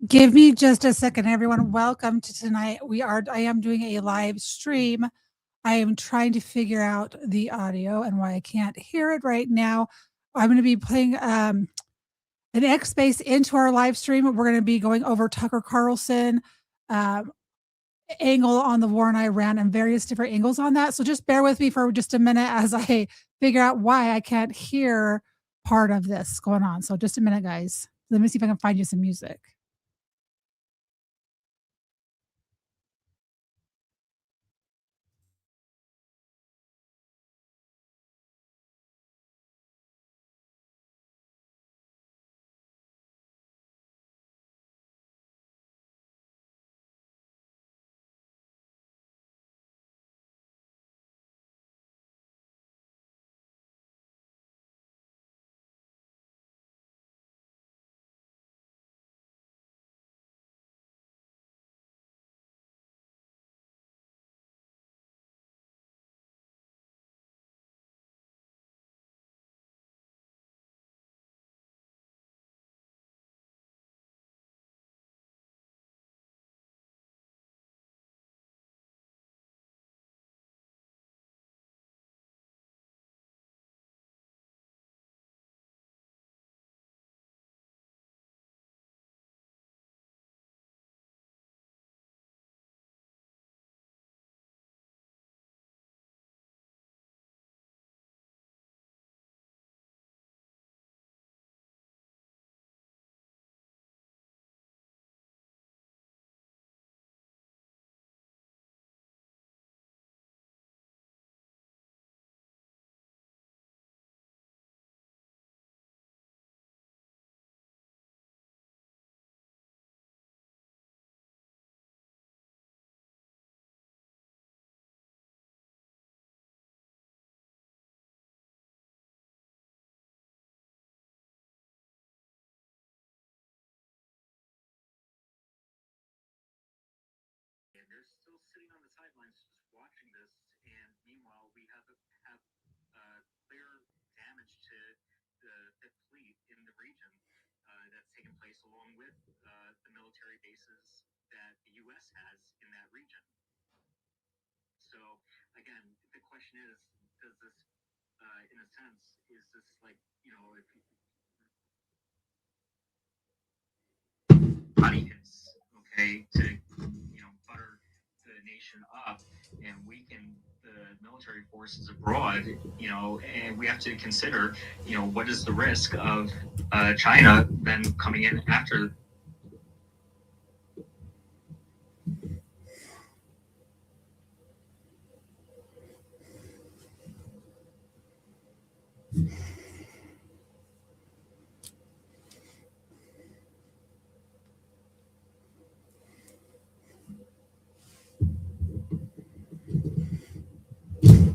Give me just a second, everyone. Welcome to tonight. I am doing a live stream. I am trying to figure out the audio and why I can't hear it right now. I'm going to be playing an X space into our live stream. We're going to be going over Tucker Carlson um, angle on the war in Iran and various different angles on that. So just bear with me for just a minute as I figure out why I can't hear part of this going on. So just a minute, guys. Let me see if I can find you some music.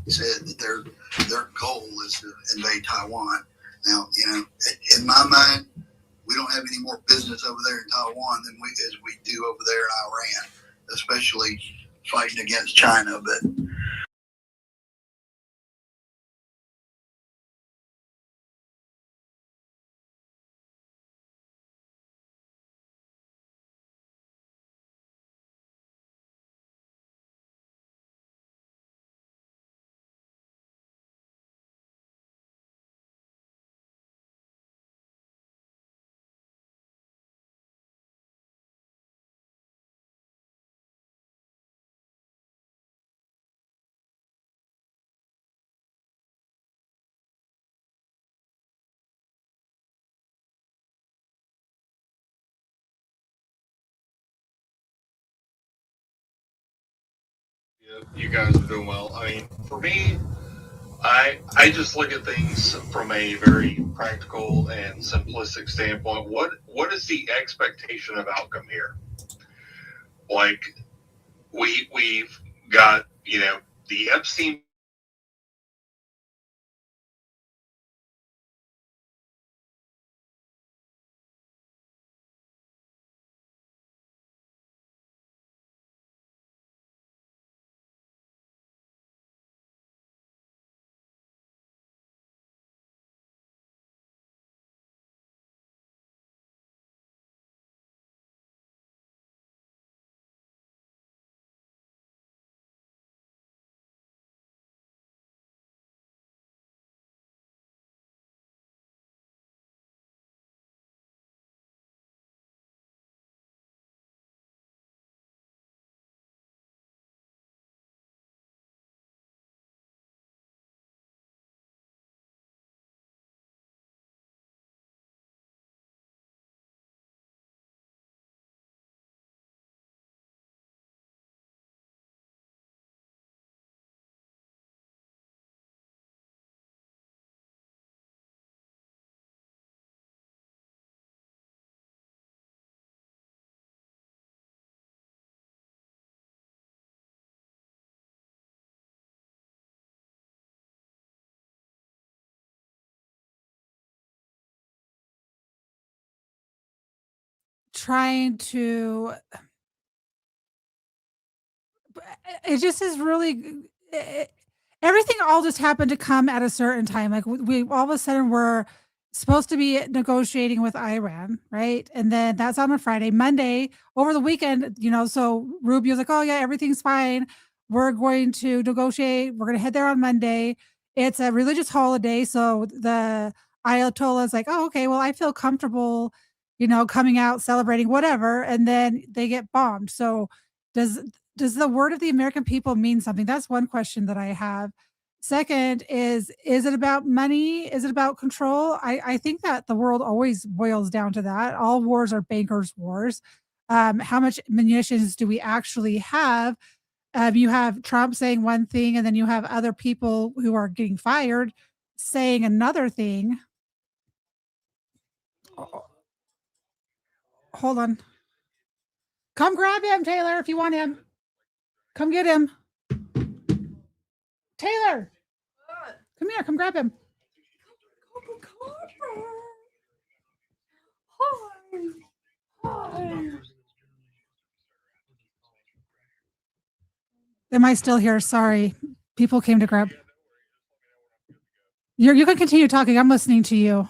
Said that their goal is to invade Taiwan. Now, in my mind, we don't have any more business over there in Taiwan than we do over there in Iran, especially fighting against China. But you guys are doing well. I mean, for me, I just look at things from a very practical and simplistic standpoint. What is the expectation of outcome here? Like we've got the Epstein trying to, it just is really, everything all just happened to come at a certain time. Like we all of a sudden were supposed to be negotiating with Iran, right? And then that's on a Friday. Monday, over the weekend, so Rubio's like, oh yeah, everything's fine. We're going to negotiate. We're going to head there on Monday. It's a religious holiday. So the Ayatollah's like, oh, okay, well, I feel comfortable, coming out, celebrating, whatever. And then they get bombed. So does does the word of the American people mean something? That's one question that I have. Second is it about money? Is it about control? I think that the world always boils down to that. All wars are bankers' wars. How much munitions do we actually have? You have Trump saying one thing, and then you have other people who are getting fired saying another thing. Oh, hold on. Come grab him, Taylor, if you want him. Come get him. Taylor, come here. Come grab him. Hi. Am I still here? Sorry. People came to grab. You can continue talking. I'm listening to you.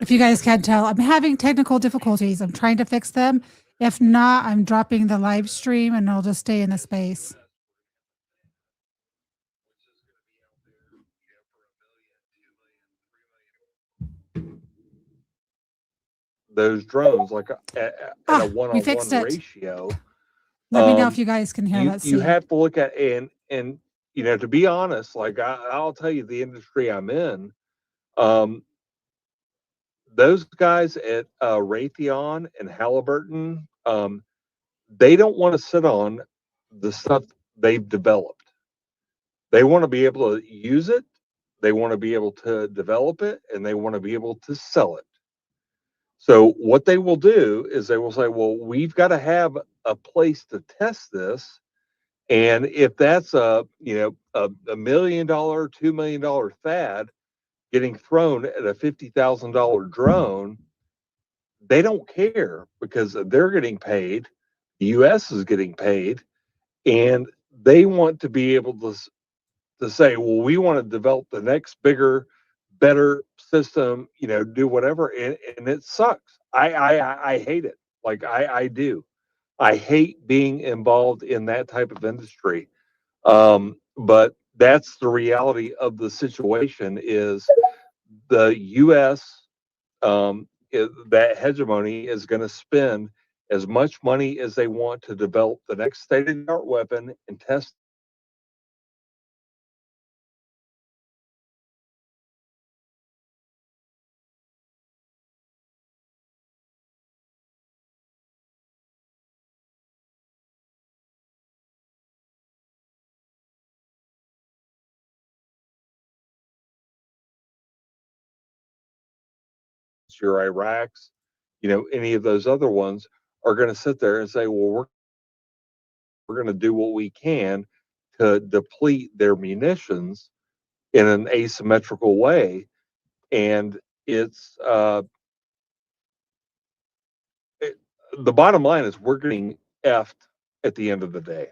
If you guys can't tell, I'm having technical difficulties. I'm trying to fix them. If not, I'm dropping the live stream and I'll just stay in the space. Those drones, like at a we one-on-one fixed it. ratio. Let me know if you guys can hear that. You have to look at, and to be honest, like I'll tell you, the industry I'm in, those guys at Raytheon and Halliburton, they don't want to sit on the stuff they've developed. They want to be able to use it, they want to be able to develop it, and they want to be able to sell it. So what they will do is they will say, well, we've got to have a place to test this. And if that's a $1 million, $2 million fad getting thrown at a $50,000 drone, they don't care because they're getting paid. The U.S. is getting paid, and they want to be able to say, well, we want to develop the next bigger, better system, do whatever, and it sucks. I hate it. Like I do. I hate being involved in that type of industry. But that's the reality of the situation is the U.S. That hegemony is going to spend as much money as they want to develop the next state-of-the-art weapon and test. Your Iraqs, any of those other ones are going to sit there and say, well, we're going to do what we can to deplete their munitions in an asymmetrical way. And it's the bottom line is we're getting effed at the end of the day.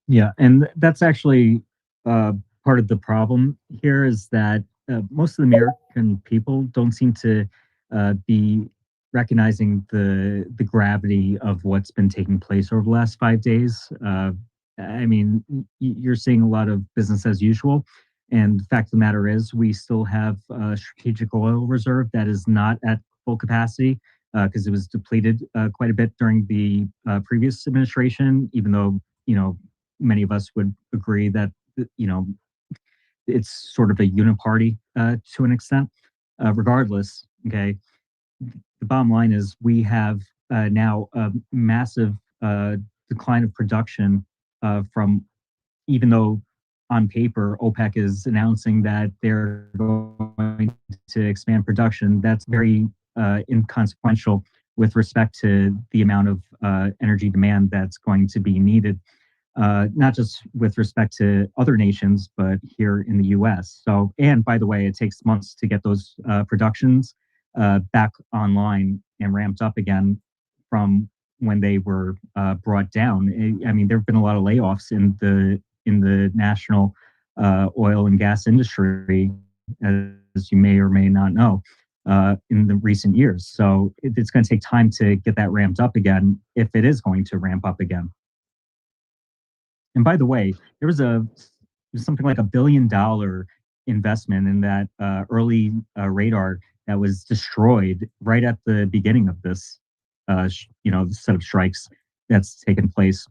Yeah, and that's actually part of the problem here is that most of the American people don't seem to be recognizing the gravity of what's been taking place over the last 5 days. I mean, you're seeing a lot of business as usual. And the fact of the matter is, we still have a strategic oil reserve that is not at full capacity because it was depleted quite a bit during the previous administration, even though, many of us would agree that, it's sort of a uniparty to an extent. Regardless, okay, the the bottom line is we have now a massive decline of production from, even though on paper OPEC is announcing that they're going to expand production, that's very inconsequential with respect to the amount of energy demand that's going to be needed, not just with respect to other nations, but here in the US. So, and by the way, it takes months to get those productions back online and ramped up again from when they were brought down. I mean, there have been a lot of layoffs in the national oil and gas industry, as you may or may not know, in the recent years. So it's going to take time to get that ramped up again, if it is going to ramp up again. And by the way, there was something like $1 billion investment in that early radar that was destroyed right at the beginning of this, set of strikes that's taken place.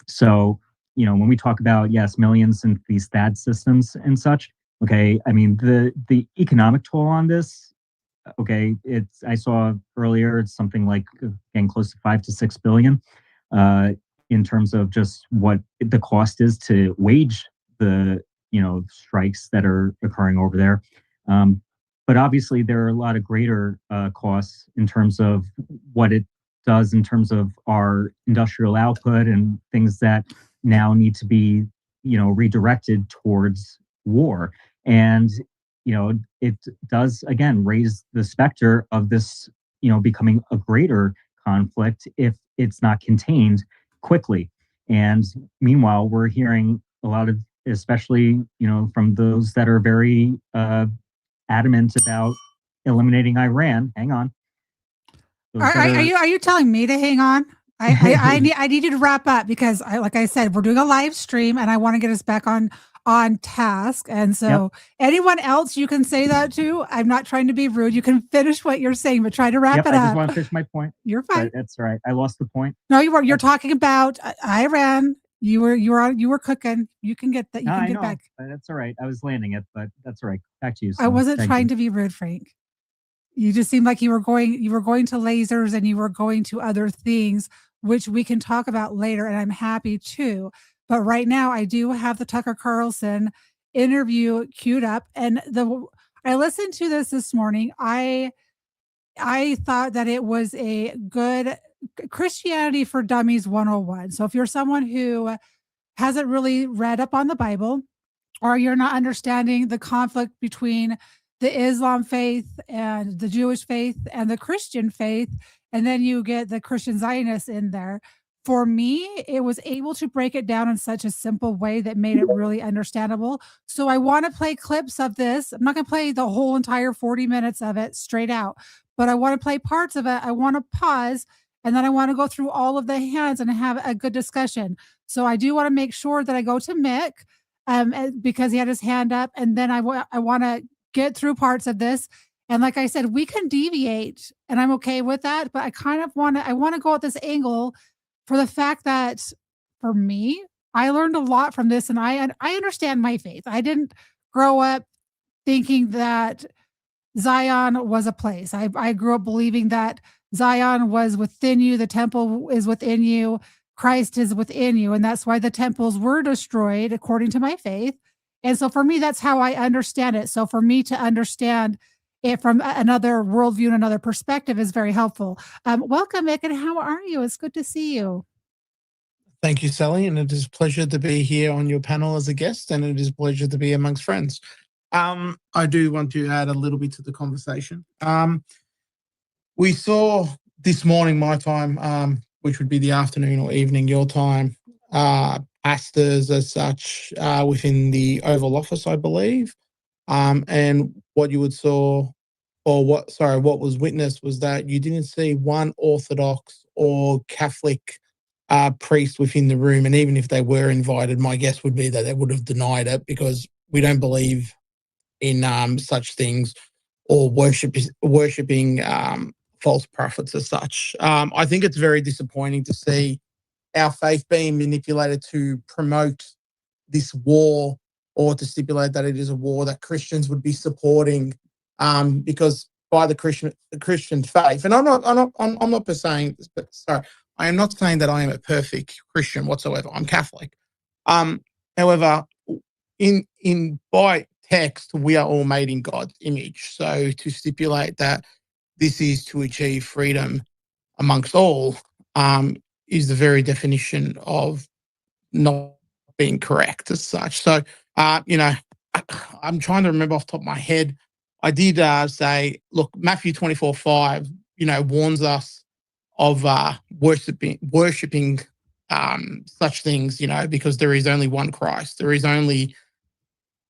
So, when we talk about, yes, millions in these THAAD systems and such, okay, I mean, the economic toll on this, okay, I saw earlier, it's something like getting close to 5 to 6 billion in terms of just what the cost is to wage the, strikes that are occurring over there. But obviously, there are a lot of greater costs in terms of what it does in terms of our industrial output and things that now need to be, redirected towards war. And, it does, again, raise the specter of this, becoming a greater conflict if it's not contained quickly. And meanwhile, we're hearing a lot of, especially, from those that are very adamant about eliminating Iran. Hang on. Are you telling me to hang on? I need you to wrap up because like I said, we're doing a live stream and I want to get us back on task. And so anyone else you can say that to. I'm not trying to be rude. You can finish what you're saying, but try to wrap it up. I just want to finish my point. You're fine. That's all right. I lost the point. No, you weren't. You're talking about Iran. You were cooking. You can get that. You can get back. That's all right. I was landing it, but that's all right. Back to you. I wasn't trying to be rude, Frank. You just seemed like you were going to lasers and you were going to other things, which we can talk about later. And I'm happy to. But right now I do have the Tucker Carlson interview queued up. And I listened to this morning. I thought that it was a good Christianity for Dummies 101. So if you're someone who hasn't really read up on the Bible, or you're not understanding the conflict between the Islam faith and the Jewish faith and the Christian faith, and then you get the Christian Zionists in there. For me, it was able to break it down in such a simple way that made it really understandable. So I want to play clips of this. I'm not going to play the whole entire 40 minutes of it straight out, but I want to play parts of it. I want to pause, and then I want to go through all of the hands and have a good discussion. So I do want to make sure that I go to Mick because he had his hand up, and then I want to get through parts of this. And like I said, we can deviate and I'm okay with that. But I kind of want to go at this angle for the fact that for me, I learned a lot from this and I understand my faith. I didn't grow up thinking that Zion was a place. I grew up believing that Zion was within you. The temple is within you. Christ is within you. And that's why the temples were destroyed according to my faith. And so for me, that's how I understand it. So for me to understand it from another worldview and another perspective is very helpful. Welcome, Mick, and how are you? It's good to see you. Thank you, Sally, and it is a pleasure to be here on your panel as a guest, and it is a pleasure to be amongst friends. I do want to add a little bit to the conversation. We saw this morning, my time, which would be the afternoon or evening, your time, pastors as such within the Oval Office, I believe. And what you what was witnessed was that you didn't see one Orthodox or Catholic priest within the room. And even if they were invited, my guess would be that they would have denied it because we don't believe in such things or worshipping false prophets as such. I think it's very disappointing to see our faith being manipulated to promote this war or to stipulate that it is a war that Christians would be supporting, because by the Christian faith. And I'm not saying, but sorry, I am not saying that I am a perfect Christian whatsoever. I'm Catholic. However, in by text, we are all made in God's image. So to stipulate that this is to achieve freedom amongst all, is the very definition of not being correct as such. So, I'm trying to remember off the top of my head. I did say, look, Matthew 24:5, warns us of worshiping such things, because there is only one Christ. There is only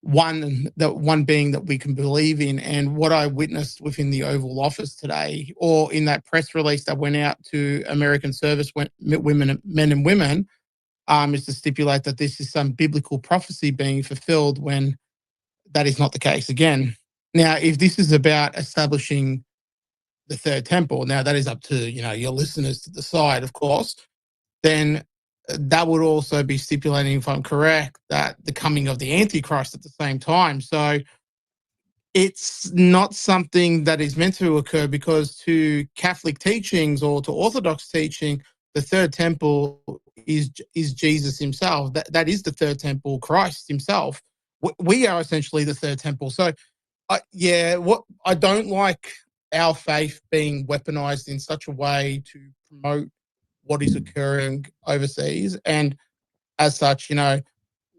one being that we can believe in. And what I witnessed within the Oval Office today, or in that press release that went out to American service women, men and women, is to stipulate that this is some biblical prophecy being fulfilled when that is not the case again. Now, if this is about establishing the third temple, now that is up to your listeners to decide, of course, then that would also be stipulating, if I'm correct, that the coming of the Antichrist at the same time. So it's not something that is meant to occur, because to Catholic teachings or to Orthodox teaching, the third temple is Jesus himself. That is the third temple, Christ himself. We are essentially the third temple. So, what I don't like our faith being weaponized in such a way to promote what is occurring overseas. And as such, like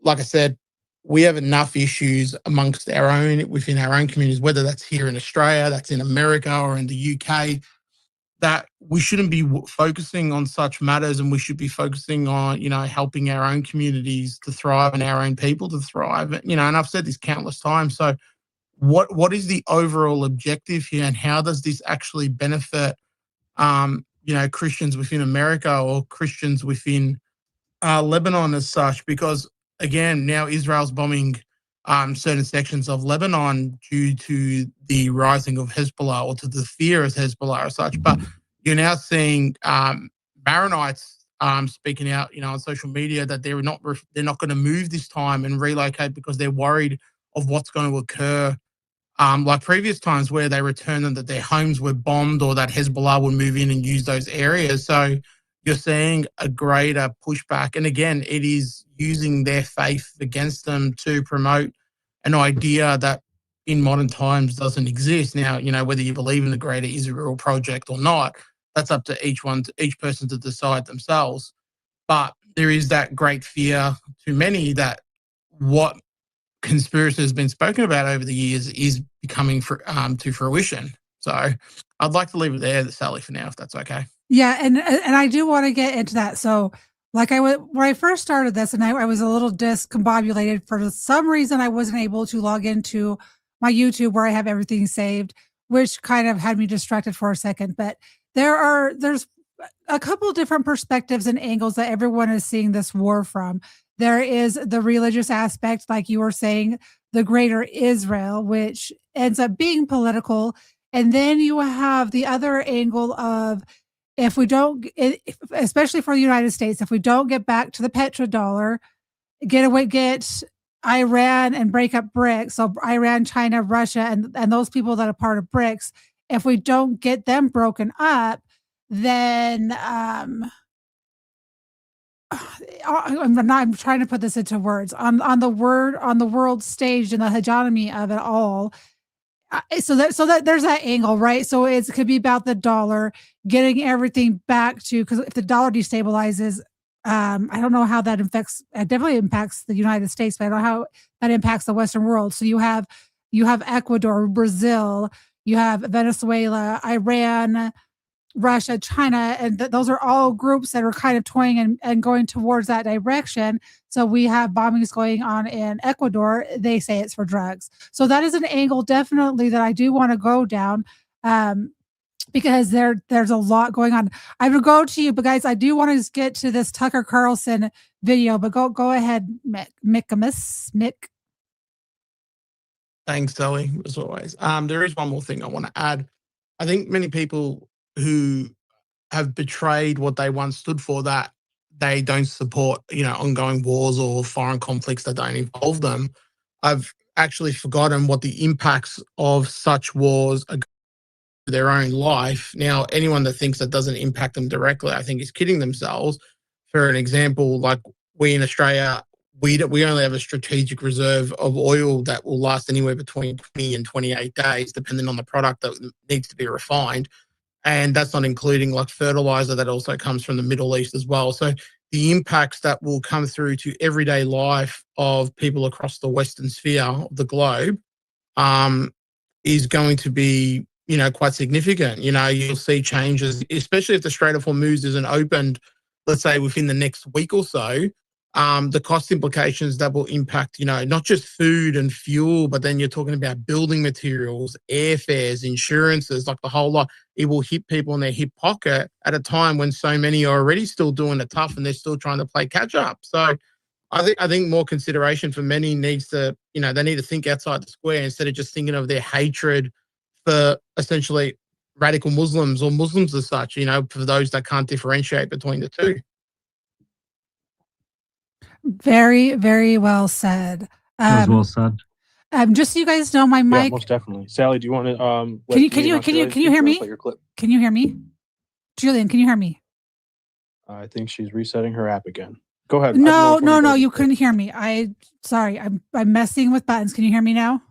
I said, we have enough issues within our own communities, whether that's here in Australia, that's in America, or in the UK, that we shouldn't be focusing on such matters, and we should be focusing on, helping our own communities to thrive and our own people to thrive. And I've said this countless times. So what is the overall objective here, and how does this actually benefit, Christians within America or Christians within Lebanon as such? Because again, now Israel's bombing certain sections of Lebanon due to the rising of Hezbollah, or to the fear of Hezbollah as such. But you're now seeing Maronites speaking out, on social media, that they're not going to move this time and relocate because they're worried of what's going to occur. Like previous times where they returned and that their homes were bombed, or that Hezbollah would move in and use those areas. So you're seeing a greater pushback. And again, it is using their faith against them to promote an idea that in modern times doesn't exist. Now, whether you believe in the greater Israel project or not, that's up to each person to decide themselves. But there is that great fear to many that what conspiracy has been spoken about over the years is becoming to fruition. So I'd like to leave it there, Sally, for now, if that's okay. Yeah, and I do want to get into that. So, like when I first started this, and I was a little discombobulated for some reason, I wasn't able to log into my YouTube where I have everything saved, which kind of had me distracted for a second. But there's a couple different perspectives and angles that everyone is seeing this war from. There is the religious aspect, like you were saying, the greater Israel, which ends up being political. And then you have the other angle of, if we don't, especially for the United States, if we don't get back to the petrodollar, get Iran and break up BRICS, so Iran, China, Russia, and those people that are part of BRICS, if we don't get them broken up, then I'm trying to put this into words on the world stage and the hegemony of it all. So that there's that angle, right? So it could be about the dollar, getting everything back to, because if the dollar destabilizes, I don't know how that affects. It definitely impacts the United States, but I don't know how that impacts the Western world. So you have Ecuador, Brazil, you have Venezuela, Iran, Russia, China, and those are all groups that are kind of toying and going towards that direction. So we have bombings going on in Ecuador. They say it's for drugs. So that is an angle definitely that I do want to go down, because there's a lot going on. I will go to you, but guys, I do want to get to this Tucker Carlson video, but go ahead, Mick. Thanks, Sally, as always. There is one more thing I want to add. I think many people who have betrayed what they once stood for, that they don't support, ongoing wars or foreign conflicts that don't involve them. I've actually forgotten what the impacts of such wars are their own life. Now, anyone that thinks that doesn't impact them directly, I think is kidding themselves. For an example, like we in Australia, we only have a strategic reserve of oil that will last anywhere between 20 and 28 days, depending on the product that needs to be refined. And that's not including like fertilizer that also comes from the Middle East as well. So the impacts that will come through to everyday life of people across the Western sphere of the globe is going to be, quite significant. You'll see changes, especially if the Strait of Hormuz isn't opened, let's say within the next week or so. The cost implications that will impact, not just food and fuel, but then you're talking about building materials, airfares, insurances, like the whole lot. It will hit people in their hip pocket at a time when so many are already still doing it tough and they're still trying to play catch up. So I think more consideration for many needs to, they need to think outside the square instead of just thinking of their hatred for essentially radical Muslims or Muslims as such, for those that can't differentiate between the two. Very, very well said. That was well said. Just so you guys know, my mic. Yeah, most definitely. Sally, do you want to can you hear me? Can you hear me? Julian, can you hear me? I think she's resetting her app again. Go ahead. No, you couldn't hear me. Sorry, I'm messing with buttons. Can you hear me now?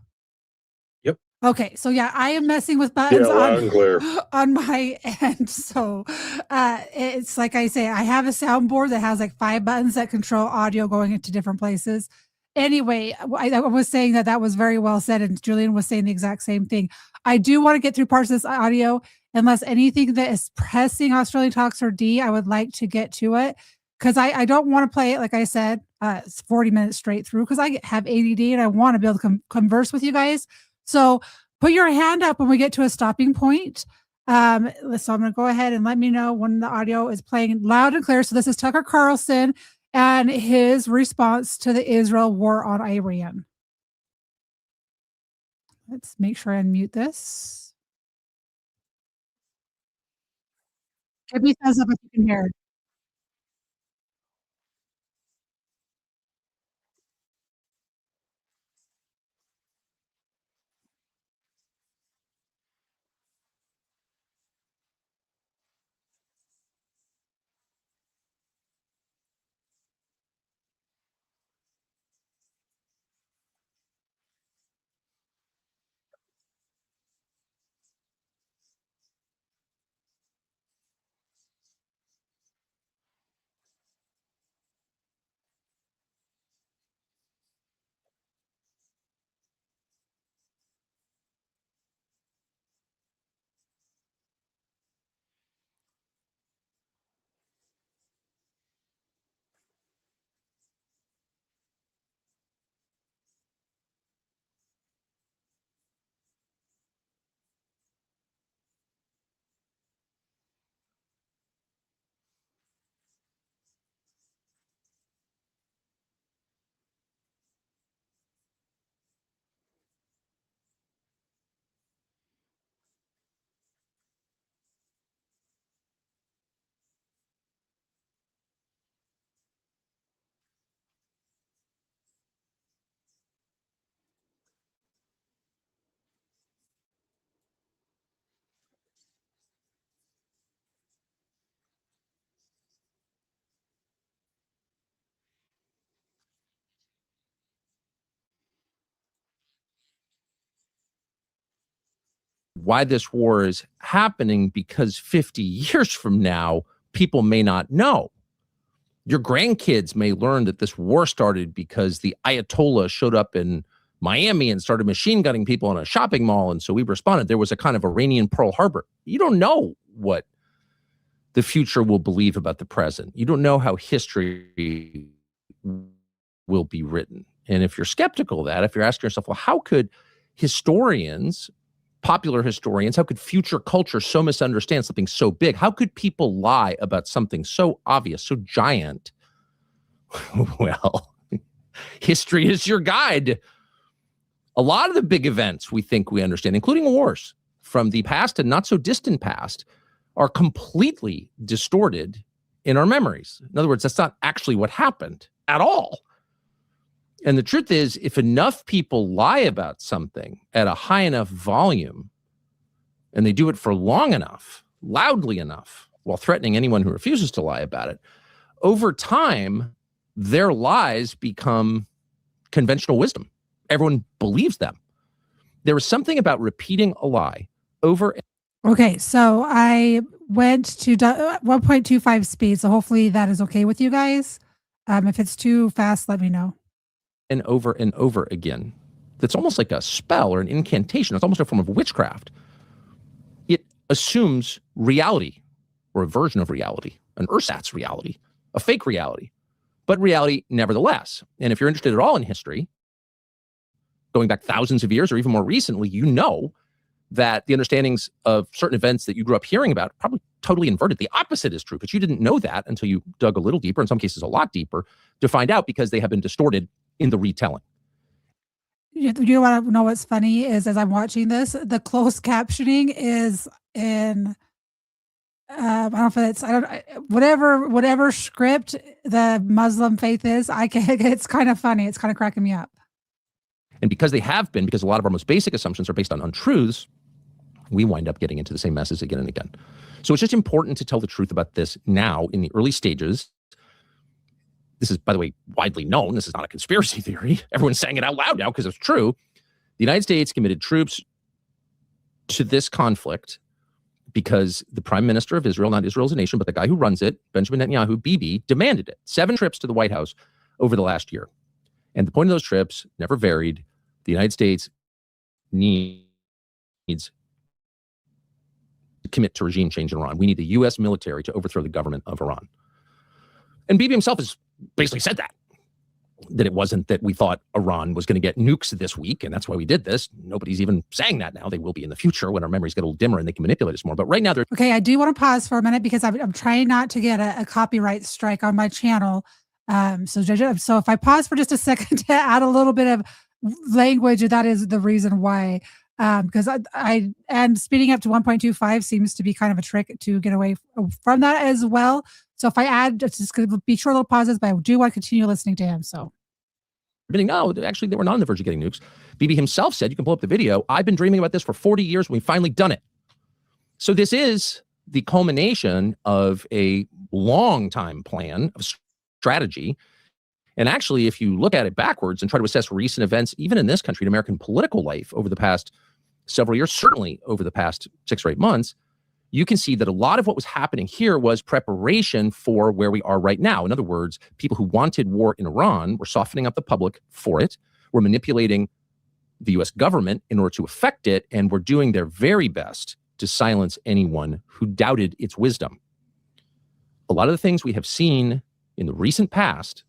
Yep. Okay, so yeah, I am messing with buttons on my end. So it's like I say, I have a soundboard that has like 5 buttons that control audio going into different places. Anyway, I was saying that was very well said, and Julian was saying the exact same thing. I do want to get through parts of this audio. Unless anything that is pressing Australian Talks or D, I would like to get to it. Because I don't want to play it, like I said, 40 minutes straight through, because I have ADD and I want to be able to converse with you guys. So put your hand up when we get to a stopping point. So I'm going to go ahead and let me know when the audio is playing loud and clear. So this is Tucker Carlson and his response to the Israel war on Iran. Let's make sure I unmute this. Give me a thumbs up if you can hear it. Why this war is happening, because 50 years from now, people may not know. Your grandkids may learn that this war started because the Ayatollah showed up in Miami and started machine gunning people in a shopping mall. And so we responded. There was a kind of Iranian Pearl Harbor. You don't know what the future will believe about the present. You don't know how history will be written. And if you're skeptical of that, if you're asking yourself, well, how could historians, popular historians, how could future culture so misunderstand something so big? How could people lie about something so obvious, so giant? Well, history is your guide. A lot of the big events we think we understand, including wars from the past and not so distant past, are completely distorted in our memories. In other words, that's not actually what happened at all. And the truth is, if enough people lie about something at a high enough volume, and they do it for long enough, loudly enough, while threatening anyone who refuses to lie about it, over time, their lies become conventional wisdom. Everyone believes them. There is something about repeating a lie over. Okay, so I went to 1.25 speed, so hopefully that is okay with you guys. If it's too fast, let me know. And over again. That's almost like a spell or an incantation. It's almost a form of witchcraft. It assumes reality, or a version of reality, an ersatz reality, a fake reality, but reality nevertheless. And if you're interested at all in history, going back thousands of years or even more recently, you know that the understandings of certain events that you grew up hearing about are probably totally inverted. The opposite is true, but you didn't know that until you dug a little deeper, in some cases a lot deeper, to find out, because they have been distorted in the retelling. You want to know what's funny is, as I'm watching this, the closed captioning is in I don't know if it's whatever script the Muslim faith is. It's kind of funny. It's kind of cracking me up. And because they have been, because a lot of our most basic assumptions are based on untruths, we wind up getting into the same messes again and again. So it's just important to tell the truth about this now in the early stages. This is, by the way, widely known. This is not a conspiracy theory. Everyone's saying it out loud now because it's true. The United States committed troops to this conflict because the prime minister of Israel, not Israel as a nation, but the guy who runs it, Benjamin Netanyahu, Bibi, demanded it. 7 trips to the White House over the last year. And the point of those trips never varied. The United States needs to commit to regime change in Iran. We need the U.S. military to overthrow the government of Iran. And Bibi himself has basically said that it wasn't that we thought Iran was going to get nukes this week, and that's why we did this. Nobody's even saying that now. They will be in the future when our memories get a little dimmer and they can manipulate us more. But right now, they're... Okay, I do want to pause for a minute because I'm trying not to get a copyright strike on my channel. So if I pause for just a second to add a little bit of language, that is the reason why. Because I and speeding up to 1.25 seems to be kind of a trick to get away from that as well. So if I add, it's just going to be short little pauses, but I do want to continue listening to him. So, no, actually, they were not on the verge of getting nukes. Bibi himself said, you can pull up the video, I've been dreaming about this for 40 years. We've finally done it. So this is the culmination of a long time plan of strategy. And actually, if you look at it backwards and try to assess recent events, even in this country, in American political life over the past several years, certainly over the past 6 or 8 months, you can see that a lot of what was happening here was preparation for where we are right now. In other words, people who wanted war in Iran were softening up the public for it, were manipulating the U.S. government in order to affect it, and were doing their very best to silence anyone who doubted its wisdom. A lot of the things we have seen in the recent past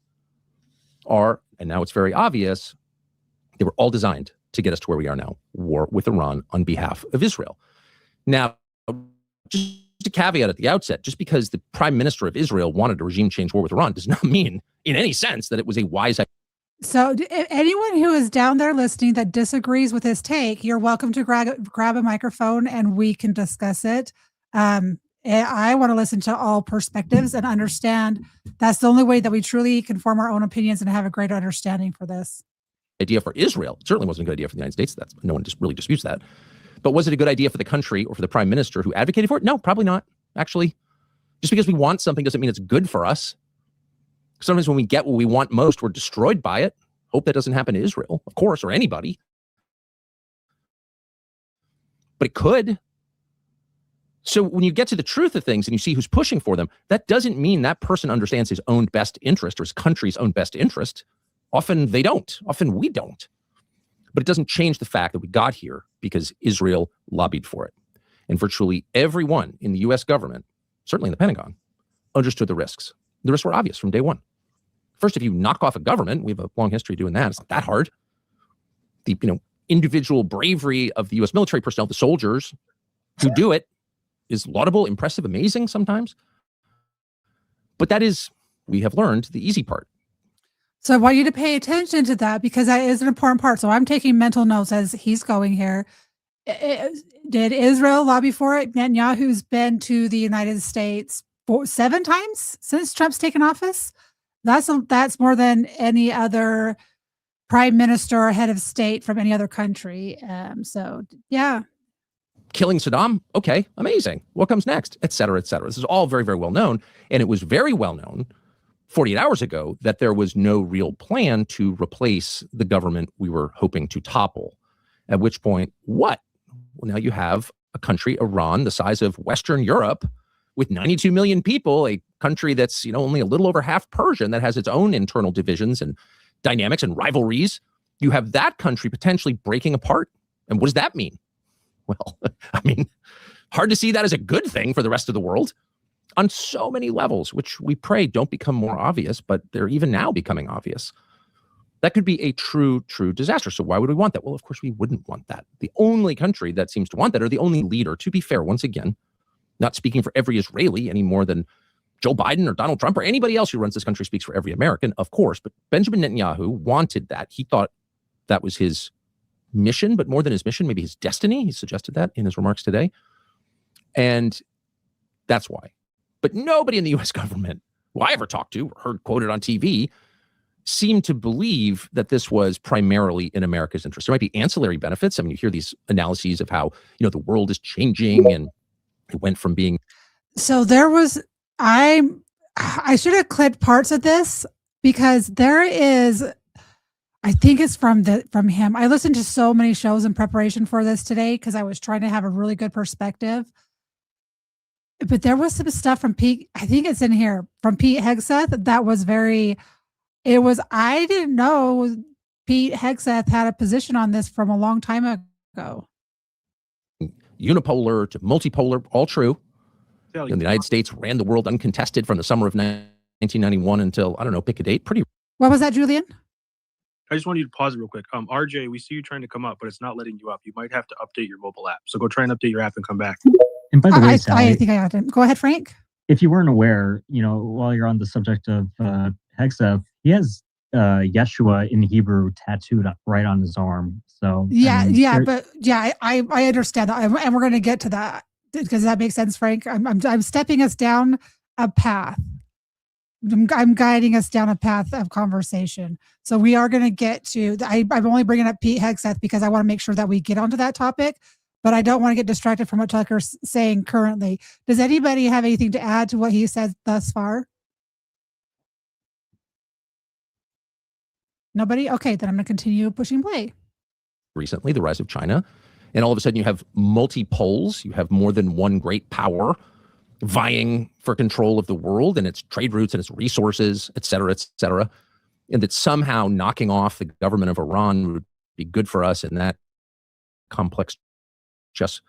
are, and now it's very obvious, they were all designed to get us to where we are now, war with Iran on behalf of Israel. Now, just a caveat at the outset, just because the prime minister of Israel wanted a regime change war with Iran does not mean in any sense that it was a wise idea. So anyone who is down there listening that disagrees with his take, you're welcome to grab a microphone and we can discuss it. I want to listen to all perspectives and understand that's the only way that we truly can form our own opinions and have a greater understanding for this. Idea for Israel. It certainly wasn't a good idea for the United States. That's no one just really disputes that. But was it a good idea for the country or for the prime minister who advocated for it? No, probably not. Actually, just because we want something doesn't mean it's good for us. Sometimes when we get what we want most, we're destroyed by it. Hope that doesn't happen to Israel, of course, or anybody. But it could. So when you get to the truth of things and you see who's pushing for them, that doesn't mean that person understands his own best interest or his country's own best interest. Often they don't. Often we don't. But it doesn't change the fact that we got here because Israel lobbied for it. And virtually everyone in the U.S. government, certainly in the Pentagon, understood the risks. The risks were obvious from day one. First, if you knock off a government, we have a long history doing that. It's not that hard. The individual bravery of the U.S. military personnel, the soldiers who do it, is laudable, impressive, amazing sometimes. But that is, we have learned, the easy part. So I want you to pay attention to that because that is an important part. So I'm taking mental notes as he's going here. Did Israel lobby for it? Netanyahu's been to the United States 7 times since Trump's taken office. That's more than any other prime minister or head of state from any other country. So yeah. Killing Saddam, okay, amazing. What comes next? Et cetera, et cetera. This is all very, very well known. And it was very well known 48 hours ago that there was no real plan to replace the government we were hoping to topple. At which point, what? Well, now you have a country, Iran, the size of Western Europe, with 92 million people, a country that's, only a little over half Persian, that has its own internal divisions and dynamics and rivalries. You have that country potentially breaking apart. And what does that mean? Well, hard to see that as a good thing for the rest of the world on so many levels, which we pray don't become more obvious, but they're even now becoming obvious. That could be a true disaster. So why would we want that? Well, of course, we wouldn't want that. The only country that seems to want that, or the only leader, to be fair, once again, not speaking for every Israeli any more than Joe Biden or Donald Trump or anybody else who runs this country speaks for every American, of course. But Benjamin Netanyahu wanted that. He thought that was his mission, but more than his mission, maybe his destiny. He suggested that in his remarks today. And that's why. But nobody in the U.S. government who I ever talked to or heard quoted on TV seemed to believe that this was primarily in America's interest. There might be ancillary benefits. You hear these analyses of how, the world is changing and it went from being. So there was, I should have clipped parts of this because there is, I think it's from him. I listened to so many shows in preparation for this today because I was trying to have a really good perspective. But there was some stuff from Pete, I think it's in here, from Pete Hegseth that was I didn't know Pete Hegseth had a position on this from a long time ago. Unipolar to multipolar, all true. The United States ran the world uncontested from the summer of 1991 until, I don't know, pick a date. What was that, Julian? I just want you to pause it real quick. RJ, we see you trying to come up, but it's not letting you up. You might have to update your mobile app. So go try and update your app and come back. And by the way, Sally, I think I got it. Go ahead, Frank. If you weren't aware, while you're on the subject of Hegseth, he has Yeshua in Hebrew tattooed right on his arm. So I understand that, and we're going to get to that because that makes sense, Frank. I'm stepping us down a path. I'm guiding us down a path of conversation. So we are going to get to. I'm only bringing up Pete Hegseth because I want to make sure that we get onto that topic, but I don't want to get distracted from what Tucker's saying currently. Does anybody have anything to add to what he said thus far? Nobody? Okay, then I'm going to continue pushing play. Recently, the rise of China, and all of a sudden you have multi-poles. You have more than one great power vying for control of the world and its trade routes and its resources, et cetera, and that somehow knocking off the government of Iran would be good for us in that complex chess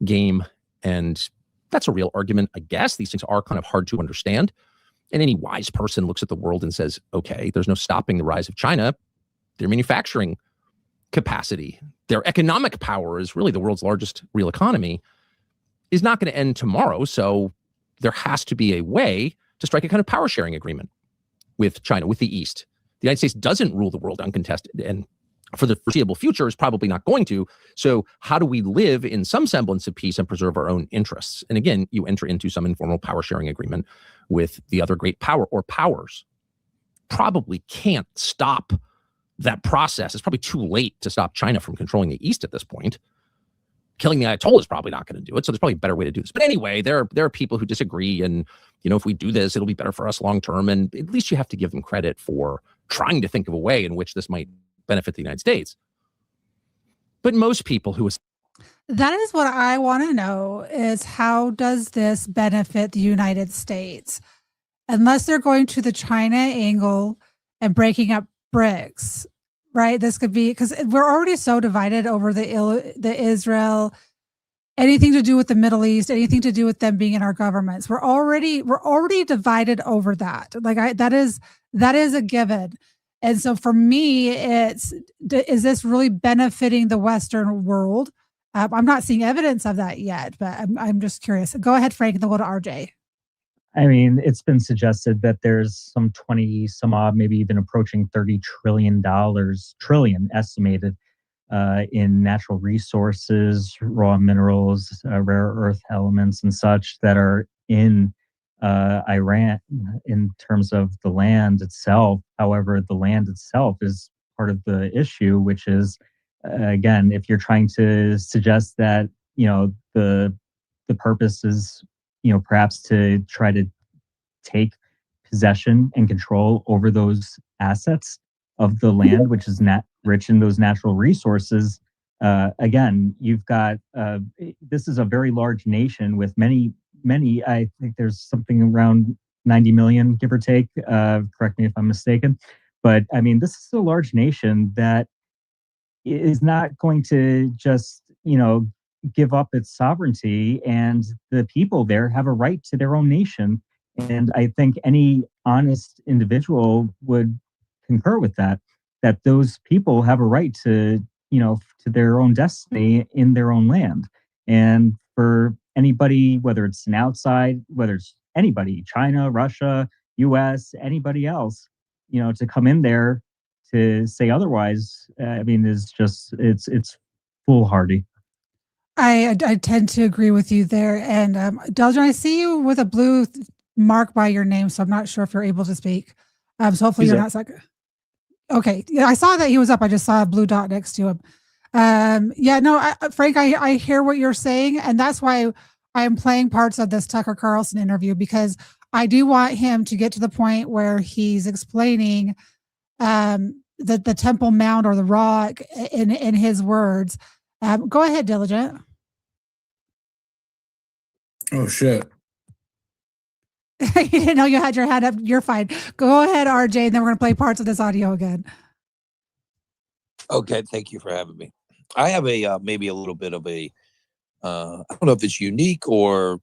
game. And that's a real argument, I guess. These things are kind of hard to understand. And any wise person looks at the world and says, okay, there's no stopping the rise of China. Their manufacturing capacity, their economic power is really the world's largest real economy, is not going to end tomorrow. So there has to be a way to strike a kind of power sharing agreement with China, with the East. The United States doesn't rule the world uncontested, and for the foreseeable future is probably not going to. So how do we live in some semblance of peace and preserve our own interests? And again, you enter into some informal power sharing agreement with the other great power or powers. Probably can't stop that process. It's probably too late to stop China from controlling the East at this point. Killing the Ayatollah is probably not going to do it. So there's probably a better way to do this. But anyway, there are people who disagree. And, if we do this, it'll be better for us long term. And at least you have to give them credit for trying to think of a way in which this might benefit the United States. But most people who... That is what I want to know is how does this benefit the United States? Unless they're going to the China angle and breaking up BRICS, right? This could be because we're already so divided over the Israel, anything to do with the Middle East, anything to do with them being in our governments. We're already divided over that. That is a given. And so for me, is this really benefiting the Western world? I'm not seeing evidence of that yet, but I'm just curious. Go ahead, Frank, and then we'll go to RJ. I mean, it's been suggested that there's some 20 some odd, maybe even approaching $30 trillion estimated in natural resources, raw minerals, rare earth elements and such that are in Iran in terms of the land itself. However, the land itself is part of the issue, which is, again, if you're trying to suggest that the purpose is, perhaps to try to take possession and control over those assets of the land, which is not rich in those natural resources. Again, you've got this is a very large nation with many. I think there's something around 90 million, give or take. Correct me if I'm mistaken, but I mean, this is a large nation that is not going to just, give up its sovereignty, and the people there have a right to their own nation. And I think any honest individual would concur with that those people have a right to, to their own destiny in their own land. And for anybody, whether it's an outside, whether it's anybody, China, Russia, US, anybody else, to come in there to say otherwise, I mean, is just it's foolhardy. I tend to agree with you there. And Deljon, I see you with a blue mark by your name, so I'm not sure if you're able to speak. So hopefully you're not stuck. Okay, yeah, I saw that he was up. I just saw a blue dot next to him. Yeah, no, Frank, I hear what you're saying, and that's why I am playing parts of this Tucker Carlson interview, because I do want him to get to the point where he's explaining the Temple Mount or the rock in his words. Go ahead, Diligent. Oh shit. You didn't know you had your hand up. You're fine. Go ahead, RJ, and then we're going to play parts of this audio again. Okay, thank you for having me. I have a maybe a little bit of a I don't know if it's unique or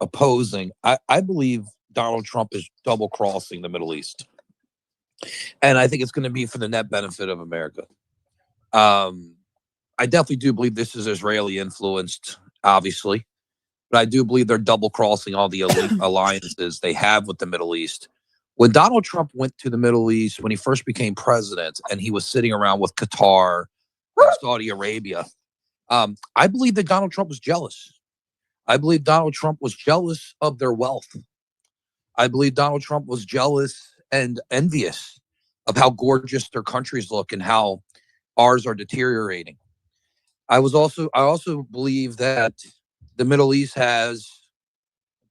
opposing. I believe Donald Trump is double crossing the Middle East, and I think it's going to be for the net benefit of America. I definitely do believe this is Israeli influenced, obviously, but I do believe they're double crossing all the alliances they have with the Middle East. When Donald Trump went to the Middle East, when he first became president, and he was sitting around with Qatar and Saudi Arabia, I believe that Donald Trump was jealous. I believe Donald Trump was jealous of their wealth. I believe Donald Trump was jealous and envious of how gorgeous their countries look and how ours are deteriorating. I also believe that the Middle East has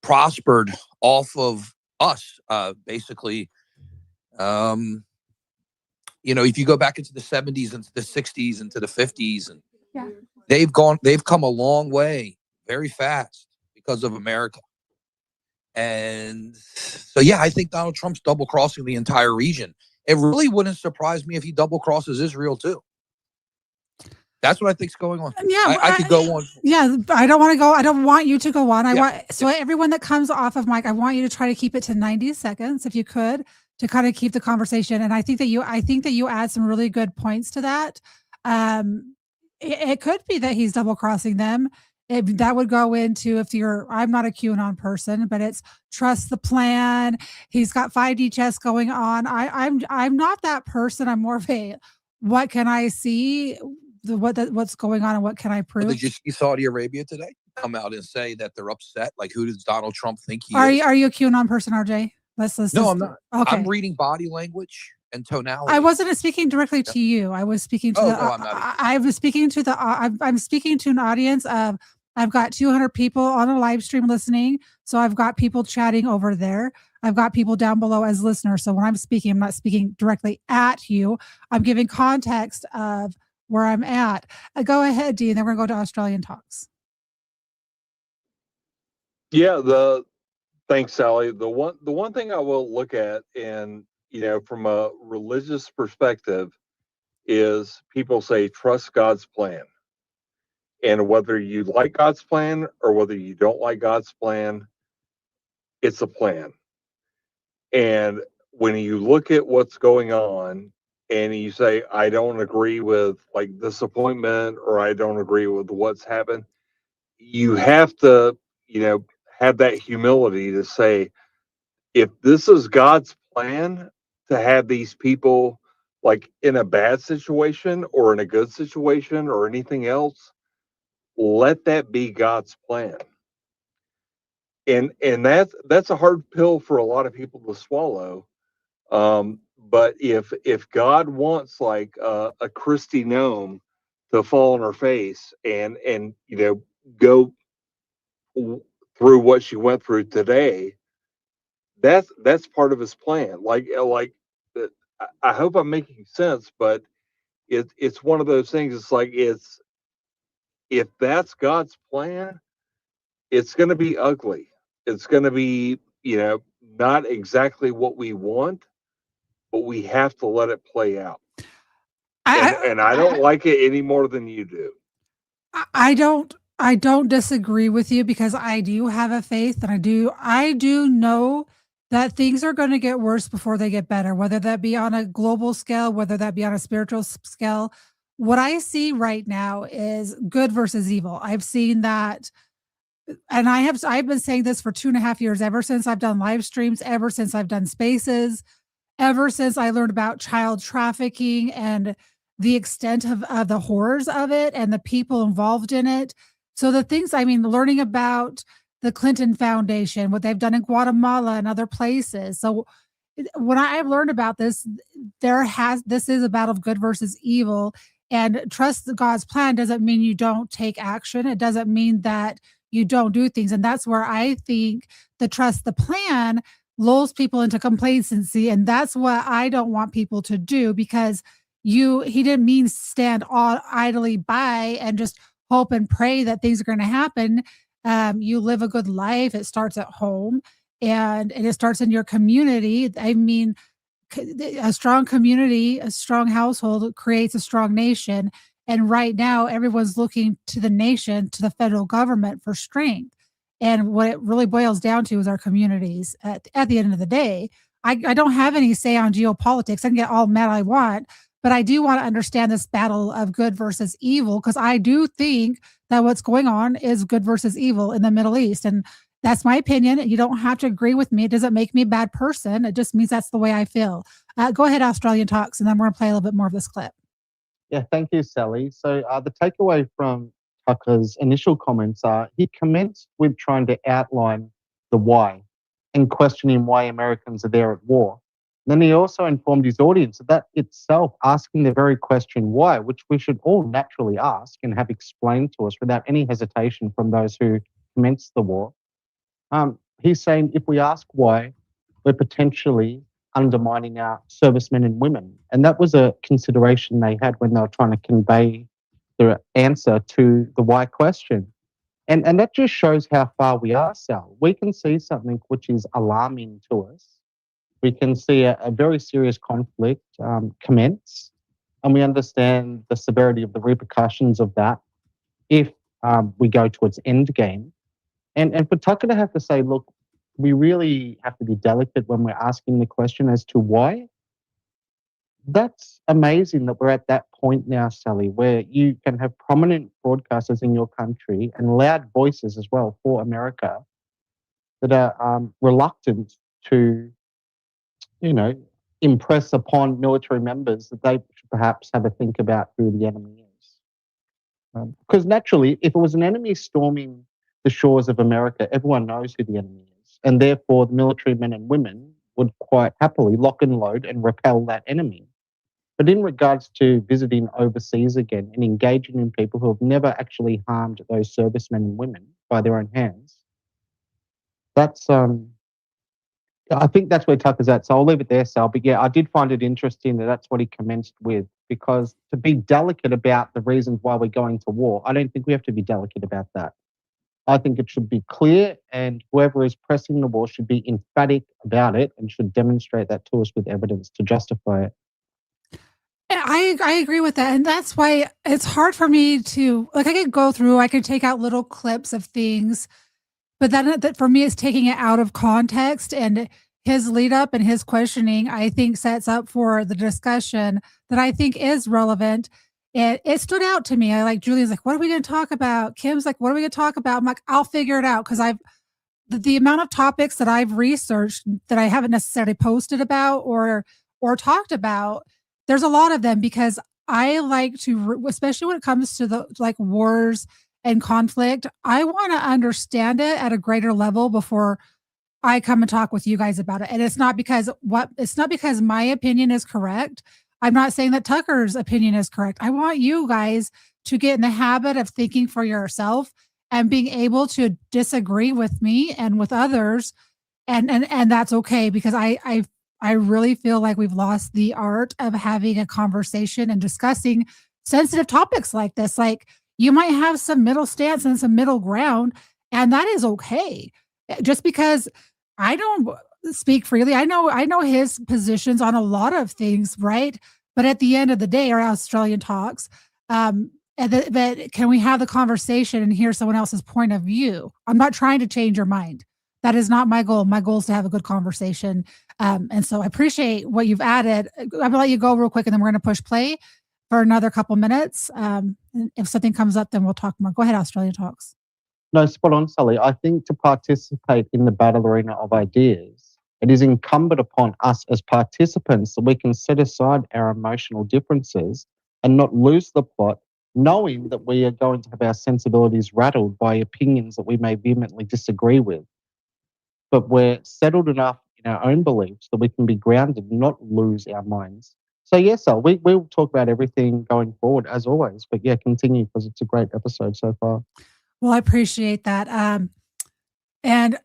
prospered off of us, basically. If you go back into the 70s, into the 60s, into the 50s, and they've come a long way very fast because of America. And so, yeah, I think Donald Trump's double crossing the entire region. It really wouldn't surprise me if he double crosses Israel too. That's what I think's going on. Yeah, I could go on. Yeah, I don't want to go. I don't want you to go on. So everyone that comes off of mic, I want you to try to keep it to 90 seconds, if you could, to kind of keep the conversation. And I think that you add some really good points to that. It could be that he's double crossing them. That would go into, I'm not a QAnon person, but it's trust the plan. He's got 5D chess going on. I'm not that person. I'm more of a, what can I see? What's going on and what can I prove? Did you see Saudi Arabia today come out and say that they're upset? Like, who does Donald Trump think he is? Are you a QAnon person, RJ? No, I'm not. Okay. I'm reading body language and tonality. I wasn't speaking directly to you. I was speaking to I'm speaking to an audience of, I've got 200 people on a live stream listening. So I've got people chatting over there. I've got people down below as listeners. So when I'm speaking, I'm not speaking directly at you. I'm giving context of where I'm at. Go ahead, Dee, and then we're going to go to Australian talks. Yeah, thanks, Sally. The one thing I will look at, and from a religious perspective, is people say trust God's plan. And whether you like God's plan or whether you don't like God's plan, it's a plan. And when you look at what's going on and you say, I don't agree with like disappointment, or I don't agree with what's happened, you have to, have that humility to say, if this is God's plan to have these people like in a bad situation or in a good situation or anything else, let that be God's plan. And that's a hard pill for a lot of people to swallow. But if God wants like a Christy gnome to fall on her face and go through what she went through today, that's part of his plan. I hope I'm making sense, but it's one of those things. It's like if that's God's plan, it's going to be ugly. It's going to be not exactly what we want, but we have to let it play out. And I don't like it any more than you do. I don't disagree with you because I do have a faith, and I do know that things are going to get worse before they get better, whether that be on a global scale, whether that be on a spiritual scale. What I see right now is good versus evil. I've seen that, and I've been saying this for 2.5 years, ever since I've done live streams, ever since I've done spaces, ever since I learned about child trafficking and the extent of the horrors of it and the people involved in it. So the things, I mean, learning about the Clinton Foundation, what they've done in Guatemala and other places. So when I've learned about this, this is a battle of good versus evil. And trust God's plan doesn't mean you don't take action. It doesn't mean that you don't do things. And that's where I think the trust the plan lulls people into complacency. And that's what I don't want people to do, because he didn't mean stand idly by and just hope and pray that things are going to happen. You live a good life. It starts at home, and it starts in your community. I mean, a strong community, a strong household creates a strong nation. And right now, everyone's looking to the nation, to the federal government for strength. And what it really boils down to is our communities. At the end of the day, I don't have any say on geopolitics. I can get all mad I want, but I do want to understand this battle of good versus evil, because I do think that what's going on is good versus evil in the Middle East. And that's my opinion. You don't have to agree with me. It doesn't make me a bad person. It just means that's the way I feel. Go ahead, Australian Talks, and then we're going to play a little bit more of this clip. Yeah, thank you, Sally. So the takeaway from Tucker's initial comments are he commenced with trying to outline the why and questioning why Americans are there at war. Then he also informed his audience that that itself, asking the very question why, which we should all naturally ask and have explained to us without any hesitation from those who commenced the war. He's saying if we ask why, we're potentially undermining our servicemen and women. And that was a consideration they had when they were trying to convey the answer to the why question. And that just shows how far we are, Sal. We can see something which is alarming to us. We can see a very serious conflict commence, and we understand the severity of the repercussions of that if we go to its end game. And for Tucker to have to say, look, we really have to be delicate when we're asking the question as to why. That's amazing that we're at that point now, Sally, where you can have prominent broadcasters in your country and loud voices as well for America that are reluctant to, impress upon military members that they should perhaps have a think about who the enemy is. Because naturally, if it was an enemy storming the shores of America, everyone knows who the enemy is. And therefore, the military men and women would quite happily lock and load and repel that enemy. But in regards to visiting overseas again and engaging in people who have never actually harmed those servicemen and women by their own hands, that's I think that's where Tucker's at. So I'll leave it there, Sal. But yeah, I did find it interesting that that's what he commenced with, because to be delicate about the reasons why we're going to war, I don't think we have to be delicate about that. I think it should be clear, and whoever is pressing the war should be emphatic about it and should demonstrate that to us with evidence to justify it. I agree with that. And that's why it's hard for me to, I could take out little clips of things, but that for me is taking it out of context. And his lead up and his questioning, I think, sets up for the discussion that I think is relevant. It stood out to me. Julian's like, what are we going to talk about? Kim's like, what are we going to talk about? I'm like, I'll figure it out, because the amount of topics that I've researched that I haven't necessarily posted about or talked about, there's a lot of them, because I like to, especially when it comes to the wars and conflict, I want to understand it at a greater level before I come and talk with you guys about it. And it's not because my opinion is correct. I'm not saying that Tucker's opinion is correct. I want you guys to get in the habit of thinking for yourself and being able to disagree with me and with others. And that's okay, because I really feel like we've lost the art of having a conversation and discussing sensitive topics like this. Like, you might have some middle stance and some middle ground, and that is okay. Just because I don't speak freely, I know his positions on a lot of things, right? But at the end of the day, our Australian talks, but can we have the conversation and hear someone else's point of view? I'm not trying to change your mind. That is not my goal. My goal is to have a good conversation. And so I appreciate what you've added. I'm going to let you go real quick, and then we're going to push play for another couple minutes. And if something comes up, then we'll talk more. Go ahead, Australian Talks. No, spot on, Sally. I think to participate in the battle arena of ideas, it is incumbent upon us as participants that we can set aside our emotional differences and not lose the plot, knowing that we are going to have our sensibilities rattled by opinions that we may vehemently disagree with. But we're settled enough in our own beliefs that we can be grounded and not lose our minds. So yes, Sal, we'll talk about everything going forward as always. But yeah, continue, because it's a great episode so far. Well, I appreciate that. And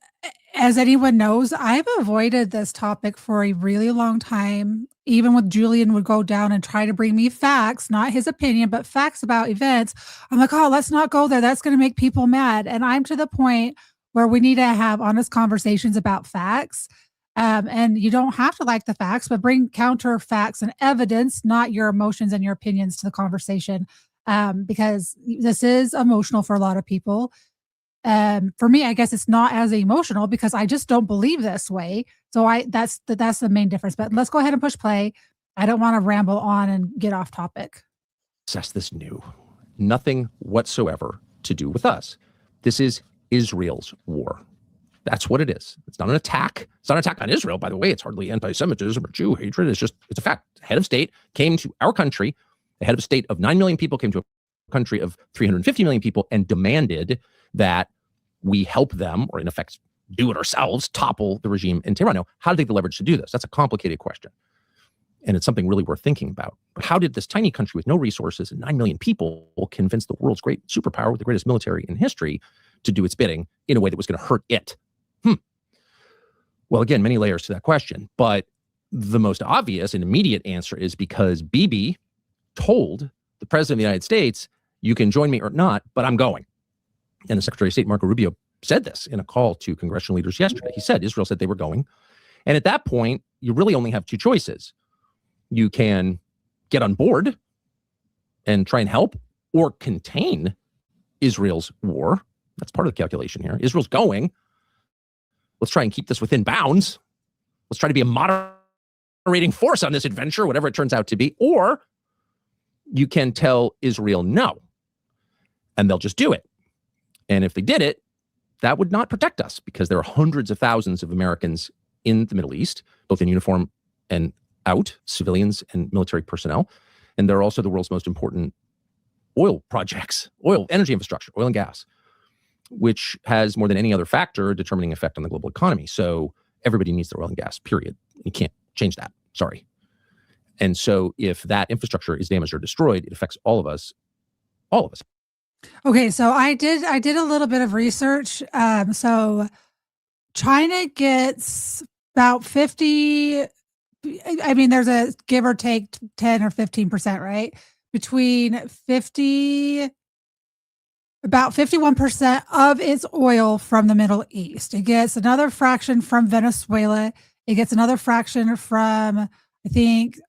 as anyone knows, I've avoided this topic for a really long time. Even when Julian would go down and try to bring me facts, not his opinion, but facts about events, I'm like, oh, let's not go there. That's going to make people mad. And I'm to the point where we need to have honest conversations about facts. And you don't have to like the facts, but bring counter facts and evidence, not your emotions and your opinions, to the conversation. Because this is emotional for a lot of people. For me, I guess it's not as emotional because I just don't believe this way. So that's the main difference. But let's go ahead and push play. I don't want to ramble on and get off topic. Assess this new. Nothing whatsoever to do with us. This is Israel's war. That's what it is. It's not an attack. It's not an attack on Israel, by the way. It's hardly anti-Semitism or Jew hatred. It's a fact. Head of state came to our country. The head of a state of 9 million people came to a country of 350 million people and demanded that we help them, or in effect, do it ourselves, topple the regime in Tehran. Now, how did they get the leverage to do this? That's a complicated question. And it's something really worth thinking about. But how did this tiny country with no resources and 9 million people convince the world's great superpower with the greatest military in history to do its bidding in a way that was going to hurt it? Well, again, many layers to that question. But the most obvious and immediate answer is because Bibi told the president of the United States, you can join me or not, but I'm going. And the Secretary of State, Marco Rubio, said this in a call to congressional leaders yesterday. He said Israel said they were going. And at that point, you really only have two choices. You can get on board and try and help, or contain Israel's war. That's part of the calculation here. Israel's going. Let's try and keep this within bounds. Let's try to be a moderating force on this adventure, whatever it turns out to be. Or you can tell Israel no, and they'll just do it. And if they did it, that would not protect us, because there are hundreds of thousands of Americans in the Middle East, both in uniform and out, civilians and military personnel. And they're also the world's most important oil projects, oil, energy infrastructure, oil and gas, which has more than any other factor a determining effect on the global economy. So everybody needs their oil and gas, period. You can't change that. Sorry. And so if that infrastructure is damaged or destroyed, it affects all of us. All of us. Okay, so I did a little bit of research. So China gets about 50. I mean, there's a give or take 10 or 15%, right? Between about 51% of its oil from the Middle East. It gets another fraction from Venezuela. It gets another fraction from, I think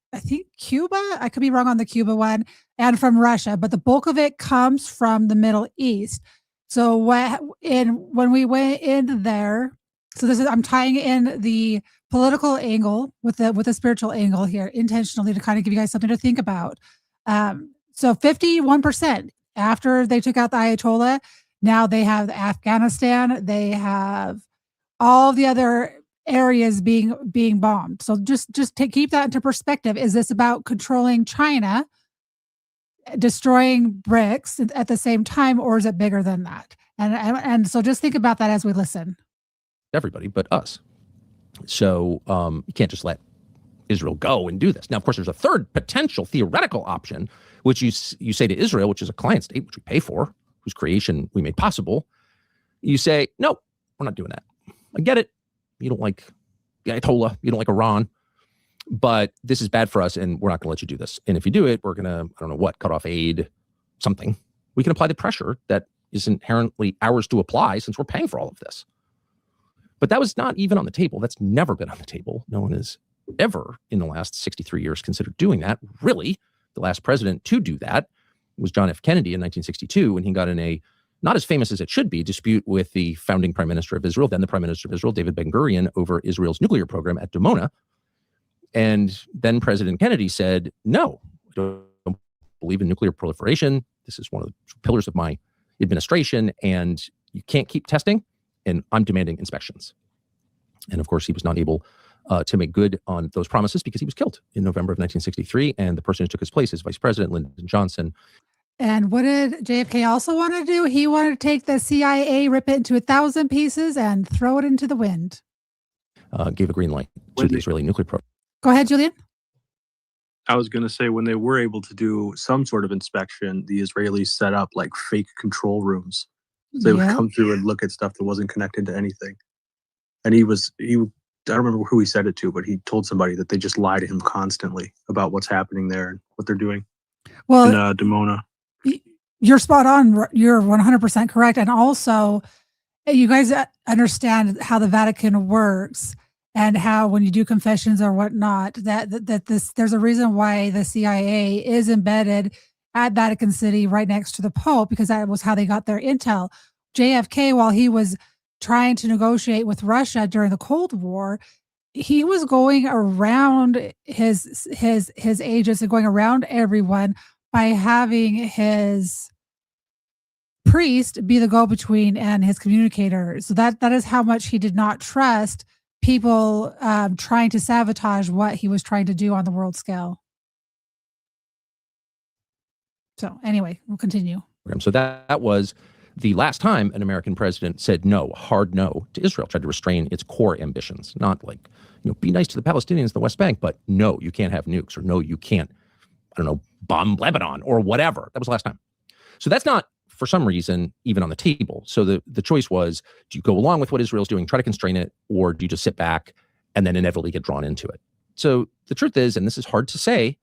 Cuba. I could be wrong on the Cuba one, and from Russia, but the bulk of it comes from the Middle East. So when we went in there, so I'm tying in the political angle with the spiritual angle here intentionally to kind of give you guys something to think about. So 51% after they took out the Ayatollah, now they have Afghanistan, they have all the other areas being bombed. So just to keep that into perspective. Is this about controlling China, destroying BRICS at the same time, or is it bigger than that? And so just think about that as we listen. Everybody but us. So you can't just let Israel go and do this. Now, of course, there's a third potential theoretical option, which you say to Israel, which is a client state, which we pay for, whose creation we made possible, you say, no, we're not doing that. I get it. You don't like the Ayatollah. You don't like Iran. But this is bad for us, and we're not going to let you do this. And if you do it, we're going to, I don't know what, cut off aid, something. We can apply the pressure that is inherently ours to apply since we're paying for all of this. But that was not even on the table. That's never been on the table. No one has ever in the last 63 years considered doing that. Really, the last president to do that was John F. Kennedy in 1962 when he got in a, not as famous as it should be, dispute with the founding prime minister of Israel, then the prime minister of Israel, David Ben-Gurion, over Israel's nuclear program at Dimona. And then President Kennedy said, no, I don't believe in nuclear proliferation. This is one of the pillars of my administration, and you can't keep testing, and I'm demanding inspections. And of course, he was not able to make good on those promises because he was killed in November of 1963, and the person who took his place is Vice President Lyndon Johnson. And what did JFK also want to do? He wanted to take the CIA, rip it into 1,000 pieces, and throw it into the wind. Gave a green light to the Israeli nuclear program. Go ahead, Julian. I was going to say, when they were able to do some sort of inspection, the Israelis set up like fake control rooms. So they would come through and look at stuff that wasn't connected to anything. And I don't remember who he said it to, but he told somebody that they just lie to him constantly about what's happening there and what they're doing. Well, in Dimona. You're spot on. You're 100% correct. And also, you guys understand how the Vatican works. And how when you do confessions or whatnot, there's a reason why the CIA is embedded at Vatican City right next to the Pope, because that was how they got their intel. JFK, while he was trying to negotiate with Russia during the Cold War, he was going around his agents and going around everyone by having his priest be the go-between and his communicator. So that is how much he did not trust people trying to sabotage what he was trying to do on the world scale. So anyway, we'll continue. So that was the last time an American president said no, hard no to Israel, tried to restrain its core ambitions, not like, be nice to the Palestinians in the West Bank, but no, you can't have nukes, or no, you can't, bomb Lebanon or whatever. That was the last time. So that's not, for some reason, even on the table. So the choice was, do you go along with what Israel's doing, try to constrain it, or do you just sit back and then inevitably get drawn into it? So the truth is, and this is hard to say,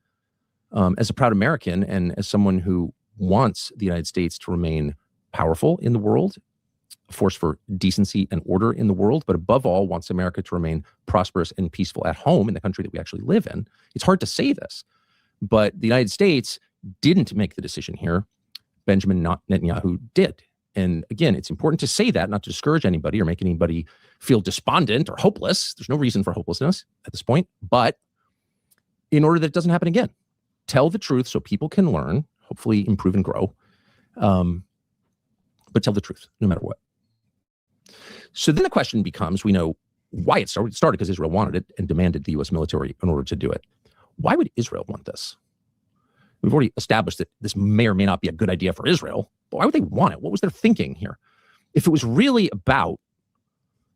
as a proud American and as someone who wants the United States to remain powerful in the world, a force for decency and order in the world, but above all wants America to remain prosperous and peaceful at home in the country that we actually live in. It's hard to say this, but the United States didn't make the decision here. Benjamin Netanyahu did. And again, it's important to say that, not to discourage anybody or make anybody feel despondent or hopeless. There's no reason for hopelessness at this point, but in order that it doesn't happen again, tell the truth so people can learn, hopefully improve and grow. But tell the truth, no matter what. So then the question becomes, we know why it started. It started because Israel wanted it and demanded the U.S. military in order to do it. Why would Israel want this? We've already established that this may or may not be a good idea for Israel, but why would they want it? What was their thinking here? If it was really about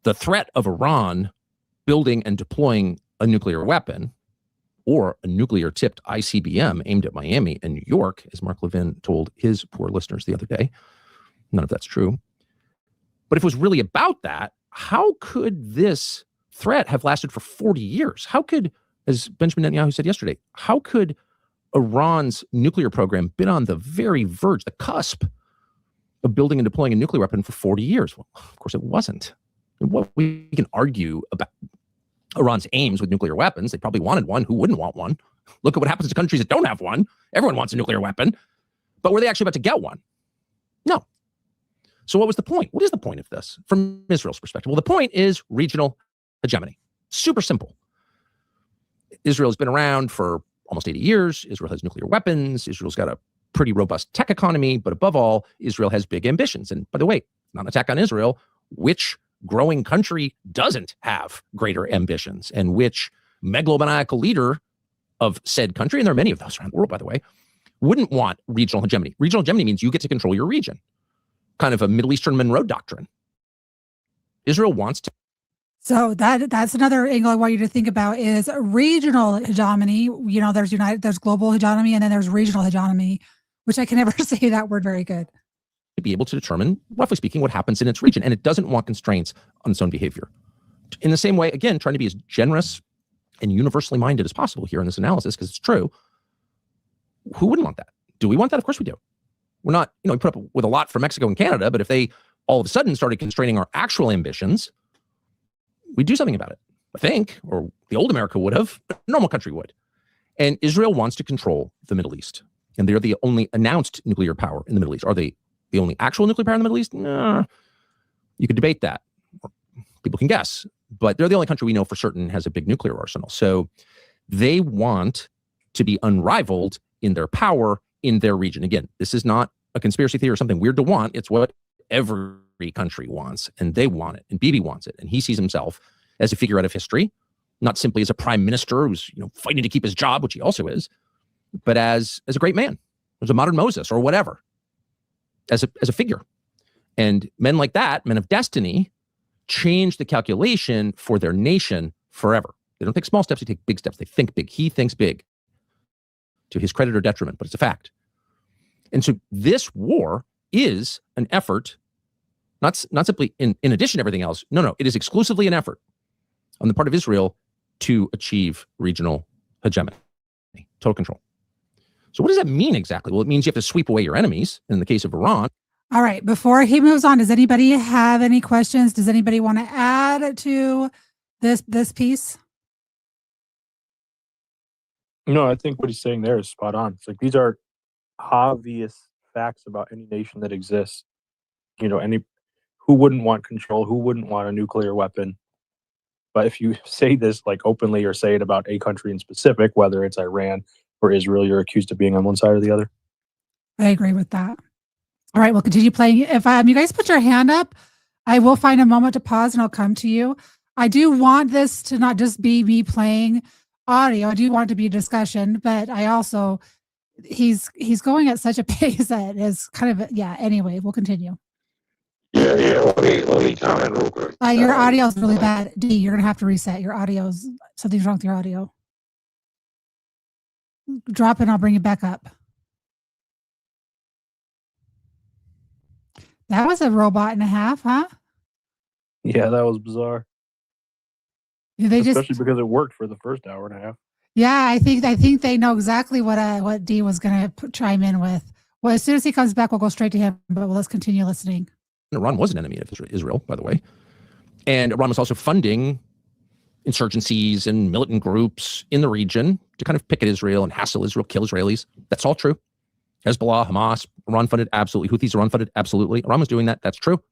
the threat of Iran building and deploying a nuclear weapon or a nuclear-tipped ICBM aimed at Miami and New York, as Mark Levin told his poor listeners the other day, none of that's true. But if it was really about that, how could this threat have lasted for 40 years? How could, as Benjamin Netanyahu said yesterday, how could Iran's nuclear program been on the very verge, the cusp of building and deploying a nuclear weapon for 40 years? Well, of course it wasn't. And what we can argue about Iran's aims with nuclear weapons, they probably wanted one. Who wouldn't want one? Look at what happens to countries that don't have one. Everyone wants a nuclear weapon. But were they actually about to get one? No. So what was the point? What is the point of this from Israel's perspective? Well, the point is regional hegemony. Super simple. Israel's been around for almost 80 years. Israel has nuclear weapons. Israel's got a pretty robust tech economy. But above all, Israel has big ambitions. And by the way, not an attack on Israel. Which growing country doesn't have greater ambitions? And which megalomaniacal leader of said country, and there are many of those around the world, by the way, wouldn't want regional hegemony? Regional hegemony means you get to control your region. Kind of a Middle Eastern Monroe doctrine. Israel wants to. So that's another angle I want you to think about is regional hegemony. There's global hegemony and then there's regional hegemony, which I can never say that word very good. be able to determine, roughly speaking, what happens in its region. And it doesn't want constraints on its own behavior. In the same way, again, trying to be as generous and universally minded as possible here in this analysis, because it's true. Who wouldn't want that? Do we want that? Of course we do. We're not, we put up with a lot from Mexico and Canada, but if they all of a sudden started constraining our actual ambitions, we'd do something about it, I think, or the old America would have, a normal country would. And Israel wants to control the Middle East. And they're the only announced nuclear power in the Middle East. Are they the only actual nuclear power in the Middle East? Nah, you could debate that. People can guess. But they're the only country we know for certain has a big nuclear arsenal. So they want to be unrivaled in their power in their region. Again, this is not a conspiracy theory or something weird to want. It's what every country wants, and they want it, and Bibi wants it. And he sees himself as a figure out of history, not simply as a prime minister who's fighting to keep his job, which he also is, but as a great man, as a modern Moses or whatever, as a figure. And men like that, men of destiny, change the calculation for their nation forever. They don't take small steps, they take big steps. They think big. He thinks big, to his credit or detriment, but it's a fact. And so this war is an effort, not simply in addition to everything else. No, it is exclusively an effort on the part of Israel to achieve regional hegemony, total control. So what does that mean exactly? Well, it means you have to sweep away your enemies. In the case of Iran. All right. Before he moves on, does anybody have any questions? Does anybody want to add to this piece? No, I think what he's saying there is spot on. It's like these are obvious facts about any nation that exists. Who wouldn't want control? Who wouldn't want a nuclear weapon? But if you say this like openly or say it about a country in specific, whether it's Iran or Israel, you're accused of being on one side or the other. I agree with that. All right, we'll continue playing. If you guys put your hand up, I will find a moment to pause and I'll come to you. I do want this to not just be me playing audio. I do want it to be a discussion, but I also, he's going at such a pace that is kind of, anyway, we'll continue. Yeah. Let me comment real quick. Your audio is really bad. D, you're going to have to reset your audio. Something's wrong with your audio. Drop it and I'll bring it back up. That was a robot and a half, huh? Yeah, that was bizarre. Especially because it worked for the first hour and a half. Yeah, I think they know exactly what D was going to chime in with. Well, as soon as he comes back, we'll go straight to him. But let's continue listening. Iran was an enemy of Israel, by the way, and Iran was also funding insurgencies and militant groups in the region to kind of picket Israel and hassle Israel, kill Israelis. That's all true. Hezbollah, Hamas, Iran funded, absolutely. Houthis, Iran funded, absolutely. Iran was doing that. That's true.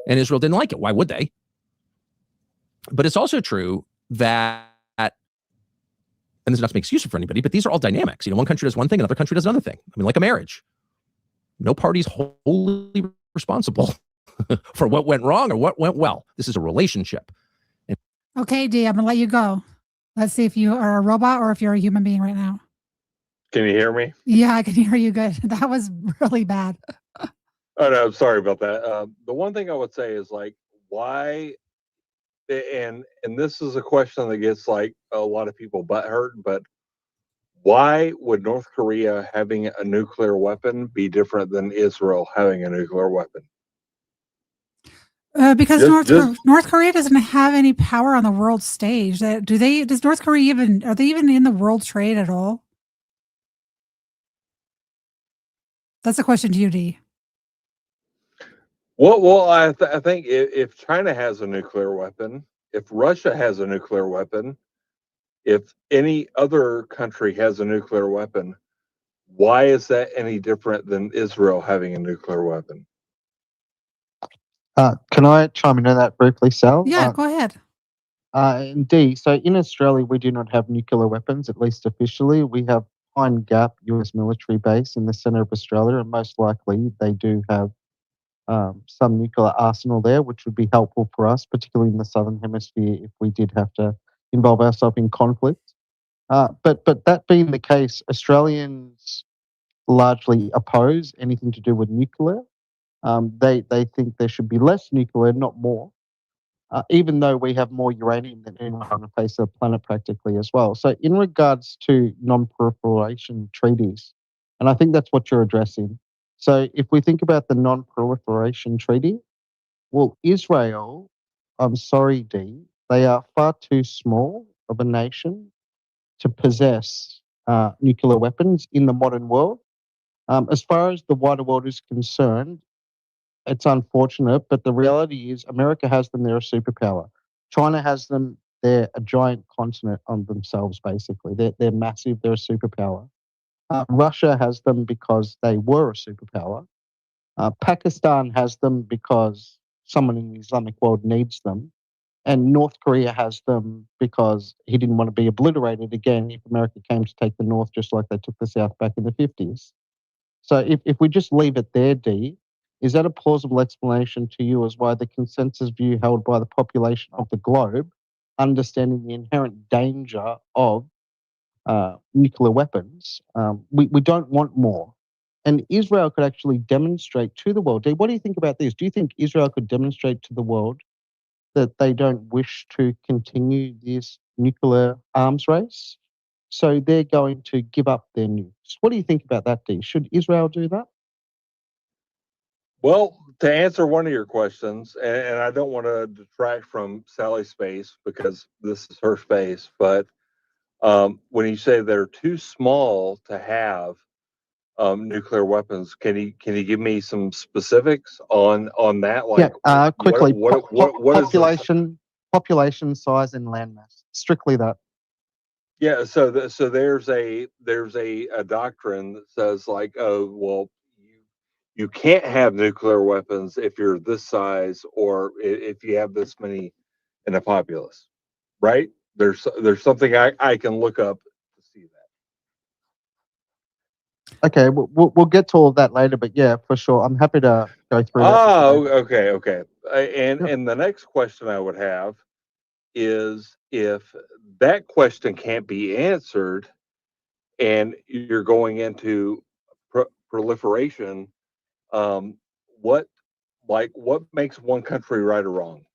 And Israel didn't like it. Why would they? But it's also true that, and this is not to make excuses for anybody, but these are all dynamics. One country does one thing, another country does another thing. I mean, like a marriage. No party's wholly responsible for what went wrong or what went well. This is a relationship. Okay, D, I'm going to let you go. Let's see if you are a robot or if you're a human being right now. Can you hear me? Yeah, I can hear you good. That was really bad. Oh, no, I'm sorry about that. The one thing I would say is like, why, and this is a question that gets like a lot of people butthurt, but why would North Korea having a nuclear weapon be different than Israel having a nuclear weapon? Because North Korea doesn't have any power on the world stage. Does North Korea are they even in the world trade at all? That's a question to you, D. Well, I think if China has a nuclear weapon, if Russia has a nuclear weapon, if any other country has a nuclear weapon, why is that any different than Israel having a nuclear weapon? Can I chime in on that briefly, Sal? Yeah, go ahead. Indeed. So in Australia, we do not have nuclear weapons, at least officially. We have Pine Gap US military base in the centre of Australia, and most likely they do have some nuclear arsenal there, which would be helpful for us, particularly in the Southern Hemisphere, if we did have to involve ourselves in conflict. But that being the case, Australians largely oppose anything to do with nuclear. They think there should be less nuclear, not more, even though we have more uranium than anyone on the face of the planet practically as well. So in regards to non-proliferation treaties, and I think that's what you're addressing, So if we think about the non-proliferation treaty, well, Israel, I'm sorry, D, they are far too small of a nation to possess nuclear weapons in the modern world. As far as the wider world is concerned, it's unfortunate, but the reality is America has them, they're a superpower. China has them, they're a giant continent on themselves, basically. They're massive, they're a superpower. Russia has them because they were a superpower. Pakistan has them because someone in the Islamic world needs them. And North Korea has them because he didn't want to be obliterated again if America came to take the North, just like they took the South back in the 50s. So if we just leave it there, D, is that a plausible explanation to you as why the consensus view held by the population of the globe, understanding the inherent danger of nuclear weapons, we don't want more? And Israel could actually demonstrate to the world. D, what do you think about this? Do you think Israel could demonstrate to the world that they don't wish to continue this nuclear arms race? So they're going to give up their nukes. What do you think about that, D? Should Israel do that? Well, to answer one of your questions, and I don't want to detract from Sally's space because this is her space, but when you say they're too small to have nuclear weapons, can you give me some specifics on that? Like, yeah, quickly. What is this? Population size and landmass. Strictly that. Yeah, so there's a doctrine that says like, oh well, you can't have nuclear weapons if you're this size or if you have this many in a populace, right? There's something I can look up to see that. Okay, we'll get to all of that later, but yeah, for sure, I'm happy to go through. Oh, okay. And the next question I would have is if that question can't be answered and you're going into proliferation, what makes one country right or wrong?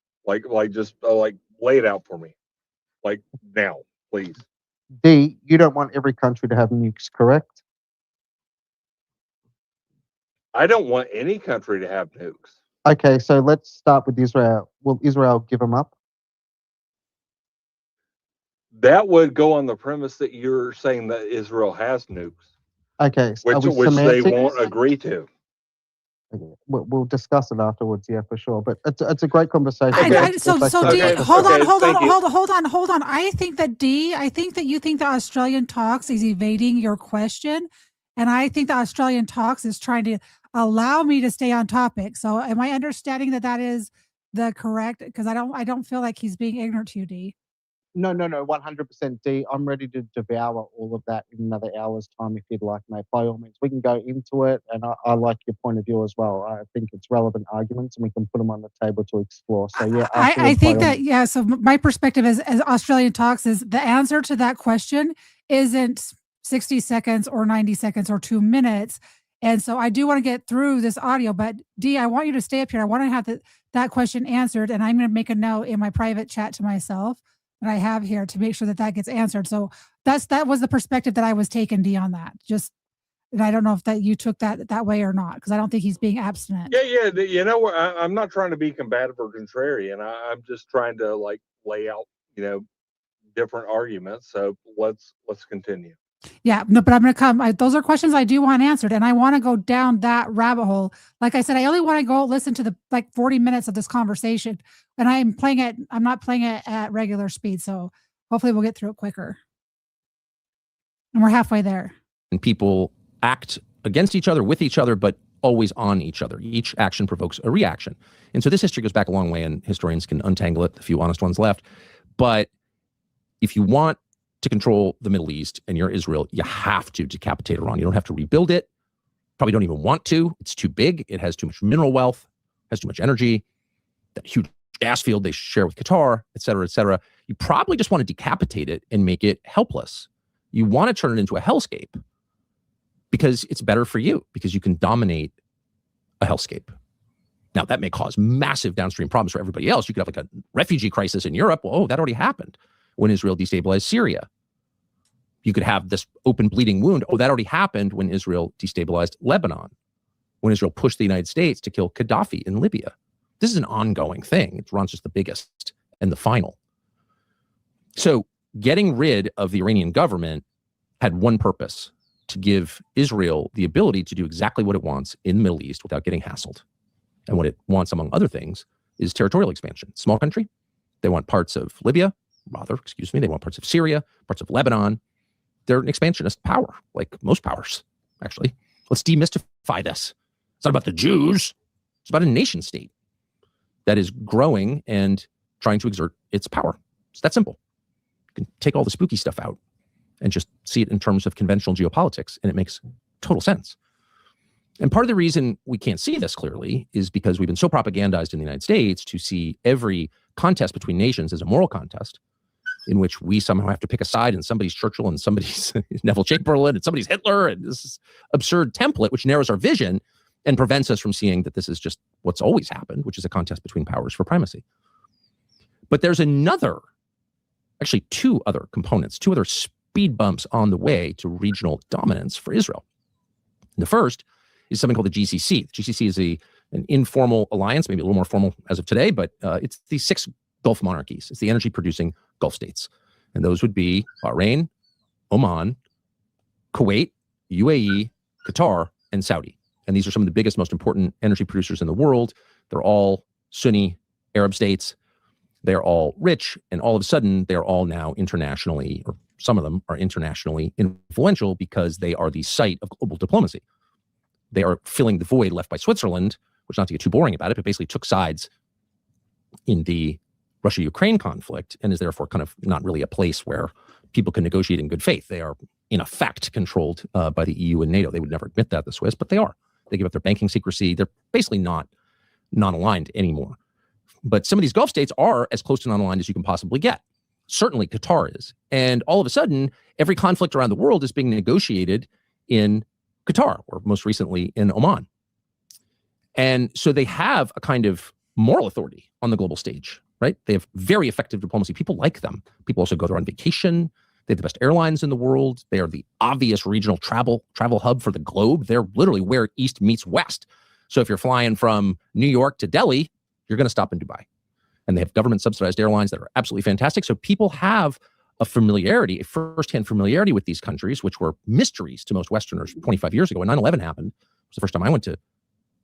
Just lay it out for me, like now, please. D, you don't want every country to have nukes, correct? I don't want any country to have nukes. Okay, so let's start with Israel. Will Israel give them up? That would go on the premise that you're saying that Israel has nukes. Okay, so which they won't agree to. Okay. We'll discuss it afterwards, yeah, for sure. But it's a great conversation. So D, hold on. I think that you think the Australian talks is evading your question, and I think the Australian talks is trying to allow me to stay on topic. So, am I understanding that is the correct? Because I don't feel like he's being ignorant to you, D. No, 100% D. I'm ready to devour all of that in another hour's time if you'd like, mate. By all means, we can go into it, and I like your point of view as well. I think it's relevant arguments, and we can put them on the table to explore. So yeah, I think that yeah. So my perspective as Australian talks is the answer to that question isn't 60 seconds or 90 seconds or 2 minutes. And so I do want to get through this audio, but D, I want you to stay up here. I want to have that question answered, and I'm going to make a note in my private chat to myself that I have here to make sure that gets answered. So that was the perspective that I was taking, D, on that. And I don't know if that you took that way or not, because I don't think he's being abstinent. Yeah. You know what? I'm not trying to be combative or contrarian. I'm just trying to lay out, different arguments. So let's continue. Yeah, no, but I'm going to come. Those are questions I do want answered, and I want to go down that rabbit hole. Like I said, I only want to go listen to the 40 minutes of this conversation, and I'm not playing it at regular speed. So hopefully we'll get through it quicker. And we're halfway there. And people act against each other, with each other, but always on each other. Each action provokes a reaction. And so this history goes back a long way, and historians can untangle it, the few honest ones left. But if you want to control the Middle East and you're Israel, you have to decapitate Iran. You don't have to rebuild it. Probably don't even want to. It's too big. It has too much mineral wealth, has too much energy, that huge gas field they share with Qatar, et cetera, et cetera. You probably just want to decapitate it and make it helpless. You want to turn it into a hellscape because it's better for you, because you can dominate a hellscape. Now, that may cause massive downstream problems for everybody else. You could have a refugee crisis in Europe. Well, that already happened when Israel destabilized Syria. You could have this open bleeding wound. Oh, that already happened when Israel destabilized Lebanon. when Israel pushed the United States to kill Gaddafi in Libya. This is an ongoing thing. Iran's just the biggest and the final. So getting rid of the Iranian government had one purpose: to give Israel the ability to do exactly what it wants in the Middle East without getting hassled. And what it wants, among other things, is territorial expansion. Small country. They want parts of Libya, they want parts of Syria, parts of Lebanon. They're an expansionist power, like most powers, actually. Let's demystify this. It's not about the Jews. It's about a nation state that is growing and trying to exert its power. It's that simple. You can take all the spooky stuff out and just see it in terms of conventional geopolitics, and it makes total sense. And part of the reason we can't see this clearly is because we've been so propagandized in the United States to see every contest between nations as a moral contest in which we somehow have to pick a side, and somebody's Churchill and somebody's Neville Chamberlain and somebody's Hitler, and this is absurd template which narrows our vision and prevents us from seeing that this is just what's always happened, which is a contest between powers for primacy. But there's actually two other components, two other speed bumps on the way to regional dominance for Israel. The first is something called the GCC. The GCC is an informal alliance, maybe a little more formal as of today, but it's the 6 Gulf monarchies. It's the energy-producing Gulf states. And those would be Bahrain, Oman, Kuwait, UAE, Qatar, and Saudi. And these are some of the biggest, most important energy producers in the world. They're all Sunni Arab states. They're all rich, and all of a sudden, they're all now internationally, or some of them are internationally influential because they are the site of global diplomacy. They are filling the void left by Switzerland, which, not to get too boring about it, but basically took sides in the Russia-Ukraine conflict and is therefore kind of not really a place where people can negotiate in good faith. They are, in effect, controlled by the EU and NATO. They would never admit that, the Swiss, but they are. They give up their banking secrecy. They're basically not non-aligned anymore. But some of these Gulf states are as close to non-aligned as you can possibly get. Certainly Qatar is. And all of a sudden, every conflict around the world is being negotiated in Qatar, or most recently in Oman. And so they have a kind of moral authority on the global stage, right? They have very effective diplomacy. People like them. People also go there on vacation. They have the best airlines in the world. They are the obvious regional travel hub for the globe. They're literally where East meets West. So if you're flying from New York to Delhi, you're going to stop in Dubai. And they have government subsidized airlines that are absolutely fantastic. So people have a familiarity, a firsthand familiarity with these countries, which were mysteries to most Westerners 25 years ago. When 9/11 happened, it was the first time I went to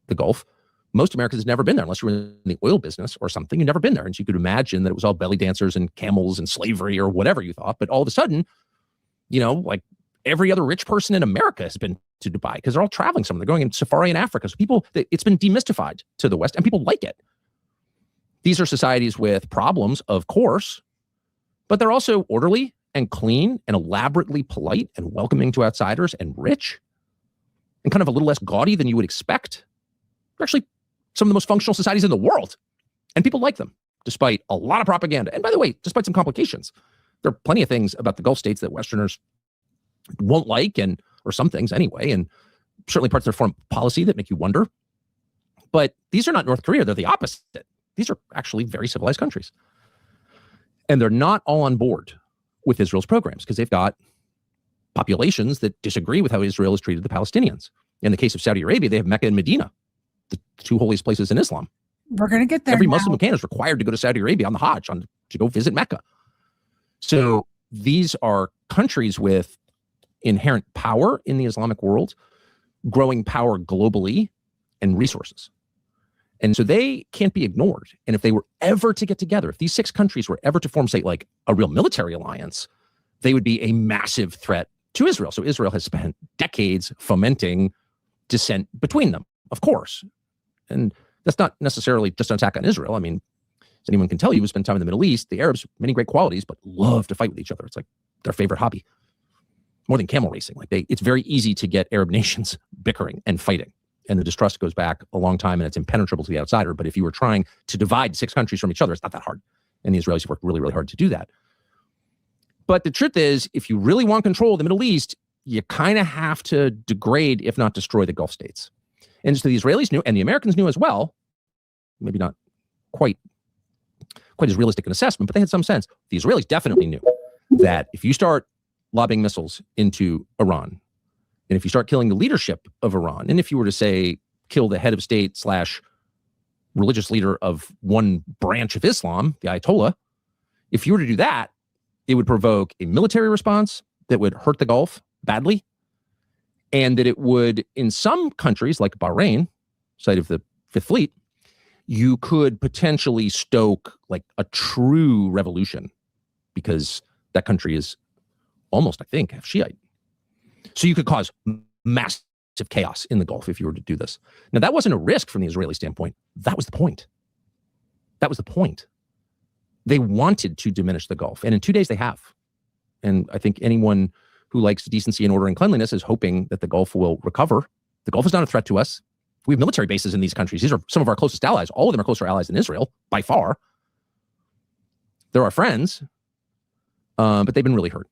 the Gulf. Most Americans had never been there unless you were in the oil business or something. You'd never been there. And so you could imagine that it was all belly dancers and camels and slavery or whatever you thought. But all of a sudden, like every other rich person in America has been to Dubai because they're all traveling somewhere. They're going in safari in Africa. So it's been demystified to the West, and people like it. These are societies with problems, of course, but they're also orderly and clean and elaborately polite and welcoming to outsiders and rich and kind of a little less gaudy than you would expect. They're actually some of the most functional societies in the world. And people like them, despite a lot of propaganda. And by the way, despite some complications. There are plenty of things about the Gulf states that Westerners won't like, or some things anyway, and certainly parts of their foreign policy that make you wonder. But these are not North Korea. They're the opposite. These are actually very civilized countries. And they're not all on board with Israel's programs because they've got populations that disagree with how Israel has treated the Palestinians. In the case of Saudi Arabia, they have Mecca and Medina, the 2 holiest places in Islam. We're going to get there. Every Muslim who can is required to go to Saudi Arabia on the Hajj to go visit Mecca. So these are countries with inherent power in the Islamic world, growing power globally, and resources. And so they can't be ignored. And if they were ever to get together, if these 6 countries were ever to form, say, like a real military alliance, they would be a massive threat to Israel. So Israel has spent decades fomenting dissent between them, of course. And that's not necessarily just an attack on Israel. I mean, as anyone can tell you who spent time in the Middle East, the Arabs, many great qualities, but love to fight with each other. It's like their favorite hobby, more than camel racing. It's very easy to get Arab nations bickering and fighting. And the distrust goes back a long time, and it's impenetrable to the outsider. But if you were trying to divide 6 countries from each other, it's not that hard. And the Israelis have worked really, really hard to do that. But the truth is, if you really want control of the Middle East, you kind of have to degrade, if not destroy, the Gulf states. And so the Israelis knew, and the Americans knew as well, maybe not quite as realistic an assessment, but they had some sense. The Israelis definitely knew that if you start lobbing missiles into Iran, and if you start killing the leadership of Iran, and if you were to say kill the head of state / religious leader of one branch of Islam, the Ayatollah, if you were to do that, it would provoke a military response that would hurt the Gulf badly, and that it would, in some countries like Bahrain, site of the Fifth Fleet, you could potentially stoke like a true revolution, because that country is almost, I think, half Shiite. So you could cause massive chaos in the Gulf if you were to do this. Now, that wasn't a risk from the Israeli standpoint. That was the point. That was the point. They wanted to diminish the Gulf, and in 2 days they have. And I think anyone who likes decency and order and cleanliness is hoping that the Gulf will recover. The Gulf is not a threat to us. We have military bases in these countries. These are some of our closest allies. All of them are closer allies than Israel, by far. They're our friends, but they've been really hurt.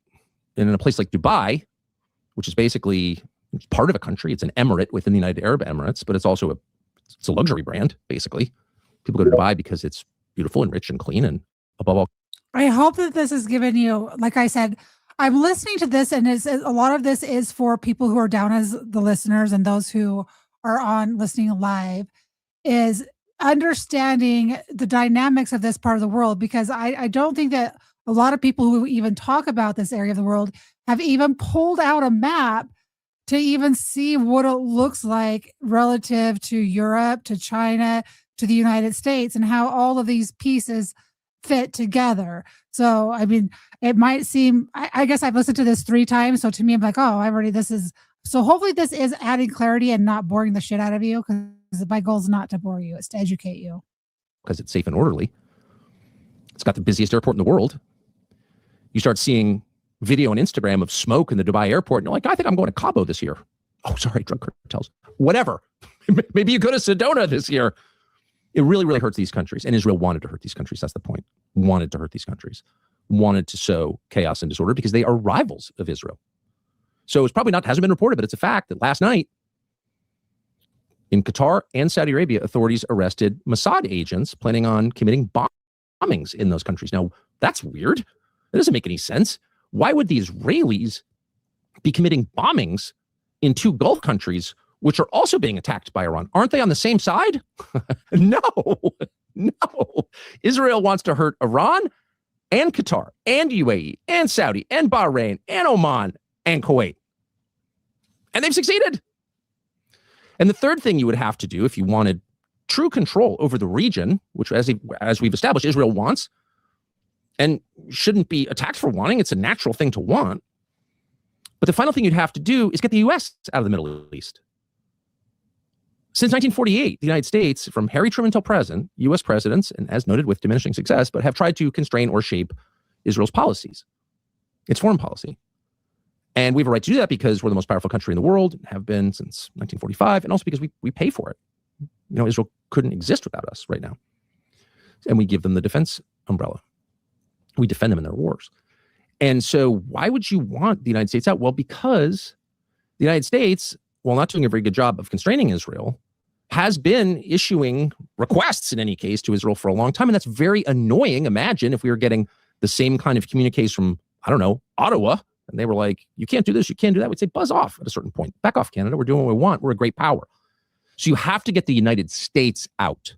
And in a place like Dubai, which is basically part of a country, it's an emirate within the United Arab Emirates, but it's also a luxury brand, basically. People go to Dubai because it's beautiful and rich and clean, and above all. I hope that this has given you, like I said, I'm listening to this, and a lot of this is for people who are down as the listeners and those who are on listening live, is understanding the dynamics of this part of the world, because I don't think that a lot of people who even talk about this area of the world have even pulled out a map to even see what it looks like relative to Europe, to China, to the United States, and how all of these pieces fit together. So, I mean, it might seem, I guess I've listened to this 3 times. So to me, I'm like, oh, so hopefully this is adding clarity and not boring the shit out of you, because my goal is not to bore you. It's to educate you. Because it's safe and orderly. It's got the busiest airport in the world. You start seeing video on Instagram of smoke in the Dubai airport, and you're like, I think I'm going to Cabo this year. Oh, sorry, drug cartels. Whatever. Maybe you go to Sedona this year. It really, really hurts these countries. And Israel wanted to hurt these countries. That's the point. Wanted to hurt these countries. Wanted to sow chaos and disorder because they are rivals of Israel. So it's probably hasn't been reported, but it's a fact that last night in Qatar and Saudi Arabia, authorities arrested Mossad agents planning on committing bombings in those countries. Now, that's weird. That doesn't make any sense. Why would the Israelis be committing bombings in 2 Gulf countries, which are also being attacked by Iran? Aren't they on the same side? No. Israel wants to hurt Iran and Qatar and UAE and Saudi and Bahrain and Oman and Kuwait. And they've succeeded. And the third thing you would have to do if you wanted true control over the region, which as we've established, Israel wants and shouldn't be attacked for wanting. It's a natural thing to want. But the final thing you'd have to do is get the U.S. out of the Middle East. Since 1948, the United States, from Harry Truman till present, U.S. presidents, and as noted with diminishing success, but have tried to constrain or shape Israel's policies, its foreign policy. And we have a right to do that because we're the most powerful country in the world, have been since 1945, and also because we pay for it. You know, Israel couldn't exist without us right now. And we give them the defense umbrella. We defend them in their wars. And so why would you want the United States out? Well, because the United States, while not doing a very good job of constraining Israel, has been issuing requests in any case to Israel for a long time. And that's very annoying. Imagine if we were getting the same kind of communiques from, I don't know, Ottawa, and they were like, you can't do this, you can't do that. We'd say, buzz off at a certain point. Back off, Canada. We're doing what we want. We're a great power. So you have to get the United States out.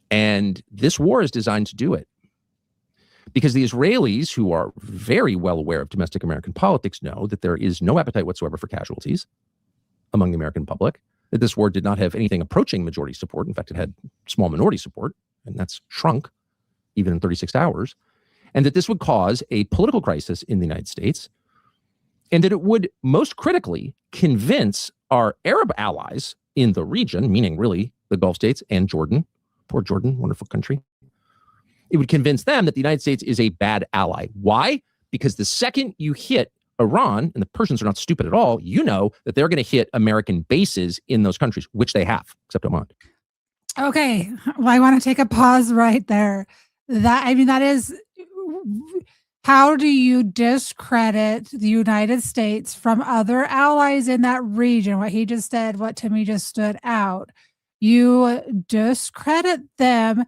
And this war is designed to do it. Because the Israelis, who are very well aware of domestic American politics, know that there is no appetite whatsoever for casualties among the American public, that this war did not have anything approaching majority support. In fact, it had small minority support, and that's shrunk even in 36 hours, and that this would cause a political crisis in the United States, and that it would most critically convince our Arab allies in the region, meaning really the Gulf states and Jordan, poor Jordan, wonderful country, it would convince them that the United States is a bad ally. Why? Because the second you hit Iran, and the Persians are not stupid at all, you know that they're going to hit American bases in those countries, which they have, except Oman. Okay. Well, I want to take a pause right there. That is, how do you discredit the United States from other allies in that region? What he just said, what to me just stood out. You discredit them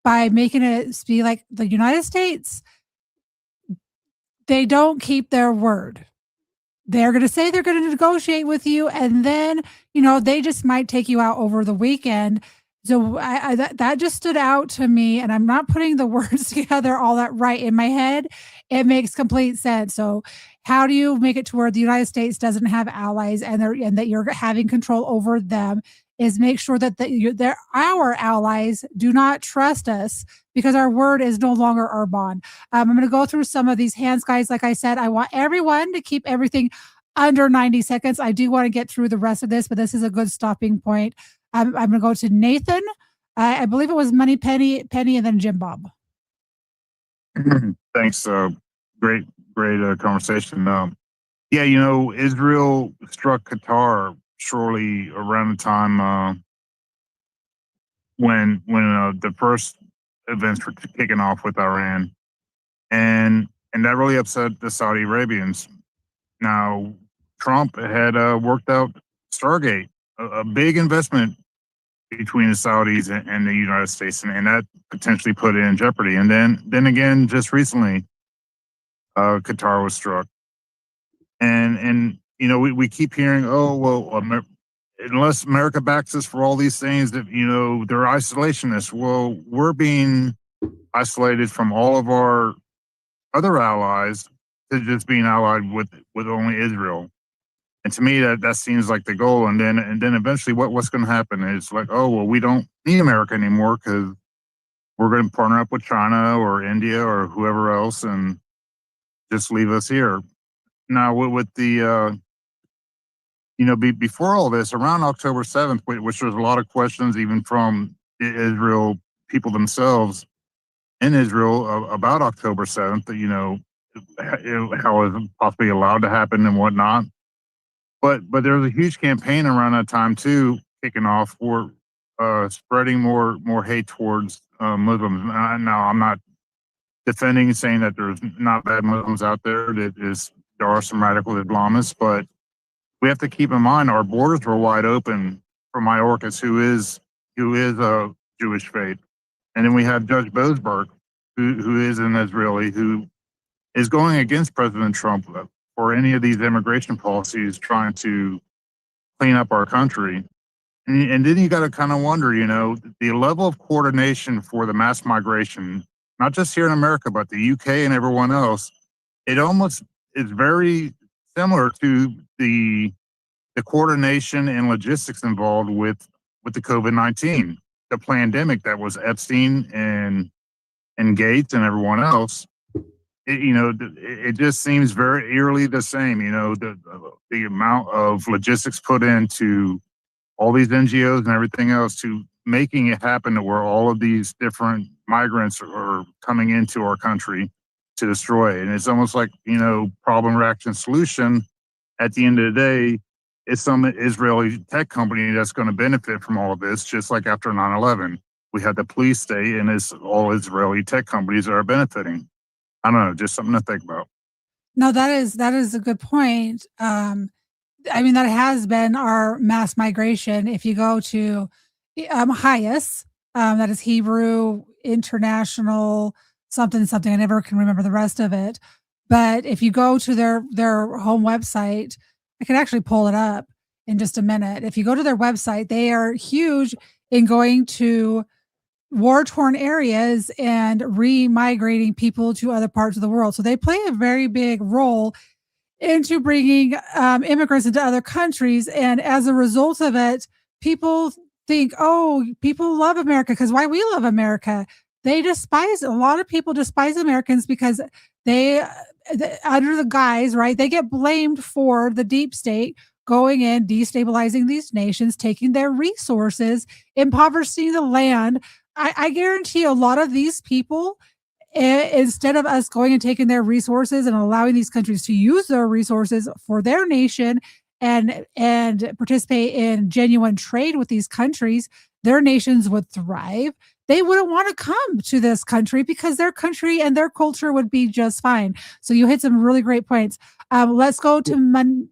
by making it be like the United States, they don't keep their word. they're going to say they're going to negotiate with you, and then they just might take you out over the weekend. So that just stood out to me, and I'm not putting the words together all that right in my head. It makes complete sense. So how do you make it to where the United States doesn't have allies, and that you're having control over them? Is make sure that they're our allies do not trust us, because our word is no longer our bond. I'm going to go through some of these hands, guys. Like I said, I want everyone to keep everything under 90 seconds. I do want to get through the rest of this, but this is a good stopping point. I'm going to go to Nathan. I believe it was Money Penny, and then Jim Bob. Thanks. Great conversation. Yeah, Israel struck Qatar shortly around the time when the first events were kicking off with Iran, and that really upset the Saudi Arabians. Now, Trump had worked out Stargate, a big investment between the Saudis and the United States, and that potentially put it in jeopardy. And then again, just recently, Qatar was struck, and we keep hearing, oh well, unless America backs us for all these things, that they're isolationists. Well, we're being isolated from all of our other allies to just being allied with only Israel. And to me, that seems like the goal. And then eventually, what's going to happen is like, oh well, we don't need America anymore because we're going to partner up with China or India or whoever else and just leave us here. Now, with the before all this, around October 7th, which there's a lot of questions even from Israel people themselves in Israel about October 7th, how it was possibly allowed to happen and whatnot. But there was a huge campaign around that time too, kicking off for spreading more hate towards Muslims. Now, I'm not defending and saying that there's not bad Muslims out there. There are some radical Islamists, but we have to keep in mind our borders were wide open for Mayorkas, who is a Jewish faith, and then we have Judge Boasberg, who is an Israeli, who is going against President Trump for any of these immigration policies, trying to clean up our country. And then you got to kind of wonder, the level of coordination for the mass migration, not just here in America, but the UK and everyone else, it almost is very similar to the coordination and logistics involved with the COVID-19, the pandemic that was Epstein and Gates and everyone else. It just seems very eerily the same. The amount of logistics put into all these NGOs and everything else to making it happen to where all of these different migrants are coming into our country to destroy it. And it's almost like, problem, reaction, solution. At the end of the day, it's some Israeli tech company that's going to benefit from all of this, just like after 9/11. We had the police state, and it's all Israeli tech companies that are benefiting. I don't know, just something to think about. No, that is a good point. That has been our mass migration. If you go to HIAS, that is Hebrew International something. I never can remember the rest of it. But if you go to their home website, I can actually pull it up in just a minute. If you go to their website, they are huge in going to war-torn areas and re-migrating people to other parts of the world. So they play a very big role into bringing immigrants into other countries. And as a result of it, people think, oh, people love America because why we love America. A lot of people despise Americans because they, under the guise, right, they get blamed for the deep state going in, destabilizing these nations, taking their resources, impoverishing the land. I guarantee a lot of these people, instead of us going and taking their resources and allowing these countries to use their resources for their nation and participate in genuine trade with these countries, their nations would thrive. They wouldn't want to come to this country because their country and their culture would be just fine. So you hit some really great points. Let's go to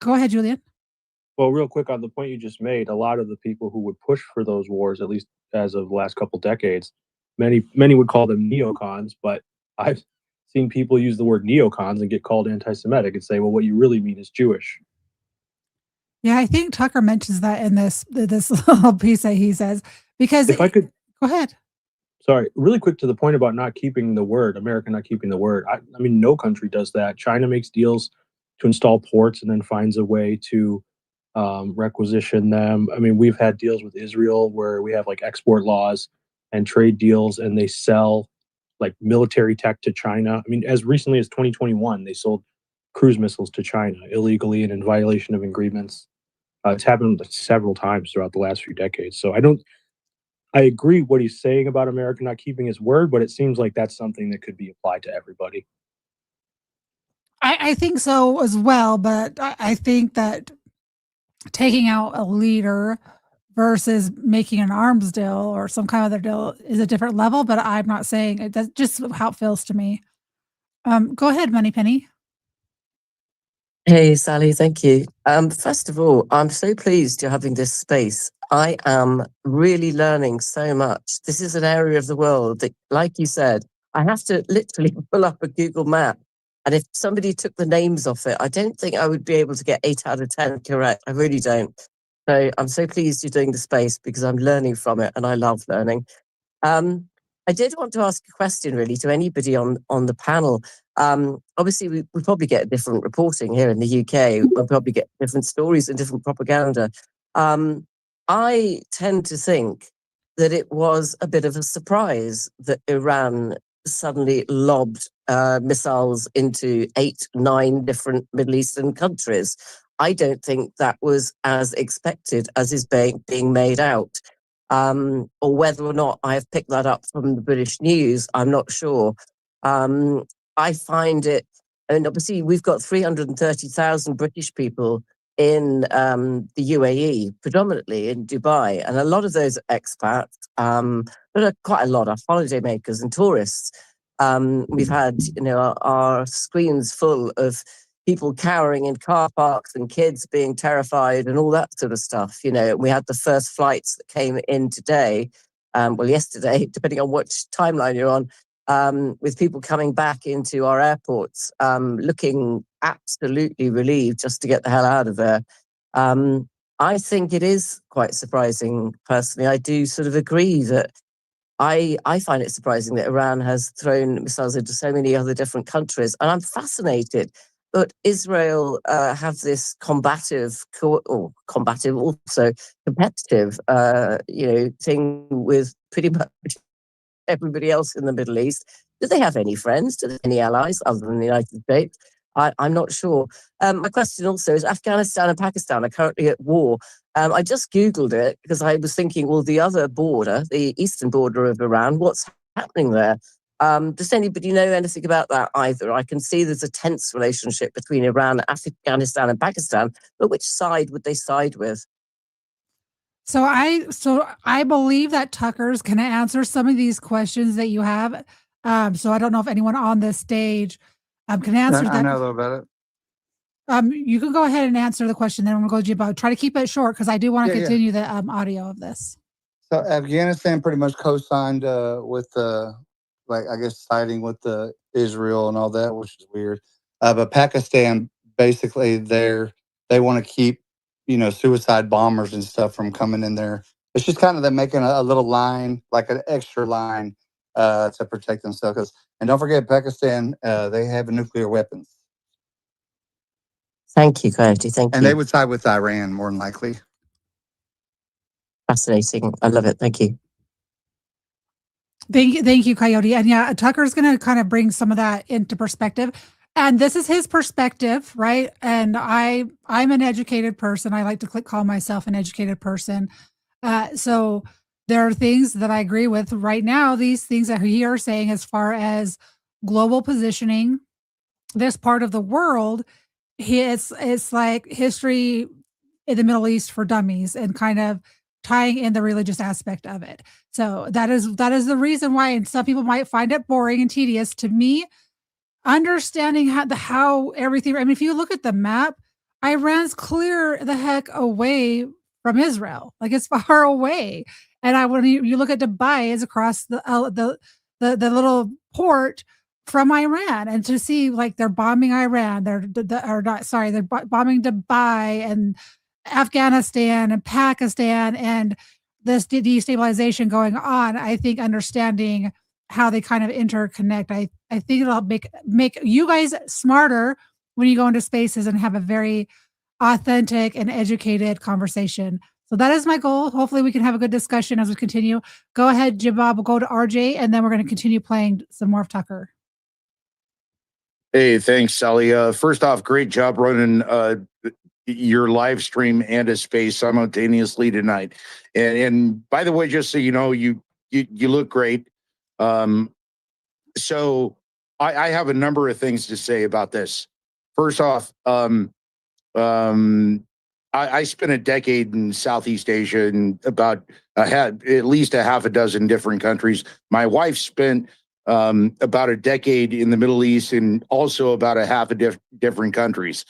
Go ahead, Julian. Well, real quick on the point you just made, a lot of the people who would push for those wars, at least as of the last couple decades, many would call them neocons, but I've seen people use the word neocons and get called anti-Semitic and say, well, what you really mean is Jewish. Yeah, I think Tucker mentions that in this little piece that he says, because if I could go ahead. Sorry, really quick to the point about not keeping the word, America not keeping the word. I mean, no country does that. China makes deals to install ports and then finds a way to requisition them. I mean, we've had deals with Israel where we have like export laws and trade deals, and they sell like military tech to China. I mean, as recently as 2021, they sold cruise missiles to China illegally and in violation of agreements. It's happened several times throughout the last few decades. So I agree what he's saying about America not keeping his word, but it seems like that's something that could be applied to everybody. I think so as well, but I think that taking out a leader versus making an arms deal or some kind of other deal is a different level, but I'm not saying it. That's just how it feels to me. Go ahead, Moneypenny. Hey, Sally, thank you. First of all, I'm so pleased you're having this space. I am really learning so much. This is an area of the world that, like you said, I have to literally pull up a Google map. And if somebody took the names off it, I don't think I would be able to get 8 out of 10 correct. I really don't. So I'm so pleased you're doing the space because I'm learning from it and I love learning. I did want to ask a question really to anybody on the panel. Obviously, we probably get different reporting here in the UK. We'll probably get different stories and different propaganda. I tend to think that it was a bit of a surprise that Iran suddenly lobbed missiles into 8, 9 different Middle Eastern countries. I don't think that was as expected as is being made out. Or whether or not I have picked that up from the British news, I'm not sure. I find it, and obviously we've got 330,000 British people in the UAE, predominantly in Dubai, and a lot of those are expats, but quite a lot are holidaymakers and tourists. We've had, our screens full of people cowering in car parks and kids being terrified and all that sort of stuff. We had the first flights that came in today, yesterday, depending on which timeline you're on, with people coming back into our airports, looking absolutely relieved just to get the hell out of there. I think it is quite surprising, personally. I do sort of agree that I find it surprising that Iran has thrown missiles into so many other different countries. And I'm fascinated that Israel have this competitive thing with pretty much everybody else in the Middle East. Do they have any friends? Do they have any allies other than the United States? I'm not sure. My question also is Afghanistan and Pakistan are currently at war. I just Googled it because I was thinking, well, the other border, the eastern border of Iran, what's happening there? Does anybody know anything about that either? I can see there's a tense relationship between Iran, Afghanistan, and Pakistan, but which side would they side with? So I believe that Tucker's going to answer some of these questions that you have. So I don't know if anyone on this stage can answer that. I know about it. You can go ahead and answer the question. Then we'll go to you about. Try to keep it short because I do want to continue the audio of this. So Afghanistan pretty much co-signed with siding with the Israel and all that, which is weird. But Pakistan basically they want to keep suicide bombers and stuff from coming in there. It's just kind of them making a little line, like an extra line, to protect themselves. And don't forget, Pakistan, they have nuclear weapons. Thank you, Coyote. Thank you. And they would side with Iran more than likely. Fascinating. I love it. Thank you. Thank you, Coyote. And yeah, Tucker's going to kind of bring some of that into perspective. And this is his perspective, right? And I'm an educated person. I like to call myself an educated person. So there are things that I agree with right now. These things that he are saying as far as global positioning, this part of the world, it's like history in the Middle East for dummies and kind of tying in the religious aspect of it. So that is the reason why, and some people might find it boring and tedious. To me, understanding how everything, I mean, if you look at the map, Iran's clear the heck away from Israel. Like it's far away. And when you look at Dubai, it's across the little port from Iran, and to see like they're bombing Iran, they're bombing Dubai and Afghanistan and Pakistan, and this destabilization going on. I think understanding how they kind of interconnect, I think it'll make you guys smarter when you go into spaces and have a very authentic and educated conversation. So that is my goal. Hopefully we can have a good discussion as we continue. Go ahead, Jabab, we'll go to RJ, and then we're going to continue playing some more of Tucker. Hey, thanks, Sally. First off, great job running your live stream and a space simultaneously tonight. And by the way, just so you know, you look great. So I have a number of things to say about this. First off, I spent a decade in Southeast Asia and had at least a half a dozen different countries. My wife spent about a decade in the Middle East and also about a half a different countries.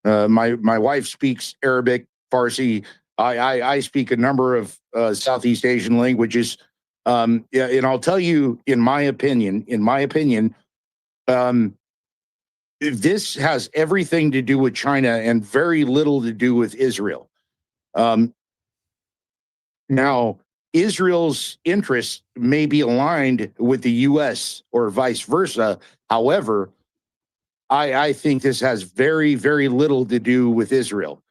My wife speaks Arabic, Farsi. I speak a number of Southeast Asian languages. And I'll tell you, in my opinion, this has everything to do with China and very little to do with Israel. Now, Israel's interests may be aligned with the U.S. or vice versa. However, I think this has very, very little to do with Israel.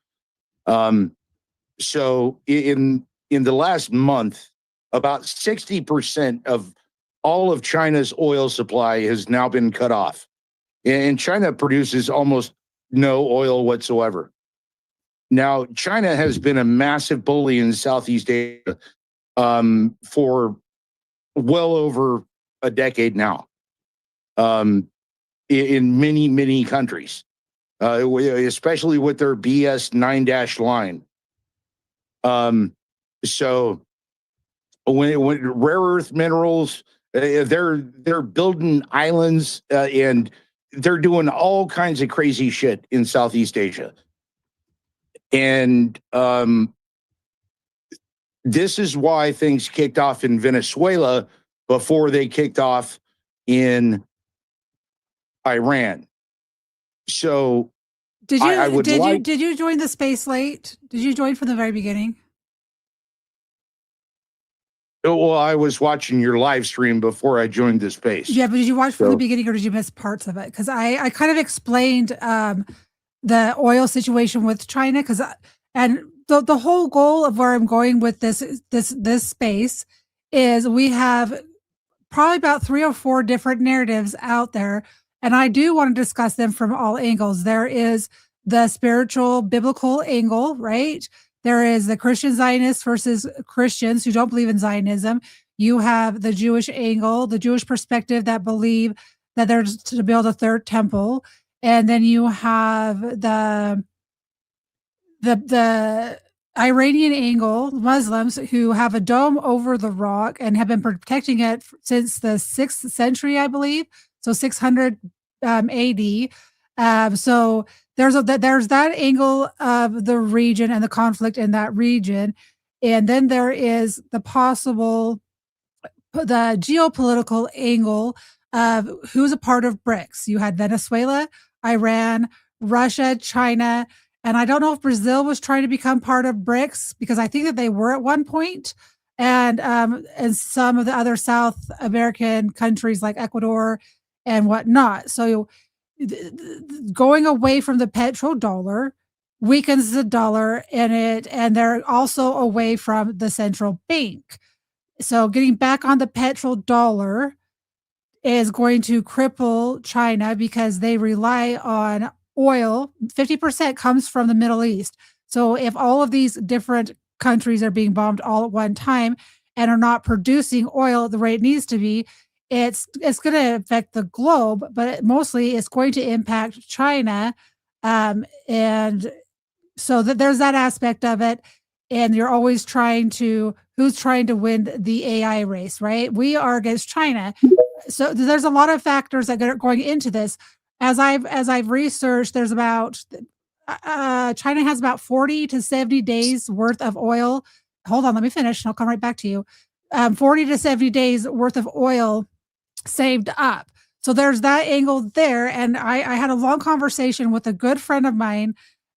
So in the last month, about 60% of all of China's oil supply has now been cut off. And China produces almost no oil whatsoever. Now, China has been a massive bully in Southeast Asia for well over a decade now, in many, many countries, especially with their BS 9- line. So when rare earth minerals, they're building islands and they're doing all kinds of crazy shit in Southeast Asia. And this is why things kicked off in Venezuela before they kicked off in Iran. So did you join the space late? Did you join from the very beginning? Well, I was watching your live stream before I joined the space. Yeah, but did you watch from the beginning or did you miss parts of it? Because I kind of explained the oil situation with China, and the whole goal of where I'm going with this space is we have probably about 3 or 4 different narratives out there, and I do want to discuss them from all angles. There is the spiritual biblical angle, right? There is the Christian Zionists versus Christians who don't believe in Zionism. You have the Jewish angle, the Jewish perspective that believe that there's to build a third temple. And then you have the Iranian angle, Muslims who have a dome over the rock and have been protecting it since the 6th century, I believe. So 600 AD. So there's that angle of the region and the conflict in that region. And then there is the geopolitical angle of who's a part of BRICS. You had Venezuela, Iran, Russia, China, and I don't know if Brazil was trying to become part of BRICS because I think that they were at one point, and some of the other South American countries like Ecuador and whatnot. So going away from the petrodollar weakens the dollar and they're also away from the central bank. So getting back on the petrodollar is going to cripple China because they rely on oil. 50% comes from the Middle East. So if all of these different countries are being bombed all at one time and are not producing oil at the rate it needs to be, it's going to affect the globe, but mostly it's going to impact China. And so there's that aspect of it. And you're always who's trying to win the AI race, right? We are against China. So there's a lot of factors that are going into this. As I've researched, there's about China has about 40 to 70 days worth of oil. Hold on, let me finish and I'll come right back to you. 40 to 70 days worth of oil saved up. So there's that angle there. And I had a long conversation with a good friend of mine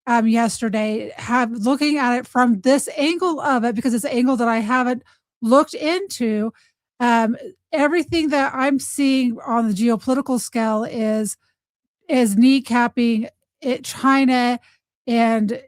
yesterday, looking at it from this angle of it, because it's an angle that I haven't looked into. Um, Everything that I'm seeing on the geopolitical scale is kneecapping China, and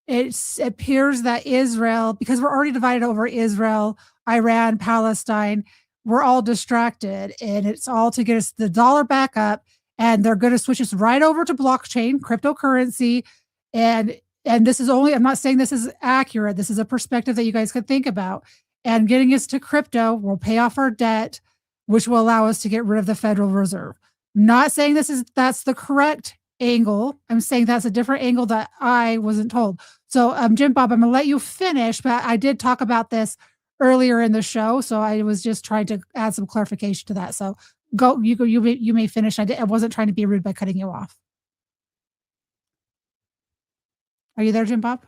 it appears that Israel, because we're already divided over Israel, Iran, Palestine, we're all distracted, and it's all to get us the dollar back up. And they're going to switch us right over to blockchain, cryptocurrency, and this is only, I'm not saying this is accurate. This is a perspective that you guys could think about. And getting us to crypto will pay off our debt, which will allow us to get rid of the Federal Reserve. Not saying that's the correct angle. I'm saying that's a different angle that I wasn't told. So, Jim Bob, I'm going to let you finish, but I did talk about this earlier in the show, so I was just trying to add some clarification to that. So, go. You may finish. I wasn't trying to be rude by cutting you off. Are you there, Jim Bob?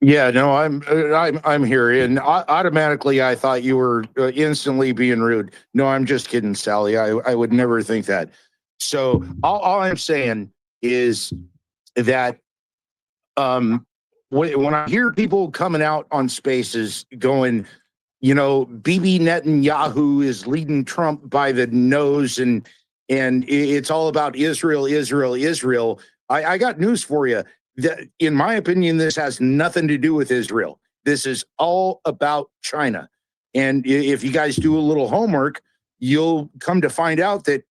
Yeah, no, I'm here, and automatically I thought you were instantly being rude. No, I'm just kidding, Sally. I would never think that. So all I'm saying is that when I hear people coming out on spaces going, Bibi Netanyahu is leading Trump by the nose, and it's all about Israel, Israel, Israel. I got news for you. In my opinion, this has nothing to do with Israel. This is all about China. And if you guys do a little homework, you'll come to find out that,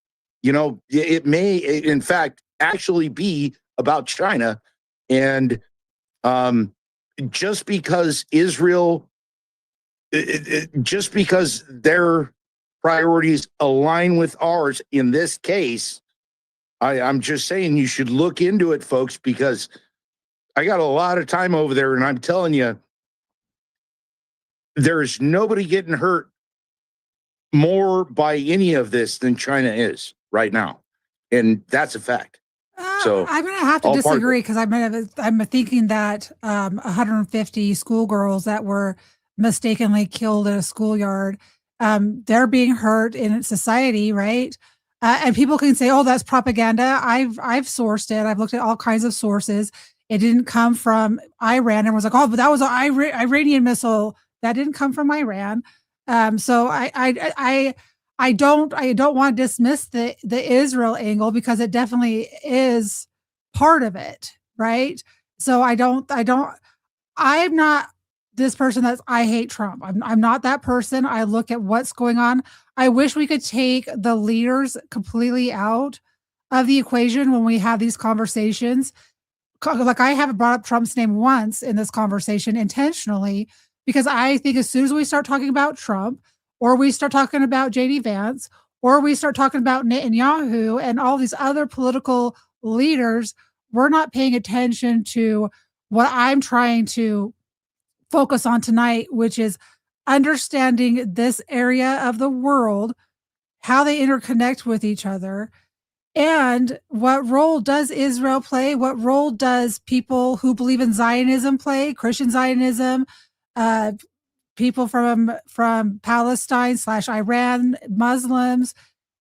it may, in fact, actually be about China. And just because Israel, just because their priorities align with ours in this case, I'm just saying you should look into it, folks, because I got a lot of time over there, and I'm telling you, there's nobody getting hurt more by any of this than China is right now. And that's a fact. So I'm going to have to disagree, because I'm thinking that 150 schoolgirls that were mistakenly killed in a schoolyard, they're being hurt in society, right? And people can say, "Oh, that's propaganda." I've sourced it. I've looked at all kinds of sources. It didn't come from Iran. And was like, "Oh, but that was an Iranian missile." That didn't come from Iran. So I don't want to dismiss the Israel angle, because it definitely is part of it, right? So I'm not this person I hate Trump. I'm not that person. I look at what's going on. I wish we could take the leaders completely out of the equation when we have these conversations. Like, I haven't brought up Trump's name once in this conversation intentionally, because I think as soon as we start talking about Trump, or we start talking about JD Vance, or we start talking about Netanyahu and all these other political leaders, we're not paying attention to what I'm trying to focus on tonight, which is understanding this area of the world, how they interconnect with each other, and what role does Israel play? What role does people who believe in Zionism play? Christian Zionism, people from Palestine / Iran, Muslims,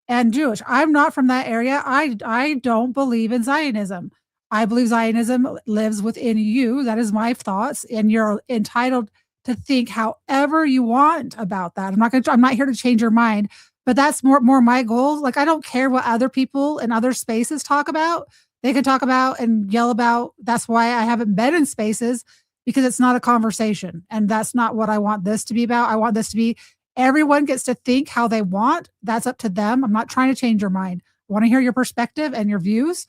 and Jewish. I'm not from that area. I don't believe in Zionism. I believe Zionism lives within you. That is my thoughts, and you're entitled to think however you want about that. I'm not here to change your mind, but that's more my goal. Like, I don't care what other people in other spaces talk about. They can talk about and yell about. That's why I haven't been in spaces, because it's not a conversation. And that's not what I want this to be about. I want this to be, everyone gets to think how they want. That's up to them. I'm not trying to change your mind. I want to hear your perspective and your views.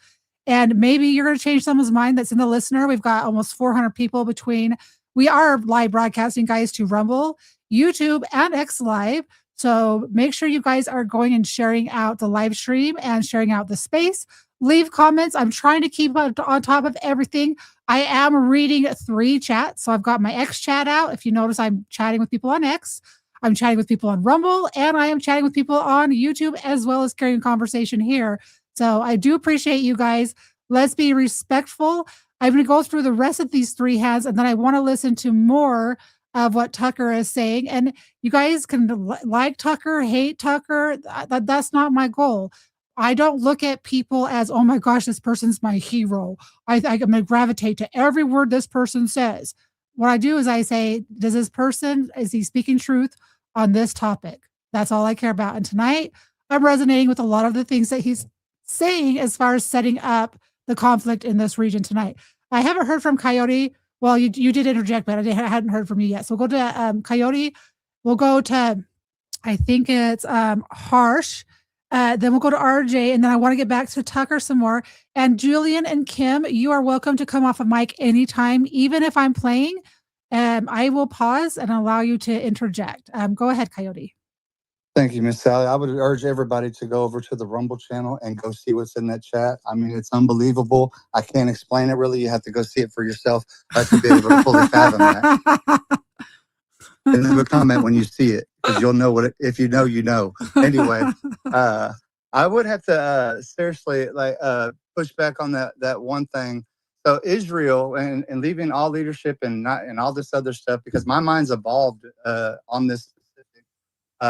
And maybe you're going to change someone's mind that's in the listener. We've got almost 400 people between. We are live broadcasting, guys, to Rumble, YouTube, and X Live. So make sure you guys are going and sharing out the live stream and sharing out the space. Leave comments. I'm trying to keep on top of everything. I am reading 3 chats. So I've got my X chat out. If you notice, I'm chatting with people on X. I'm chatting with people on Rumble, and I am chatting with people on YouTube, as well as carrying conversation here. So I do appreciate you guys. Let's be respectful. I'm going to go through the rest of these 3 hands, and then I want to listen to more of what Tucker is saying. And you guys can like Tucker, hate Tucker. That's not my goal. I don't look at people as, oh my gosh, this person's my hero. I'm going to gravitate to every word this person says. What I do is I say, is he speaking truth on this topic? That's all I care about. And tonight, I'm resonating with a lot of the things that he's saying as far as setting up the conflict in this region tonight. I haven't heard from Coyote. Well, you did interject, but I hadn't heard from you yet. So we'll go to Coyote. We'll go to, I think it's Harsh. Then we'll go to RJ, and then I want to get back to Tucker some more. And Julian and Kim, you are welcome to come off a mic anytime, even if I'm playing. I will pause and allow you to interject. Go ahead, Coyote. Thank you, Miss Sally. I would urge everybody to go over to the Rumble channel and go see what's in that chat. I mean, it's unbelievable. I can't explain it really. You have to go see it for yourself to be able to fully fathom that. And leave a comment when you see it, because you'll know what if you know, you know. Anyway, I would have to seriously push back on that one thing. So Israel and leaving all leadership and all this other stuff, because my mind's evolved on this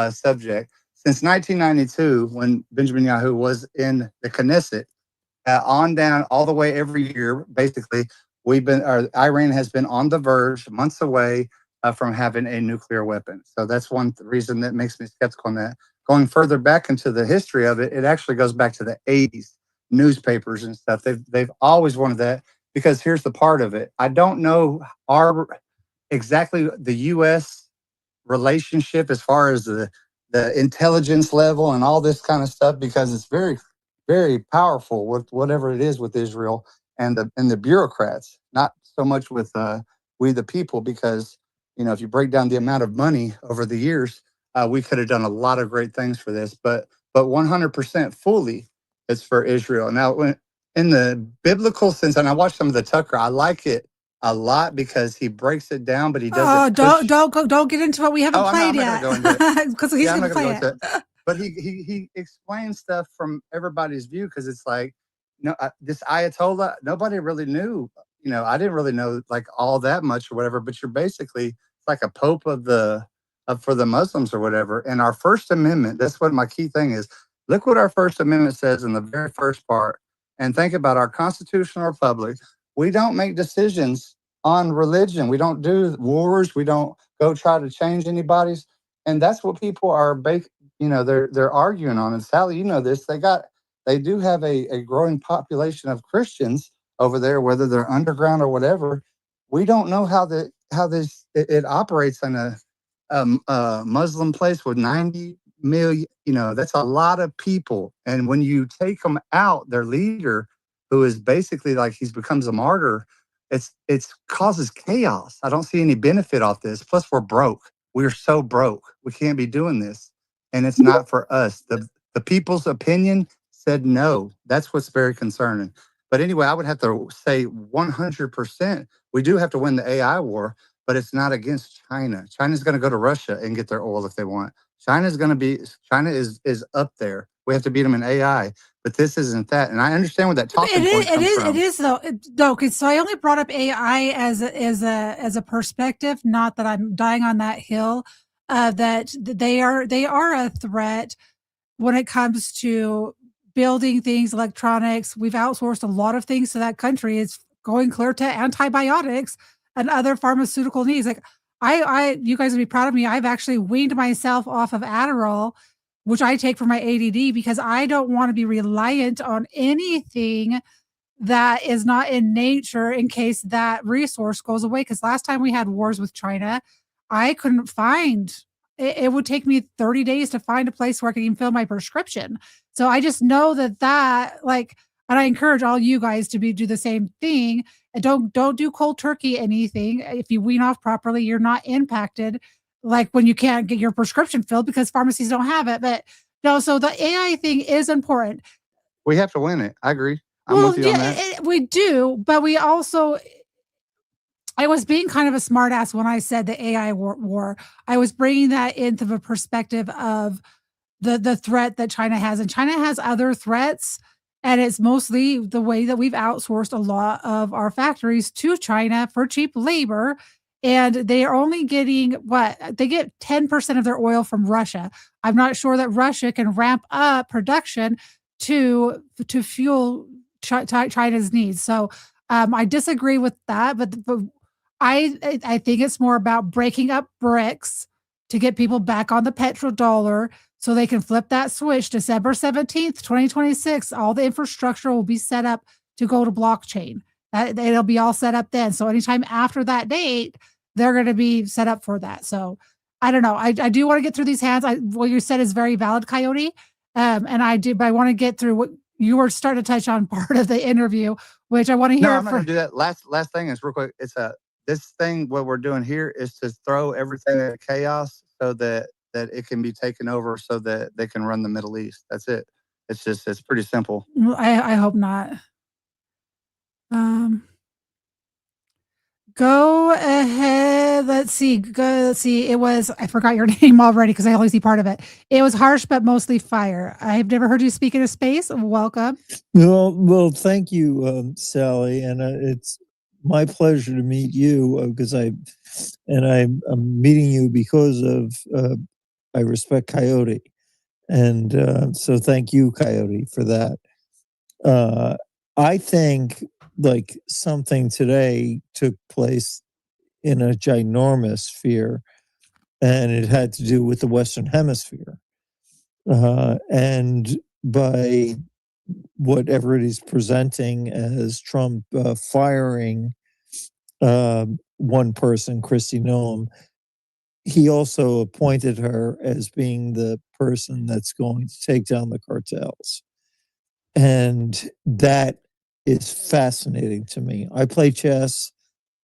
subject since 1992, when Benjamin Netanyahu was in the Knesset, on down all the way every year. Basically, Iran has been on the verge, months away from having a nuclear weapon. So that's one reason that makes me skeptical on that. Going further back into the history of it, it actually goes back to the 80s, newspapers and stuff. They've always wanted that, because here's the part of it. I don't know exactly the U.S. relationship as far as the intelligence level and all this kind of stuff, because it's very, very powerful with whatever it is with Israel and the bureaucrats, not so much with we the people, because if you break down the amount of money over the years, we could have done a lot of great things for this, but 100% fully it's for Israel. Now, in the biblical sense, and I watched some of the Tucker, I like it a lot because he breaks it down, but he doesn't. Don't get into what we haven't played yet. Because he's going to play it. But he explains stuff from everybody's view, because it's like, this Ayatollah, nobody really knew. I didn't really know like all that much or whatever. But you're basically like a pope for the Muslims or whatever. And our First Amendment, that's what my key thing is. Look what our First Amendment says in the very first part, and think about our constitutional republic. We don't make decisions on religion. We don't do wars. We don't go try to change anybody's. And that's what people are, they're arguing on. And Sally, you know this. They do have a growing population of Christians over there, whether they're underground or whatever. We don't know how it operates in a Muslim place with 90 million. That's a lot of people. And when you take them out, their leader, who is basically like he becomes a martyr, it's causes chaos. I don't see any benefit off this. Plus, we're broke. We're so broke. We can't be doing this, and it's not for us. The people's opinion said no. That's what's very concerning. But anyway, I would have to say 100%. We do have to win the AI war, but it's not against China. China's going to go to Russia and get their oil if they want. China is up there. We have to beat them in AI. But this isn't that, and I understand where that talking point comes from. It is though. So I only brought up AI as a perspective. Not that I'm dying on that hill. That they are a threat when it comes to building things, electronics. We've outsourced a lot of things to that country. It's going clear to antibiotics and other pharmaceutical needs. Like you guys would be proud of me. I've actually weaned myself off of Adderall, which I take for my ADD, because I don't want to be reliant on anything that is not in nature in case that resource goes away. Because last time we had wars with China, I couldn't find, it would take me 30 days to find a place where I could even fill my prescription. So I just know that and I encourage all you guys to do the same thing. And don't do cold turkey anything. If you wean off properly, you're not impacted like when you can't get your prescription filled because pharmacies don't have it. But no, so the AI thing is important. We have to win it. I agree. I'm with you on that. We do, but we also, I was being kind of a smart ass when I said the AI war. I was bringing that into the perspective of the threat that China has. And China has other threats. And it's mostly the way that we've outsourced a lot of our factories to China for cheap labor. And they are only getting they get 10% of their oil from Russia. I'm not sure that Russia can ramp up production to fuel China's needs. So I disagree with that, but I think it's more about breaking up BRICS to get people back on the petrodollar so they can flip that switch. December 17th, 2026, all the infrastructure will be set up to go to blockchain. It'll be all set up then. So anytime after that date, they're going to be set up for that. So I don't know. I do want to get through these hands. What you said is very valid, Coyote. And I do, but I want to get through what you were starting to touch on part of the interview, which I want to hear. No, I'm not going to do that. Last thing is real quick. It's this thing. What we're doing here is to throw everything at chaos so that it can be taken over so that they can run the Middle East. That's it. It's pretty simple. I hope not. Go ahead. Let's see. It was, I forgot your name already because I only see part of it. It was Harsh, but mostly fire. I've never heard you speak in a space. Welcome. Well, thank you, Sally. And it's my pleasure to meet you because I'm meeting you because of, I respect Coyote. And so thank you, Coyote, for that. I think like something today took place in a ginormous sphere, and it had to do with the Western Hemisphere. And by what everybody's presenting as Trump firing one person, Kristi Noem, he also appointed her as being the person that's going to take down the cartels. And that is fascinating to me. I play chess,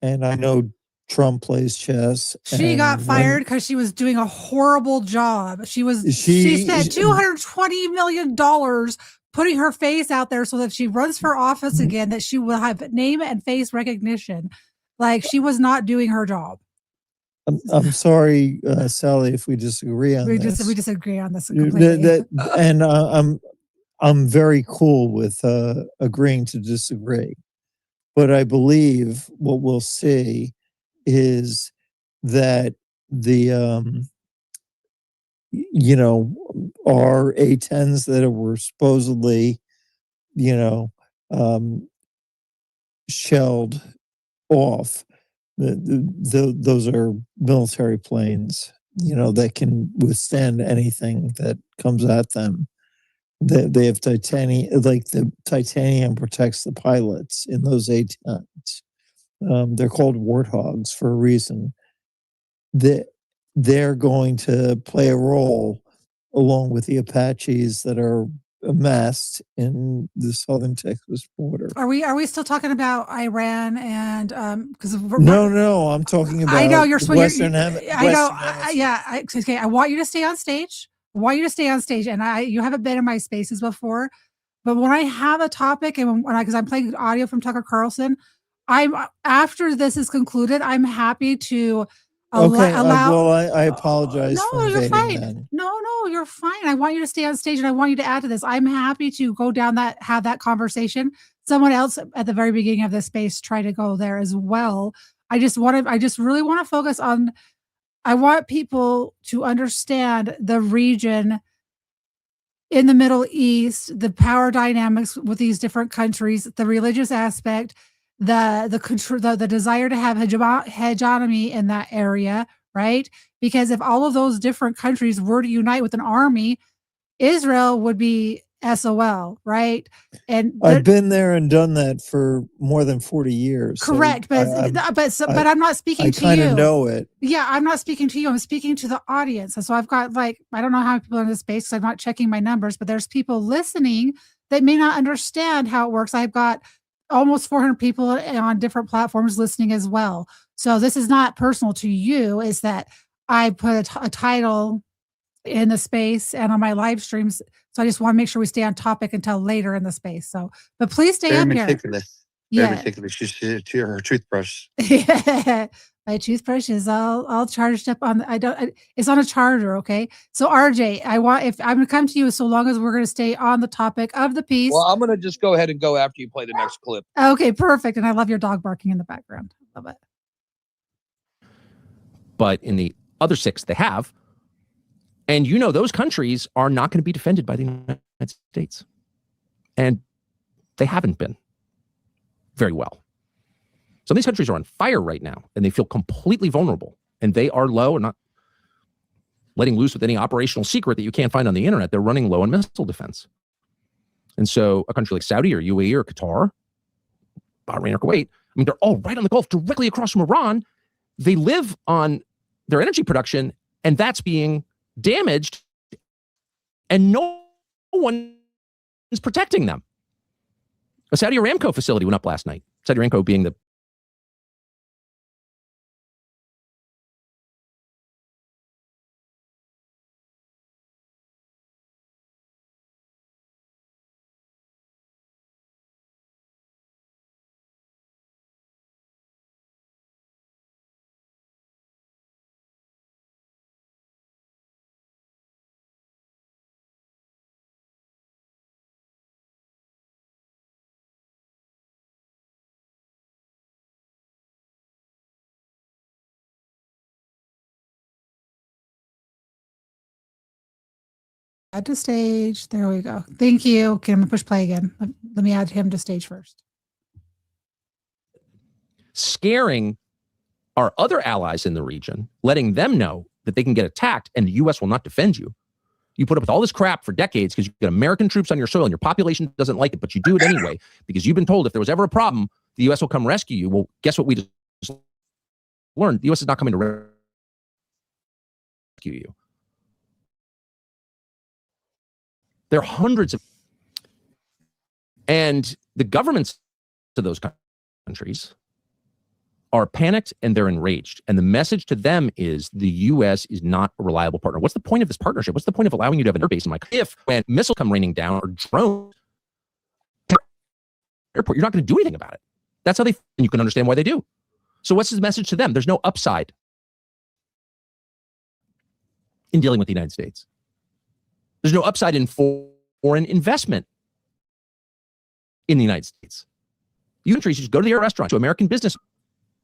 and I know Trump plays chess. She got fired because she was doing a horrible job. She spent $220 million putting her face out there so that if she runs for office again, that she will have name and face recognition. Like, she was not doing her job. I'm sorry, Sally, if we disagree on this. We disagree on this completely. I'm very cool with agreeing to disagree. But I believe what we'll see is that the our A-10s that were supposedly shelled off, those are military planes that can withstand anything that comes at them. They have titanium, like the titanium protects the pilots in those A-10s. They're called warthogs for a reason. They're going to play a role along with the Apaches that are amassed in the southern Texas border. Are we still talking about Iran and because no, I'm talking about. I know you're Western okay. I want you to stay on stage. And you haven't been in my spaces before, but when I have a topic and because I'm playing audio from Tucker Carlson, after this is concluded, I'm happy to allow. I apologize. No, you're fine. Then. No, you're fine. I want you to stay on stage and I want you to add to this. I'm happy to go down have that conversation. Someone else at the very beginning of this space try to go there as well. I just really want to focus on. I want people to understand the region in the Middle East, the power dynamics with these different countries, the religious aspect, the desire to have hegemony in that area, right? Because if all of those different countries were to unite with an army, Israel would be SOL, right? And I've been there and done that for more than 40 years. Correct, so but I'm not speaking to you. I kind of know it. Yeah, I'm not speaking to you. I'm speaking to the audience. And so I've got I don't know how many people in this space because I'm not checking my numbers, but there's people listening that may not understand how it works. I've got almost 400 people on different platforms listening as well. So this is not personal to you. Is that I put a title in the space and on my live streams. So I just want to make sure we stay on topic until later in the space. So, but please stay up here. Very meticulous. She's her toothbrush. Yeah, my toothbrush is all charged up on. It's on a charger. Okay. So RJ, I'm going to come to you so long as we're going to stay on the topic of the piece. Well, I'm going to just go ahead and go after you play the next clip. Okay, perfect. And I love your dog barking in the background. Love it. But in the other 6 they have, and those countries are not going to be defended by the United States. And they haven't been very well. Some of these countries are on fire right now, and they feel completely vulnerable. And they are low and not letting loose with any operational secret that you can't find on the internet. They're running low on missile defense. And so a country like Saudi or UAE or Qatar, Bahrain or Kuwait, I mean, they're all right on the Gulf, directly across from Iran. They live on their energy production, and that's being damaged, and no one is protecting them. A Saudi Aramco facility went up last night. Saudi Aramco being the Add to stage. There we go. Thank you. Okay, I'm gonna push play again. Let me add him to stage first. scaring our other allies in the region, letting them know that they can get attacked and the U.S. will not defend you. You put up with all this crap for decades because you get American troops on your soil and your population doesn't like it, but you do it anyway because you've been told if there was ever a problem, the U.S. will come rescue you. Well, guess what we just learned? The U.S. is not coming to rescue you. There are hundreds of, and the governments of those countries are panicked and they're enraged. And the message to them is the U.S. is not a reliable partner. What's the point of this partnership? What's the point of allowing you to have an air base in my country? If when missiles come raining down or drones, airport, you're not going to do anything about it. That's how they, and you can understand why they do. So what's the message to them? There's no upside in dealing with the United States. There's no upside in foreign investment in the United States. You countries just go to the restaurant, to American business.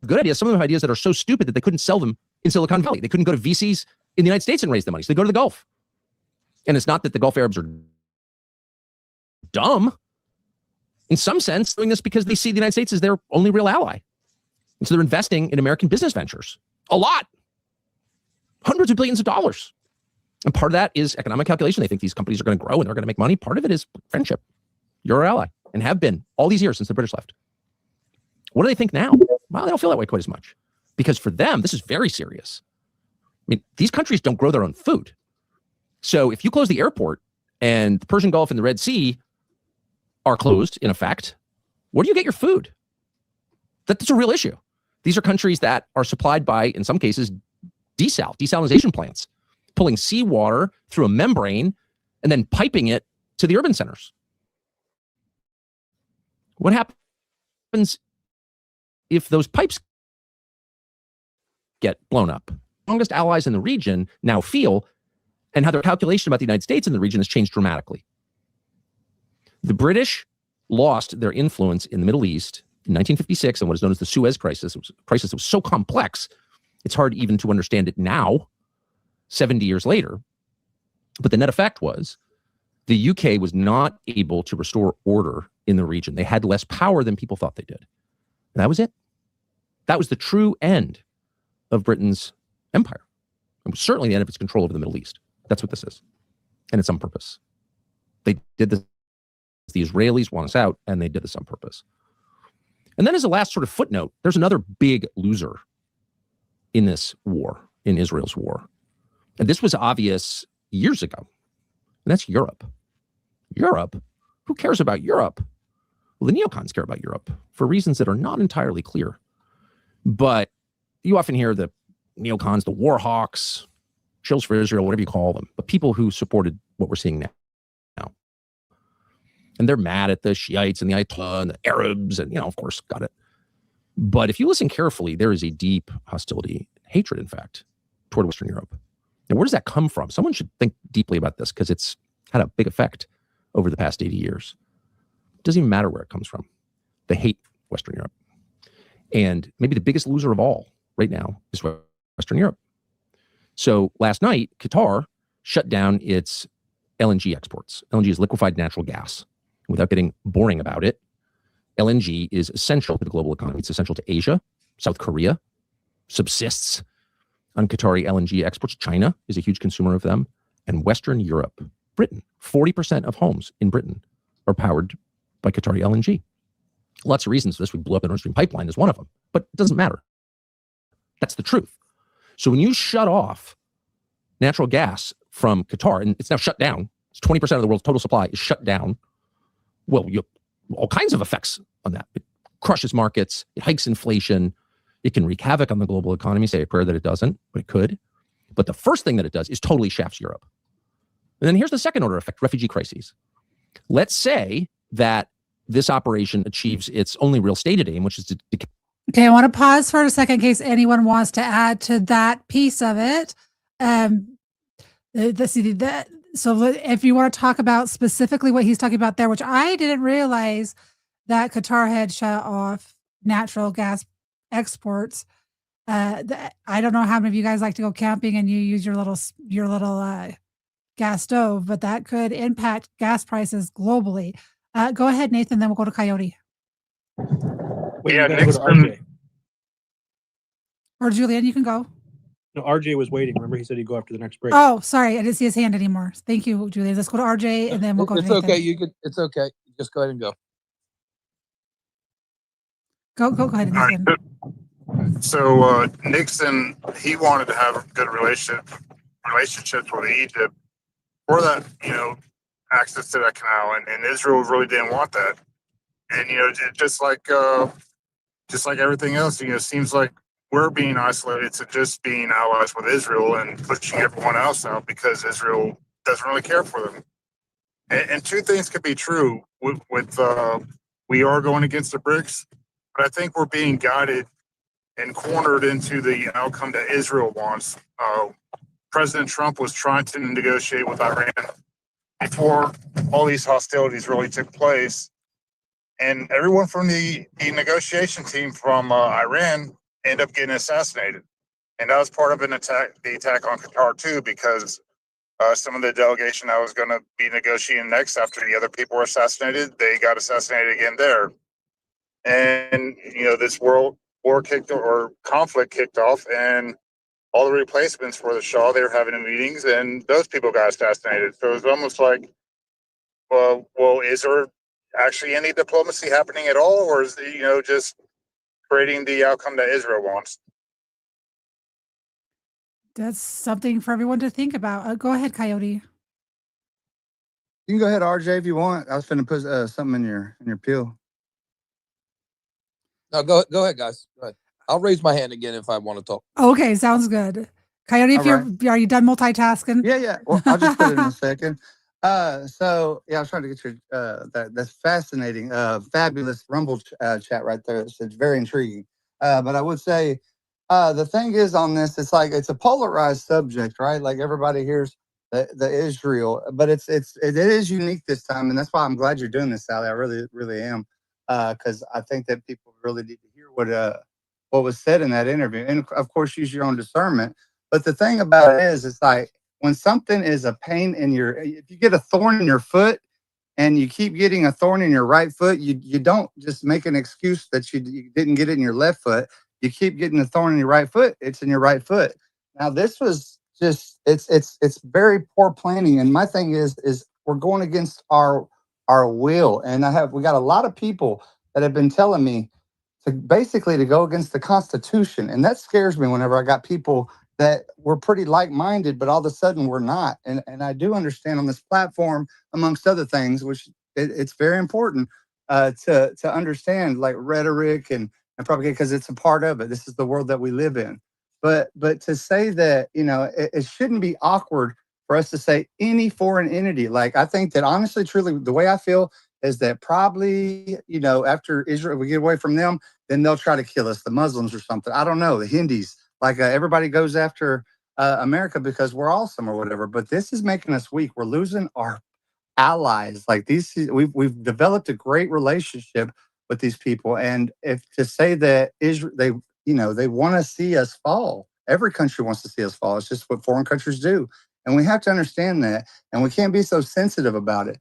Good ideas. Some of them have ideas that are so stupid that they couldn't sell them in Silicon Valley. They couldn't go to VCs in the United States and raise the money. So they go to the Gulf. And it's not that the Gulf Arabs are dumb. In some sense, doing this because they see the United States as their only real ally. And so they're investing in American business ventures. A lot. Hundreds of billions of dollars. And part of that is economic calculation. They think these companies are going to grow and they're going to make money. Part of it is friendship. You're our ally and have been all these years since the British left. What do they think now? Well, they don't feel that way quite as much because for them, this is very serious. I mean, these countries don't grow their own food. So if you close the airport and the Persian Gulf and the Red Sea are closed, in effect, where do you get your food? That's a real issue. These are countries that are supplied by, in some cases, desalination plants, pulling seawater through a membrane and then piping it to the urban centers. What happens if those pipes get blown up? Strongest allies in the region now feel, and how their calculation about the United States in the region has changed dramatically. The British lost their influence in the Middle East in 1956 and what is known as the Suez Crisis. It was a crisis that was so complex, it's hard even to understand it now, 70 years later. But the net effect was the UK was not able to restore order in the region. They had less power than people thought they did. And that was it. That was the true end of Britain's empire. It was certainly the end of its control over the Middle East. That's what this is. And it's on purpose. They did this. The Israelis want us out, and they did this on purpose. And then as a last sort of footnote, there's another big loser in this war, in Israel's war. And this was obvious years ago. And that's Europe. Europe? Who cares about Europe? Well, the neocons care about Europe for reasons that are not entirely clear. But you often hear the neocons, the war hawks, chills for Israel, whatever you call them, but people who supported what we're seeing now. And they're mad at the Shiites and the Ayatollah and the Arabs and, of course, got it. But if you listen carefully, there is a deep hostility, hatred, in fact, toward Western Europe. And where does that come from? Someone should think deeply about this because it's had a big effect over the past 80 years. It doesn't even matter where it comes from. They hate Western Europe. And maybe the biggest loser of all right now is Western Europe. So last night, Qatar shut down its LNG exports. LNG is liquefied natural gas, Without getting boring about it, LNG is essential to the global economy. It's essential to Asia. South Korea subsists on Qatari LNG exports. China is a huge consumer of them. And Western Europe, Britain, 40% of homes in Britain are powered by Qatari LNG. Lots of reasons for this. We blew up the Nord Stream pipeline is one of them, but it doesn't matter. That's the truth. So when you shut off natural gas from Qatar, and it's now shut down, it's 20% of the world's total supply is shut down. Well, you have all kinds of effects on that. It crushes markets, it hikes inflation, it can wreak havoc on the global economy. Say a prayer that it doesn't, but it could. But the first thing that it does is totally shafts Europe. And then here's the second order effect, refugee crises. Let's say that this operation achieves its only real stated aim, which is to Okay, I want to pause for a second in case anyone wants to add to that piece of it. So if you want to talk about specifically what he's talking about there, which I didn't realize that Qatar had shut off natural gas exports. I don't know how many of you guys like to go camping and you use your little gas stove, but that could impact gas prices globally. Go ahead, Nathan, then we'll go to Coyote. Wait, Yeah, you gotta go to Nixon- RJ. Or Julian, you can go. No, RJ was waiting. Remember, he said he'd go after the next break. Oh, sorry, I didn't see his hand anymore. Thank you, Julian. Let's go to RJ and then we'll go to It's Nathan. okay. It's okay. Just go ahead and go. Go ahead, Nathan. So Nixon, he wanted to have good relationships with Egypt for that, access to that canal, and Israel really didn't want that. And just like everything else, seems like we're being isolated to just being allies with Israel and pushing everyone else out because Israel doesn't really care for them. And two things could be true with we are going against the BRICS, but I think we're being guided and cornered into the outcome that Israel wants. President Trump was trying to negotiate with Iran before all these hostilities really took place. And everyone from the negotiation team from Iran ended up getting assassinated. And that was part of the attack on Qatar too, because some of the delegation that was going to be negotiating next after the other people were assassinated, they got assassinated again there. And, this world war conflict kicked off, and all the replacements for the Shah, they were having meetings, and those people got assassinated. So it's almost like, well, is there actually any diplomacy happening at all, or is it, just creating the outcome that Israel wants? That's something for everyone to think about. Go ahead, Coyote. You can go ahead, RJ, if you want. I was finna put something in your peel. No, go ahead, guys. Go ahead. I'll raise my hand again if I want to talk. Okay, sounds good. Coyote, are you done multitasking? Yeah. Well, I'll just put it in a second. So yeah, I was trying to get your that's fascinating, fabulous Rumble chat right there. It's very intriguing. But I would say the thing is on this, it's like it's a polarized subject, right? Like everybody hears the Israel, but it is unique this time, and that's why I'm glad you're doing this, Sally. I really am, because I think that people really need to hear what was said in that interview, and of course use your own discernment. But the thing about it is, it's like when something is a pain if you get a thorn in your foot and you keep getting a thorn in your right foot, you don't just make an excuse that you didn't get it in your left foot. You keep getting a thorn in your right foot, it's in your right foot. Now this was just it's very poor planning. And my thing is we're going against our will. And we got a lot of people that have been telling me to go against the Constitution. And that scares me whenever I got people that we're pretty like-minded, but all of a sudden we're not. And I do understand on this platform, amongst other things, which it's very important to understand, like rhetoric and propaganda, because it's a part of it. This is the world that we live in. But to say that, it shouldn't be awkward for us to say any foreign entity. Like, I think that honestly, truly, the way I feel is that probably, after Israel, we get away from them, then they'll try to kill us, the Muslims or something. I don't know, the Hindis. Like everybody goes after America because we're awesome or whatever. But this is making us weak. We're losing our allies. Like we've developed a great relationship with these people. And if to say that Israel, they want to see us fall. Every country wants to see us fall. It's just what foreign countries do. And we have to understand that. And we can't be so sensitive about it.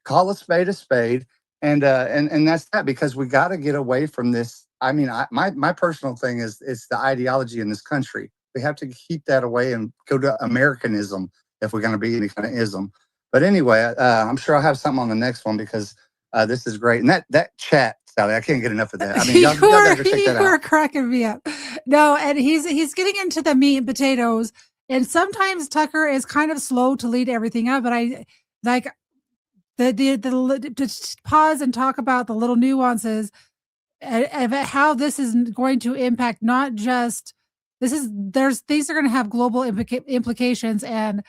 Call a spade, and that's that, because we got to get away from this. I mean, my personal thing is it's the ideology in this country. We have to keep that away and go to Americanism if we're going to be any kind of ism. But anyway, I'm sure I'll have something on the next one, because this is great. And that chat, Sally, I can't get enough of that. I mean, y'all gotta go check that out. You are cracking me up. No, and he's getting into the meat and potatoes. And sometimes Tucker is kind of slow to lead everything up, but I like to pause and talk about the little nuances of how this is going to impact not just these are going to have global implications, and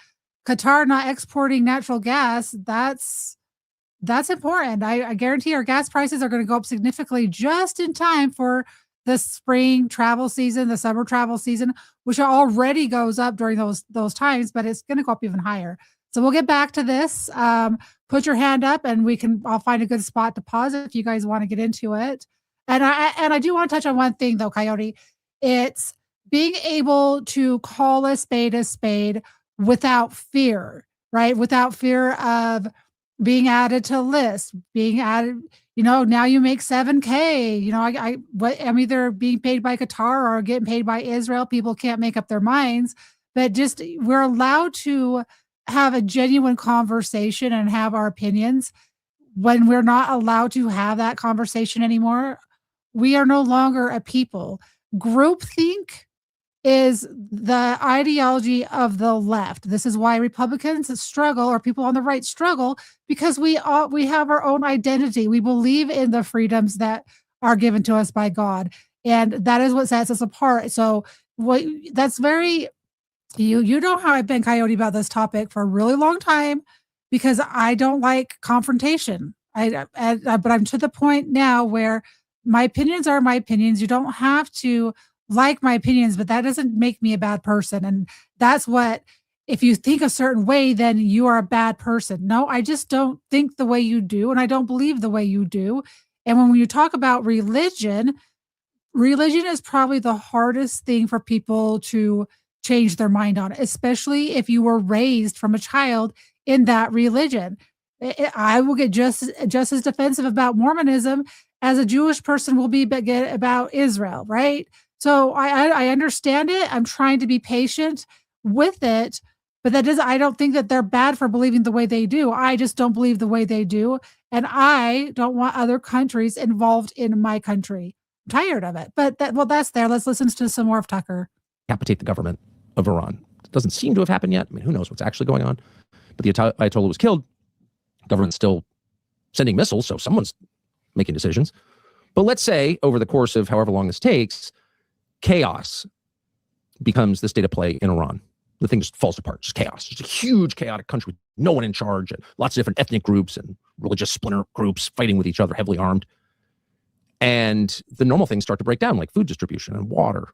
Qatar not exporting natural gas, that's important. I guarantee our gas prices are going to go up significantly just in time for the spring travel season, the summer travel season, which already goes up during those times, but it's going to go up even higher. So we'll get back to this. Put your hand up and I'll find a good spot to pause if you guys want to get into it. And I do want to touch on one thing though, Coyote. It's being able to call a spade without fear, right? Without fear of being added to lists, being added, now you make 7K, I'm either being paid by Qatar or getting paid by Israel. People can't make up their minds, but just, we're allowed to have a genuine conversation and have our opinions. When we're not allowed to have that conversation anymore, we are no longer a people. Groupthink is the ideology of the left. This is why Republicans struggle, or people on the right struggle, because we have our own identity. We believe in the freedoms that are given to us by God, and that is what sets us apart. So that's very, you know how I've been, Coyote, about this topic for a really long time, because I don't like confrontation. But I'm to the point now where my opinions are my opinions. You don't have to like my opinions, but that doesn't make me a bad person. And that's what, if you think a certain way, then you are a bad person. No, I just don't think the way you do, and I don't believe the way you do. And when you talk about religion is probably the hardest thing for people to change their mind on, especially if you were raised from a child in that religion. I will get just as defensive about Mormonism as a Jewish person will be about Israel, right? So I understand it. I'm trying to be patient with it, but I don't think that they're bad for believing the way they do. I just don't believe the way they do. And I don't want other countries involved in my country. I'm tired of it, but that's there. Let's listen to some more of Tucker. Decapitate the government of Iran. It doesn't seem to have happened yet. I mean, who knows what's actually going on? But the Ayatollah was killed. Government's still sending missiles, so someone's making decisions. But let's say over the course of however long this takes, chaos becomes the state of play in Iran. The thing just falls apart, just chaos. Just a huge chaotic country with no one in charge, and lots of different ethnic groups and religious splinter groups fighting with each other, heavily armed. And the normal things start to break down, like food distribution and water,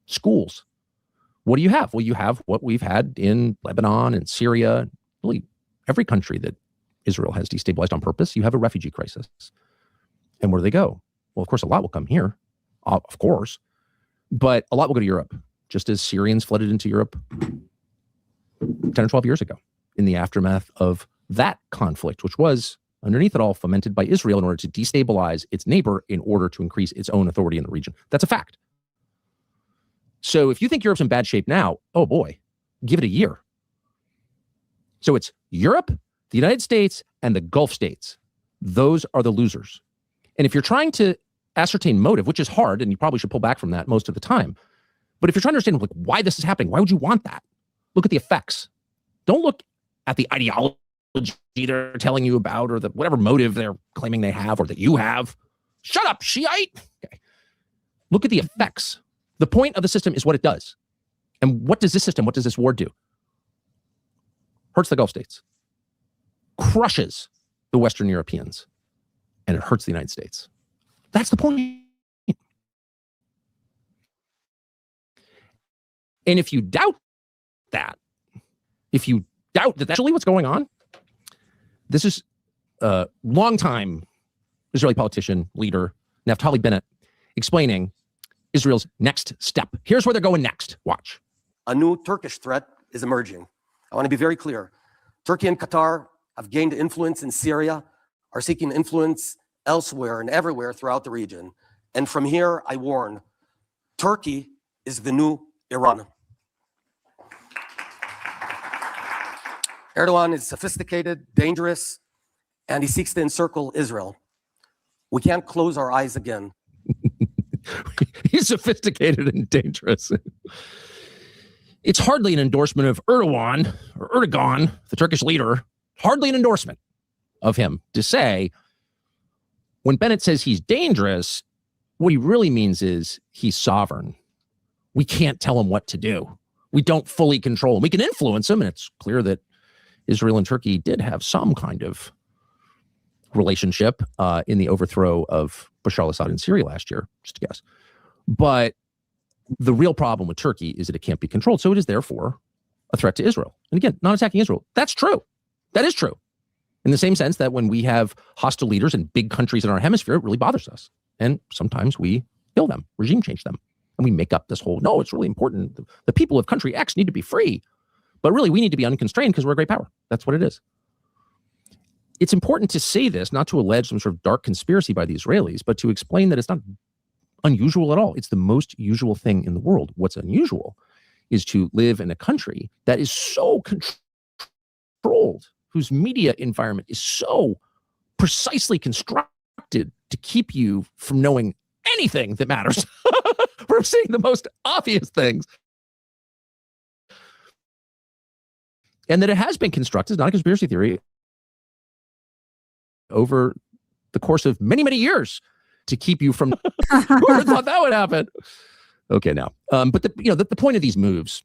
schools. What do you have? Well, you have what we've had in Lebanon and Syria, really every country that Israel has destabilized on purpose. You have a refugee crisis. And where do they go? Well, of course, a lot will come here, of course, but a lot will go to Europe, just as Syrians flooded into Europe 10 or 12 years ago in the aftermath of that conflict, which was, underneath it all, fomented by Israel in order to destabilize its neighbor in order to increase its own authority in the region. That's a fact. So if you think Europe's in bad shape now, oh boy, give it a year. So it's Europe, the United States, and the Gulf states. Those are the losers. And if you're trying to ascertain motive, which is hard, and you probably should pull back from that most of the time, but if you're trying to understand why this is happening, why would you want that? Look at the effects. Don't look at the ideology they're telling you about, or the whatever motive they're claiming they have, or that you have. Shut up, Shiite. Okay. Look at the effects. The point of the system is what it does. And what does this war do? Hurts the Gulf states, crushes the Western Europeans, and it hurts the United States. That's the point. And if you doubt that, that's actually what's going on, this is a longtime Israeli politician, leader, Naftali Bennett, explaining Israel's next step. Here's where they're going next. Watch. A new Turkish threat is emerging. I want to be very clear. Turkey and Qatar have gained influence in Syria, are seeking influence elsewhere and everywhere throughout the region. And from here, I warn, Turkey is the new Iran. Erdogan is sophisticated, dangerous, and he seeks to encircle Israel. We can't close our eyes again. He's sophisticated and dangerous. It's hardly an endorsement of Erdogan, the Turkish leader, hardly an endorsement of him to say, when Bennett says he's dangerous, what he really means is he's sovereign. We can't tell him what to do. We don't fully control him. We can influence him, and it's clear that Israel and Turkey did have some kind of relationship in the overthrow of Bashar al-Assad in Syria last year, just a guess. But the real problem with Turkey is that it can't be controlled. So it is therefore a threat to Israel. And again, not attacking Israel. That's true. That is true. In the same sense that when we have hostile leaders in big countries in our hemisphere, it really bothers us. And sometimes we kill them, regime change them. And we make up this whole, no, it's really important. The people of country X need to be free. But really, we need to be unconstrained because we're a great power. That's what it is. It's important to say this, not to allege some sort of dark conspiracy by the Israelis, but to explain that it's not unusual at all. It's the most usual thing in the world. What's unusual is to live in a country that is so controlled, whose media environment is so precisely constructed to keep you from knowing anything that matters, from seeing the most obvious things. And that it has been constructed, not a conspiracy theory, over the course of many, many years to keep you from whoever thought that would happen. Okay, now, but the point of these moves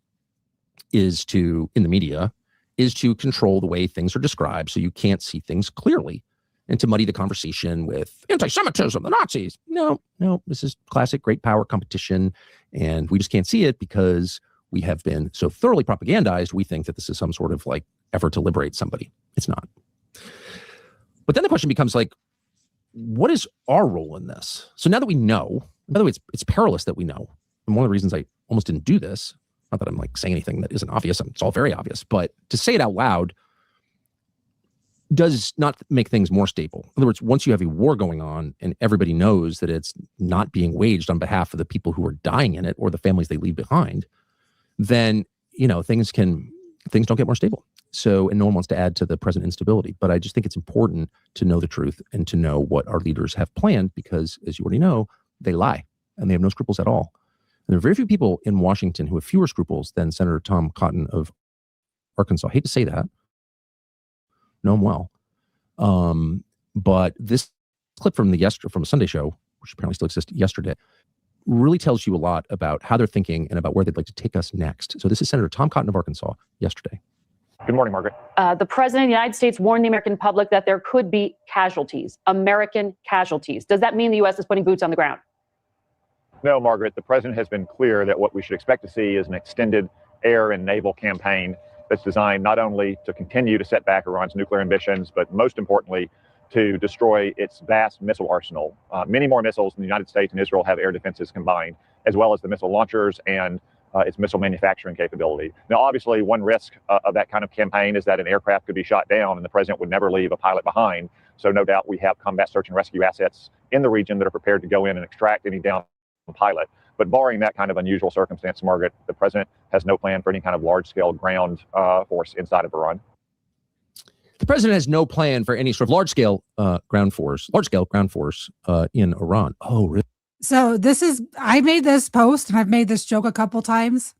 is to, in the media, is to control the way things are described so you can't see things clearly and to muddy the conversation with anti-Semitism, the Nazis. No, this is classic great power competition, and we just can't see it because we have been so thoroughly propagandized. We think that this is some sort of like effort to liberate somebody. It's not. But then the question becomes like, what is our role in this? So now that we know, by the way, it's perilous that we know. And one of the reasons I almost didn't do this, not that I'm like saying anything that isn't obvious, it's all very obvious, but to say it out loud does not make things more stable. In other words, once you have a war going on and everybody knows that it's not being waged on behalf of the people who are dying in it or the families they leave behind, then, things don't get more stable. So, and no one wants to add to the present instability. But I just think it's important to know the truth and to know what our leaders have planned because, as you already know, they lie and they have no scruples at all. And there are very few people in Washington who have fewer scruples than Senator Tom Cotton of Arkansas. I hate to say that. Know him well. But this clip from a Sunday show, which apparently still exists yesterday, really tells you a lot about how they're thinking and about where they'd like to take us next. So this is Senator Tom Cotton of Arkansas yesterday. Good morning, Margaret. The President of the United States warned the American public that there could be casualties, American casualties. Does that mean the U.S. is putting boots on the ground? No, Margaret. The President has been clear that what we should expect to see is an extended air and naval campaign that's designed not only to continue to set back Iran's nuclear ambitions, but most importantly, to destroy its vast missile arsenal. Many more missiles than the United States and Israel have air defenses combined, as well as the missile launchers and its missile manufacturing capability. Now, obviously, one risk of that kind of campaign is that an aircraft could be shot down and the president would never leave a pilot behind. So no doubt we have combat search and rescue assets in the region that are prepared to go in and extract any downed pilot. But barring that kind of unusual circumstance, Margaret, the president has no plan for any kind of large-scale ground force inside of Iran. The president has no plan for any sort of large-scale ground force in Iran. Oh, really? So I made this post and I've made this joke a couple times.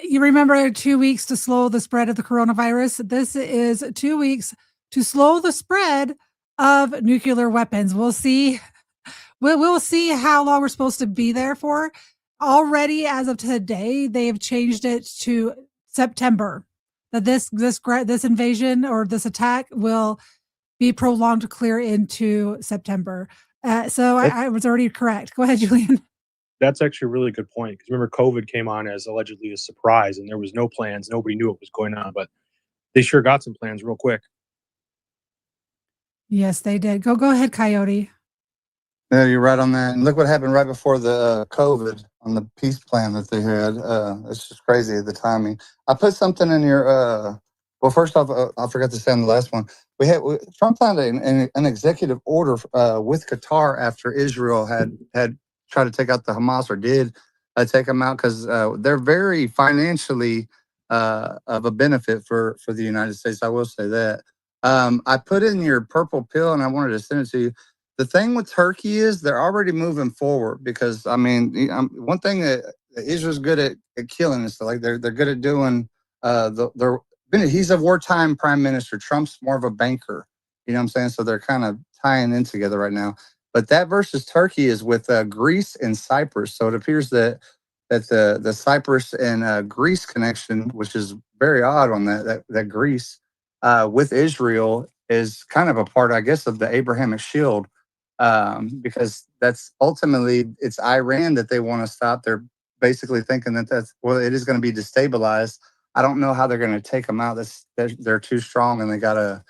You remember 2 weeks to slow the spread of the coronavirus? This is 2 weeks to slow the spread of nuclear weapons. We'll see. We'll see how long we're supposed to be there for. Already, as of today, they have changed it to September. That this invasion or this attack will be prolonged clear into September. So I was already correct. Go ahead, Julian. That's actually a really good point because remember, COVID came on as allegedly a surprise, and there was no plans. Nobody knew what was going on, but they sure got some plans real quick. Yes, they did. Go ahead, Coyote. Yeah, you're right on that. And look what happened right before the COVID on the peace plan that they had. It's just crazy, the timing. I put something in your Well, first off, I forgot to say on the last one. Trump signed an executive order with Qatar after Israel had tried to take out the Hamas, or did take them out, because they're very financially of a benefit for the United States. I will say that. I put in your purple pill, and I wanted to send it to you. The thing with Turkey is they're already moving forward, because I mean, one thing that Israel's good at killing is like they're good at doing he's a wartime prime minister. Trump's more of a banker. You know what I'm saying? So they're kind of tying in together right now. But that versus Turkey is with Greece and Cyprus. So it appears that the Cyprus and Greece connection, which is very odd on that Greece with Israel, is kind of a part, I guess, of the Abrahamic Shield, because that's ultimately it's Iran that they want to stop. They're basically thinking that it is going to be destabilized. I don't know how they're going to take them out. They're too strong, and they got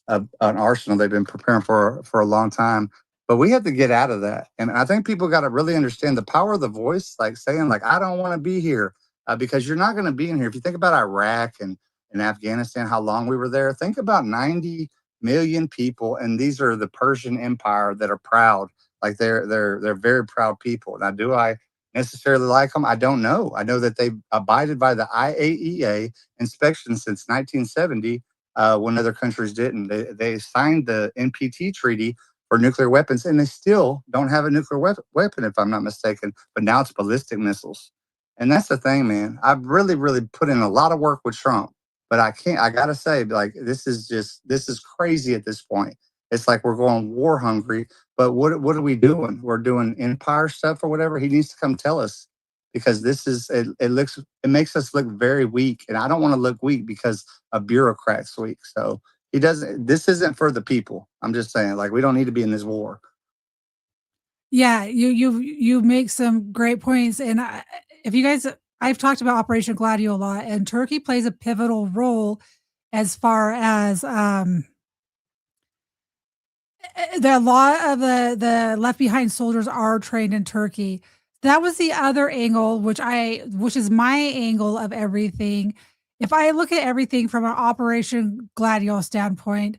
an arsenal they've been preparing for a long time. But we have to get out of that, and I think people got to really understand the power of the voice, like saying, like, I don't want to be here, because you're not going to be in here. If you think about Iraq and Afghanistan, how long we were there, think about 90 million people, and these are the Persian Empire that are proud, like they're very proud people. Now, do I necessarily like them? I don't know. I know that they've abided by the IAEA inspection since 1970, when other countries didn't. They signed the NPT treaty for nuclear weapons, and they still don't have a nuclear weapon, if I'm not mistaken. But now it's ballistic missiles. And that's the thing, man. I've really, really put in a lot of work with Trump, but I got to say, like, this is crazy at this point. It's like we're going war hungry. But what are we doing? We're doing empire stuff or whatever. He needs to come tell us, because it makes us look very weak, and I don't want to look weak because a bureaucrat's weak. So this isn't for the people. I'm just saying, like, we don't need to be in this war. Yeah, you make some great points, and if you guys, I've talked about Operation Gladio a lot, and Turkey plays a pivotal role as far as a lot of the left behind soldiers are trained in Turkey. That was the other angle, which is my angle of everything. If I look at everything from an Operation Gladio standpoint,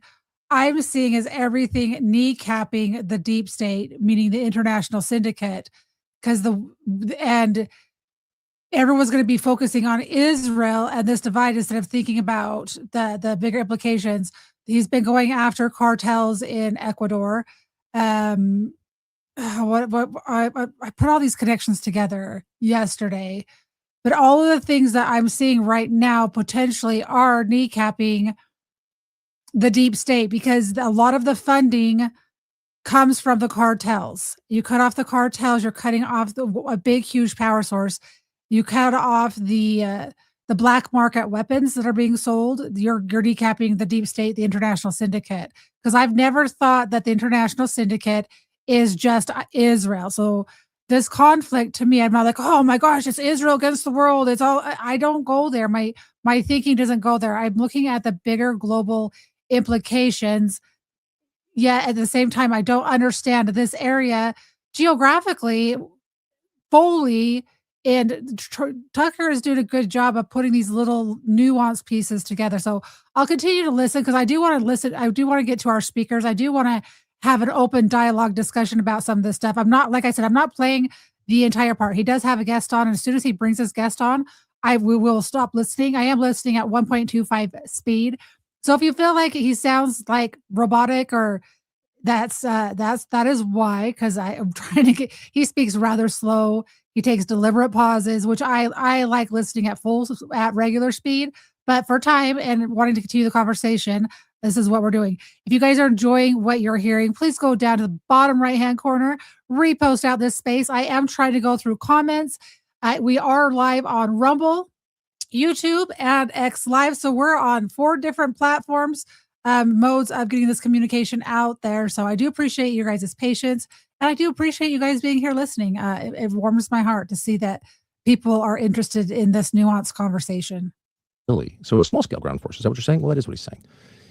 I'm seeing as everything kneecapping the deep state, meaning the international syndicate, because everyone's going to be focusing on Israel and this divide instead of thinking about the bigger implications. He's been going after cartels in Ecuador. I put all these connections together yesterday, but all of the things that I'm seeing right now potentially are kneecapping the deep state, because a lot of the funding comes from the cartels. You cut off the cartels, you're cutting off a big, huge power source. You cut off the black market weapons that are being sold. You're decapping the deep state, the international syndicate. Because I've never thought that the international syndicate is just Israel. So this conflict, to me, I'm not like, oh my gosh, it's Israel against the world. It's all. I don't go there. My thinking doesn't go there. I'm looking at the bigger global implications. Yet at the same time, I don't understand this area geographically fully. And Tucker is doing a good job of putting these little nuanced pieces together. So I'll continue to listen, because I do want to listen. I do want to get to our speakers. I do want to have an open dialogue discussion about some of this stuff. I'm not, like I said, I'm not playing the entire part. He does have a guest on, and as soon as he brings his guest on, we will stop listening. I am listening at 1.25 speed. So if you feel like he sounds like robotic, or that is why, because I am trying to get, he speaks rather slow. He takes deliberate pauses, which I like listening at regular speed, but for time and wanting to continue the conversation, this is what we're doing. If you guys are enjoying what you're hearing, please go down to the bottom right-hand corner, repost out this space. I am trying to go through comments. We are live on Rumble, YouTube, and X Live. So we're on 4 different platforms, modes of getting this communication out there. So I do appreciate your guys' patience, and I do appreciate you guys being here listening. It warms my heart to see that people are interested in this nuanced conversation. Really? So a small-scale ground force, is that what you're saying? Well, that is what he's saying.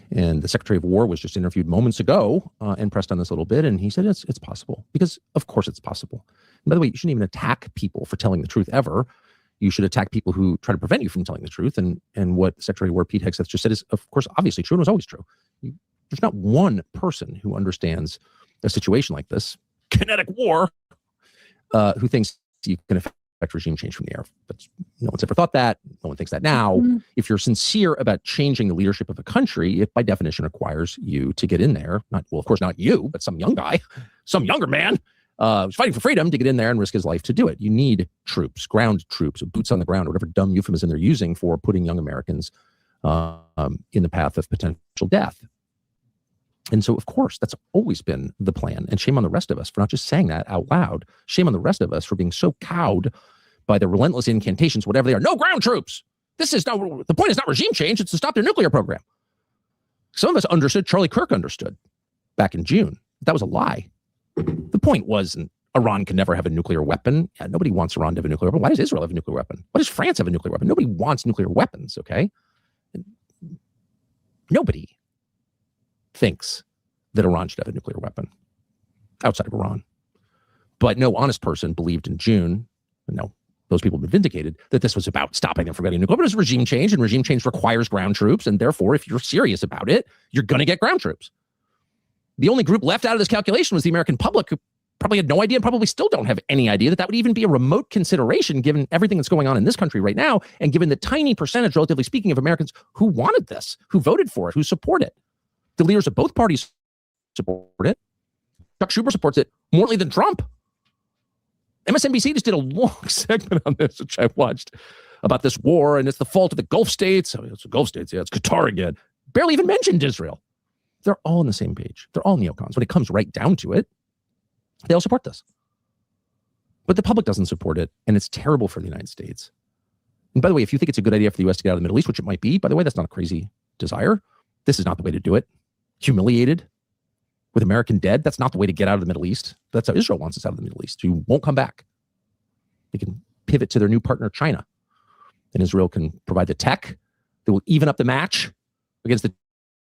And the Secretary of War was just interviewed moments ago and pressed on this a little bit, and he said it's possible, because of course it's possible. And by the way, you shouldn't even attack people for telling the truth ever. You should attack people who try to prevent you from telling the truth. And what Secretary of War Pete Hegseth just said is, of course, obviously true and was always true. There's not one person who understands a situation like this, kinetic war, who thinks you can affect regime change from the air. But no one's ever thought that. No one thinks that now. If you're sincere about changing the leadership of a country, it by definition requires you to get in there. Of course, not you, but some young guy, some younger man who's fighting for freedom to get in there and risk his life to do it. You need troops, ground troops, boots on the ground, or whatever dumb euphemism they're using for putting young Americans in the path of potential death. And so, of course, that's always been the plan. And shame on the rest of us for not just saying that out loud. Shame on the rest of us for being so cowed by the relentless incantations, whatever they are. No ground troops. This is not, the point is not regime change. It's to stop their nuclear program. Some of us understood, Charlie Kirk understood back in June. That was a lie. The point wasn't Iran can never have a nuclear weapon. Yeah, nobody wants Iran to have a nuclear weapon. Why does Israel have a nuclear weapon? Why does France have a nuclear weapon? Nobody wants nuclear weapons, okay? Nobody thinks that Iran should have a nuclear weapon outside of Iran. But no honest person believed in June, no, those people have been vindicated, that this was about stopping them from getting nuclear. But it's regime change, and regime change requires ground troops. And therefore, if you're serious about it, you're going to get ground troops. The only group left out of this calculation was the American public, who probably had no idea and probably still don't have any idea that that would even be a remote consideration given everything that's going on in this country right now, and given the tiny percentage, relatively speaking, of Americans who wanted this, who voted for it, who support it. The leaders of both parties support it. Chuck Schumer supports it more than Trump. MSNBC just did a long segment on this, which I watched, about this war, and it's the fault of the Gulf states. Oh, it's the Gulf states. Yeah, it's Qatar again. Barely even mentioned Israel. They're all on the same page. They're all neocons. When it comes right down to it, they all support this. But the public doesn't support it, and it's terrible for the United States. And by the way, if you think it's a good idea for the U.S. to get out of the Middle East, which it might be, by the way, that's not a crazy desire. This is not the way to do it. Humiliated with American dead, that's not the way to get out of the Middle East. That's how Israel wants us out of the Middle East. You won't come back. They can pivot to their new partner, China. And Israel can provide the tech that will even up the match against the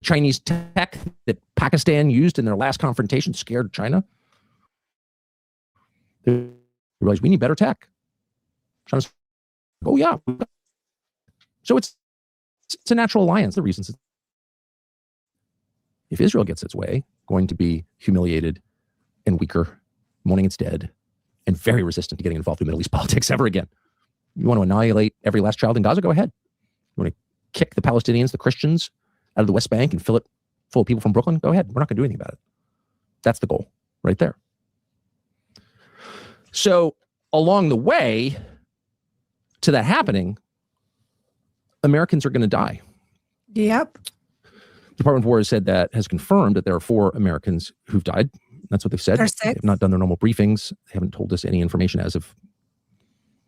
Chinese tech that Pakistan used in their last confrontation, scared China. They realize we need better tech. China's, oh yeah. So it's a natural alliance. The reasons, if Israel gets its way, going to be humiliated and weaker, mourning its dead, and very resistant to getting involved in Middle East politics ever again. You want to annihilate every last child in Gaza? Go ahead. You want to kick the Palestinians, the Christians, out of the West Bank and fill it full of people from Brooklyn? Go ahead. We're not going to do anything about it. That's the goal right there. So along the way to that happening, Americans are going to die. Yep. The Department of War has confirmed that there are 4 Americans who've died. That's what they've said. They have not done their normal briefings. They haven't told us any information as of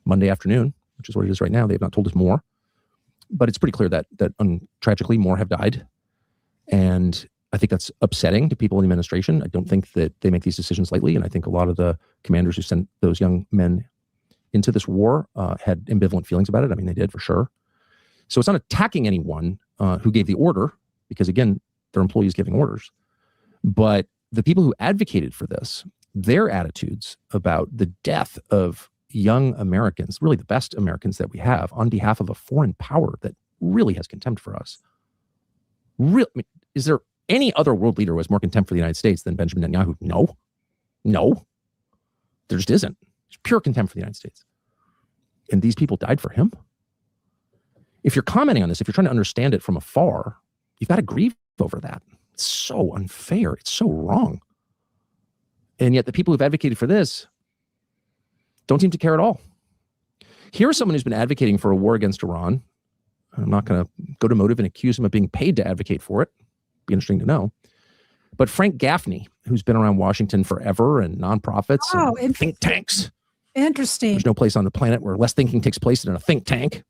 Monday afternoon, which is what it is right now. They have not told us more. But it's pretty clear that tragically more have died. And I think that's upsetting to people in the administration. I don't think that they make these decisions lightly. And I think a lot of the commanders who sent those young men into this war had ambivalent feelings about it. I mean, they did for sure. So it's not attacking anyone who gave the order, because again, they're employees giving orders. But the people who advocated for this, their attitudes about the death of young Americans, really the best Americans that we have, on behalf of a foreign power that really has contempt for us. Is there any other world leader who has more contempt for the United States than Benjamin Netanyahu? No. There just isn't. It's pure contempt for the United States. And these people died for him. If you're commenting on this, if you're trying to understand it from afar, you've got to grieve over that. It's so unfair. It's so wrong. And yet the people who've advocated for this don't seem to care at all. Here's someone who's been advocating for a war against Iran. I'm not going to go to motive and accuse him of being paid to advocate for it. Be interesting to know. But Frank Gaffney, who's been around Washington forever, and nonprofits and think tanks. Interesting. There's no place on the planet where less thinking takes place than in a think tank.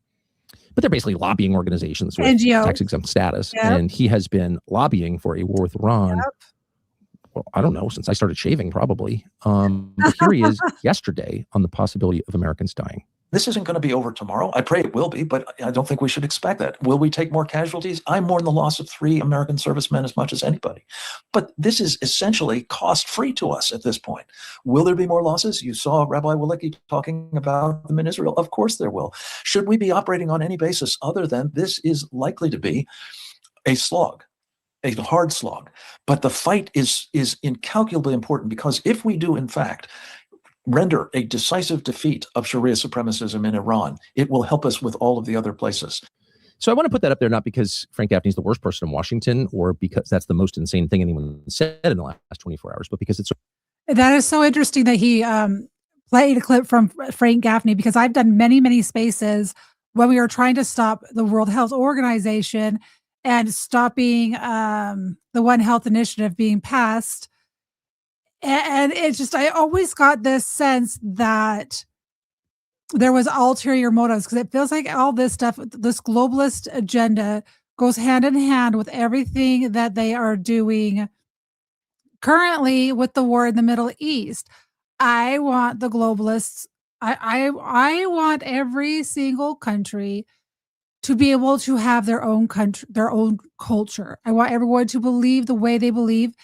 But they're basically lobbying organizations with tax-exempt status. Yep. And he has been lobbying for a war with Iran. Yep. Well, I don't know, since I started shaving, probably. But here he is yesterday on the possibility of Americans dying. This isn't going to be over tomorrow. I pray it will be, but I don't think we should expect that. Will we take more casualties? I mourn the loss of 3 American servicemen as much as anybody. But this is essentially cost-free to us at this point. Will there be more losses? You saw Rabbi Wallecki talking about them in Israel. Of course there will. Should we be operating on any basis other than this is likely to be a slog, a hard slog? But the fight is incalculably important, because if we do, in fact, render a decisive defeat of Sharia supremacism in Iran, it will help us with all of the other places. So I want to put that up there, not because Frank Gaffney's the worst person in Washington or because that's the most insane thing anyone said in the last 24 hours, but because it's... That is so interesting that he played a clip from Frank Gaffney, because I've done many, many spaces when we were trying to stop the World Health Organization and stopping the One Health Initiative being passed. And it's just, I always got this sense that there was ulterior motives, because it feels like all this stuff, this globalist agenda, goes hand in hand with everything that they are doing currently with the war in the Middle East. I want the globalists, I want every single country to be able to have their own country, their own culture. I want everyone to believe the way they believe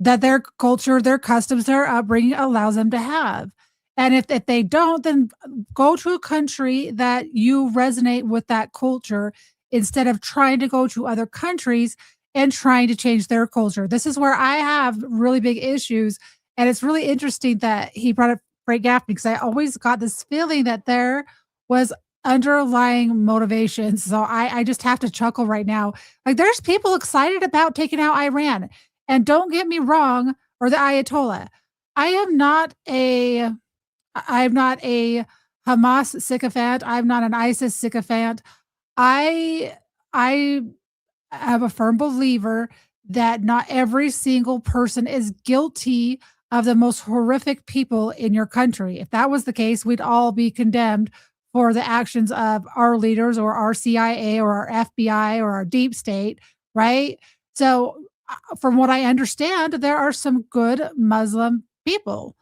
that their culture, their customs, their upbringing allows them to have. And if they don't, then go to a country that you resonate with that culture, instead of trying to go to other countries and trying to change their culture. This is where I have really big issues. And it's really interesting that he brought up Frank Gaffney, because I always got this feeling that there was underlying motivations. So I just have to chuckle right now. Like, there's people excited about taking out Iran. And don't get me wrong, or the Ayatollah. I am not a Hamas sycophant. I'm not an ISIS sycophant. I am a firm believer that not every single person is guilty of the most horrific people in your country. If that was the case, we'd all be condemned for the actions of our leaders or our CIA or our FBI or our deep state, right? So from what I understand, there are some good Muslim people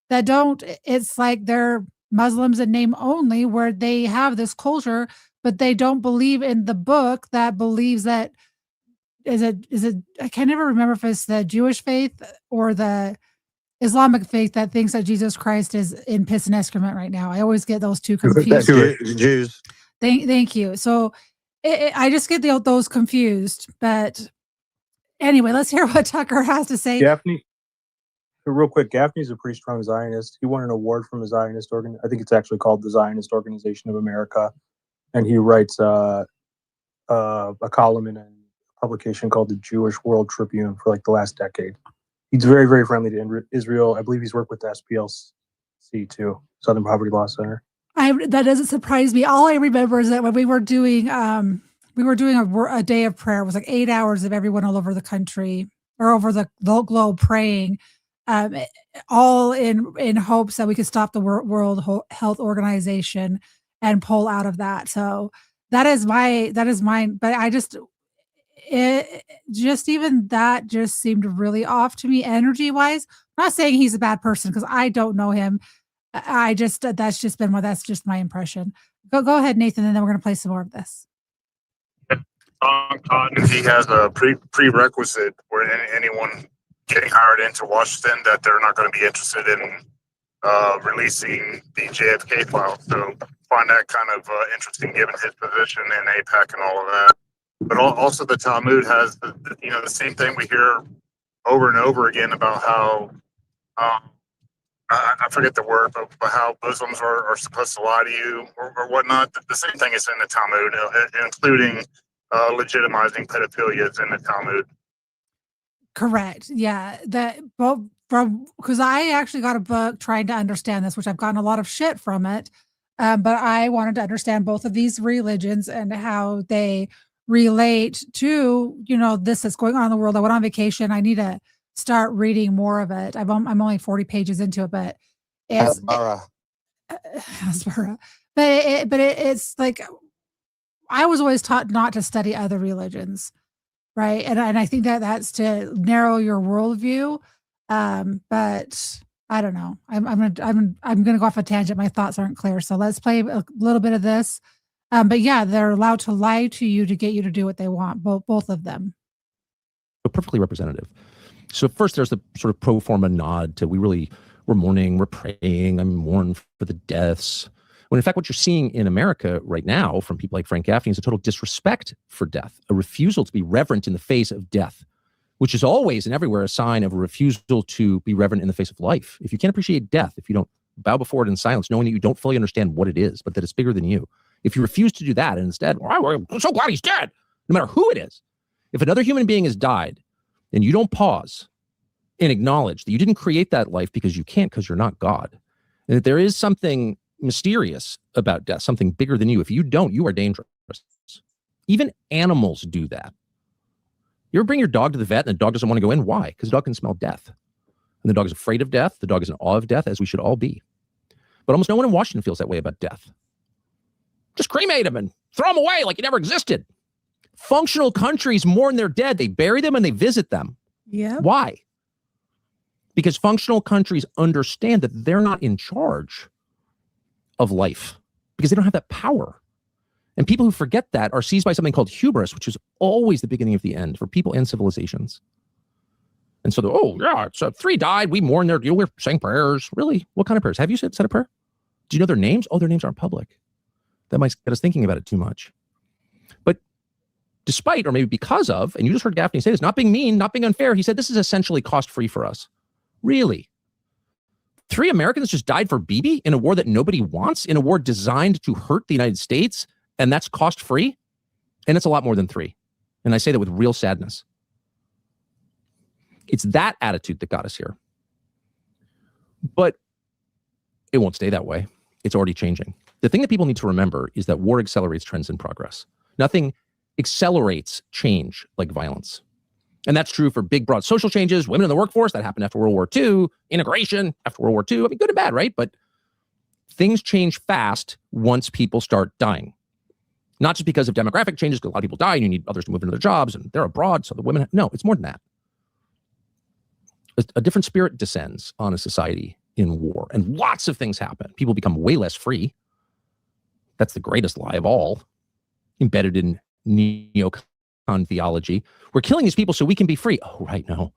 that don't, it's like they're Muslims in name only, where they have this culture, but they don't believe in the book that believes that is it, I can never remember if it's the Jewish faith or the Islamic faith that thinks that Jesus Christ is in piss and excrement right now. I always get those two confused. Jews. Thank you. So I just get those confused, but anyway, let's hear what Tucker has to say. Gaffney, real quick, Gaffney's a pretty strong Zionist. He won an award from the Zionist I think it's actually called the Zionist Organization of America. And he writes a column in a publication called the Jewish World Tribune for like the last decade. He's very, very friendly to Israel. I believe he's worked with the SPLC too, Southern Poverty Law Center. That doesn't surprise me. All I remember is that when we were doing a day of prayer, it was like 8 hours of everyone all over the country or over the globe praying, all in hopes that we could stop the World Health Organization and pull out of that. So that is mine. But even that just seemed really off to me energy wise. I'm not saying he's a bad person, because I don't know him. That's just my impression. Go ahead, Nathan, and then we're going to play some more of this. Tom Cotton, he has a prerequisite where anyone getting hired into Washington that they're not going to be interested in releasing the JFK file. So find that kind of interesting given his position in AIPAC and all of that. But also the Talmud has the same thing we hear over and over again about how I forget the word, but how Muslims are supposed to lie to you or whatnot. The same thing is in the Talmud, including legitimizing pedophilia is in the Talmud. Correct. Yeah. Because I actually got a book trying to understand this, which I've gotten a lot of shit from it. But I wanted to understand both of these religions and how they relate to, this that's going on in the world. I went on vacation. I need to start reading more of it. I'm only 40 pages into it, but it's it's like, I was always taught not to study other religions. Right. And I think that's to narrow your worldview. But I don't know. I'm gonna go off a tangent. My thoughts aren't clear. So let's play a little bit of this. But yeah, they're allowed to lie to you to get you to do what they want. Both of them. So perfectly representative. So first, there's the sort of pro forma nod to we're mourning, we're praying, I'm mourning for the deaths. When in fact, what you're seeing in America right now from people like Frank Gaffney is a total disrespect for death, a refusal to be reverent in the face of death, which is always and everywhere a sign of a refusal to be reverent in the face of life. If you can't appreciate death, if you don't bow before it in silence, knowing that you don't fully understand what it is, but that it's bigger than you, if you refuse to do that and instead, I'm so glad he's dead, no matter who it is. If another human being has died and you don't pause and acknowledge that you didn't create that life because you can't, because you're not God, and that there is something mysterious about death, something bigger than you. If you don't, you are dangerous. Even animals do that. You ever bring your dog to the vet and the dog doesn't want to go in? Why? Because the dog can smell death. And the dog is afraid of death. The dog is in awe of death, as we should all be. But almost no one in Washington feels that way about death. Just cremate them and throw them away like you never existed. Functional countries mourn their dead. They bury them and they visit them. Yeah. Why? Because functional countries understand that they're not in charge of life because they don't have that power. And people who forget that are seized by something called hubris, which is always the beginning of the end for people and civilizations. And so, it's 3 died. We mourn their, we're saying prayers. Really? What kind of prayers? Have you said a prayer? Do you know their names? Oh, their names aren't public. That might get us thinking about it too much. But despite, or maybe because of, and you just heard Gaffney say this, not being mean, not being unfair, he said this is essentially cost-free for us. Really? 3 Americans just died for Bibi in a war that nobody wants, in a war designed to hurt the United States, and that's cost-free? And it's a lot more than 3. And I say that with real sadness. It's that attitude that got us here. But it won't stay that way. It's already changing. The thing that people need to remember is that war accelerates trends in progress. Nothing accelerates change like violence. And that's true for big, broad social changes, women in the workforce, that happened after World War II, integration after World War II. I mean, good and bad, right? But things change fast once people start dying. Not just because of demographic changes, because a lot of people die and you need others to move into their jobs and they're abroad, so the women, no, it's more than that. A different spirit descends on a society in war, and lots of things happen. People become way less free. That's the greatest lie of all, embedded in neocon theology. We're killing these people so we can be free. Oh, right, no.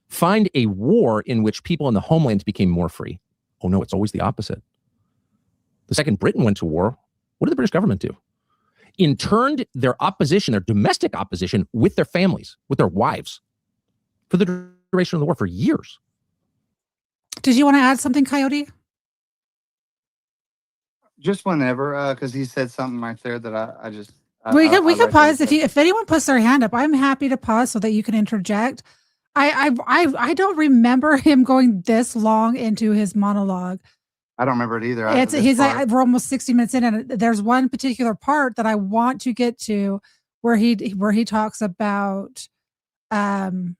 Find a war in which people in the homeland became more free. Oh, no, it's always the opposite. The second Britain went to war, what did the British government do? Interned their opposition, their domestic opposition, with their families, with their wives, for the duration of the war, for years. Did you want to add something, Coyote? Just whenever, because he said something right there that I just. We can like pause if anyone puts their hand up. I'm happy to pause so that you can interject. I don't remember him going this long into his monologue. I don't remember it either. He's like, we're almost 60 minutes in, and there's one particular part that I want to get to where he talks about the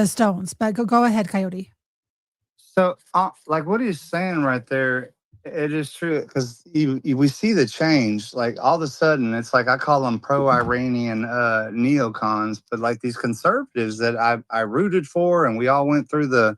stones. But go ahead, Coyote. So, like what he's saying right there, it is true because we see the change. Like all of a sudden, it's like I call them pro-Iranian neocons, but like these conservatives that I rooted for, and we all went through to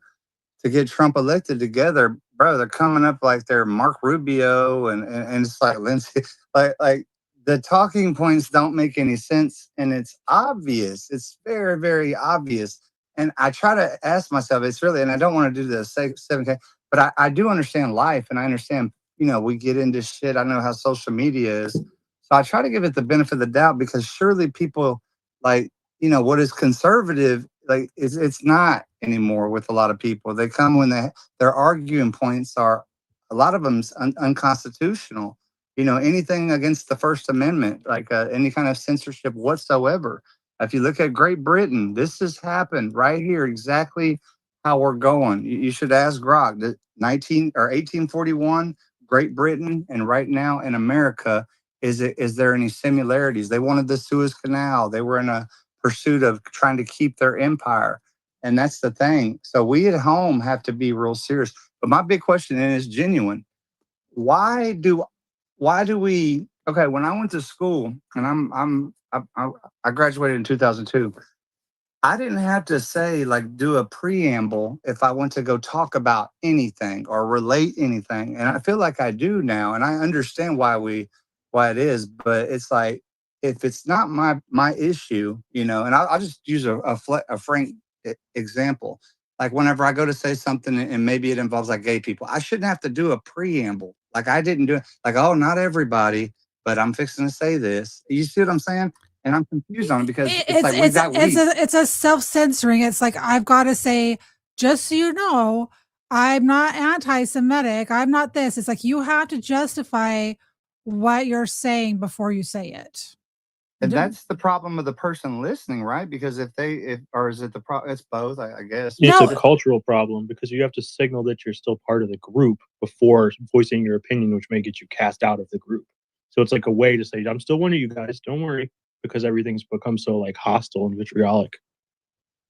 get Trump elected together, bro. They're coming up like they're Mark Rubio, and it's like Lindsey, like the talking points don't make any sense, and it's obvious. It's very, very obvious. And I try to ask myself, it's really, and I don't want to do the 7K, but I do understand life, and I understand, we get into shit. I know how social media is. So I try to give it the benefit of the doubt, because surely people like, what is conservative, like it's not anymore with a lot of people. They come when their arguing points are, a lot of them unconstitutional. Anything against the First Amendment, like any kind of censorship whatsoever. If you look at Great Britain, this has happened right here, exactly how we're going. You should ask Grog. 1841, Great Britain, and right now in America, is there any similarities? They wanted the Suez Canal. They were in a pursuit of trying to keep their empire, and that's the thing. So we at home have to be real serious. But my big question, and it's genuine: why do we? Okay, when I went to school, and I graduated in 2002. I didn't have to say, like, do a preamble if I want to go talk about anything or relate anything. And I feel like I do now. And I understand why it is. But it's like, if it's not my issue, and I'll just use a frank example. Like, whenever I go to say something and maybe it involves like gay people, I shouldn't have to do a preamble. Like, I didn't do it. Like, oh, not everybody, but I'm fixing to say this. You see what I'm saying? And I'm confused on it because it's like we got weak. It's a self-censoring. It's like, I've got to say, just so you know, I'm not anti-Semitic. I'm not this. It's like, you have to justify what you're saying before you say it. And that's the problem of the person listening, right? Because or is it the problem? It's both, I guess. It's a cultural problem because you have to signal that you're still part of the group before voicing your opinion, which may get you cast out of the group. So it's like a way to say, I'm still one of you guys. Don't worry, because everything's become so like hostile and vitriolic.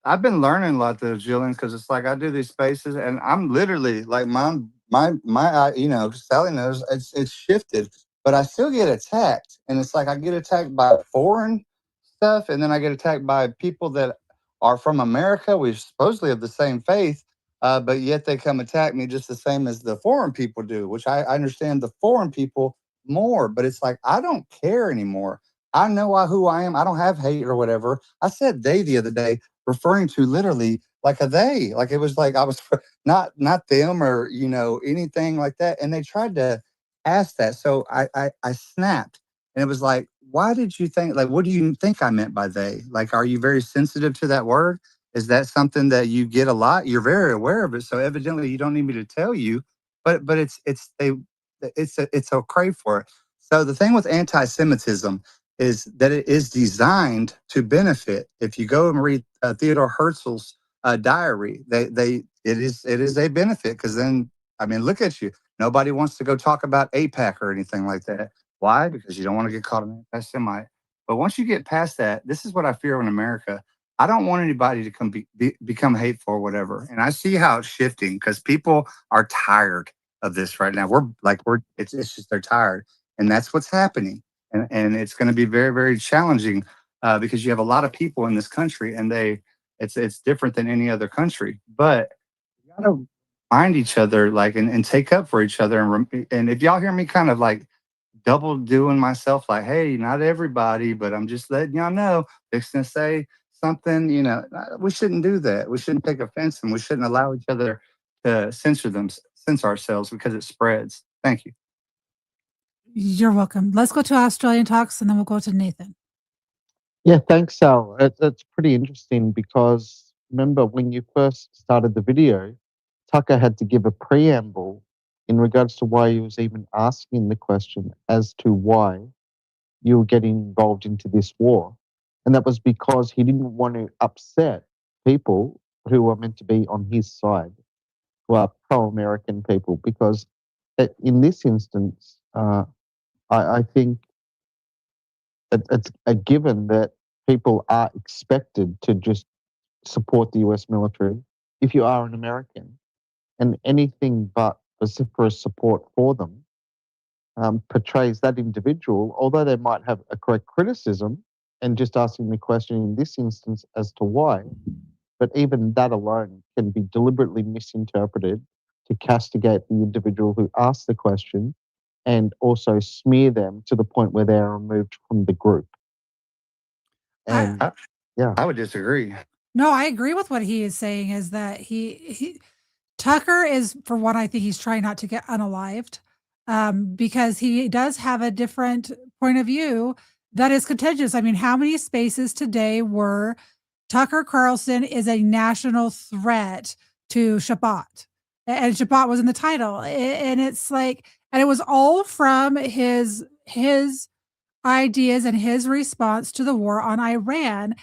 I've been learning a lot though, Jillian, because it's like I do these spaces and I'm literally like my Sally knows it's shifted, but I still get attacked. And it's like I get attacked by foreign stuff, and then I get attacked by people that are from America. We supposedly have the same faith, but yet they come attack me just the same as the foreign people do, which I understand the foreign people more, but it's like I don't care anymore. I know who I am. I don't have hate or whatever. I said they the other day, referring to literally like a they, like it was like I was not them or anything like that. And they tried to ask that, so I snapped, and it was like, why did you think, like, what do you think I meant by they? Like, are you very sensitive to that word? Is that something that you get a lot? You're very aware of it, so evidently you don't need me to tell you. But it's a crave for it. So the thing with anti-Semitism is that it is designed to benefit. If you go and read Theodore Herzl's diary, it is a benefit, because then, I mean, look at you. Nobody wants to go talk about AIPAC or anything like that. Why? Because you don't want to get caught an anti-Semite. But once you get past that, this is what I fear in America. I don't want anybody to become hateful or whatever. And I see how it's shifting because people are tired of this right now. It's just they're tired, and that's what's happening. And it's going to be very, very challenging because you have a lot of people in this country, and it's different than any other country. But you got to find each other, like, and take up for each other. And if y'all hear me kind of like double doing myself, like, hey, not everybody, but I'm just letting y'all know, fixing to say something, we shouldn't do that. We shouldn't take offense, and we shouldn't allow each other to censor ourselves because it spreads. Thank you. You're welcome. Let's go to Australian Talks, and then we'll go to Nathan. Yeah, thanks, Sal. It's pretty interesting because remember when you first started the video, Tucker had to give a preamble in regards to why he was even asking the question as to why you were getting involved into this war. And that was because he didn't want to upset people who were meant to be on his side, who are pro-American people, because in this instance, I think it's a given that people are expected to just support the US military if you are an American, and anything but vociferous support for them portrays that individual, although they might have a correct criticism and just asking the question in this instance as to why, but even that alone can be deliberately misinterpreted to castigate the individual who asked the question and also smear them to the point where they are removed from the group. And I would disagree. No, I agree with what he is saying, is that Tucker is, for one, I think he's trying not to get unalived, because he does have a different point of view that is contentious. I mean, how many spaces today were Tucker Carlson is a national threat to Shabbat, and Shabbat was in the title, and it's like, and it was all from his ideas and his response to the war on Iran.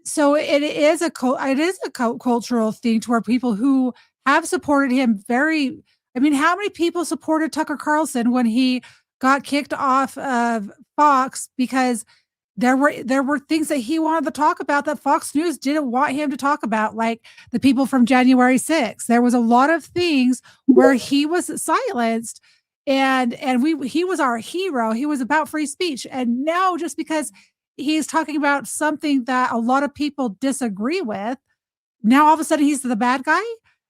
So it is a cultural thing to where people who have supported him I mean, how many people supported Tucker Carlson when he got kicked off of Fox because there were things that he wanted to talk about that Fox News didn't want him to talk about, like the people from January 6th. There was a lot of things where he was silenced, and he was our hero. He was about free speech. And now, just because he's talking about something that a lot of people disagree with. Now all of a sudden he's the bad guy.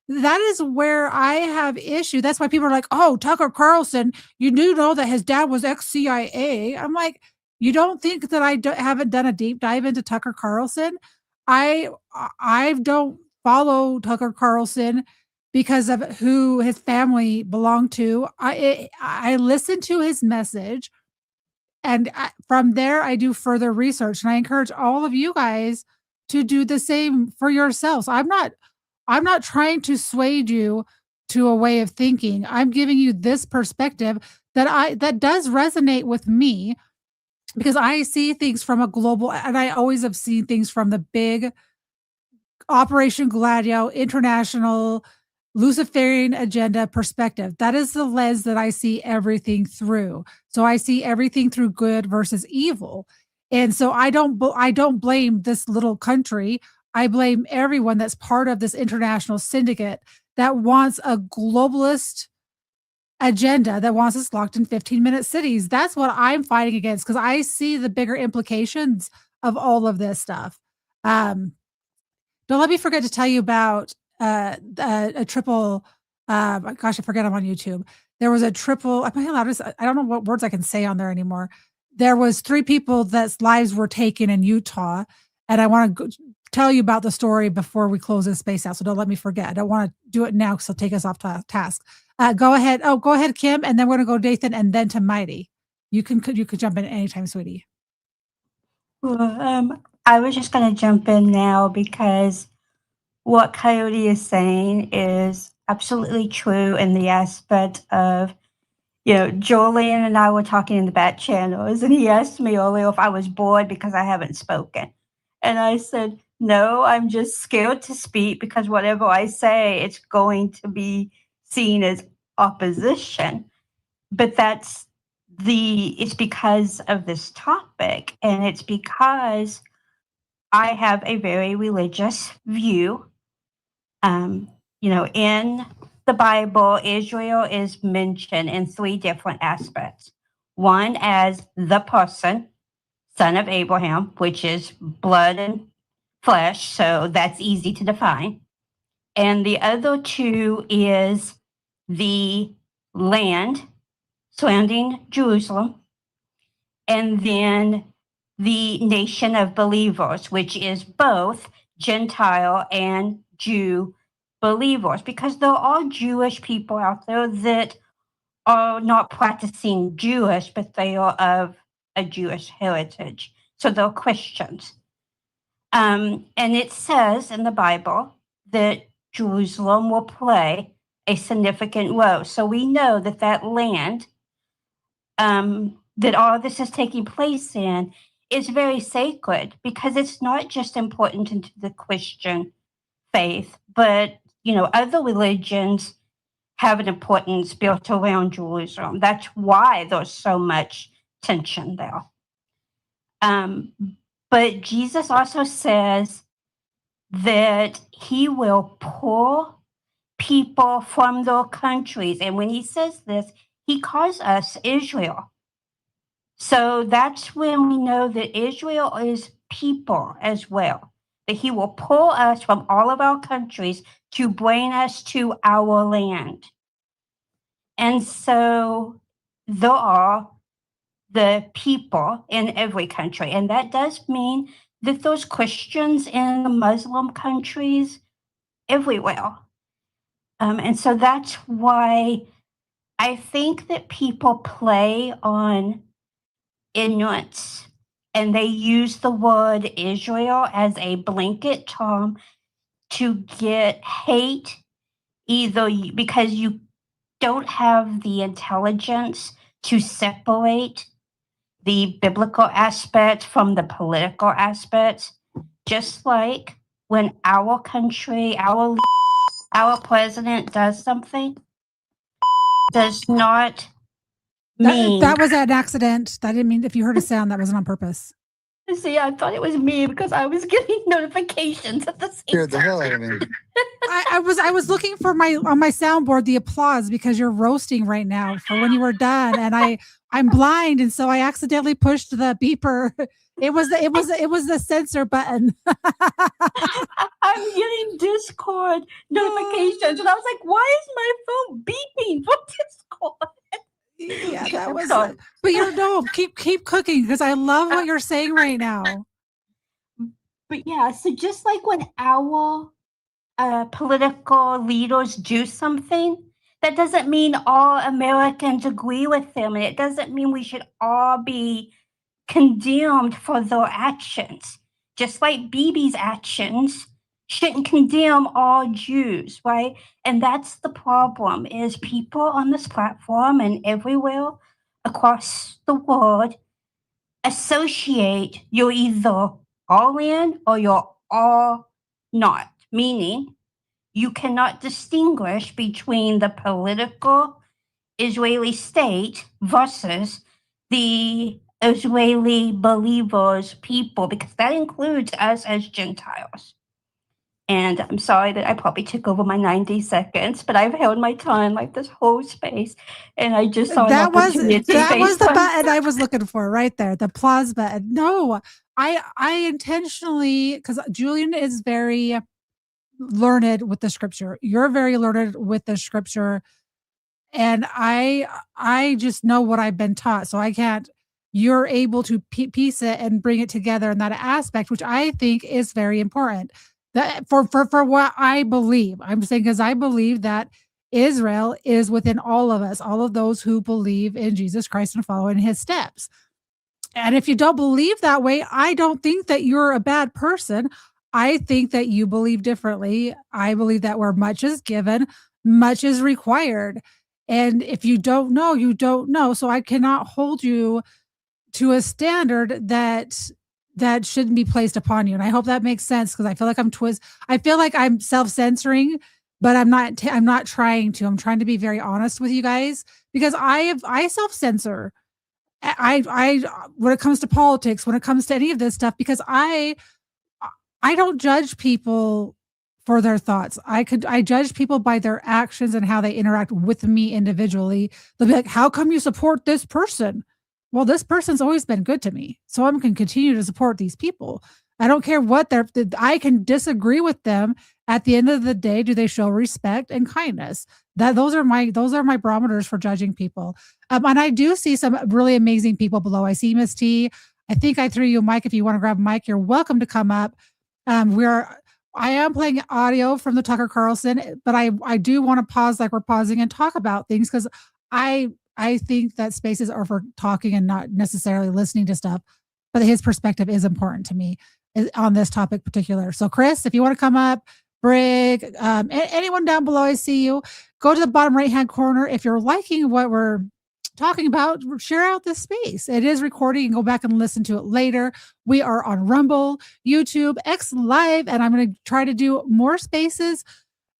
That is where I have issue. That's why people are like, "Oh, Tucker Carlson, you do know that his dad was ex-CIA." I'm like, you don't think that I haven't done a deep dive into Tucker Carlson? I don't follow Tucker Carlson because of who his family belonged to. I listen to his message, and from there I do further research, and I encourage all of you guys to do the same for yourselves. I'm not trying to sway you to a way of thinking. I'm giving you this perspective that does resonate with me, because I see things from a global, and I always have seen things from the big Operation Gladio international Luciferian agenda perspective. That is the lens that I see everything through. So I see everything through good versus evil. And so I don't blame this little country. I blame everyone that's part of this international syndicate that wants a globalist agenda, that wants us locked in 15-minute cities. That's what I'm fighting against, because I see the bigger implications of all of this stuff. Don't let me forget to tell you about a triple. Gosh, I forget I'm on YouTube. There was a triple. Am I allowed to? I don't know what words I can say on there anymore. There was 3 people that's lives were taken in Utah, and I want to tell you about the story before we close this space out. So don't let me forget. I don't want to do it now because it'll take us off task. Go ahead. Oh, go ahead, Kim, and then we're going to go Nathan, and then to Mighty. You can jump in anytime, sweetie. Well, I was just going to jump in now because what Coyote is saying is absolutely true in the aspect of, Julian and I were talking in the back channels, and he asked me earlier if I was bored because I haven't spoken. And I said, no, I'm just scared to speak because whatever I say, it's going to be seen as opposition. But it's because of this topic, and it's because I have a very religious view. In the Bible, Israel is mentioned in 3 different aspects. One as the person, son of Abraham, which is blood and flesh, so that's easy to define. And the other 2 is the land surrounding Jerusalem, and then the nation of believers, which is both Gentile and Jew believers, because there are Jewish people out there that are not practicing Jewish, but they are of a Jewish heritage. So they're Christians. And it says in the Bible that Jerusalem will play a significant role. So we know that land that all this is taking place in is very sacred, because it's not just important to the Christian faith, but other religions have an importance built around Jerusalem. That's why there's so much tension there. But Jesus also says that he will pull people from their countries. And when he says this, he calls us Israel. So that's when we know that Israel is people as well, that he will pull us from all of our countries to bring us to our land. And so there are the people in every country. And that does mean that there's Christians in the Muslim countries everywhere. And so that's why I think that people play on ignorance, and they use the word Israel as a blanket term to get hate, either because you don't have the intelligence to separate the biblical aspect from the political aspects, just like when our country, our president does something, does not mean that was an accident. That didn't mean, if you heard a sound, that wasn't on purpose. See, I thought it was me because I was getting notifications at the same time. Scared the hell out of me. I was looking for on my soundboard the applause because you're roasting right now for when you were done, and I'm blind, and so I accidentally pushed the beeper. It was the censor button. I'm getting Discord notifications, and I was like, "Why is my phone beeping for Discord?" Yeah, that I'm was. sorry. But keep cooking because I love what you're saying right now. But yeah, so just like when our political leaders do something, that doesn't mean all Americans agree with them, and it doesn't mean we should all be condemned for their actions. Just like Bibi's actions shouldn't condemn all Jews, right? And that's the problem, is people on this platform and everywhere across the world associate you're either all in or you're all not, meaning you cannot distinguish between the political Israeli state versus the Israeli believers, people, because that includes us as Gentiles. And I'm sorry that I probably took over my 90 seconds, but I've held my tongue like this whole space, and I just saw That was opportunity the button I was looking for right there, the applause button. No, I intentionally, because Julian is very learned with the scripture. You're very learned with the scripture, and I just know what I've been taught, so I can't. You're able to piece it and bring it together in that aspect, which I think is very important. That for what I believe, I'm saying because I believe that Israel is within all of us, all of those who believe in Jesus Christ and follow in His steps. And if you don't believe that way, I don't think that you're a bad person. I think that you believe differently. I believe that where much is given, much is required. And if you don't know, you don't know. So I cannot hold you to a standard that shouldn't be placed upon you. And I hope that makes sense, because I feel like I feel like I'm self-censoring, but I'm not trying to. I'm trying to be very honest with you guys, because I self-censor. I when it comes to politics, when it comes to any of this stuff, because I don't judge people for their thoughts. I judge people by their actions and how they interact with me individually. They'll be like, "How come you support this person?" Well, this person's always been good to me, so I'm going to continue to support these people. I don't care what I can disagree with them. At the end of the day, do they show respect and kindness? Those are my barometers for judging people. And I do see some really amazing people below. I see Miss T. I think I threw you a mic. If you want to grab a mic, you're welcome to come up. I am playing audio from the Tucker Carlson, but I do want to pause like we're pausing and talk about things, because I think that spaces are for talking and not necessarily listening to stuff. But his perspective is important to me on this topic particular. So Chris, if you want to come up, Brig, anyone down below, I see you. Go to the bottom right-hand corner. If you're liking what we're talking about, share out this space. It is recording. You can go back and listen to it later. We are on Rumble, YouTube, X Live, and I'm going to try to do more spaces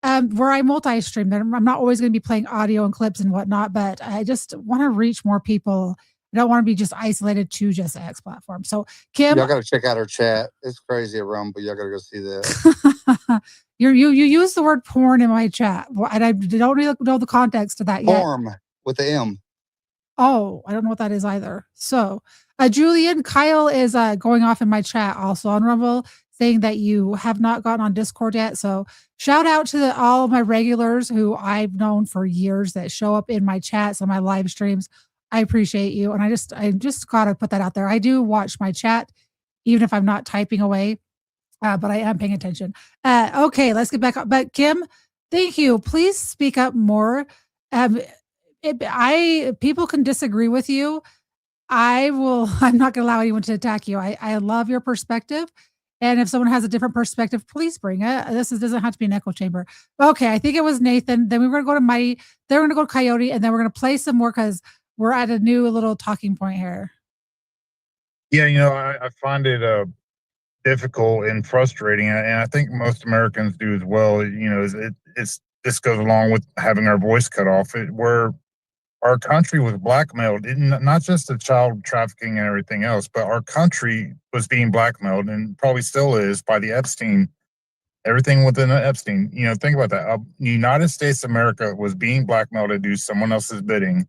where I multi-stream. I'm not always going to be playing audio and clips and whatnot, but I just want to reach more people. I don't want to be just isolated to just X platform. So Kim, y'all got to check out our chat. It's crazy at Rumble. Y'all got to go see that. you use the word porn in my chat, and I don't really know the context of that yet. Porn with the M. Oh, I don't know what that is either. So, Julian, Kyle is going off in my chat also on Rumble, saying that you have not gotten on Discord yet. So, shout out to all of my regulars who I've known for years that show up in my chats on my live streams. I appreciate you, and I just gotta put that out there. I do watch my chat, even if I'm not typing away, but I am paying attention. Okay, let's get back up. But Kim, thank you. Please speak up more. People can disagree with you. I'm not going to allow anyone to attack you. I love your perspective. And if someone has a different perspective, please bring it. Doesn't have to be an echo chamber. Okay. I think it was Nathan. Then we were going to go to Mighty. Then we're going to go to Coyote. And then we're going to play some more, because we're at a new little talking point here. Yeah. I find it difficult and frustrating. And I think most Americans do as well. This goes along with having our voice cut off. Where our country was blackmailed, not just the child trafficking and everything else, but our country was being blackmailed, and probably still is, by the Epstein Everything within Epstein. Think about that. United States of America was being blackmailed to do someone else's bidding.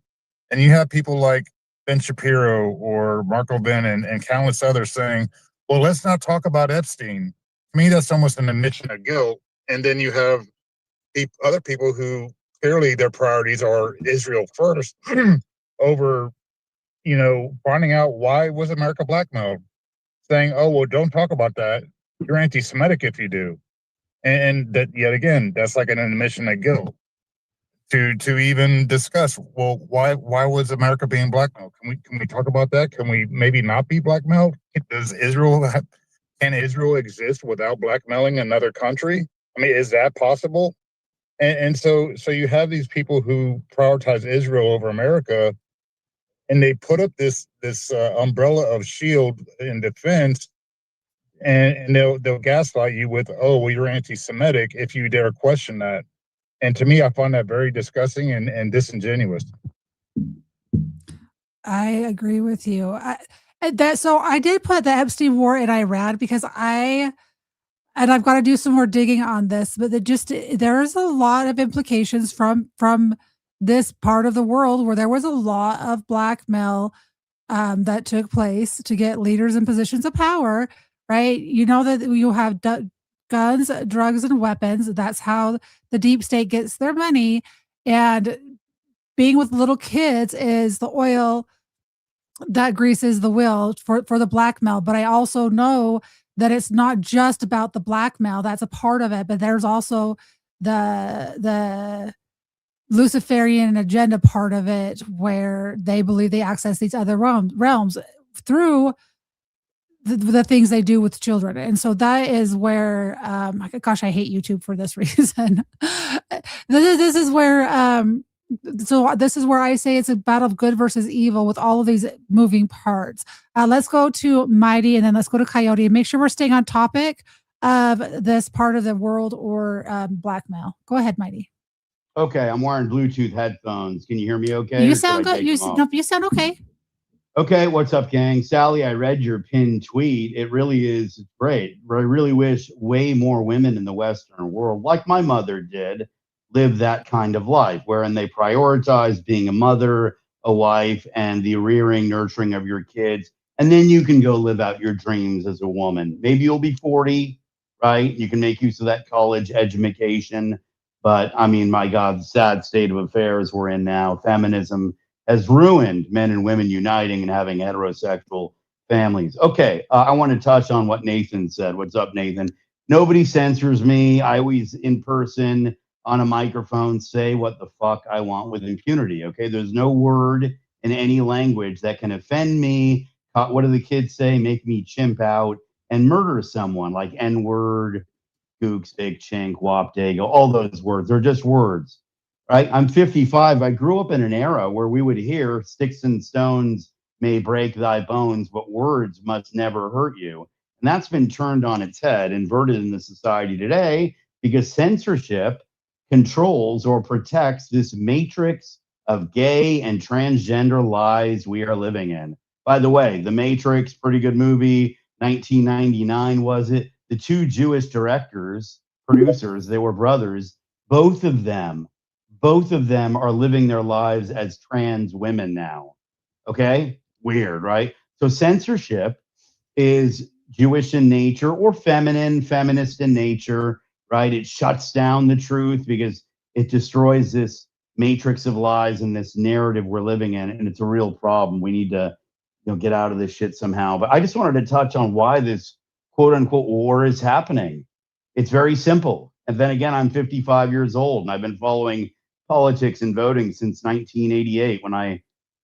And you have people like Ben Shapiro or Marco Ben and countless others saying, well, let's not talk about Epstein. To me, that's almost an admission of guilt. And then you have other people who clearly their priorities are Israel first over, finding out why was America blackmailed, saying, oh, well, don't talk about that. You're anti-Semitic if you do. And that, yet again, that's like an admission of guilt to even discuss. Well, why was America being blackmailed? Can we talk about that? Can we maybe not be blackmailed? Can Israel exist without blackmailing another country? I mean, is that possible? And so you have these people who prioritize Israel over America, and they put up this umbrella of shield in defense. And they'll gaslight you with, oh, well, you're anti-Semitic if you dare question that. And to me, I find that very disgusting and disingenuous. I agree with you. So I did put the Epstein War in Iran because I've got to do some more digging on this, but there's a lot of implications from this part of the world where there was a lot of blackmail that took place to get leaders in positions of power, right? You know that you have guns, drugs, and weapons. That's how the deep state gets their money. And being with little kids is the oil that greases the wheel for the blackmail. But I also know that it's not just about the blackmail. That's a part of it. But there's also the Luciferian agenda part of it, where they believe they access these other realms through the things they do with children. And so that is where, gosh, I hate YouTube for this reason. This is where, this is where I say it's a battle of good versus evil with all of these moving parts. Let's go to Mighty, and then let's go to Coyote, and make sure we're staying on topic of this part of the world or blackmail. Go ahead, Mighty. Okay, I'm wearing Bluetooth headphones. Can you hear me okay? You sound good. You sound okay. Okay, what's up, gang? Sally, I read your pinned tweet. It really is great. I really wish way more women in the Western world, like my mother did, live that kind of life, wherein they prioritize being a mother, a wife, and the rearing, nurturing of your kids. And then you can go live out your dreams as a woman. Maybe you'll be 40, right? You can make use of that college education. But I mean, my God, the sad state of affairs we're in now. Feminism has ruined men and women uniting and having heterosexual families. Okay, I want to touch on what Nathan said. What's up, Nathan? Nobody censors me. I always, in person, on a microphone, say what the fuck I want with impunity. Okay, there's no word in any language that can offend me. What do the kids say? Make me chimp out and murder someone, like N-word, gook, stick, chink, wop, dago, all those words. They're just words. Right? I'm 55. I grew up in an era where we would hear sticks and stones may break thy bones, but words must never hurt you. And that's been turned on its head, inverted in the society today, because censorship controls or protects this matrix of gay and transgender lies we are living in. By the way, The Matrix, pretty good movie, 1999 was it? The two Jewish producers, they were brothers, both of them are living their lives as trans women now. Okay? Weird, right? So censorship is Jewish in nature or feminist in nature, right? It shuts down the truth because it destroys this matrix of lies and this narrative we're living in, and it's a real problem. We need to, get out of this shit somehow. But I just wanted to touch on why this quote unquote war is happening. It's very simple. And then again, I'm 55 years old and I've been following politics and voting since 1988 when I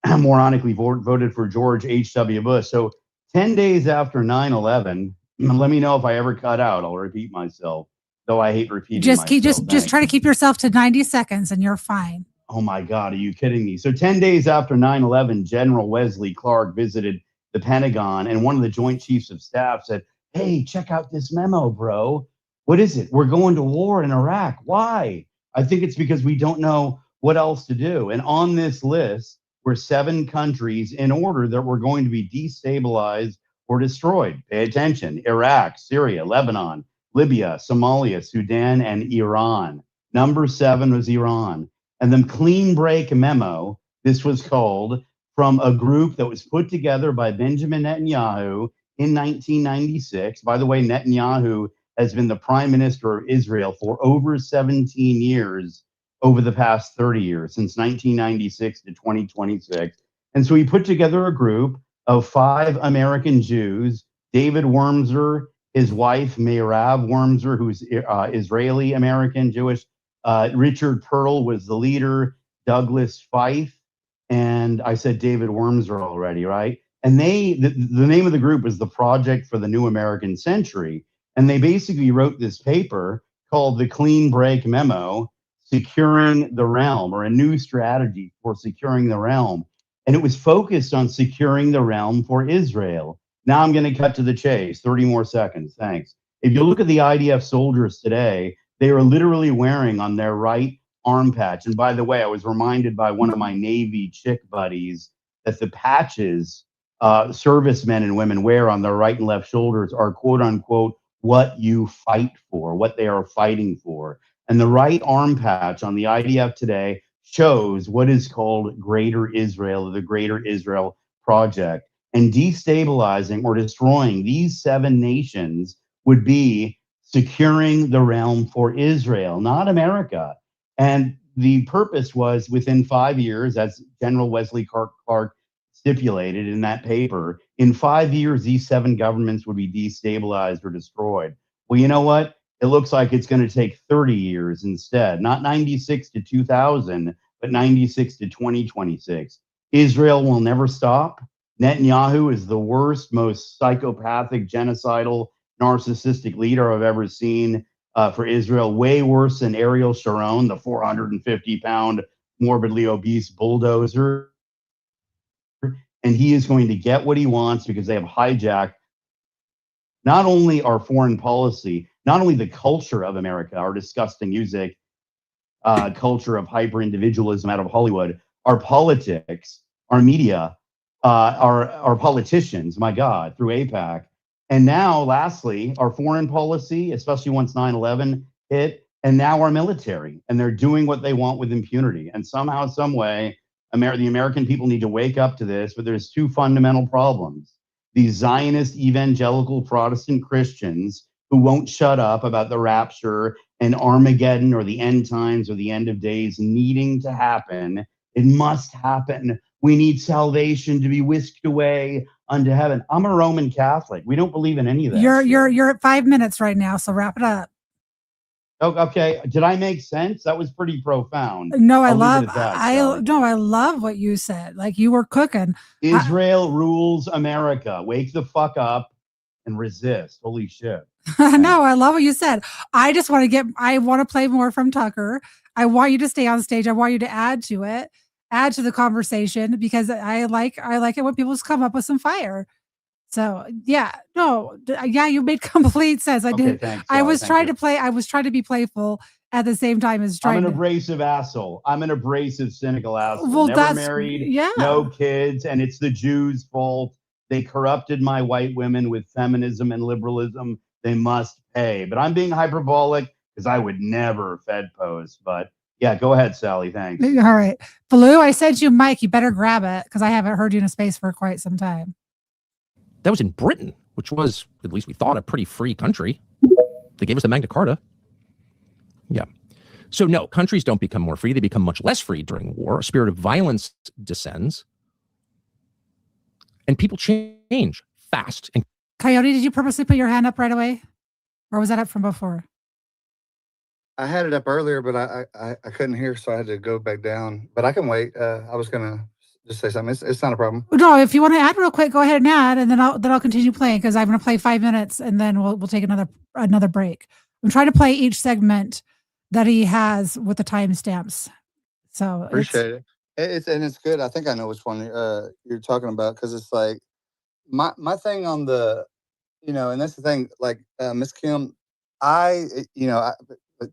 moronically voted for George H.W. Bush. So 10 days after 9/11, let me know if I ever cut out. I'll repeat myself, though I hate repeating myself. Just try to keep yourself to 90 seconds and you're fine. Oh my God, are you kidding me? So 10 days after 9/11, General Wesley Clark visited the Pentagon, and one of the Joint Chiefs of Staff said, hey, check out this memo, bro. What is it? We're going to war in Iraq. Why? I think it's because we don't know what else to do. And on this list were 7 countries in order that were going to be destabilized or destroyed. Pay attention: Iraq, Syria, Lebanon, Libya, Somalia, Sudan, and Iran. Number 7 was Iran. And the clean break memo, this was called, from a group that was put together by Benjamin Netanyahu in 1996. By the way, Netanyahu has been the prime minister of Israel for over 17 years over the past 30 years, since 1996 to 2026. And so he put together a group of 5 American Jews, David Wormser, his wife, Meirav Wormser, who's Israeli American Jewish. Richard Pearl was the leader, Douglas Feith, and I said David Wormser already, right? And the name of the group was the Project for the New American Century. And they basically wrote this paper called the Clean Break Memo, Securing the Realm, or a new strategy for securing the realm. And it was focused on securing the realm for Israel. Now I'm going to cut to the chase. 30 more seconds. Thanks. If you look at the IDF soldiers today, they are literally wearing on their right arm patch. And by the way, I was reminded by one of my Navy chick buddies that the patches servicemen and women wear on their right and left shoulders are quote unquote what you fight for, what they are fighting for. And the right arm patch on the IDF today shows what is called Greater Israel, or the Greater Israel Project. And destabilizing or destroying these 7 nations would be securing the realm for Israel, not America. And the purpose was within 5 years, as General Wesley Clark stipulated in that paper, in 5 years, these 7 governments would be destabilized or destroyed. Well, you know what? It looks like it's going to take 30 years instead, not 96 to 2000, but 96 to 2026. Israel will never stop. Netanyahu is the worst, most psychopathic, genocidal, narcissistic leader I've ever seen for Israel, way worse than Ariel Sharon, the 450-pound, morbidly obese bulldozer. And he is going to get what he wants because they have hijacked not only our foreign policy, not only the culture of America, our disgusting music, culture of hyper-individualism out of Hollywood, our politics, our media, our politicians, my God, through AIPAC. And now, lastly, our foreign policy, especially once 9/11 hit, and now our military. And they're doing what they want with impunity. And somehow, some way, the American people need to wake up to this, but there's 2 fundamental problems. These Zionist evangelical Protestant Christians who won't shut up about the rapture and Armageddon or the end times or the end of days needing to happen. It must happen. We need salvation to be whisked away unto heaven. I'm a Roman Catholic. We don't believe in any of that. You're at 5 minutes right now, so wrap it up. Oh, okay. Did I make sense? That was pretty profound. No, I love what you said. Like you were cooking. Israel rules America. Wake the fuck up and resist. Holy shit. No, I love what you said. I just want to play more from Tucker. I want you to stay on stage. I want you to add to it, add to the conversation, because I like it when people just come up with some fire. So yeah, you made complete sense. I did. Thanks, I was trying you. to play. I was trying to be playful at the same time as trying. I'm an abrasive asshole. I'm an abrasive, cynical asshole. Well, Never married, no kids, and it's the Jews' fault. They corrupted my white women with feminism and liberalism. They must pay. But I'm being hyperbolic because I would never Fed post. But yeah, go ahead, Sally. Thanks. All right, Blue. I sent you Mike. You better grab it because I haven't heard you in a space for quite some time. That was in Britain, which was, at least we thought, a pretty free country. They gave us the Magna Carta. Yeah. So no, countries don't become more free. They become much less free during war. A spirit of violence descends. And people change fast. And Coyote, did you purposely put your hand up right away? Or was that up from before? I had it up earlier, but I couldn't hear, so I had to go back down. But I can wait. I was going to just say something. It's not a problem. No, if you want to add real quick, go ahead and add, and then I'll continue playing because I'm going to play 5 minutes, and then we'll take another break. I'm trying to play each segment that he has with the timestamps. So appreciate it. It's good. I think I know which one you're talking about because it's like my thing on the, and that's the thing. Like Miss Kim,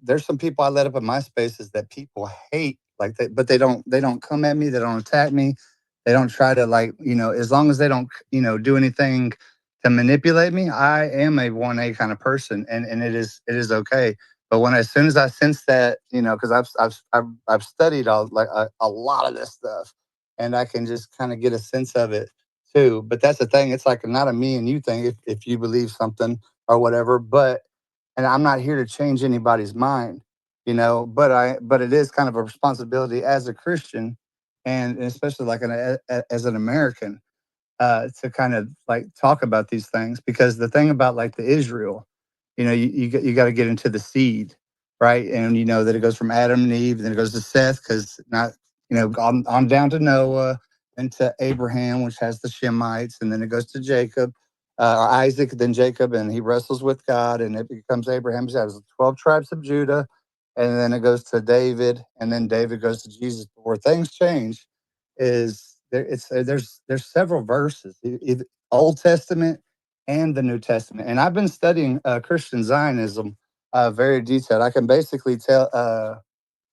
there's some people I let up in my spaces that people hate. But they don't come at me. They don't attack me. They don't try to as long as they don't, do anything to manipulate me. I am a 1A kind of person, and it is okay. But as soon as I sense that, because I've studied a lot of this stuff, and I can just kind of get a sense of it too. But that's the thing; it's like not a me and you thing. If you believe something or whatever, and I'm not here to change anybody's mind, but it is kind of a responsibility as a Christian, and especially like as an American, to kind of like talk about these things, because the thing about like the Israel, you got to get into the seed, right? And that it goes from Adam and Eve, then it goes to Seth, because not on down to Noah, and to Abraham, which has the Shemites, and then it goes to Jacob, or Isaac, then Jacob, and he wrestles with God, and it becomes Abraham. He has the 12 tribes of Judah, and then it goes to David, and then David goes to Jesus. But where things change is there's several verses, Old Testament and the New Testament. And I've been studying Christian Zionism very detailed. I can basically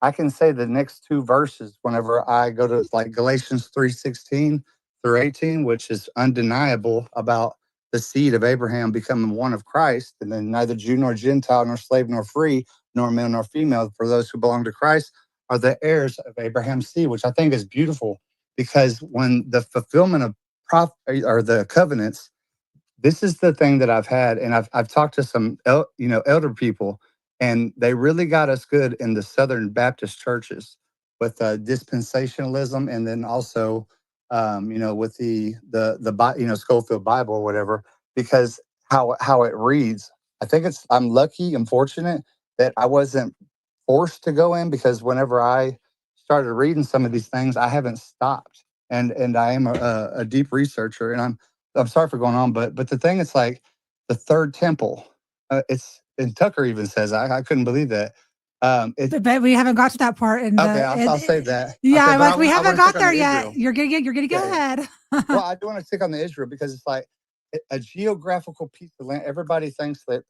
I can say the next two verses whenever I go to like Galatians 3:16 through 18, which is undeniable about the seed of Abraham becoming one of Christ, and then neither Jew nor Gentile, nor slave nor free, nor male nor female, for those who belong to Christ, are the heirs of Abraham's seed, which I think is beautiful, because when the fulfillment of or the covenants, this is the thing that I've had, and I've talked to some elder people, and they really got us good in the Southern Baptist churches with dispensationalism, and then also with the Schofield Bible or whatever, because how it reads. I'm lucky and fortunate that I wasn't forced to go in, because whenever I started reading some of these things, I haven't stopped, and I am a deep researcher, and I'm sorry for going on, but the thing is like the third temple. And Tucker even says I couldn't believe that. But we haven't got to that part. And okay, I'll save that. Yeah, Okay, I'm like, we haven't got there yet. Israel. You're gonna go ahead. Well, I do want to stick on the Israel, because it's like a geographical piece of land. Everybody thinks that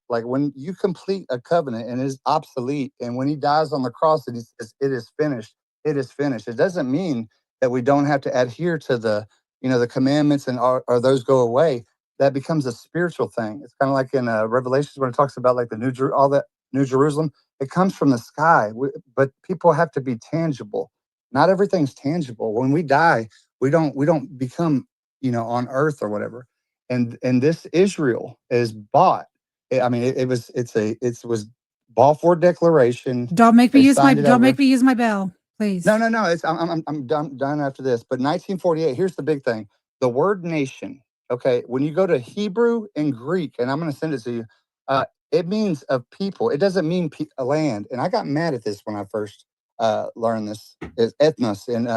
like when you complete a covenant and is obsolete, and when he dies on the cross and he says it is finished, it is finished. It doesn't mean that we don't have to adhere to the commandments, and or those go away. That becomes a spiritual thing. It's kind of like in Revelations when it talks about like all that New Jerusalem. It comes from the sky, but people have to be tangible. Not everything's tangible. When we die, we don't become on earth or whatever. And this Israel is bought. It was Balfour Declaration. Don't make me use my bell, please. No. I'm done after this. But 1948. Here's the big thing: the word nation. Okay, when you go to Hebrew and Greek, and I'm going to send it to you, it means of people. It doesn't mean a land. And I got mad at this when I first learned this. It's ethnos, and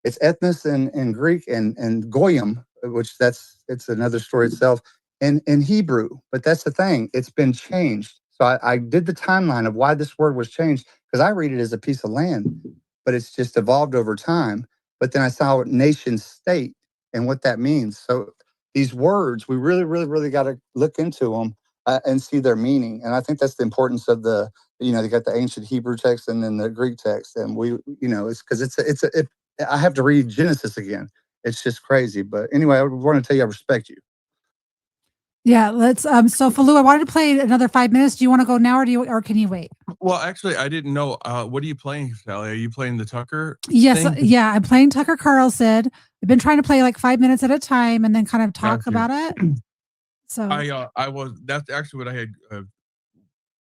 it's ethnos in Greek, and goyim, which it's another story itself, in Hebrew. But that's the thing; it's been changed. So I did the timeline of why this word was changed, because I read it as a piece of land, but it's just evolved over time. But then I saw nation state and what that means. So these words, we really, really, really got to look into them and see their meaning. And I think that's the importance of they got the ancient Hebrew text and then the Greek text. And it's because I have to read Genesis again. It's just crazy. But anyway, I want to tell you, I respect you. Yeah, let's. So Falou, I wanted to play another 5 minutes. Do you want to go now, or can you wait? Well, actually, I didn't know. What are you playing, Sally? Are you playing the Tucker? Yes, thing? yeah, I'm playing Tucker Carlson. I've been trying to play like 5 minutes at a time and then kind of talk Gotcha. about it. So that's actually what I had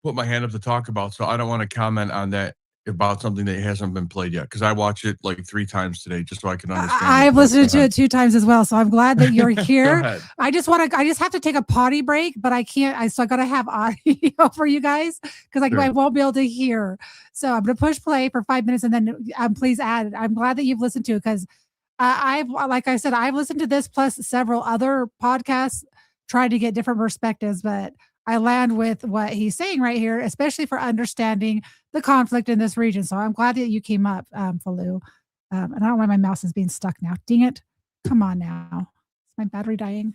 put my hand up to talk about. So I don't want to comment on that about something that hasn't been played yet, because I watched it like 3 times today just so I can understand. I've listened to it 2 times as well, so I'm glad that you're here. Go ahead. I just have to take a potty break, but I can't. So I got to have audio for you guys, because Sure. I won't be able to hear. So I'm going to push play for 5 minutes, and then please add. I'm glad that you've listened to it, because like I said, I've listened to this plus several other podcasts, trying to get different perspectives, but I land with what he's saying right here, especially for understanding the conflict in this region. So I'm glad that you came up, Falou. And I don't know why my mouse is being stuck now. Dang it. Come on now. Is my battery dying?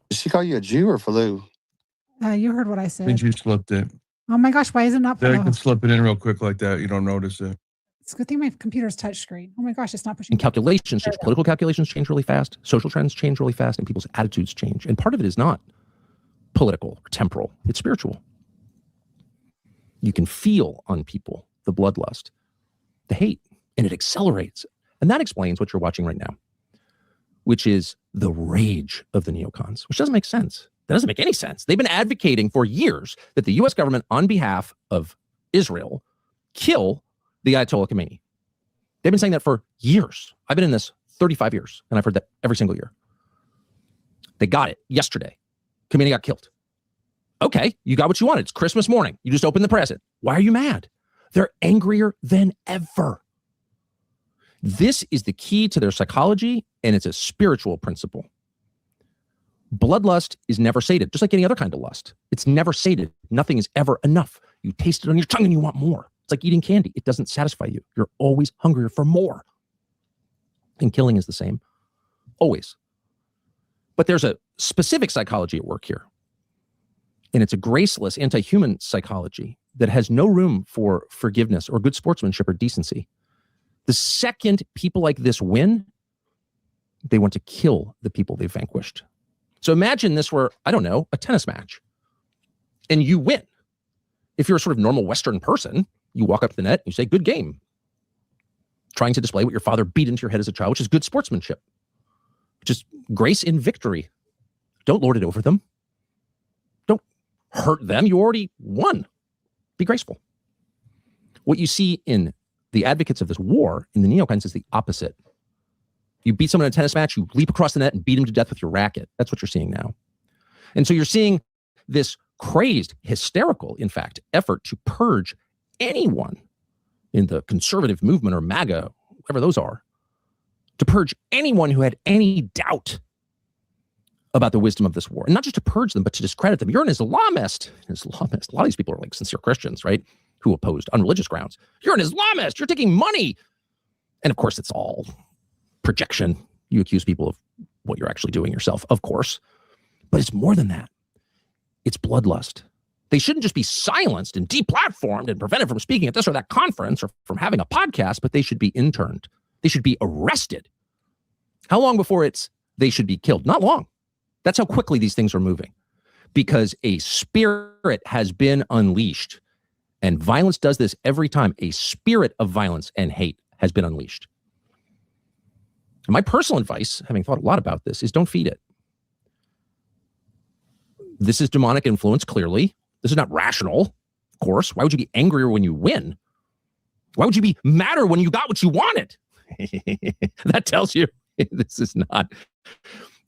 Did she call you a Jew or Falou? You heard what I I said. think you slipped it. Oh my gosh, why is it not? I can slip it in real quick like that. You don't notice it. It's a good thing my computer's touchscreen. Oh my gosh, it's not pushing. And calculations change. Political calculations change really fast. Social trends change really fast, and people's attitudes change. And part of it is not political or temporal. It's spiritual. You can feel on people the bloodlust, the hate, and it accelerates. And that explains what you're watching right now, which is the rage of the neocons, which doesn't make sense. That doesn't make any sense. They've been advocating for years that the U.S. government, on behalf of Israel, kill the Ayatollah Khomeini. They've been saying that for years. I've been in this 35 years, and I've heard that every single year. They got it yesterday. Khomeini got killed. Okay, you got what you wanted. It's Christmas morning. You just opened the present. Why are you mad? They're angrier than ever. This is the key to their psychology, and it's a spiritual principle. Bloodlust is never sated, just like any other kind of lust. It's never sated. Nothing is ever enough. You taste it on your tongue and you want more. It's like eating candy. It doesn't satisfy you. You're always hungrier for more. And killing is the same. Always. But there's a specific psychology at work here. And it's a graceless, anti-human psychology that has no room for forgiveness or good sportsmanship or decency. The second people like this win, they want to kill the people they've vanquished. So imagine this were, I don't know, a tennis match. And you win. If you're a sort of normal Western person, you walk up to the net, you say, good game. Trying to display what your father beat into your head as a child, which is good sportsmanship. Which is grace in victory. Don't lord it over them. Don't hurt them. You already won. Be graceful. What you see in the advocates of this war, in the neocons, is the opposite. You beat someone in a tennis match, you leap across the net and beat him to death with your racket. That's what you're seeing now. And so you're seeing this crazed, hysterical, in fact, effort to purge anyone in the conservative movement or MAGA, whatever those are, to purge anyone who had any doubt about the wisdom of this war. And not just to purge them, but to discredit them. You're an Islamist. Islamist. A lot of these people are like sincere Christians, right? Who opposed on religious grounds. You're an Islamist. You're taking money. And of course, it's all projection. You accuse people of what you're actually doing yourself, of course. But it's more than that. It's bloodlust. They shouldn't just be silenced and deplatformed and prevented from speaking at this or that conference or from having a podcast, but they should be interned. They should be arrested. How long before they should be killed? Not long. That's how quickly these things are moving. Because a spirit has been unleashed. And violence does this every time. A spirit of violence and hate has been unleashed. And my personal advice, having thought a lot about this, is don't feed it. This is demonic influence, clearly. This is not rational, of course. Why would you be angrier when you win? Why would you be madder when you got what you wanted? That tells you this is not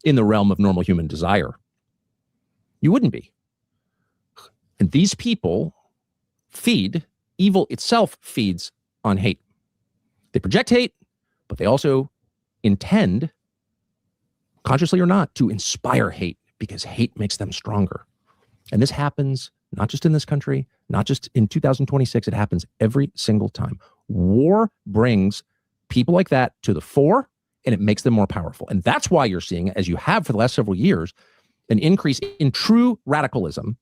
in the realm of normal human desire. You wouldn't be. And these people feed, evil itself feeds on hate. They project hate, but they also intend, consciously or not, to inspire hate because hate makes them stronger. And this happens not just in this country, not just in 2026, it happens every single time. War brings people like that to the fore, and it makes them more powerful. And that's why you're seeing, as you have for the last several years, an increase in true radicalism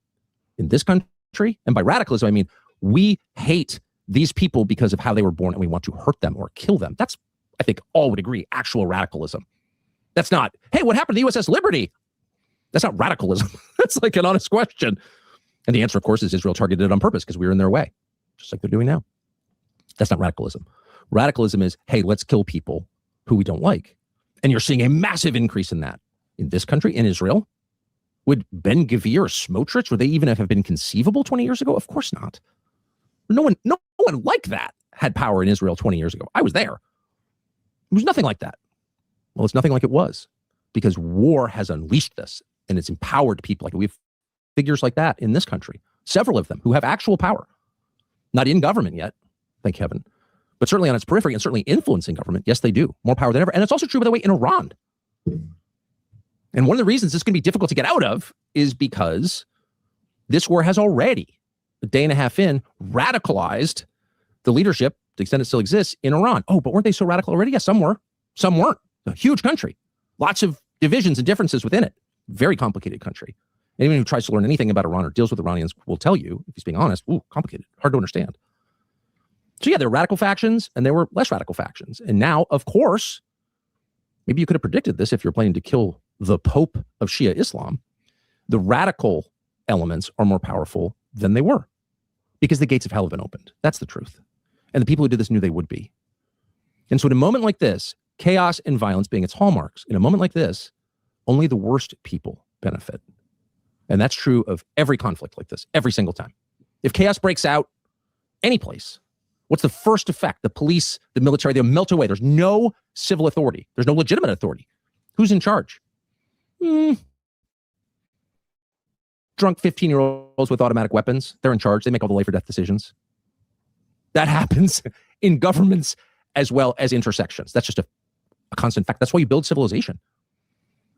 in this country. And by radicalism, I mean, we hate these people because of how they were born and we want to hurt them or kill them. That's, I think, all would agree, actual radicalism. That's not, hey, what happened to the USS Liberty? That's not radicalism. That's like an honest question. And the answer, of course, is Israel targeted it on purpose because we were in their way, just like they're doing now. That's not radicalism. Radicalism is, hey, let's kill people who we don't like. And you're seeing a massive increase in that in this country, in Israel. Would Ben Gvir or Smotrich, would they even have been conceivable 20 years ago? Of course not. No one like that had power in Israel 20 years ago. I was there. It was nothing like that. Well, it's nothing like it was because war has unleashed this and it's empowered people. Like we have figures like that in this country, several of them who have actual power, not in government yet, thank heaven, but certainly on its periphery and certainly influencing government. Yes, they do. More power than ever. And it's also true, by the way, in Iran. And one of the reasons this can be difficult to get out of is because this war has already, a day and a half in, radicalized the leadership, to the extent it still exists, in Iran. Oh, but weren't they so radical already? Yes, some were. Some weren't. A huge country. Lots of divisions and differences within it. Very complicated country. Anyone who tries to learn anything about Iran or deals with Iranians will tell you, if he's being honest, ooh, complicated, hard to understand. So yeah, there were radical factions and there were less radical factions. And now, of course, maybe you could have predicted this if you're planning to kill the Pope of Shia Islam. The radical elements are more powerful than they were because the gates of hell have been opened. That's the truth. And the people who did this knew they would be. And so in a moment like this, chaos and violence being its hallmarks, in a moment like this, only the worst people benefit. And that's true of every conflict like this, every single time. If chaos breaks out any place, what's the first effect? The police, the military, they'll melt away. There's no civil authority. There's no legitimate authority. Who's in charge? Drunk 15-year-olds with automatic weapons. They're in charge. They make all the life or death decisions. That happens in governments as well as intersections. That's just a constant fact. That's why you build civilization,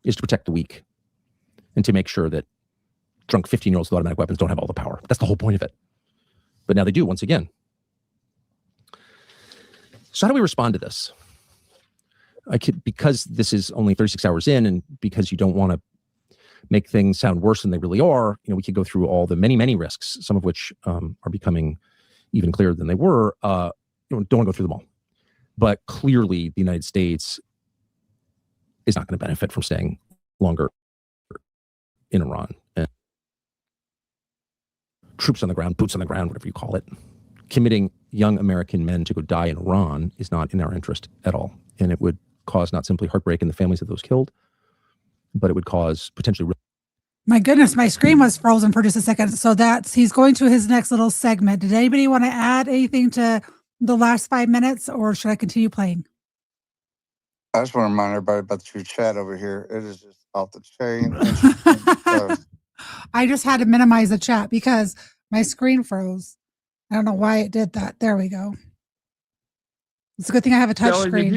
is to protect the weak and to make sure that drunk 15-year-olds with automatic weapons don't have all the power. That's the whole point of it. But now they do, once again. So how do we respond to this? Because this is only 36 hours in, and because you don't want to make things sound worse than they really are, we could go through all the many, many risks, some of which are becoming even clearer than they were. Don't want to go through them all. But clearly, the United States is not going to benefit from staying longer in Iran. And troops on the ground, boots on the ground, whatever you call it, committing young American men to go die in Iran is not in our interest at all. And it would cause not simply heartbreak in the families of those killed, but it would cause potentially... My goodness, my screen was frozen for just a second. So he's going to his next little segment. Did anybody want to add anything to the last 5 minutes, or should I continue playing? I just want to remind everybody about your chat over here. It is just off the chain. I just had to minimize the chat because my screen froze. I don't know why it did that. There we go. It's a good thing I have a touch screen.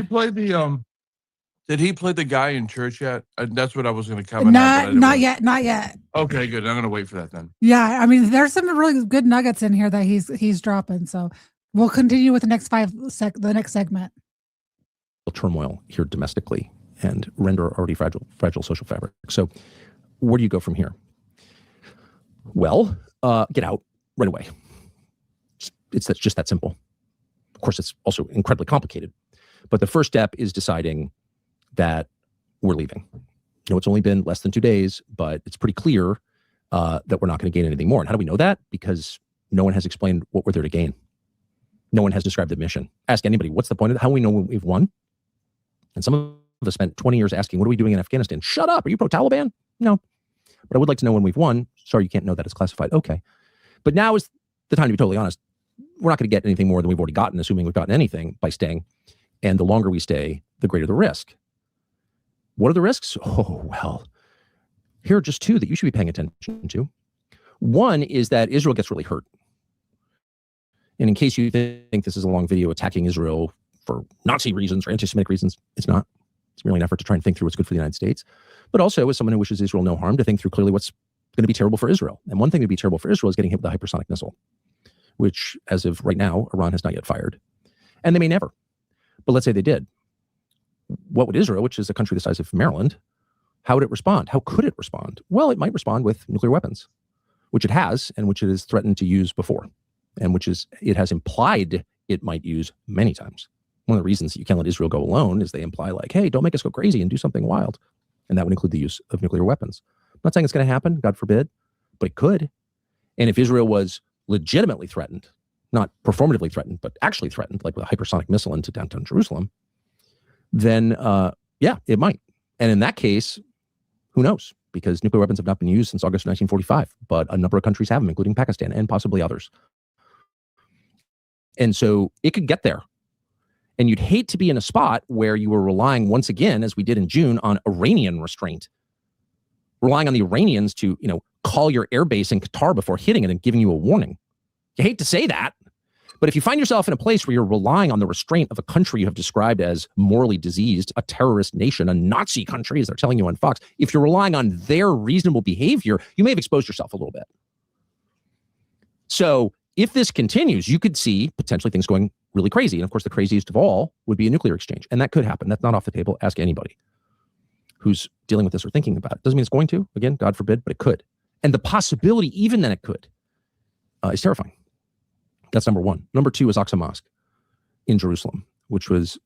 Did he play the guy in church yet? That's what I was going to comment on. Not yet. Okay, good. I'm going to wait for that then. Yeah, I mean, there's some really good nuggets in here that he's dropping. So we'll continue with the next the next segment. Turmoil here domestically and render already fragile social fabric. So where do you go from here? Well, get out right away. It's just that simple. Of course, it's also incredibly complicated. But the first step is deciding that we're leaving. It's only been less than 2 days, but it's pretty clear that we're not going to gain anything more. And how do we know that? Because no one has explained what we're there to gain. No one has described the mission. Ask anybody, what's the point of it? How do we know we've won? And some of us spent 20 years asking, what are we doing in Afghanistan? Shut up. Are you pro-Taliban? No. But I would like to know when we've won. Sorry, you can't know that. It's classified. Okay. But now is the time to be totally honest. We're not going to get anything more than we've already gotten, assuming we've gotten anything by staying. And the longer we stay, the greater the risk. What are the risks? Oh, well, here are just two that you should be paying attention to. One is that Israel gets really hurt. And in case you think this is a long video attacking Israel for Nazi reasons or anti-Semitic reasons, it's not. It's merely an effort to try and think through what's good for the United States. But also, as someone who wishes Israel no harm, to think through clearly what's going to be terrible for Israel. And one thing to be terrible for Israel is getting hit with a hypersonic missile, which, as of right now, Iran has not yet fired. And they may never. But let's say they did. What would Israel, which is a country the size of Maryland, how would it respond? How could it respond? Well, it might respond with nuclear weapons, which it has and which it has threatened to use before, and which it has implied it might use many times. One of the reasons that you can't let Israel go alone is they imply like, hey, don't make us go crazy and do something wild. And that would include the use of nuclear weapons. I'm not saying it's going to happen, God forbid, but it could. And if Israel was legitimately threatened, not performatively threatened, but actually threatened, like with a hypersonic missile into downtown Jerusalem, then yeah, it might. And in that case, who knows? Because nuclear weapons have not been used since August 1945, but a number of countries have them, including Pakistan and possibly others. And so it could get there. And you'd hate to be in a spot where you were relying once again, as we did in June, on Iranian restraint, relying on the Iranians to, call your airbase in Qatar before hitting it and giving you a warning. You hate to say that, but if you find yourself in a place where you're relying on the restraint of a country you have described as morally diseased, a terrorist nation, a Nazi country, as they're telling you on Fox, if you're relying on their reasonable behavior, you may have exposed yourself a little bit. So if this continues, you could see potentially things going really crazy. And of course, the craziest of all would be a nuclear exchange. And that could happen. That's not off the table. Ask anybody who's dealing with this or thinking about it. Doesn't mean it's going to, again, God forbid, but it could. And the possibility even that it could is terrifying. That's number one. Number two is Aqsa Mosque. in Jerusalem, which was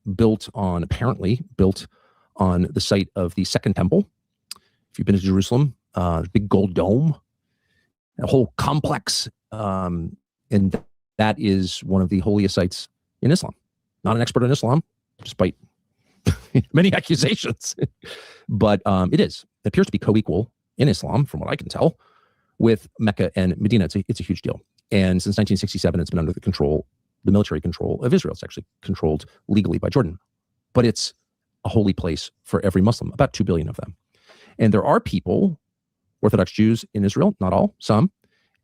apparently built on the site of the Second Temple. If you've been to Jerusalem, big gold dome, a whole complex, and that is one of the holiest sites in Islam. Not an expert in Islam, despite many accusations, but it appears to be co-equal in Islam, from what I can tell, with Mecca and Medina. It's a huge deal. And since 1967, it's been under the military control of Israel. It's actually controlled legally by Jordan, but it's a holy place for every Muslim, about 2 billion of them. And there are people, Orthodox Jews in Israel, not all, some,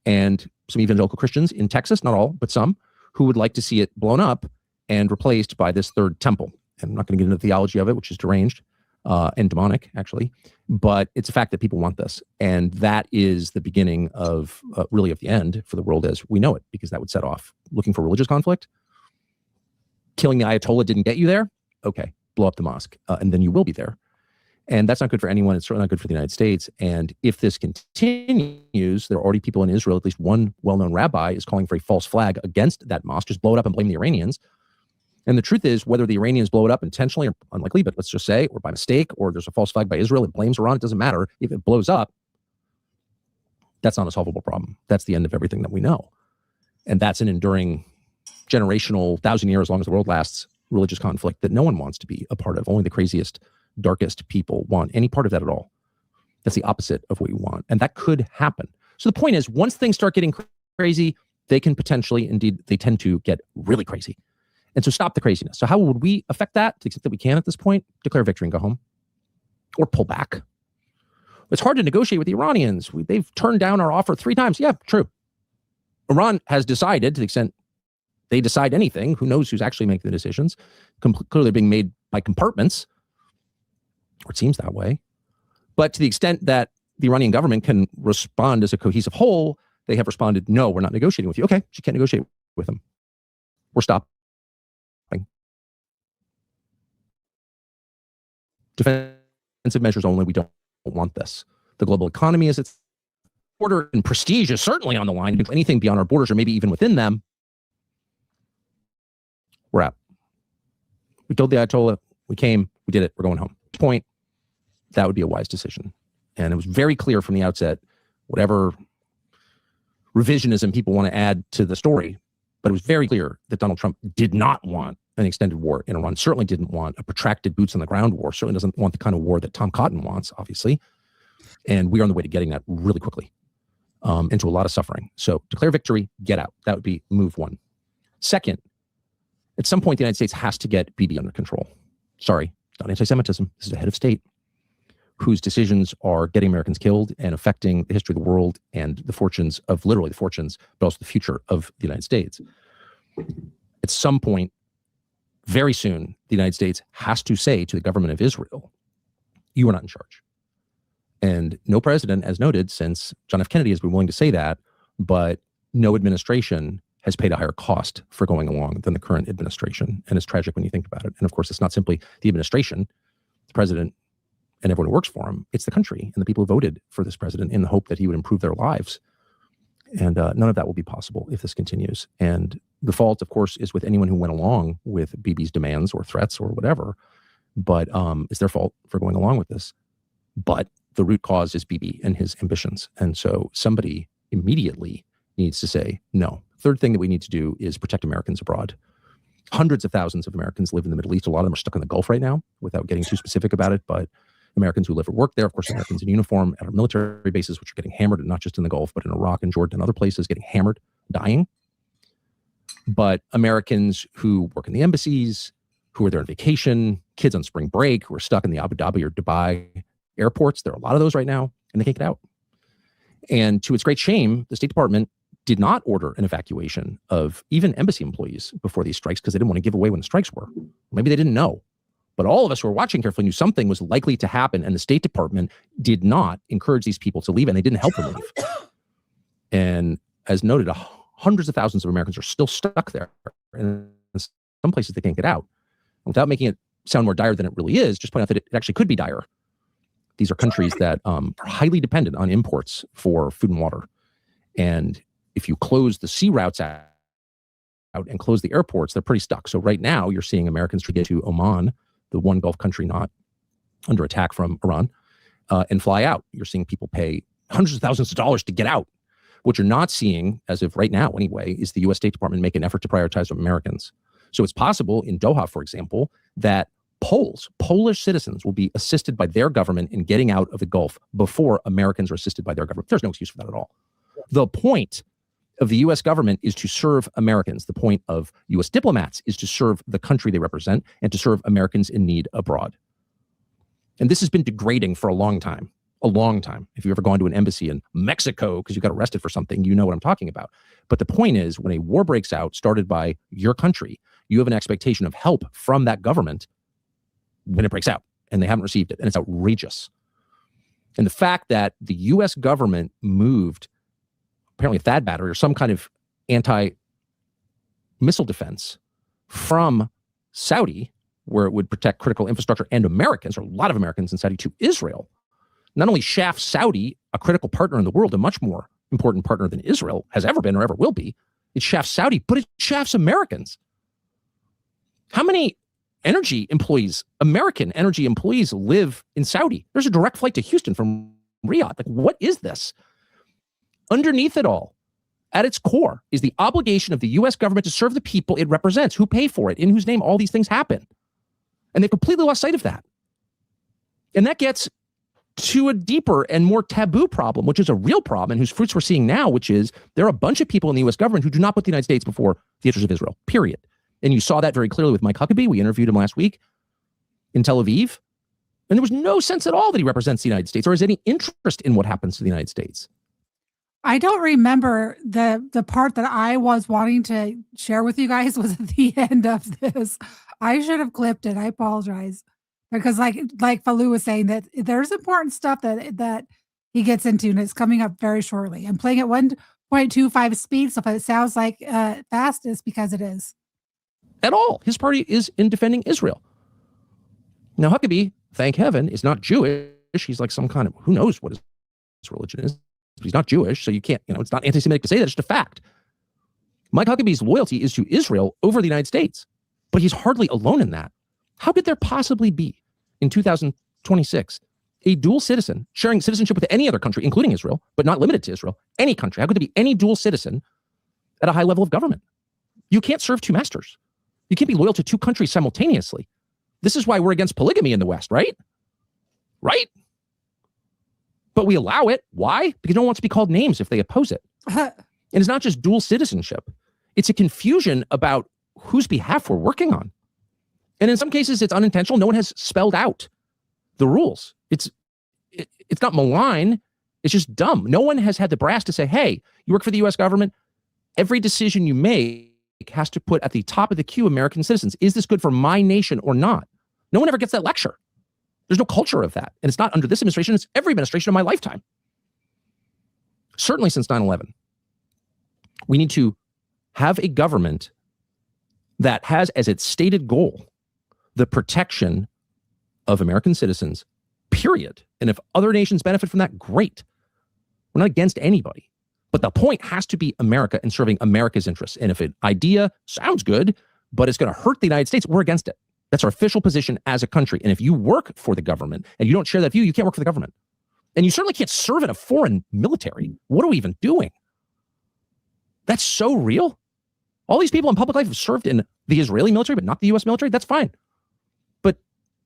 and some evangelical Christians in Texas, not all, but some, who would like to see it blown up and replaced by this third temple. And I'm not going to get into the theology of it, which is deranged and demonic, actually, but it's a fact that people want this. And that is the beginning of really of the end for the world as we know it, because that would set off looking for religious conflict. Killing the Ayatollah didn't get you there. Okay, blow up the mosque, and then you will be there. And that's not good for anyone. It's certainly not good for the United States. And if this continues, there are already people in Israel, at least one well-known rabbi is calling for a false flag against that mosque. Just blow it up and blame the Iranians. And the truth is, whether the Iranians blow it up intentionally or unlikely, but let's just say, or by mistake, or there's a false flag by Israel, it blames Iran, it doesn't matter. If it blows up, that's not a solvable problem. That's the end of everything that we know. And that's an enduring, generational, 1,000 years, as long as the world lasts, religious conflict that no one wants to be a part of. Only the craziest, darkest people want any part of that at all. That's the opposite of what you want. And that could happen. So the point is, once things start getting crazy, they can potentially, indeed, they tend to get really crazy. And so stop the craziness. So how would we affect that? To the extent that we can at this point, declare victory and go home or pull back. It's hard to negotiate with the Iranians. They've turned down our offer 3 times. Yeah, true. Iran has decided, to the extent they decide anything, who knows who's actually making the decisions, clearly being made by compartments, or it seems that way. But to the extent that the Iranian government can respond as a cohesive whole, they have responded, no, we're not negotiating with you. Okay, you can't negotiate with them. We're stopping. Defensive measures only. We don't want this. The global economy is its order, and prestige is certainly on the line. To do anything beyond our borders or maybe even within them, we're out. We told the Ayatollah, we came, we did it, we're going home. Point, that would be a wise decision. And it was very clear from the outset, whatever revisionism people want to add to the story, but it was very clear that Donald Trump did not want an extended war in Iran, certainly didn't want a protracted boots on the ground war, certainly doesn't want the kind of war that Tom Cotton wants, obviously. And we are on the way to getting that really quickly into a lot of suffering. So declare victory, get out. That would be move 1. Second, at some point, the United States has to get Bibi under control. Sorry, it's not anti-Semitism. This is a head of state whose decisions are getting Americans killed and affecting the history of the world and the fortunes of, literally the fortunes, but also the future of the United States. At some point, very soon, the United States has to say to the government of Israel, you are not in charge. And no president, as noted, since John F. Kennedy has been willing to say that, but no administration has paid a higher cost for going along than the current administration. And it's tragic when you think about it. And of course, it's not simply the administration, the president, and everyone who works for him. It's the country and the people who voted for this president in the hope that he would improve their lives. And none of that will be possible if this continues. And the fault, of course, is with anyone who went along with Bibi's demands or threats or whatever. But it's their fault for going along with this. But the root cause is Bibi and his ambitions. And so somebody immediately needs to say no. Third thing that we need to do is protect Americans abroad. Hundreds of thousands of Americans live in the Middle East. A lot of them are stuck in the Gulf right now, without getting too specific about it. But Americans who live or work there, of course, Americans in uniform at our military bases, which are getting hammered, and not just in the Gulf, but in Iraq and Jordan and other places, getting hammered, dying. But Americans who work in the embassies, who are there on vacation, kids on spring break, who are stuck in the Abu Dhabi or Dubai airports, there are a lot of those right now, and they can't get out. And to its great shame, the State Department did not order an evacuation of even embassy employees before these strikes because they didn't want to give away when the strikes were. Maybe they didn't know. But all of us who were watching carefully knew something was likely to happen, and the State Department did not encourage these people to leave, and they didn't help them leave. And as noted, hundreds of thousands of Americans are still stuck there. And in some places they can't get out. Without making it sound more dire than it really is, just point out that it actually could be dire. These are countries that are highly dependent on imports for food and water. And if you close the sea routes out and close the airports, they're pretty stuck. So right now you're seeing Americans try to get to Oman, the one Gulf country not under attack from Iran, and fly out. You're seeing people pay hundreds of thousands of dollars to get out. What you're not seeing, as of right now anyway, is the U.S. State Department make an effort to prioritize Americans. So it's possible in Doha, for example, that Polish citizens will be assisted by their government in getting out of the Gulf before Americans are assisted by their government. There's no excuse for that at all. The point of the U.S. government is to serve Americans. The point of U.S. diplomats is to serve the country they represent and to serve Americans in need abroad. And this has been degrading for a long time. A long time. If you've ever gone to an embassy in Mexico because you got arrested for something, you know what I'm talking about. But the point is, when a war breaks out started by your country, you have an expectation of help from that government when it breaks out, and they haven't received it. And it's outrageous. And the fact that the U.S. government moved apparently a THAAD battery or some kind of anti-missile defense from Saudi, where it would protect critical infrastructure and Americans, or a lot of Americans in Saudi, to Israel, not only shafts Saudi, a critical partner in the world, a much more important partner than Israel has ever been or ever will be, it shafts Saudi, but it shafts Americans. How many energy employees, American energy employees, live in Saudi? There's a direct flight to Houston from Riyadh. Like, what is this? Underneath it all, at its core, is the obligation of the U.S. government to serve the people it represents, who pay for it, in whose name all these things happen. And they've completely lost sight of that. And that gets to a deeper and more taboo problem, which is a real problem and whose fruits we're seeing now, which is there are a bunch of people in the U.S. government who do not put the United States before the interests of Israel, period. And you saw that very clearly with Mike Huckabee. We interviewed him last week in Tel Aviv. And there was no sense at all that he represents the United States or has any interest in what happens to the United States. I don't remember the part that I was wanting to share with you guys was at the end of this. I should have clipped it. I apologize. Because like Falou was saying, that there's important stuff that he gets into, and it's coming up very shortly. I'm playing at 1.25 speed, so if it sounds like fast, it's because it is. At all. His party is in defending Israel. Now, Huckabee, thank heaven, is not Jewish. He's like some kind of, who knows what his religion is. He's not Jewish, so you can't, it's not anti-Semitic to say that. It's just a fact. Mike Huckabee's loyalty is to Israel over the United States, but he's hardly alone in that. How could there possibly be, in 2026, a dual citizen sharing citizenship with any other country, including Israel, but not limited to Israel, any country? How could there be any dual citizen at a high level of government? You can't serve two masters. You can't be loyal to two countries simultaneously. This is why we're against polygamy in the West, right? Right? But we allow it. Why? Because no one wants to be called names if they oppose it. And it's not just dual citizenship. It's a confusion about whose behalf we're working on. And in some cases, it's unintentional. No one has spelled out the rules. It's not malign. It's just dumb. No one has had the brass to say, hey, you work for the U.S. government. Every decision you make has to put at the top of the queue American citizens. Is this good for my nation or not? No one ever gets that lecture. There's no culture of that. And it's not under this administration. It's every administration of my lifetime. Certainly since 9/11. We need to have a government that has as its stated goal the protection of American citizens, period. And if other nations benefit from that, great. We're not against anybody. But the point has to be America and serving America's interests. And if an idea sounds good, but it's going to hurt the United States, we're against it. That's our official position as a country. And if you work for the government and you don't share that view, you can't work for the government. And you certainly can't serve in a foreign military. What are we even doing? That's so real. All these people in public life have served in the Israeli military, but not the U.S. military. That's fine. But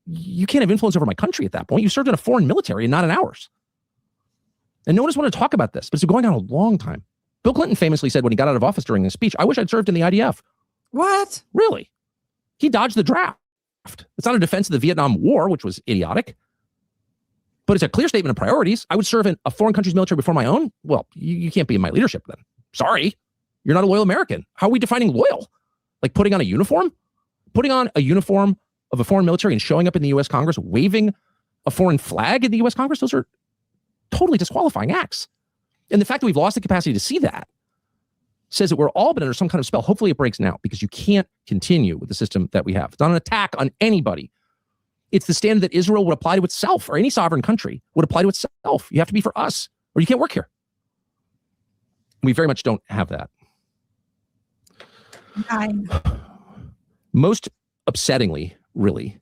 you can't have influence over my country at that point. You served in a foreign military and not in ours. And no one has wanted to talk about this, but it's been going on a long time. Bill Clinton famously said when he got out of office during his speech, I wish I'd served in the IDF. What? Really? He dodged the draft. It's not a defense of the Vietnam War, which was idiotic, but it's a clear statement of priorities. I would serve in a foreign country's military before my own. Well, you can't be in my leadership then. Sorry. You're not a loyal American. How are we defining loyal? Like putting on a uniform? Putting on a uniform of a foreign military and showing up in the U.S. Congress, waving a foreign flag in the U.S. Congress? Those are totally disqualifying acts. And the fact that we've lost the capacity to see that says that we're all been under some kind of spell. Hopefully it breaks now, because you can't continue with the system that we have. It's not an attack on anybody. It's the standard that Israel would apply to itself, or any sovereign country would apply to itself. You have to be for us, or you can't work here. We very much don't have that. 9. Most upsettingly, really,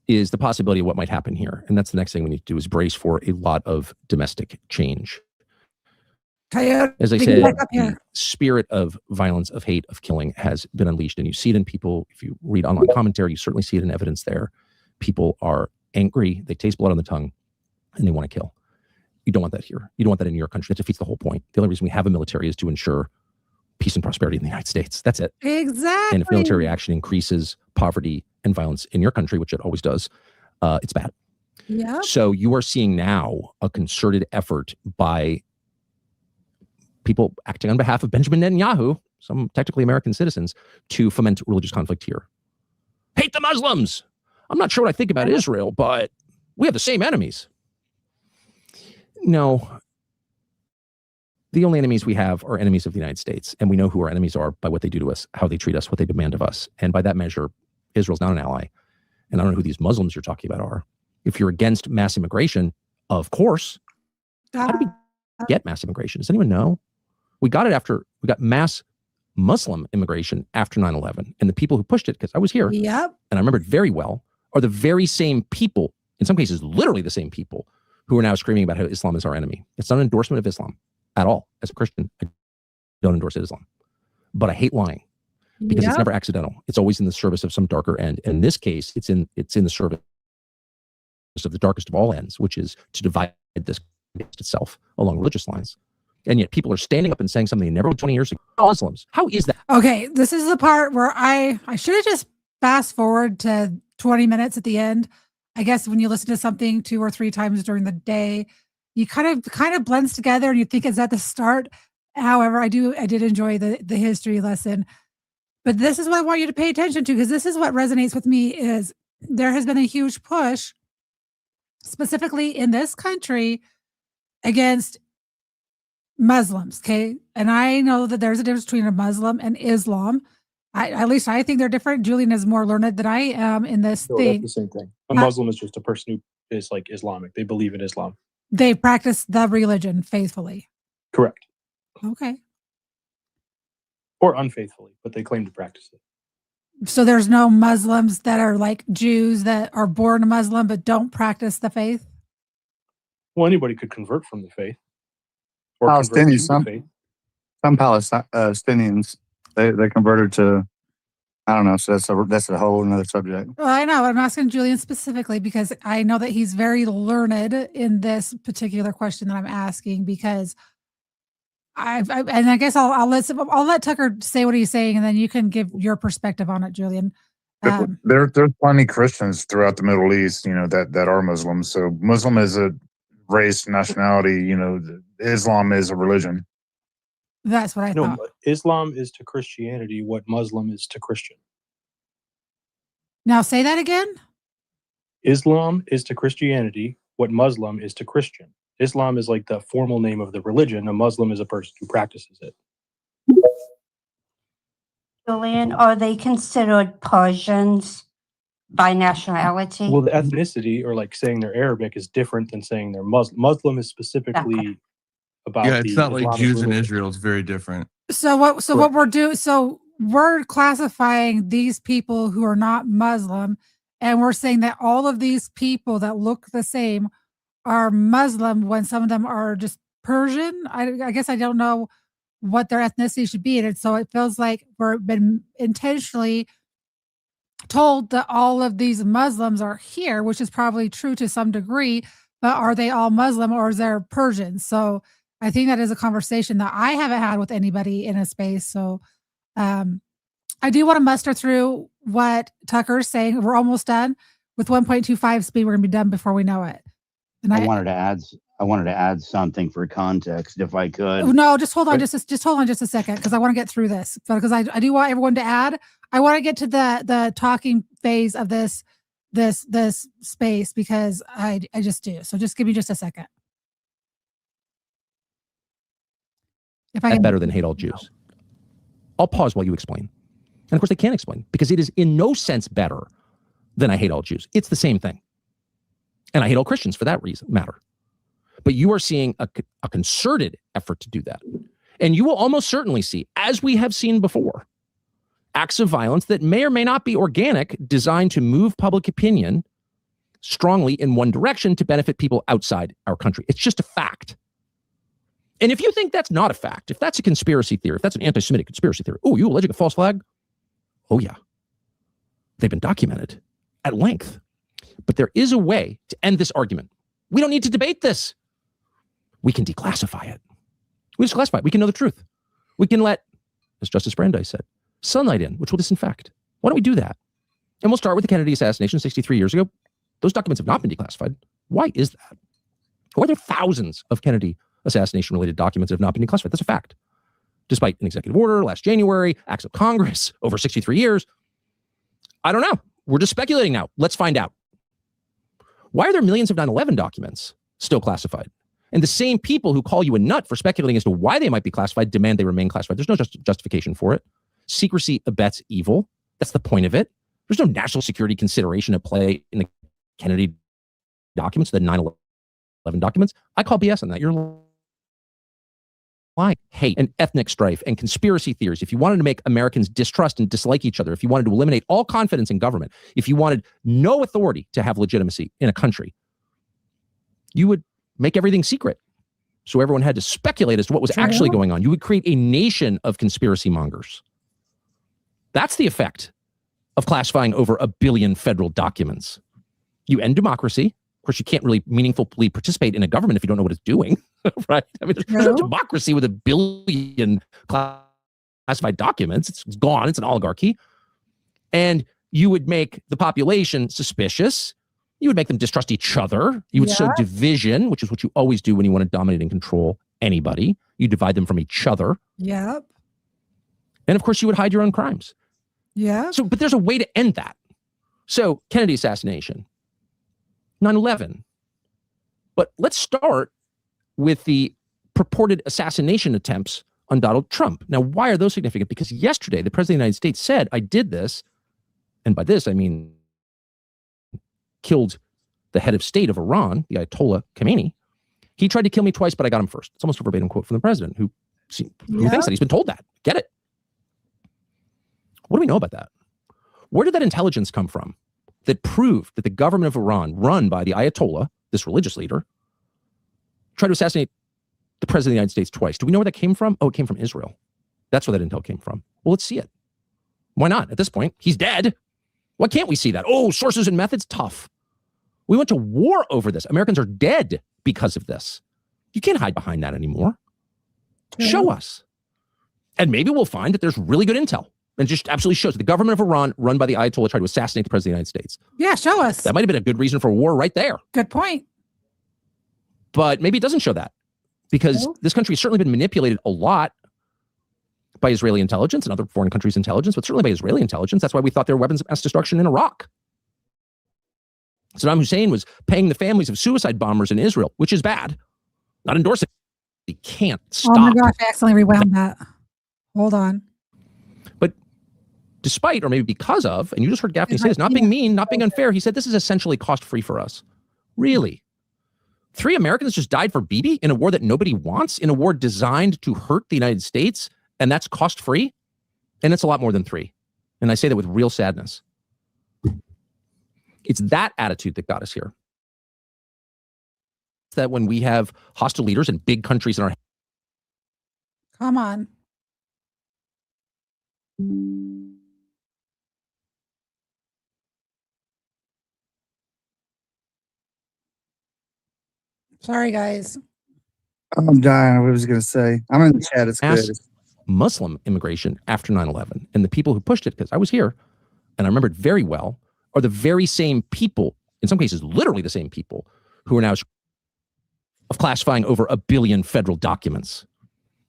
is the possibility of what might happen here. And that's the next thing we need to do, is brace for a lot of domestic change. Coyote, As I get said, back up the here. spirit of violence, of hate, of killing has been unleashed, and you see it in people. If you read online commentary, you certainly see it in evidence there. People are angry, they taste blood on the tongue, and they want to kill. You don't want that here. You don't want that in your country. That defeats the whole point. The only reason we have a military is to ensure peace and prosperity in the United States. That's it. Exactly. And if military action increases poverty and violence in your country, which it always does, it's bad. Yeah. So you are seeing now a concerted effort by people acting on behalf of Benjamin Netanyahu, some technically American citizens, to foment religious conflict here. Hate the Muslims. I'm not sure what I think about Israel, but we have the same enemies. No. The only enemies we have are enemies of the United States, and we know who our enemies are by what they do to us, how they treat us, what they demand of us. And by that measure, Israel's not an ally. And I don't know who these Muslims you're talking about are. If you're against mass immigration, of course. How did we get mass immigration? Does anyone know? We got mass Muslim immigration after 9/11. And the people who pushed it, because I was here, Yep. and I remember it very well, are the very same people, in some cases, literally the same people, who are now screaming about how Islam is our enemy. It's not an endorsement of Islam at all. As a Christian, I don't endorse Islam. But I hate lying, because it's never accidental. It's always in the service of some darker end. And in this case, it's in the service of the darkest of all ends, which is to divide this against itself along religious lines. And yet people are standing up and saying something they never would 20 years ago. Muslims. How is that? Okay, this is the part where I should have just fast forward to 20 minutes at the end. I guess when you listen to something 2 or 3 times during the day, you kind of blends together and you think it's at the start. However, I did enjoy the history lesson. But this is what I want you to pay attention to, because this is what resonates with me. Is there has been a huge push, specifically in this country, against Muslims, okay? And I know that there's a difference between a Muslim and Islam. At least I think they're different. Julian is more learned than I am in this No, thing. that's the same thing. A Muslim is just a person who is like Islamic. They believe in Islam. They practice the religion faithfully. Correct. Okay. Or unfaithfully, but they claim to practice it. So there's no Muslims that are like Jews that are born a Muslim but don't practice the faith? Well, anybody could convert from the faith. Or convert to Palestinians, the faith. some Palestinians, they converted to, I don't know. So that's a whole another subject. Well, I know. I'm asking Julian specifically because I know that he's very learned in this particular question that I'm asking, because and I guess I'll let Tucker say what he's saying, and then you can give your perspective on it, Julian. There's plenty Christians throughout the Middle East, that are Muslims. So Muslim is a race, nationality. Islam is a religion. That's what I No, thought. but Islam is to Christianity what Muslim is to Christian. Now say that again. Islam is to Christianity what Muslim is to Christian. Islam is like the formal name of the religion. A Muslim is a person who practices it. Julian, are they considered Persians by nationality? Well, the ethnicity, or like saying they're Arabic, is different than saying they're Muslim. Muslim is specifically about It's not like Islamic Jews in religion. Israel. It's very different. So what we're doing, so we're classifying these people who are not Muslim, and we're saying that all of these people that look the same are Muslim when some of them are just Persian. I guess I don't know what their ethnicity should be. And so it feels like we've been intentionally told that all of these Muslims are here, which is probably true to some degree, but are they all Muslim or is there Persian? So I think that is a conversation that I haven't had with anybody in a space. So I do want to muster through what Tucker's saying. We're almost done with 1.25 speed. We're gonna be done before we know it. And I wanted to add something for context, if I could. No, just hold on, just hold on just a second, because I want to get through this. Because I do want everyone to add. I want to get to the talking phase of this space, because I just do. So just give me just a second. If I That's can, better than hate all Jews. I'll pause while you explain. And of course, they can't explain, because it is in no sense better than I hate all Jews. It's the same thing. And I hate all Christians for that matter. But you are seeing a concerted effort to do that. And you will almost certainly see, as we have seen before, acts of violence that may or may not be organic, designed to move public opinion strongly in one direction to benefit people outside our country. It's just a fact. And if you think that's not a fact, if that's a conspiracy theory, if that's an anti-Semitic conspiracy theory, oh, you alleging a false flag? Oh, yeah. They've been documented at length. But there is a way to end this argument. We don't need to debate this. We can declassify it. We just classify it. We can know the truth. We can let, as Justice Brandeis said, sunlight in, which will disinfect. Why don't we do that? And we'll start with the Kennedy assassination 63 years ago. Those documents have not been declassified. Why is that? Why are there thousands of Kennedy assassination-related documents that have not been declassified? That's a fact. Despite an executive order last January, acts of Congress over 63 years. I don't know. We're just speculating now. Let's find out. Why are there millions of 9/11 documents still classified? And the same people who call you a nut for speculating as to why they might be classified demand they remain classified. There's no justification for it. Secrecy abets evil. That's the point of it. There's no national security consideration at play in the Kennedy documents, the 9/11 documents. I call BS on that. You're lying. Hate and ethnic strife and conspiracy theories. If you wanted to make Americans distrust and dislike each other, if you wanted to eliminate all confidence in government, if you wanted no authority to have legitimacy in a country, you would make everything secret. So everyone had to speculate as to what was actually going on. You would create a nation of conspiracy mongers. That's the effect of classifying over 1 billion federal documents. You end democracy. Of course, you can't really meaningfully participate in a government if you don't know what it's doing, right? I mean, there's no democracy with 1 billion classified documents. It's gone. It's an oligarchy. And you would make the population suspicious. You would make them distrust each other. You would sow division, which is what you always do when you want to dominate and control anybody. You divide them from each other. Yep. And of course, you would hide your own crimes. Yeah. So, but there's a way to end that. So, Kennedy assassination, 9/11. But let's start with the purported assassination attempts on Donald Trump. Now, why are those significant? Because yesterday, the President of the United States said, I did this. And by this, I mean, killed the head of state of Iran, the Ayatollah Khamenei. He tried to kill me twice, but I got him first. It's almost a verbatim quote from the president who thinks that. He's been told that. Get it? What do we know about that? Where did that intelligence come from that proved that the government of Iran, run by the Ayatollah, this religious leader, tried to assassinate the president of the United States twice? Do we know where that came from? Oh, it came from Israel. That's where that intel came from. Well, let's see it. Why not? At this point, he's dead. Why can't we see that? Oh, sources and methods, tough. We went to war over this. Americans are dead because of this. You can't hide behind that anymore. Show us. And maybe we'll find that there's really good intel. And just absolutely shows that the government of Iran, run by the Ayatollah, tried to assassinate the president of the United States. Yeah, show us. That might have been a good reason for war right there. Good point. But maybe it doesn't show that. Because this country has certainly been manipulated a lot by Israeli intelligence and other foreign countries' intelligence, but certainly by Israeli intelligence. That's why we thought there were weapons of mass destruction in Iraq. Saddam Hussein was paying the families of suicide bombers in Israel, which is bad. Not endorsing. He can't stop. Oh my gosh, I accidentally rewound that. Hold on. But despite, or maybe because of, and you just heard Gaffney say this, not being mean, not being unfair, he said this is essentially cost-free for us. Really? 3 Americans just died for Bibi in a war that nobody wants, in a war designed to hurt the United States, and that's cost-free? And it's a lot more than 3. And I say that with real sadness. It's that attitude that got us here. It's that when we have hostile leaders and big countries in our... Come on. Sorry, guys. I'm dying. I was going to say, I'm in the chat. It's good. Muslim immigration after 9/11, and the people who pushed it, because I was here and I remember it very well, are the very same people, in some cases literally the same people, who are now of classifying over 1 billion federal documents.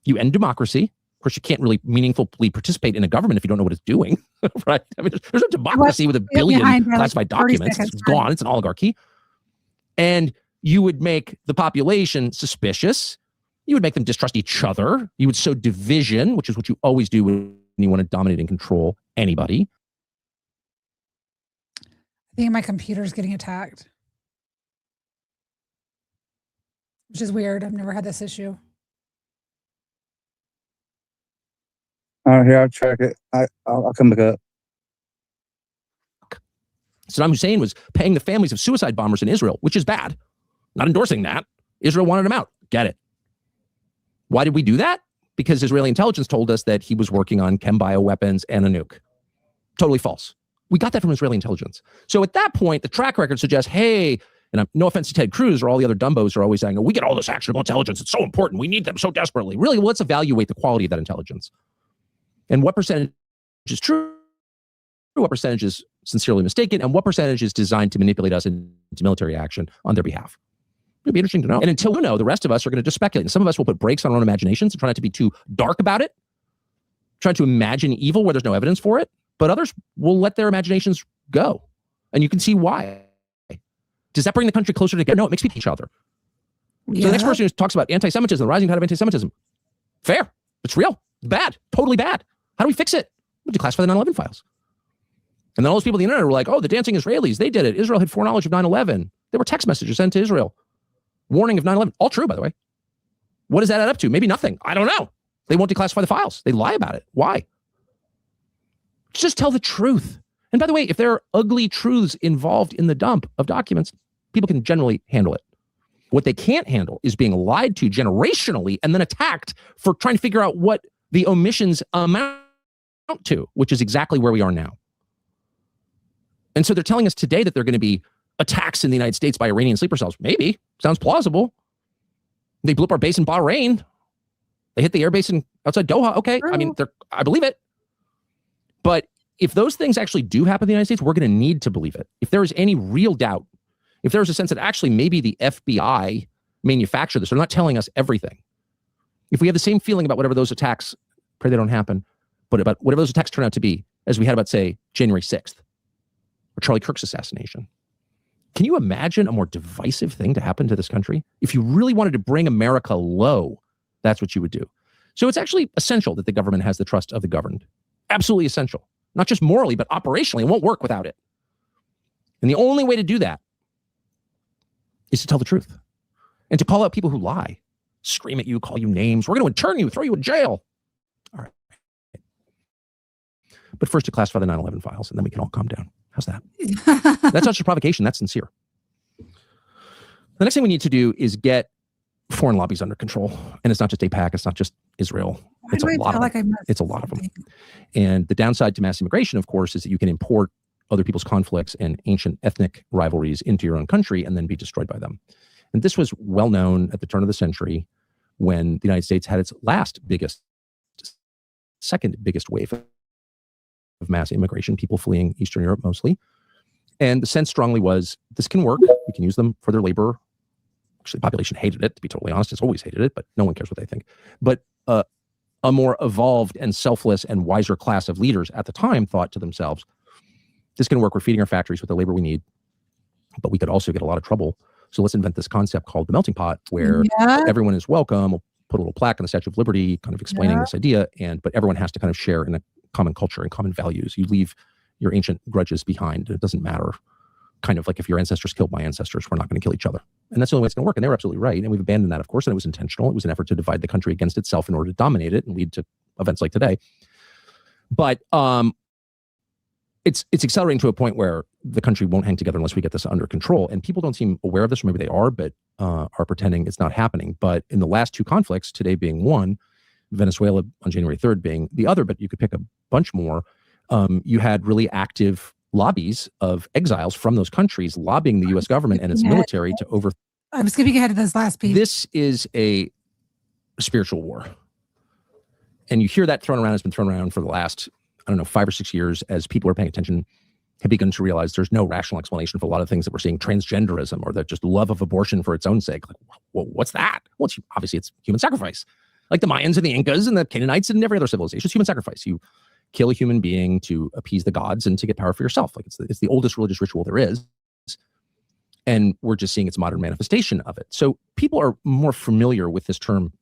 You end democracy. Of course, you can't really meaningfully participate in a government if you don't know what it's doing, right? I mean, there's no democracy with 1 billion classified documents. It's gone. It's an oligarchy. And you would make the population suspicious. You would make them distrust each other. You would sow division, which is what you always do when you want to dominate and control anybody. I think my computer's getting attacked, which is weird. I've never had this issue. All right, here, I'll check it. I'll come back up. Saddam Hussein was paying the families of suicide bombers in Israel, which is bad. Not endorsing that. Israel wanted him out. Get it. Why did we do that? Because Israeli intelligence told us that he was working on chem bioweapons and a nuke. Totally false. We got that from Israeli intelligence. So at that point, the track record suggests, hey, and no offense to Ted Cruz or all the other dumbos are always saying, oh, we get all this actionable intelligence. It's so important. We need them so desperately. Really, let's evaluate the quality of that intelligence. And what percentage is true, what percentage is sincerely mistaken, and what percentage is designed to manipulate us into military action on their behalf. It'd be interesting to know. And until we know, the rest of us are going to just speculate. And some of us will put brakes on our own imaginations and try not to be too dark about it, trying to imagine evil where there's no evidence for it. But others will let their imaginations go. And you can see why. Does that bring the country closer together? No, it makes people each other. So the next person who talks about anti-Semitism, the rising tide of anti-Semitism, fair. It's real. It's bad. Totally bad. How do we fix it? We declassify the 9/11 files. And then all those people on the internet were like, oh, the dancing Israelis, they did it. Israel had foreknowledge of 9/11. There were text messages sent to Israel. Warning of 9/11. All true, by the way. What does that add up to? Maybe nothing. I don't know. They won't declassify the files. They lie about it. Why? Just tell the truth. And by the way, if there are ugly truths involved in the dump of documents, people can generally handle it. What they can't handle is being lied to generationally and then attacked for trying to figure out what the omissions amount to, which is exactly where we are now. And so they're telling us today that there are going to be attacks in the United States by Iranian sleeper cells. Maybe. Sounds plausible. They blew up our base in Bahrain. They hit the air base outside Doha. Okay. I mean, I believe it. But if those things actually do happen in the United States, we're going to need to believe it. If there is any real doubt, if there's a sense that actually maybe the FBI manufactured this, they're not telling us everything. If we have the same feeling about whatever those attacks, pray they don't happen, but about whatever those attacks turn out to be, as we had about, say, January 6th or Charlie Kirk's assassination, can you imagine a more divisive thing to happen to this country? If you really wanted to bring America low, that's what you would do. So it's actually essential that the government has the trust of the governed. Absolutely essential. Not just morally, but operationally. It won't work without it. And the only way to do that is to tell the truth and to call out people who lie, scream at you, call you names. We're going to intern you, throw you in jail. All right. But first to classify the 9/11 files, and then we can all calm down. How's that? That's not just provocation. That's sincere. The next thing we need to do is get foreign lobbies under control. And it's not just AIPAC. It's not just Israel. It's a lot of them. It's a lot of them. And the downside to mass immigration, of course, is that you can import other people's conflicts and ancient ethnic rivalries into your own country and then be destroyed by them. And this was well known at the turn of the century when the United States had its second biggest wave of mass immigration, people fleeing Eastern Europe mostly. And the sense strongly was, this can work. We can use them for their labor. Actually, the population hated it, to be totally honest. It's always hated it, but no one cares what they think. But a more evolved and selfless and wiser class of leaders at the time thought to themselves, this can work. We're feeding our factories with the labor we need, but we could also get a lot of trouble. So let's invent this concept called the melting pot, where everyone is welcome. We'll put a little plaque on the Statue of Liberty, kind of explaining this idea, but everyone has to kind of share in a common culture and common values. You leave your ancient grudges behind. It doesn't matter. Kind of like if your ancestors killed my ancestors, we're not going to kill each other. And that's the only way it's going to work. And they were absolutely right. And we've abandoned that, of course, and it was intentional. It was an effort to divide the country against itself in order to dominate it and lead to events like today. But it's accelerating to a point where the country won't hang together unless we get this under control. And people don't seem aware of this, or maybe they are, but are pretending it's not happening. But in the last two conflicts, today being one, Venezuela on January 3rd being the other, but you could pick a bunch more, you had really active lobbies of exiles from those countries lobbying the U.S. government and its military to over. I'm skipping ahead of this last piece. This is a spiritual war. And you hear that thrown around, has been thrown around for the last, 5 or 6 years, as people are paying attention, have begun to realize there's no rational explanation for a lot of things that we're seeing, transgenderism or the just love of abortion for its own sake. Like, well, what's that? Well, obviously it's human sacrifice. Like the Mayans and the Incas and the Canaanites and every other civilization, it's human sacrifice. You kill a human being to appease the gods and to get power for yourself. Like it's the oldest religious ritual there is. And we're just seeing its modern manifestation of it. So people are more familiar with this term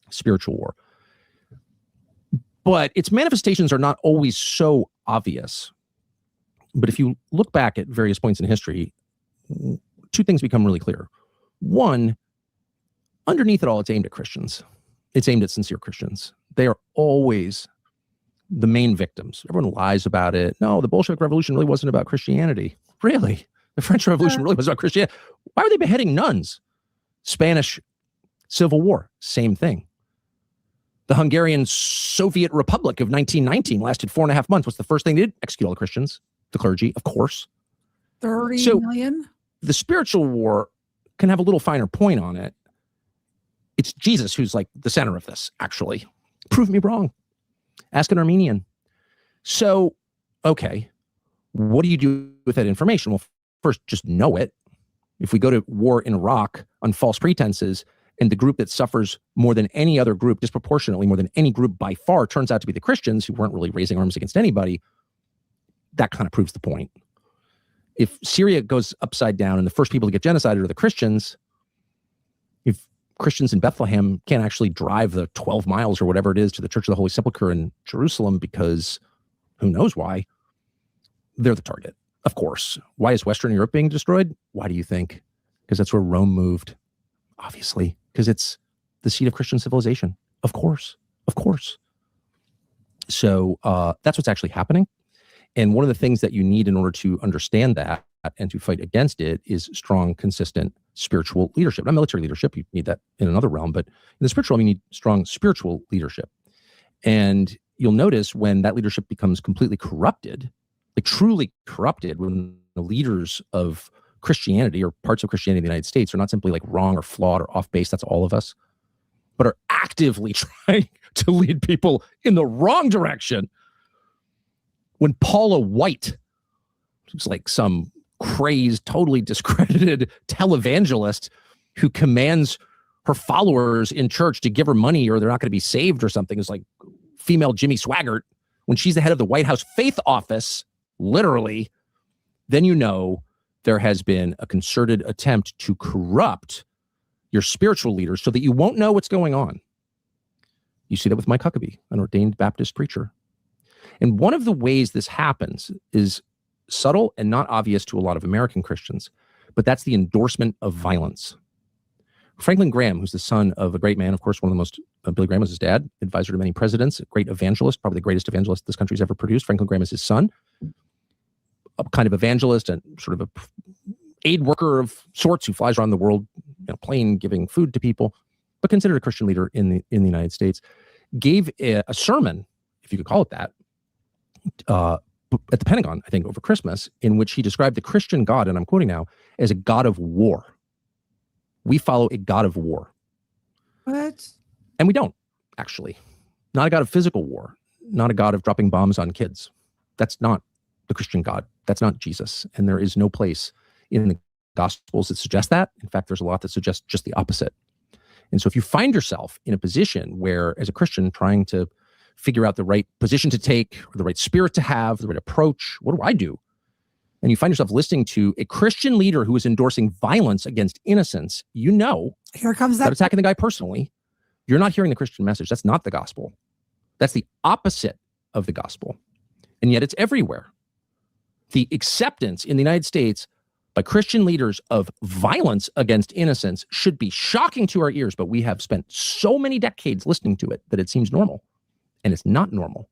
spiritual war. But its manifestations are not always so obvious. But if you look back at various points in history, two things become really clear. One, underneath it all, it's aimed at Christians. It's aimed at sincere Christians. They are always the main victims. Everyone lies about it. No, the Bolshevik Revolution really wasn't about Christianity. Really? The French Revolution really was about Christianity. Why were they beheading nuns? Spanish Civil War, same thing. The Hungarian Soviet Republic of 1919 lasted 4.5 months. What's the first thing they did? Execute all the Christians, the clergy, of course. 30 million? The spiritual war can have a little finer point on it. It's Jesus who's like the center of this, actually. Prove me wrong. Ask an Armenian. So, okay, what do you do with that information? Well, first, just know it. If we go to war in Iraq on false pretenses, and the group that suffers more than any other group, disproportionately more than any group by far, turns out to be the Christians who weren't really raising arms against anybody, that kind of proves the point. If Syria goes upside down and the first people to get genocided are the Christians, if Christians in Bethlehem can't actually drive the 12 miles or whatever it is to the Church of the Holy Sepulchre in Jerusalem because who knows why, they're the target, of course. Why is Western Europe being destroyed? Why do you think? Because that's where Rome moved, obviously, because it's the seat of Christian civilization. Of course. So that's what's actually happening. And one of the things that you need in order to understand that and to fight against it is strong, consistent spiritual leadership. Not military leadership, you need that in another realm, but in the spiritual realm, you need strong spiritual leadership. And you'll notice when that leadership becomes completely corrupted, like truly corrupted, when the leaders of Christianity or parts of Christianity in the United States are not simply like wrong or flawed or off base, that's all of us, but are actively trying to lead people in the wrong direction. When Paula White, who's like some crazed, totally discredited televangelist who commands her followers in church to give her money or they're not going to be saved or something, is like female Jimmy Swaggart, when she's the head of the White House Faith Office, literally, then you know there has been a concerted attempt to corrupt your spiritual leaders so that you won't know what's going on. You see that with Mike Huckabee, an ordained Baptist preacher. And one of the ways this happens is subtle and not obvious to a lot of American Christians, but that's the endorsement of violence. Franklin Graham, who's the son of a great man, of course, one of the most, Billy Graham was his dad, advisor to many presidents, a great evangelist, probably the greatest evangelist this country's ever produced. Franklin Graham is his son, a kind of evangelist and sort of a aid worker of sorts who flies around the world, plane, giving food to people, but considered a Christian leader in the United States, gave a sermon, if you could call it that, at the Pentagon, I think, over Christmas, in which he described the Christian God, and I'm quoting now, as a God of war. We follow a God of war. What? And we don't, actually. Not a God of physical war, not a God of dropping bombs on kids. That's not the Christian God. That's not Jesus. And there is no place in the Gospels that suggests that. In fact, there's a lot that suggests just the opposite. And so if you find yourself in a position where, as a Christian, trying to figure out the right position to take, or the right spirit to have, the right approach, what do I do? And you find yourself listening to a Christian leader who is endorsing violence against innocents, you know, here comes that, not attacking the guy personally, you're not hearing the Christian message. That's not the gospel. That's the opposite of the gospel. And yet it's everywhere. The acceptance in the United States by Christian leaders of violence against innocents should be shocking to our ears, but we have spent so many decades listening to it that it seems normal. And it's not normal.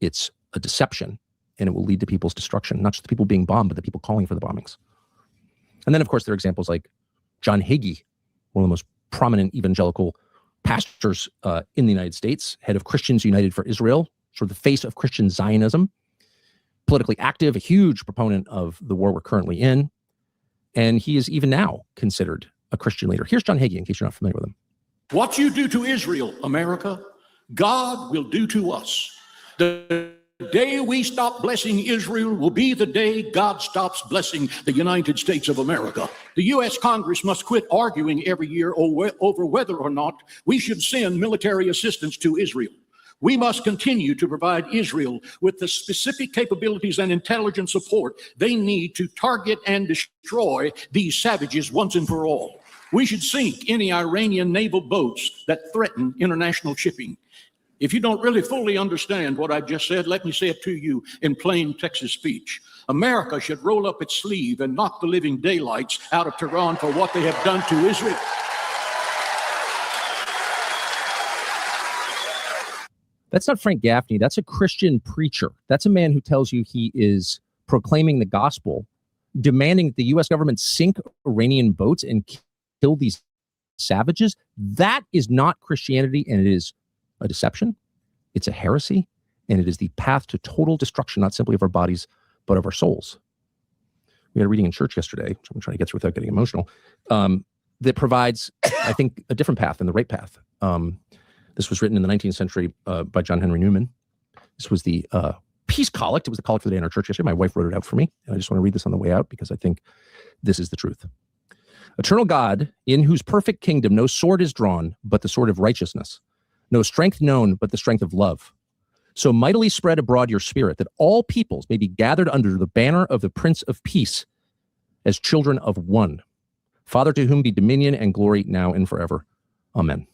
It's a deception, and it will lead to people's destruction, not just the people being bombed, but the people calling for the bombings. And then, of course, there are examples like John Hagee, one of the most prominent evangelical pastors in the United States, head of Christians United for Israel, sort of the face of Christian Zionism, politically active, a huge proponent of the war we're currently in. And he is even now considered a Christian leader. Here's John Hagee, in case you're not familiar with him. What you do to Israel, America, God will do to us. The day we stop blessing Israel will be the day God stops blessing the United States of America. The U.S. Congress must quit arguing every year over whether or not we should send military assistance to Israel. We must continue to provide Israel with the specific capabilities and intelligence support they need to target and destroy these savages once and for all. We should sink any Iranian naval boats that threaten international shipping. If you don't really fully understand what I've just said, let me say it to you in plain Texas speech. America should roll up its sleeve and knock the living daylights out of Tehran for what they have done to Israel. That's not Frank Gaffney. That's a Christian preacher. That's a man who tells you he is proclaiming the gospel, demanding that the U.S. government sink Iranian boats and kill these savages. That is not Christianity, and it is a deception. It's a heresy, and it is the path to total destruction, not simply of our bodies, but of our souls. We had a reading in church yesterday, which I'm trying to get through without getting emotional, that provides, I think, a different path and the right path. This was written in the 19th century by John Henry Newman. This was the Peace Collect. It was the collect for the day in our church yesterday. My wife wrote it out for me, and I just want to read this on the way out because I think this is the truth. Eternal God, in whose perfect kingdom no sword is drawn, but the sword of righteousness, no strength known, but the strength of love. So mightily spread abroad your spirit, that all peoples may be gathered under the banner of the Prince of Peace as children of one. Father, to whom be dominion and glory now and forever. Amen.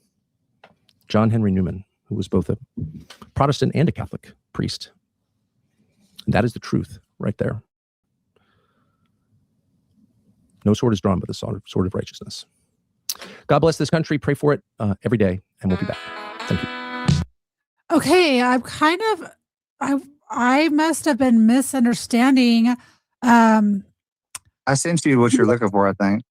John Henry Newman, who was both a Protestant and a Catholic priest. And that is the truth right there. No sword is drawn, but the sword of righteousness. God bless this country. Pray for it every day, and we'll be back. Thank you. Okay, I must have been misunderstanding. I sent you what you're looking for, I think.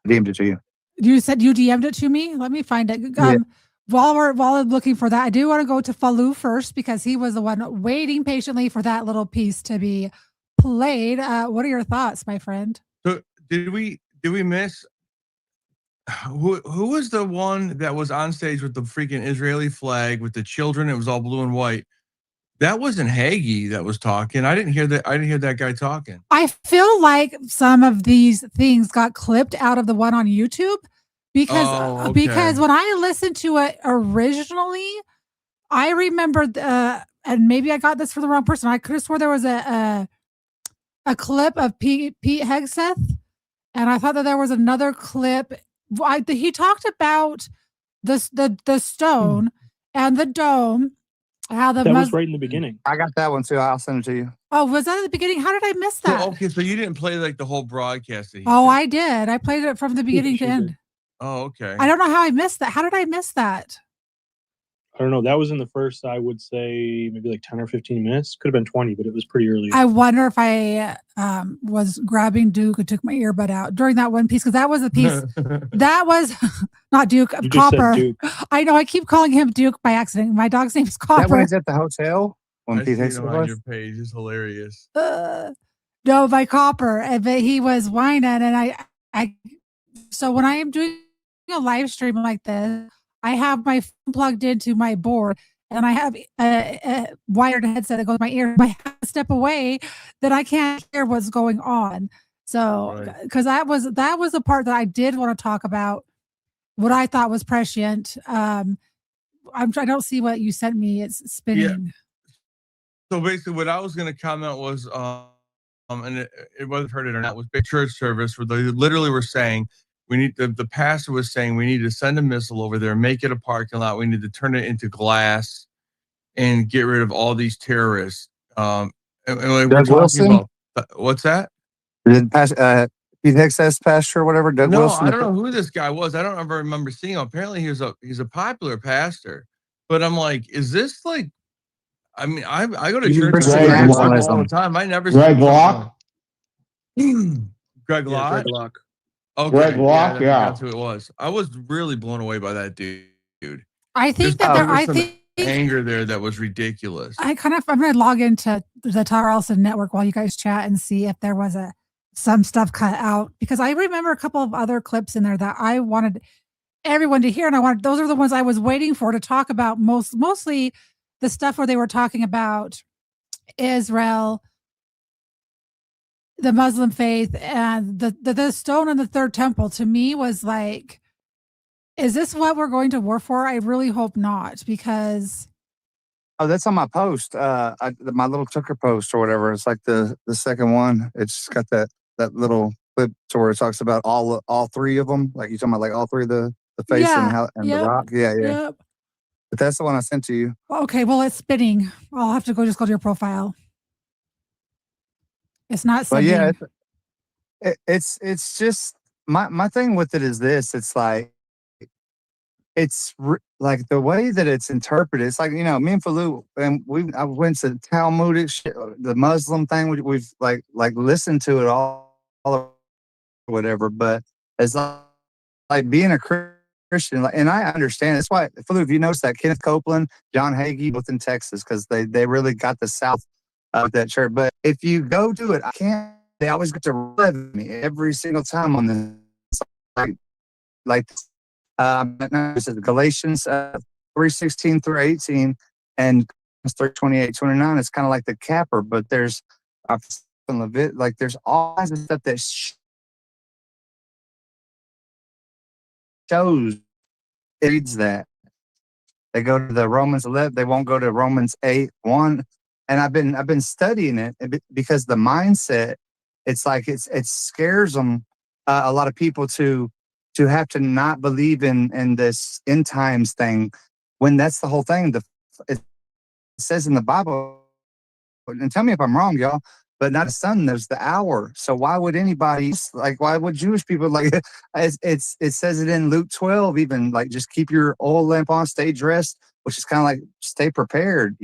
I DM'd it to you. You said you DM'd it to me? Let me find it. Yeah. While I'm looking for that, I do want to go to Falou first because he was the one waiting patiently for that little piece to be played. What are your thoughts, my friend? So did we miss who was the one that was on stage with the freaking Israeli flag with the children? It was all blue and white. That wasn't Hagee that was talking. I didn't hear that guy talking. I feel like some of these things got clipped out of the one on YouTube because when I listened to it originally, I remembered and maybe I got this from the wrong person. I could have swore there was a clip of Pete Hegseth, and I thought that there was another clip. He talked about the stone and the dome. How that was right in the beginning. I got that one too. I'll send it to you. Oh, was that at the beginning? How did I miss that? So you didn't play like the whole broadcast. I did. I played it from the beginning to end. Oh, okay. I don't know how I missed that. How did I miss that? I don't know. That was in the first, I would say, maybe like 10 or 15 minutes. Could have been 20, but it was pretty early. I wonder if I was grabbing Duke and took my earbud out during that one piece, because that was the piece that was not Duke, You just Copper. said Duke. I know I keep calling him Duke by accident. My dog's name is That when Copper. he's at the hotel when I Pete seen Hegseth him on was? your page. It's hilarious. No, by Copper. But he was whining, and I. So when I am doing a live stream like this, I have my phone plugged into my board, and I have a wired headset that goes in my ear. If I have to step away, then I can't hear what's going on. So, because that was the part that I did want to talk about, what I thought was prescient. I don't see what you sent me. It's spinning. Yeah. So basically, what I was going to comment was, and it wasn't heard it or not, was big church service where they literally were saying, we need the pastor was saying we need to send a missile over there, make it a parking lot. We need to turn it into glass and get rid of all these terrorists. And we're talking about what's that? Pete Hegseth's pastor or whatever. Doug No, Wilson. I don't know who this guy was. I don't ever remember seeing him. Apparently, he's a popular pastor. But I'm like, is this like? I mean, I go to church all the time. I never. Greg Locke. Greg Locke. Greg Locke. Okay, Greg Locke, that's who it was. I was really blown away by that dude. I think that there. I think anger there that was ridiculous. I'm going to log into the Tucker Carlson network while you guys chat and see if there was some stuff cut out, because I remember a couple of other clips in there that I wanted everyone to hear, and those are the ones I was waiting for to talk about mostly the stuff where they were talking about Israel, the Muslim faith, and the stone in the third temple. To me was like, is this what we're going to war for? I really hope not, because Oh, that's on my post. My little Tucker post or whatever. It's like the second one. It's got that little clip to where it talks about all three of them. Like you're talking about like all three of the face and the rock. Yeah. Yep. But that's the one I sent to you. Okay, well, it's spinning. I'll have to just go to your profile. It's not But sending. yeah, it's just my thing with it is this. It's like like the way that it's interpreted. It's like, me and Falu, and I went to Talmudic shit, the Muslim thing. We've like listened to it all or whatever. But it's like being a Christian, and I understand. That's why, Falu, if you notice that Kenneth Copeland, John Hagee, both in Texas, because they really got the South with that church. But if you go to it, I can't. They always get to rev me every single time on this. Like this is Galatians 3:16 through 18 and 3:28-29. It's kind of like the capper, but there's like there's all kinds of stuff that shows reads that. They go to the Romans 11. They won't go to Romans 8:1. And I've been studying it because the mindset, it's like it scares them, a lot of people to have to not believe in this end times thing, when that's the whole thing. It says in the Bible, and tell me if I'm wrong, y'all, but not the sun, there's the hour. So why would anybody, like, why would Jewish people, like, it says it in Luke 12, even, like, just keep your oil lamp on, stay dressed, which is kind of like stay prepared,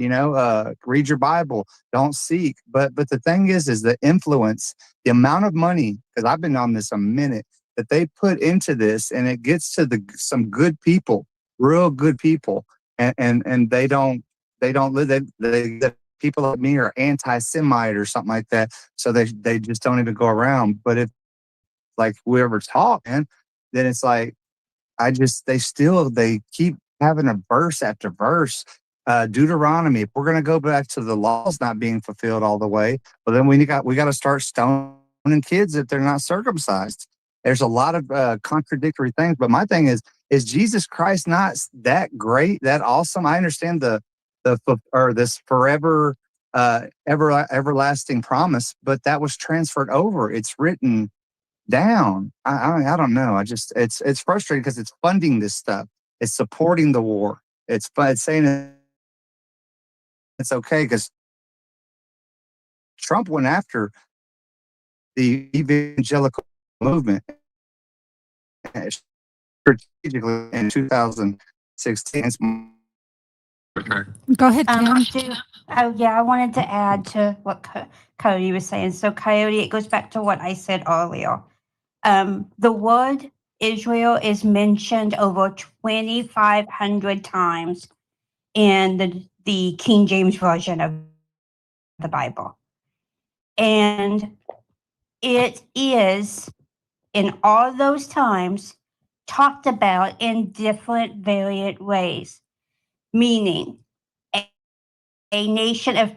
read your Bible, don't seek. But the thing is the influence, the amount of money, because I've been on this a minute, that they put into this, and it gets to some good people, real good people, and they don't live. They people like me are anti-Semite or something like that, so they just don't even go around. But if like whoever's talking, then it's like they keep having a verse after verse. Deuteronomy. If we're going to go back to the laws not being fulfilled all the way, well, then we got to start stoning kids if they're not circumcised. There's a lot of contradictory things. But my thing is Jesus Christ not that great, that awesome? I understand this forever, everlasting promise, but that was transferred over. It's written down. I don't know. It's frustrating because it's funding this stuff. It's supporting the war. It's saying it's okay because Trump went after the evangelical movement strategically in 2016. Go ahead, Kim. I wanted to add to what Cody was saying. So, Coyote, it goes back to what I said earlier. The word Israel is mentioned over 2,500 times in the King James Version of the Bible. And it is, in all those times, talked about in different variant ways, meaning a nation of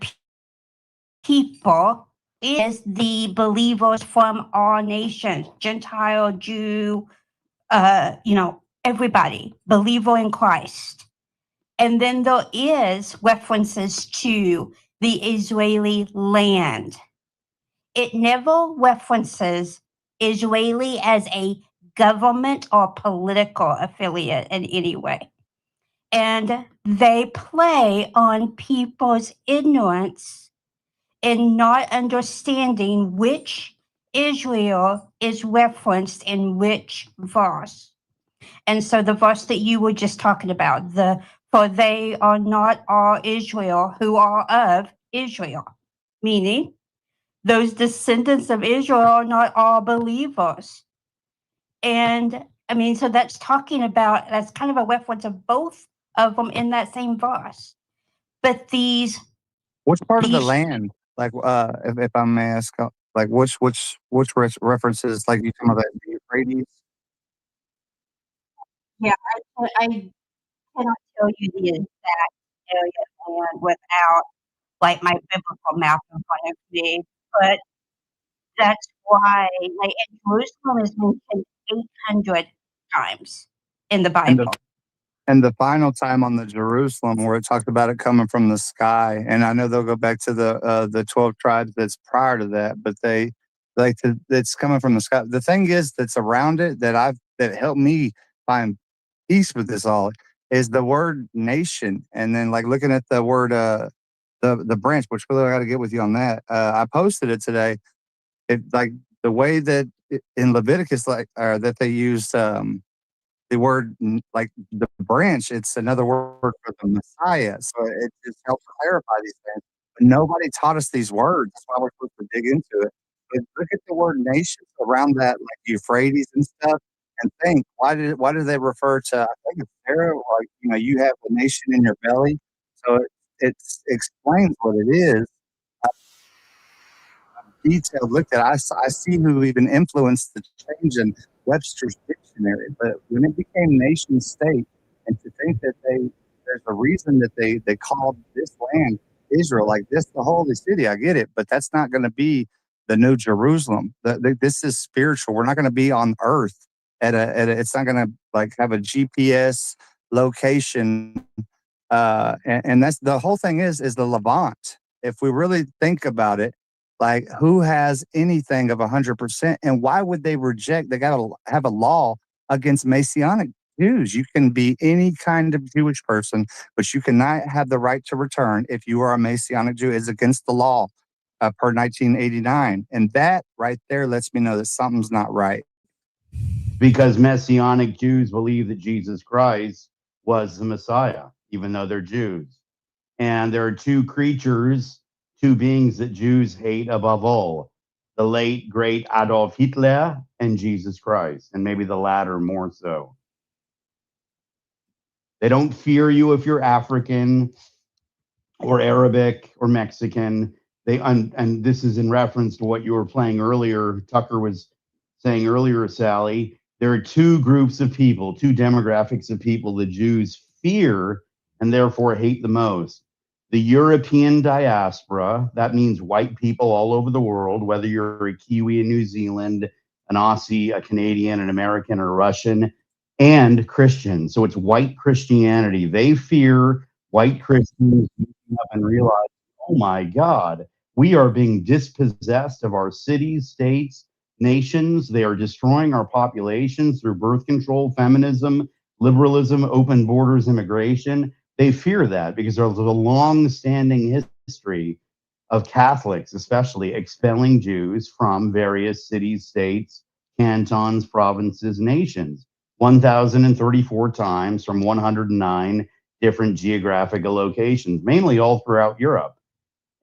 people is the believers from all nations, Gentile, Jew, everybody, believer in Christ. And then there is references to the Israeli land. It never references Israeli as a government or political affiliate in any way. And they play on people's ignorance in not understanding which Israel is referenced in which verse. And so the verse that you were just talking about, for they are not all Israel who are of Israel, meaning those descendants of Israel are not all believers. And I mean, so that's kind of a reference of both of them in that same verse. But which part of the land, like, if I may ask, like which references, like you talking about the Euphrates? Yeah, I cannot tell you the exact area of land without like my biblical map in front of me, but that's why, like, Jerusalem is mentioned 800 times in the And Bible. the final time on the Jerusalem, where it talked about it coming from the sky, and I know they'll go back to the 12 tribes that's prior to that, but it's coming from the sky. The thing is that's around it that helped me find peace with this all is the word nation, and then like looking at the word the branch, which really I got to get with you on that. I posted it today. It like the way that in Leviticus, like that they use the word like the branch, it's another word for the Messiah. So it just helps clarify these things. But nobody taught us these words. That's why we're supposed to dig into it. But look at the word nations around that, like Euphrates and stuff, and think why do they refer to? I think it's Sarah, like you have the nation in your belly. So it explains what it is. Detailed look at. I see who even influenced the change in Webster's dictionary. But when it became nation state, and to think that there's a reason that they called this land Israel, like this the holy city. I get it, but that's not going to be the new Jerusalem. This is spiritual. We're not going to be on earth it's not going to like have a GPS location. And that's the whole thing is the Levant. If we really think about it, like who has anything of 100%, and why would they reject? They got to have a law against Messianic Jews. You can be any kind of Jewish person, but you cannot have the right to return if you are a Messianic Jew. It's against the law per 1989. And that right there lets me know that something's not right. Because Messianic Jews believe that Jesus Christ was the Messiah, even though they're Jews. And there are two beings that Jews hate above all: the late, great Adolf Hitler and Jesus Christ, and maybe the latter more so. They don't fear you if you're African or Arabic or Mexican. And this is in reference to what you were playing earlier. Tucker was saying earlier, Sally, there are two groups of people, two demographics of people the Jews fear and therefore hate the most. The European diaspora, that means white people all over the world, whether you're a Kiwi in New Zealand, an Aussie, a Canadian, an American, or a Russian, and Christians. So it's white Christianity. They fear white Christians waking up and realize, oh my God, we are being dispossessed of our cities, states, nations. They are destroying our populations through birth control, feminism, liberalism, open borders, immigration. They fear that because there's a long-standing history of Catholics, especially, expelling Jews from various cities, states, cantons, provinces, nations. 1,034 times from 109 different geographical locations, mainly all throughout Europe.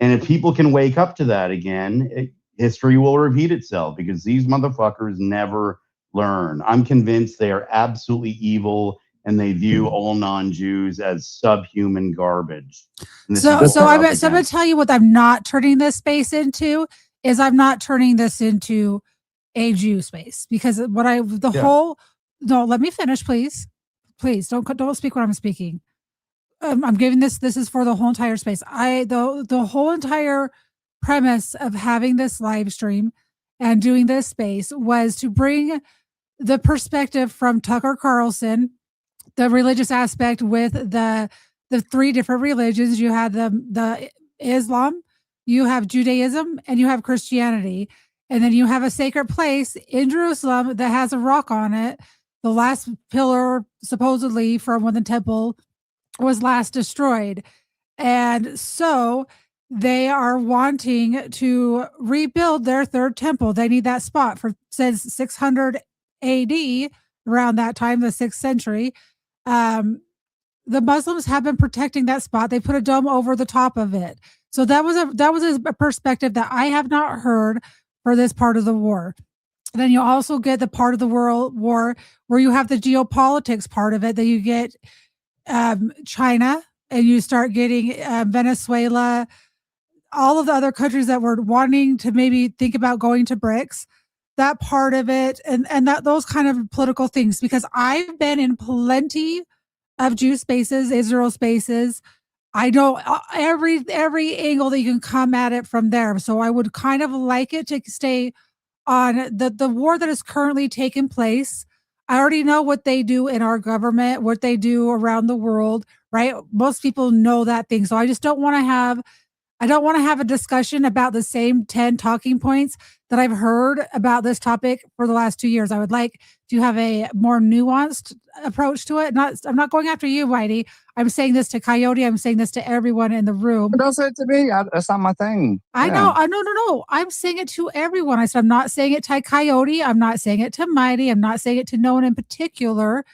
And if people can wake up to that again, history will repeat itself because these motherfuckers never learn. I'm convinced they are absolutely evil and they view all non-Jews as subhuman garbage. So I'm going to tell you what I'm not turning this space into is I'm not turning this into a Jew space because no, let me finish, please. Please don't speak when I'm speaking. I'm giving this is for the whole entire space. The whole entire premise of having this live stream and doing this space was to bring the perspective from Tucker Carlson, the religious aspect with the three different religions. You had the Islam, you have Judaism, and you have Christianity. And then you have a sacred place in Jerusalem that has a rock on it. The last pillar, supposedly, from when the temple was last destroyed. And so they are wanting to rebuild their third temple. They need that spot for since 600 AD, around that time, the 6th century. The Muslims have been protecting that spot. They put a dome over the top of it. So that was a perspective that I have not heard for this part of the war. Then you also get the part of the world war where you have the geopolitics part of it, that you get China, and you start getting Venezuela, all of the other countries that were wanting to maybe think about going to BRICS, that part of it, and that those kind of political things, because I've been in plenty of Jew spaces, Israel spaces. I know every angle that you can come at it from there. So I would kind of like it to stay on the war that is currently taking place. I already know what they do in our government, what they do around the world, right? Most people know that thing. So I just don't want to have a discussion about the same 10 talking points that I've heard about this topic for the last 2 years. I would like to have a more nuanced approach to it. I'm not going after you, Whitey. I'm saying this to Coyote. I'm saying this to everyone in the room. Don't say it to me. That's not my thing. I know. No. I'm saying it to everyone. I said, I'm not saying it to Coyote. I'm not saying it to Mighty. I'm not saying it to no one in particular.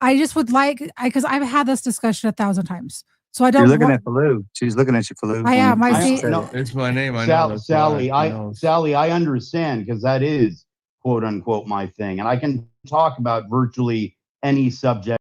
I just would like, because I've had this discussion 1,000 times. So I You're don't looking want, at Falou. She's looking at you, Falou. I am. I see. No, It's my name. I know. That's Sally, why. She knows. Sally, I understand because that is quote unquote my thing, and I can talk about virtually any subject.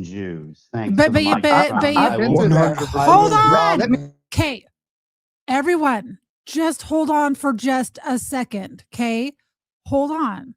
Jews. Thanks But for the you, mic. but you, I will- 100%. hold Let me- on. Okay, everyone, just hold on for just a second. Okay, hold on.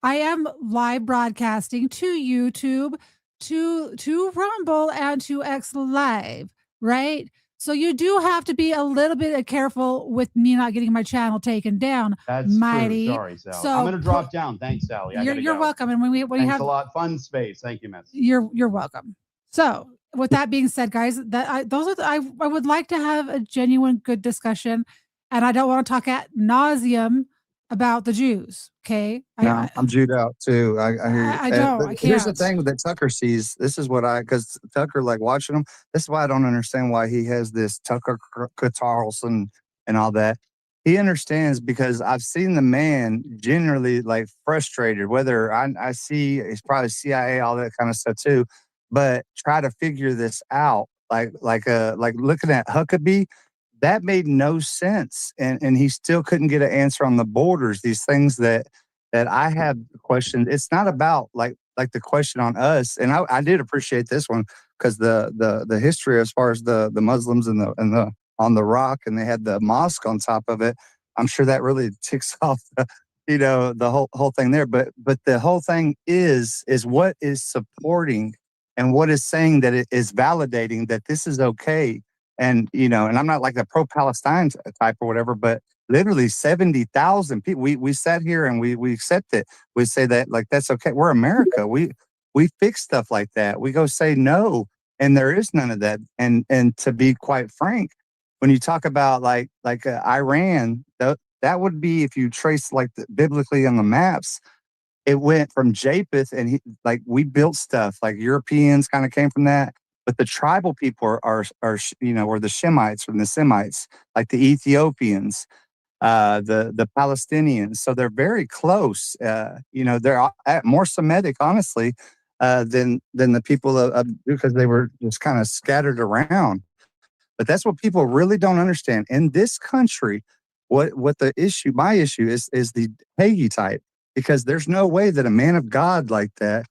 I am live broadcasting to YouTube, to Rumble, and to X Live, right? So you do have to be a little bit careful with me not getting my channel taken down. That's mighty. true. Sorry, Sally. So I'm going to drop down. Thanks, Sally. I You're gotta go. welcome. And when you Thanks have a lot. Fun space. Thank you, Miss. you're welcome. So with that being said, guys, I would like to have a genuine good discussion, and I don't want to talk ad nauseum about the Jews. Okay, No, I'm Jewed out too. I hear you. I don't. But I here's the can't. thing that Tucker sees. This is what because Tucker, like watching him, this is why I don't understand why he has this Carlson and all that. He understands because I've seen the man generally like frustrated, whether I see it's probably CIA, all that kind of stuff too, but try to figure this out. Like looking at Huckabee, that made no sense. And he still couldn't get an answer on the borders, these things that I have questioned. It's not about like the question on us. And I did appreciate this one because the history as far as the Muslims and the on the rock, and they had the mosque on top of it. I'm sure that really ticks off the whole thing there. But the whole thing is what is supporting and what is saying that it is validating that this is okay. And and I'm not like the pro-Palestine type or whatever, but literally 70,000 people. We sat here and we accept it. We say that like that's okay. We're America. We fix stuff like that. We go say no, and there is none of that. And to be quite frank, when you talk about like Iran, that would be, if you trace like biblically on the maps, it went from Japheth, and like we built stuff like Europeans kind of came from that. But the tribal people are were the Shemites from the Semites, like the Ethiopians, the Palestinians. So they're very close. They're more Semitic, honestly, than the people because they were just kind of scattered around. But that's what people really don't understand. In this country, what my issue is the Hagee type, because there's no way that a man of God like that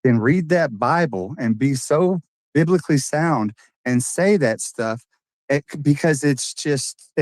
can read that Bible and be so biblically sound and say that stuff because it's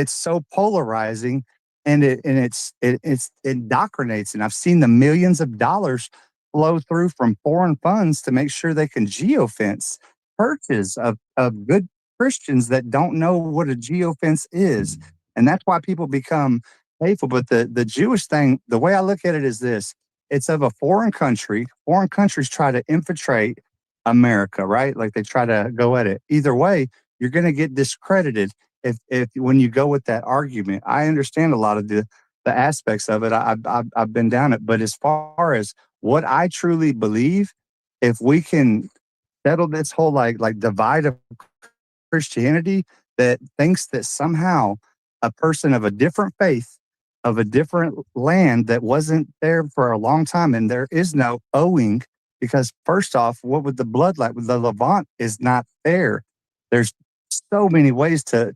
so polarizing, and it indoctrinates. And I've seen the millions of dollars flow through from foreign funds to make sure they can geofence churches of good Christians that don't know what a geofence is. And that's why people become hateful. But the Jewish thing, the way I look at it is this: it's of a foreign country. Foreign countries try to infiltrate America, right? Like they try to go at it. Either way, you're going to get discredited if when you go with that argument. I understand a lot of the aspects of it. I've been down it. But as far as what I truly believe, if we can settle this whole like divide of Christianity that thinks that somehow a person of a different faith, of a different land that wasn't there for a long time, and there is no owing, because first off, what would the blood like? The Levant is not there. There's so many ways to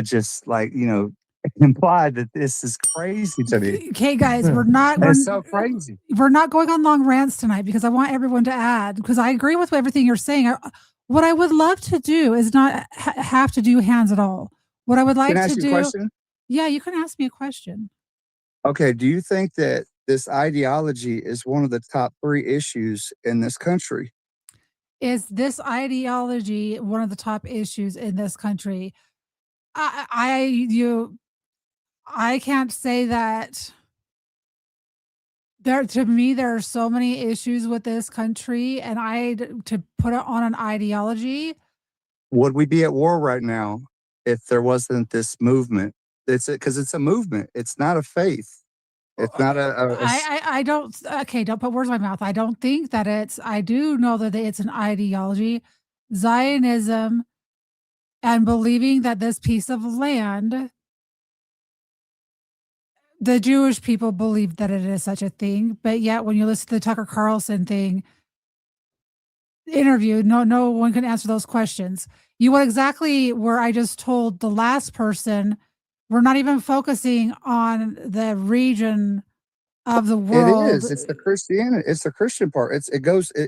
just imply that this is crazy to me. Okay, guys, It's so crazy. We're not going on long rants tonight because I want everyone to add, because I agree with everything you're saying. What I would love to do is not have to do hands at all. What I would like Can I to ask you a do. question? Yeah, you can ask me a question. Okay, do you think that this ideology is one of the top 3 issues in this country? Is this ideology one of the top issues in this country? I can't say that. To me, there are so many issues with this country, and to put it on an ideology. Would we be at war right now if there wasn't this movement? Because it's a movement. It's not a faith. It's not I don't. Okay, don't put words in my mouth. I don't think that it's. I do know that it's an ideology, Zionism, and believing that this piece of land, the Jewish people believe that it is such a thing. But yet, when you listen to the Tucker Carlson interview, no one can answer those questions. You went exactly where I just told the last person. We're not even focusing on the region of the It world. is. It's the Christianity. It's the Christian part. It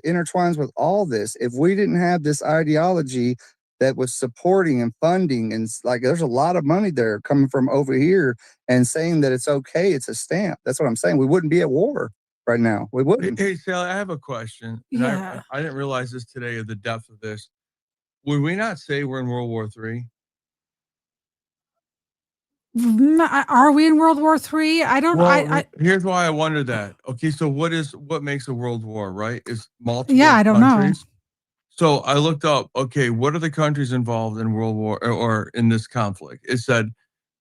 intertwines with all this. If we didn't have this ideology that was supporting and funding, and like there's a lot of money there coming from over here and saying that it's okay, it's a stamp. That's what I'm saying. We wouldn't be at war right now. We wouldn't. Hey, Sally, I have a question. And Yeah. I didn't realize this today of the depth of this. Would we not say we're in World War III? Are we in World War III? I don't. Well, here's why I wonder that. Okay, so what makes a world war, right? Is multiple Yeah, I don't countries. So I looked up, okay, what are the countries involved in World War or in this conflict? It said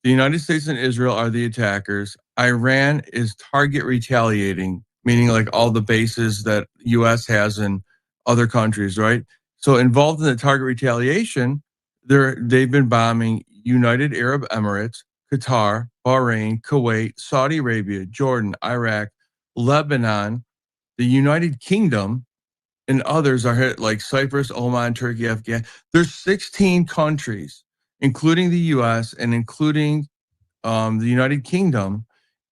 the United States and Israel are the attackers. Iran is target retaliating, meaning like all the bases that US has in other countries, right? So involved in the target retaliation, they've been bombing United Arab Emirates, Qatar, Bahrain, Kuwait, Saudi Arabia, Jordan, Iraq, Lebanon, the United Kingdom, and others are hit like Cyprus, Oman, Turkey, Afghanistan. There's 16 countries, including the US and including the United Kingdom,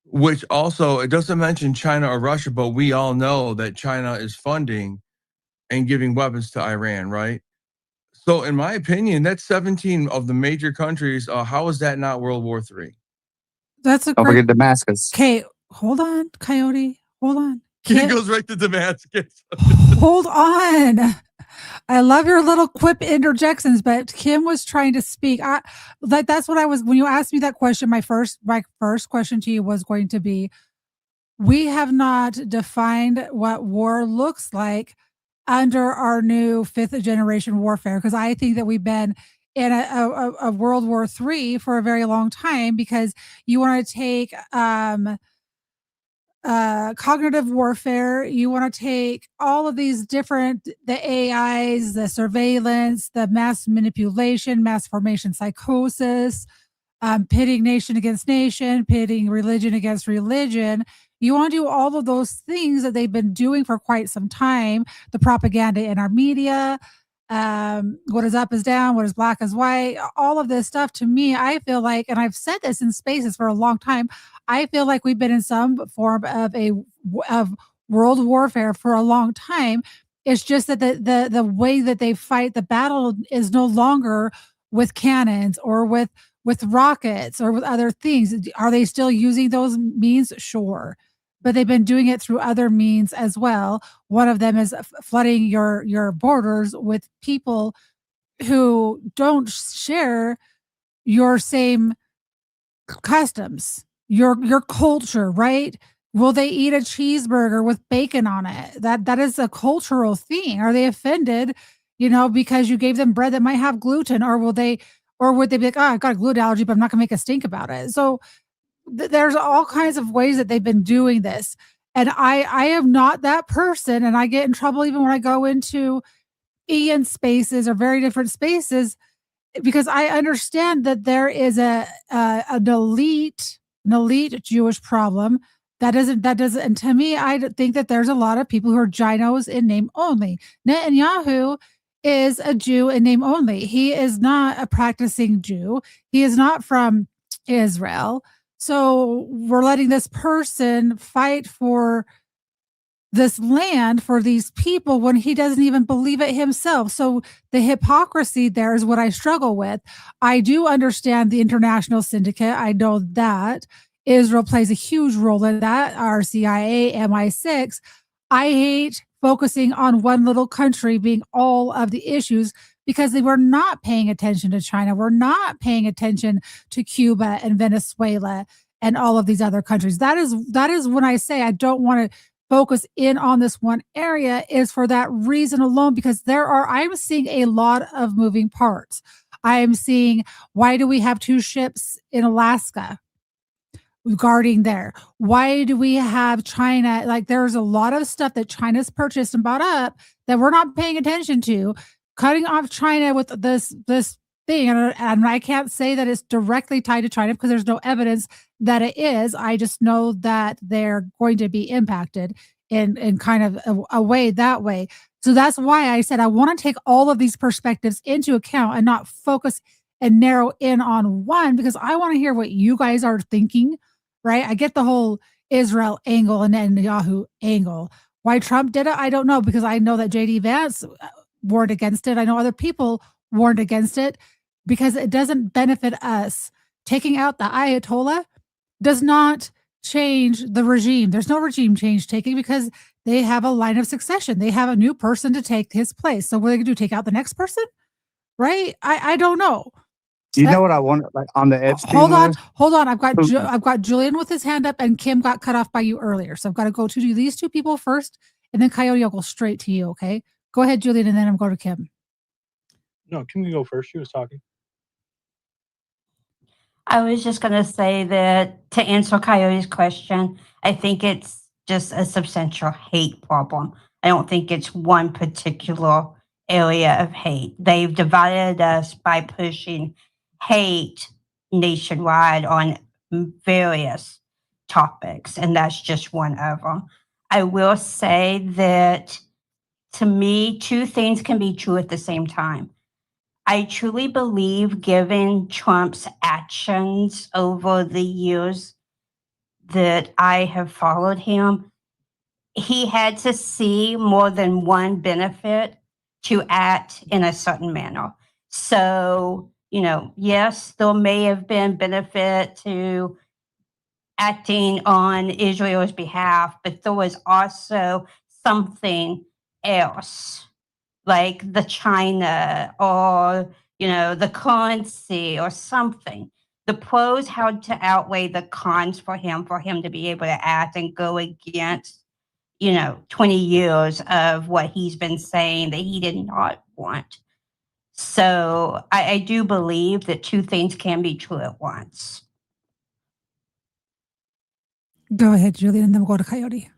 which also, it doesn't mention China or Russia, but we all know that China is funding and giving weapons to Iran, right? So in my opinion, that's 17 of the major countries. How is that not World War III? That's a Don't great. forget Damascus. Okay, hold on, Coyote. Hold on. It goes right to Damascus. Hold on. I love your little quip interjections, but Kim was trying to speak. That's what I was when you asked me that question. My first question to you was going to be: we have not defined what war looks like under our new 5th generation warfare, because I think that we've been in a World War III for a very long time, because you want to take cognitive warfare. You want to take all of these different, the AIs, the surveillance, the mass manipulation, mass formation psychosis, pitting nation against nation, pitting religion against religion. You want to do all of those things that they've been doing for quite some time. The propaganda in our media, what is up is down, what is black is white, all of this stuff. To me, I feel like, and I've said this in spaces for a long time, I feel like we've been in some form of world warfare for a long time. It's just that the way that they fight the battle is no longer with cannons or with rockets or with other things. Are they still using those means? Sure. But they've been doing it through other means as well. One of them is flooding your borders with people who don't share your same customs, your culture, right? Will they eat a cheeseburger with bacon on it? That is a cultural thing. Are they offended, because you gave them bread that might have gluten, or would they be like, oh, I've got a gluten allergy, but I'm not gonna make a stink about it. So there's all kinds of ways that they've been doing this. And I am not that person, and I get in trouble even when I go into Ian spaces or very different spaces, because I understand that there is an elite Jewish problem that doesn't, and to me, I think that there's a lot of people who are ginos in name only. Netanyahu is a Jew in name only. He is not a practicing Jew. He is not from Israel. So we're letting this person fight for this land, for these people, when he doesn't even believe it himself. So the hypocrisy there is what I struggle with. I do understand the international syndicate. I know that Israel plays a huge role in that, our CIA, MI6. I hate focusing on one little country being all of the issues, because they were not paying attention to China. We're not paying attention to Cuba and Venezuela and all of these other countries. That is when I say I don't want to focus in on this one area, is for that reason alone, because I'm seeing a lot of moving parts. I am seeing, why do we have 2 ships in Alaska? guarding there? Why do we have China? Like, there's a lot of stuff that China's purchased and bought up that we're not paying attention to. Cutting off China with this thing, and I can't say that it's directly tied to China because there's no evidence that it is. I just know that they're going to be impacted in kind of a way that way. So that's why I said I want to take all of these perspectives into account and not focus and narrow in on one, because I want to hear what you guys are thinking, right? I get the whole Israel angle and Netanyahu angle. Why Trump did it, I don't know, because I know that JD Vance warned against it. I know other people warned against it because it doesn't benefit us. Taking out the Ayatollah does not change the regime. There's no regime change taking because they have a line of succession. They have a new person to take his place. So what are they going to do? Take out the next person? Right? I don't know. You know what I want, like on the Epstein Hold on, list? hold on. I've got Julian with his hand up, and Kim got cut off by you earlier. So I've got to go to these two people first, and then Coyote, I'll go straight to you. Okay, go ahead, Julian, and then I'm going to Kim. No, Kim can go first. She was talking. I was just going to say that to answer Coyote's question, I think it's just a substantial hate problem. I don't think it's one particular area of hate. They've divided us by pushing hate nationwide on various topics, and that's just one of them. I will say that to me, two things can be true at the same time. I truly believe, given Trump's actions over the years that I have followed him, he had to see more than one benefit to act in a certain manner. So, yes, there may have been benefit to acting on Israel's behalf, but there was also something else, like the China or, the currency or something. The pros had to outweigh the cons for him to be able to act and go against, 20 years of what he's been saying that he did not want. So I do believe that two things can be true at once. Go ahead, Julian, and then we'll go to Coyote.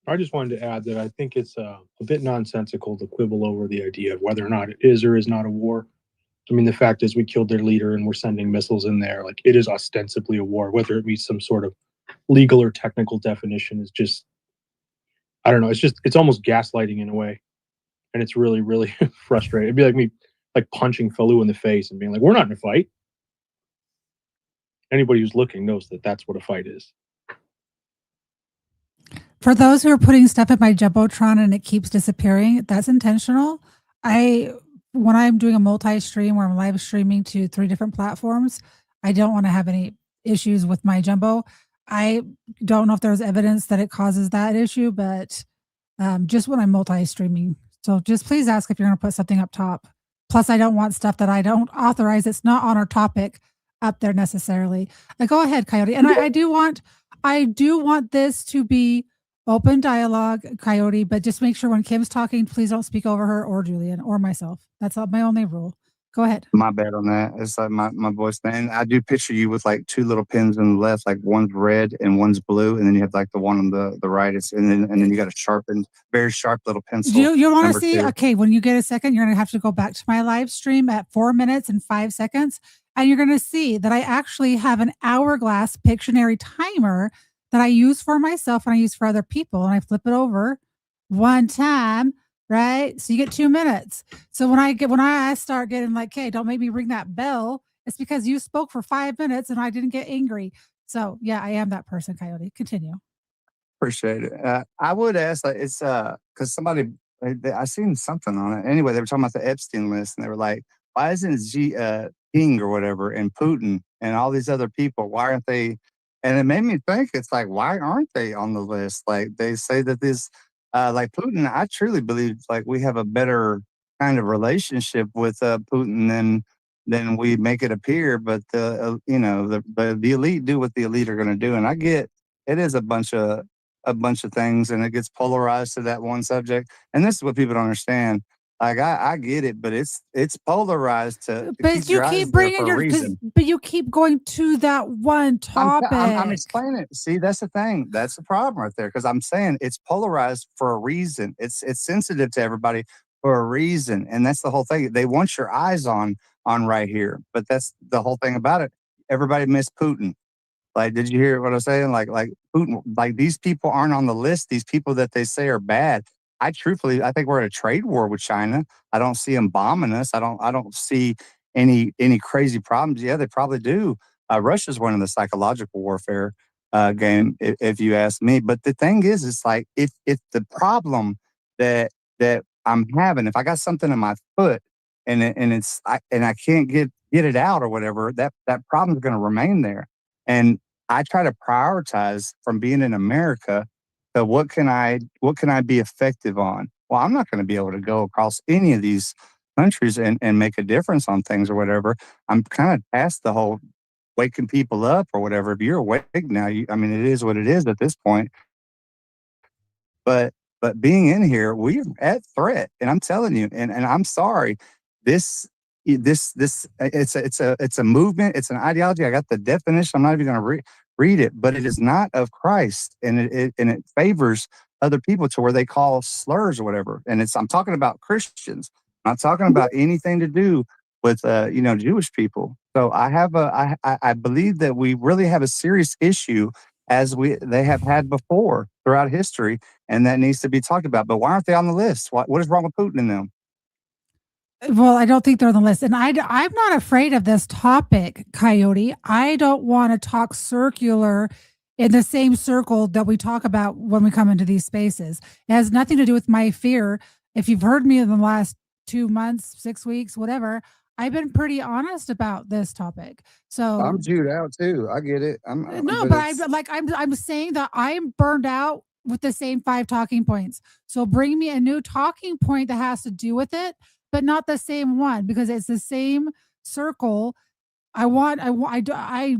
I just wanted to add that I think it's a bit nonsensical to quibble over the idea of whether or not it is or is not a war. I mean, the fact is we killed their leader and we're sending missiles in there. Like, it is ostensibly a war. Whether it meets some sort of legal or technical definition is just, I don't know. It's almost gaslighting in a way. And it's really, really frustrating. It'd be like me punching Falou in the face and being like, we're not in a fight. Anybody who's looking knows that that's what a fight is. For those who are putting stuff in my Jumbotron and it keeps disappearing, that's intentional. When I'm doing a multi-stream where I'm live streaming to 3 different platforms, I don't want to have any issues with my Jumbo. I don't know if there's evidence that it causes that issue, but just when I'm multi-streaming. So just please ask if you're going to put something up top. Plus, I don't want stuff that I don't authorize. It's not on our topic up there necessarily. Go ahead, Coyote. And I do want this to be open dialogue, Coyote, but just make sure when Kim's talking, please don't speak over her or Julian or myself. That's my only rule. Go ahead. My bad on that. It's like my voice thing. I do picture you with like 2 little pins on the left, like one's red and one's blue, and then you have like the one on the right. And then you got a sharpened, very sharp little pencil. You want to see? 2. Okay, when you get a second, you're going to have to go back to my live stream at 4 minutes and 5 seconds, and you're going to see that I actually have an hourglass Pictionary timer that I use for myself and I use for other people, and I flip it over one time, right? So you get 2 minutes. So when I start getting like, hey, don't make me ring that bell, it's because you spoke for 5 minutes and I didn't get angry. So yeah, I am that person, Coyote. Continue. Appreciate it. I would ask, like, it's because somebody I seen something on it. Anyway, they were talking about the Epstein list, and they were like, why isn't King or whatever and Putin and all these other people? Why aren't they? And it made me think, it's like, why aren't they on the list? Like, they say that this, like Putin, I truly believe like we have a better kind of relationship with Putin than we make it appear. But the elite do what the elite are going to do, and I get it is a bunch of things, and it gets polarized to that one subject. And this is what people don't understand. Like I get it, but it's polarized to But keep you your eyes keep there bringing for a your because reason. but you keep going to that one topic. I'm explaining it. See, that's the thing. That's the problem right there. Because I'm saying it's polarized for a reason. It's sensitive to everybody for a reason, and that's the whole thing. They want your eyes on right here, but that's the whole thing about it. Everybody missed Putin. Like, did you hear what I was saying? Like Putin, like these people aren't on the list. These people that they say are bad. I think we're at a trade war with China. I don't see them bombing us. I don't see any crazy problems. Yeah, they probably do. Russia's winning the psychological warfare game, if you ask me. But the thing is, it's like if the problem that I'm having, if I got something in my foot and I can't get it out or whatever, that problem's going to remain there. And I try to prioritize from being in America to what can I be effective on? Well, I'm not going to be able to go across any of these countries and make a difference on things or whatever. I'm kind of past the whole waking people up or whatever. If you're awake now, I mean, it is what it is at this point. But being in here, we're at threat, and I'm telling you, and I'm sorry, this it's a movement, it's an ideology. I got the definition. I'm not even going to read it, but it is not of Christ, and it favors other people to where they call slurs or whatever. And I'm talking about Christians. I'm not talking about anything to do with Jewish people. So I believe that we really have a serious issue as they have had before throughout history, and that needs to be talked about. But why aren't they on the list? What is wrong with Putin and them? Well, I don't think they're on the list. And I'm not afraid of this topic, Coyote. I don't want to talk circular in the same circle that we talk about when we come into these spaces. It has nothing to do with my fear. If you've heard me in the last 2 months, 6 weeks, whatever, I've been pretty honest about this topic. So I'm Jewed out too. I get it. I'm saying that I'm burned out with the same 5 talking points. So bring me a new talking point that has to do with it, but not the same one, because it's the same circle. I want to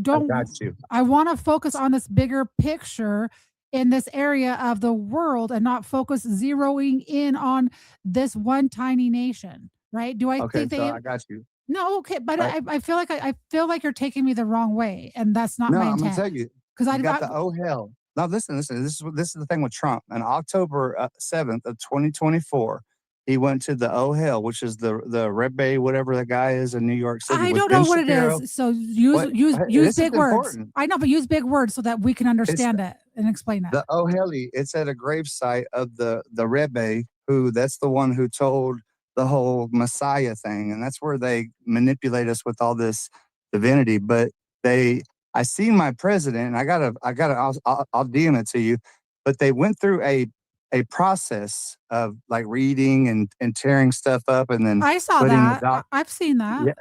focus on this bigger picture in this area of the world and not focus zeroing in on this one tiny nation. Right? Do I think I got you. No, okay, but I feel like you're taking me the wrong way, and that's not my I'm intent. gonna tell you, Because I got the oh hell. Now listen. This is the thing with Trump. On October 7th of 2024, he went to the oh hell, which is the Red Bay, whatever the guy is in New York City. I with don't Ben know what Shapiro. it is. So use This big is words. important. I know, but use big words so that we can understand it and explain that. The oh heli, it's at a gravesite of the Rebbe, who that's the one who told the whole Messiah thing, and that's where they manipulate us with all this divinity. But I seen my president, and I'll DM it to you. But they went through a process of like reading and tearing stuff up, and then I saw putting that. I've seen that. yeah,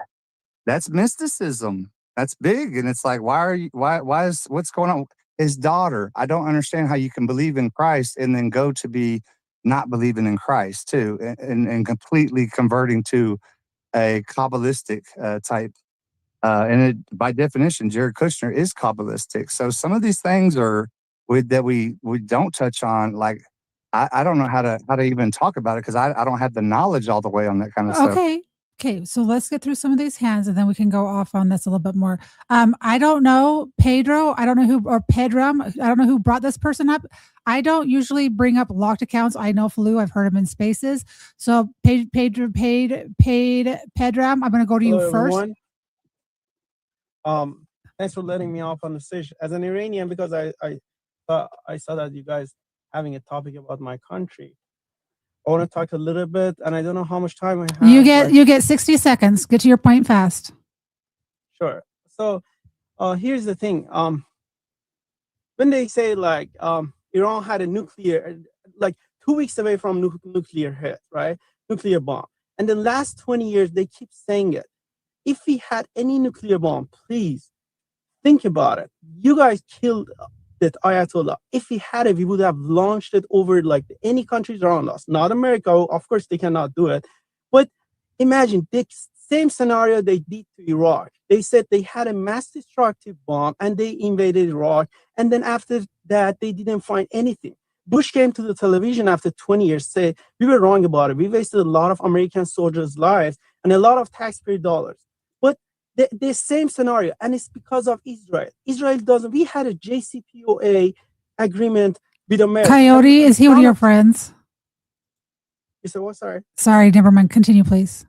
that's mysticism. That's big. And it's like, what's going on? His daughter, I don't understand how you can believe in Christ and then go to be not believing in Christ too, and completely converting to a Kabbalistic type. And it, by definition, Jared Kushner is Kabbalistic. So some of these things that we don't touch on. Like, I don't know how to even talk about it, because I don't have the knowledge all the way on that kind of stuff. Okay, so let's get through some of these hands, and then we can go off on this a little bit more. I don't know, Pedro. I don't know who, or Pedram. I don't know who brought this person up. I don't usually bring up locked accounts. I know Falu. I've heard him in spaces. So Pedram, I'm going to go to you Hello, first. Everyone. Thanks for letting me off on the stage. As an Iranian, because I saw that you guys having a topic about my country. I want to talk a little bit, and I don't know how much time I have. You get 60 seconds. Get to your point fast. Sure. So here's the thing. When they say like Iran had a nuclear, like 2 weeks away from nuclear hit, right? Nuclear bomb. And the last 20 years, they keep saying it. If we had any nuclear bomb, please think about it. You guys killed that Ayatollah. If we had it, we would have launched it over like any countries around us. Not America, of course they cannot do it. But imagine the same scenario they did to Iraq. They said they had a mass destructive bomb and they invaded Iraq. And then after that, they didn't find anything. Bush came to the television after 20 years, say, we were wrong about it. We wasted a lot of American soldiers' lives and a lot of taxpayer dollars. But the same scenario, and it's because of Israel. Israel doesn't, we had a JCPOA agreement with America. Coyote, is he one of your friends? You said what? Sorry. Sorry, never mind. Continue, please.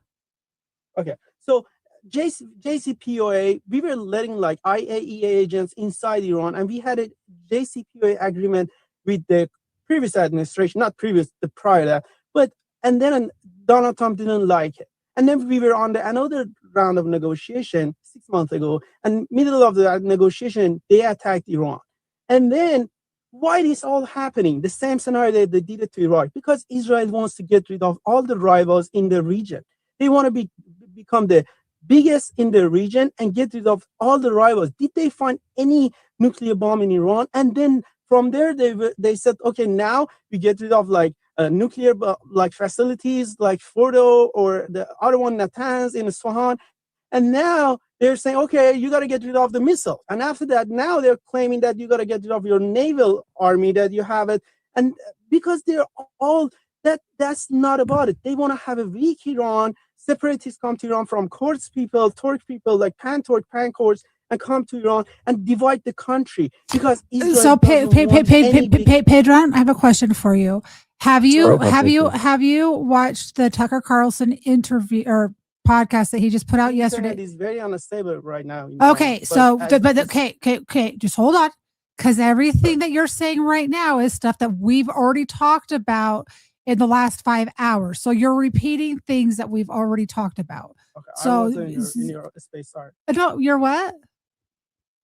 Okay. So JCPOA, we were letting like IAEA agents inside Iran, and we had a JCPOA agreement with the previous administration, not previous, the prior, but, and then Donald Trump didn't like it. And then we were on another round of negotiation 6 months ago, and middle of the negotiation, they attacked Iran. And then why is all happening? The same scenario that they did it to Iraq, because Israel wants to get rid of all the rivals in the region. They want to become the biggest in the region and get rid of all the rivals. Did they find any nuclear bomb in Iran? And then from there, they said, okay, now we get rid of like nuclear like facilities like Fordo or the other one, Natanz in Isfahan. And now they're saying, okay, you got to get rid of the missile. And after that, now they're claiming that you got to get rid of your naval army, that you have it. And because they're all, that's not about it. They want to have a weak Iran. Separatists come to Iran from Kurds people, Turk people, like Pan-Turk, Pan-Kurds, and come to Iran and divide the country. Because Israel So, Pedron, I have a question for you. Have you watched the Tucker Carlson interview or podcast that he just put out yesterday? It's very unstable right now. Okay, okay, just hold on, because everything that you're saying right now is stuff that we've already talked about in the last 5 hours. So you're repeating things that we've already talked about. Okay, so I wasn't in your space. Sorry. No, you're what?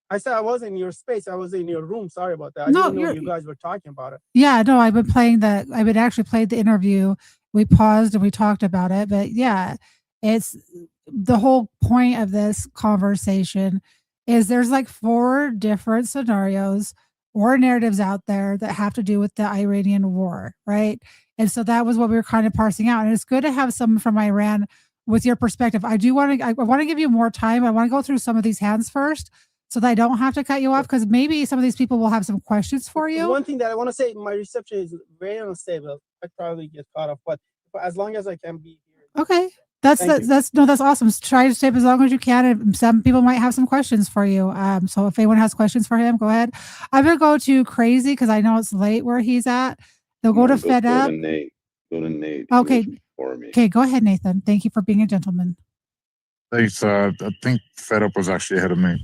I said I wasn't in your space. I was in your room. Sorry about that. I didn't know you guys were talking about it. Yeah, no, I've been actually played the interview. We paused and we talked about it, but yeah, it's the whole point of this conversation is there's like 4 different scenarios or narratives out there that have to do with the Iranian war, right? And so that was what we were kind of parsing out. And it's good to have someone from Iran with your perspective. I want to give you more time. I want to go through some of these hands first, so that I don't have to cut you off, because maybe some of these people will have some questions for you. One thing that I want to say, my reception is very unstable. I probably get caught off, but as long as I can be here. Okay. That's awesome. Try to stay up as long as you can. And some people might have some questions for you. So if anyone has questions for him, go ahead. I'm going to go to Crazy because I know it's late where he's at. They'll go to Fed Up. Go to Nate. Okay. Okay, go ahead, Nathan. Thank you for being a gentleman. Thanks. I think Fed Up was actually ahead of me.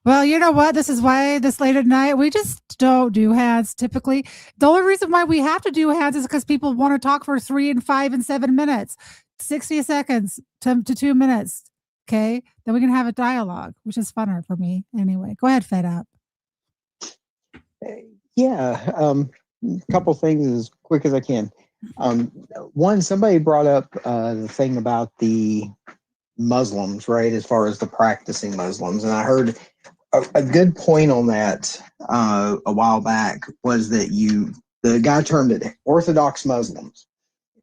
Well, you know what? This is why this late at night, we just don't do hands typically. The only reason why we have to do hands is because people want to talk for 3 and 5 and 7 minutes, 60 seconds to 2 minutes. Okay. Then we can have a dialogue, which is funner for me. Anyway, go ahead, Fed Up. Yeah. A couple things as quick as I can. One, somebody brought up the thing about the Muslims, right? As far as the practicing Muslims. And I heard a good point on that a while back was that the guy termed it Orthodox Muslims,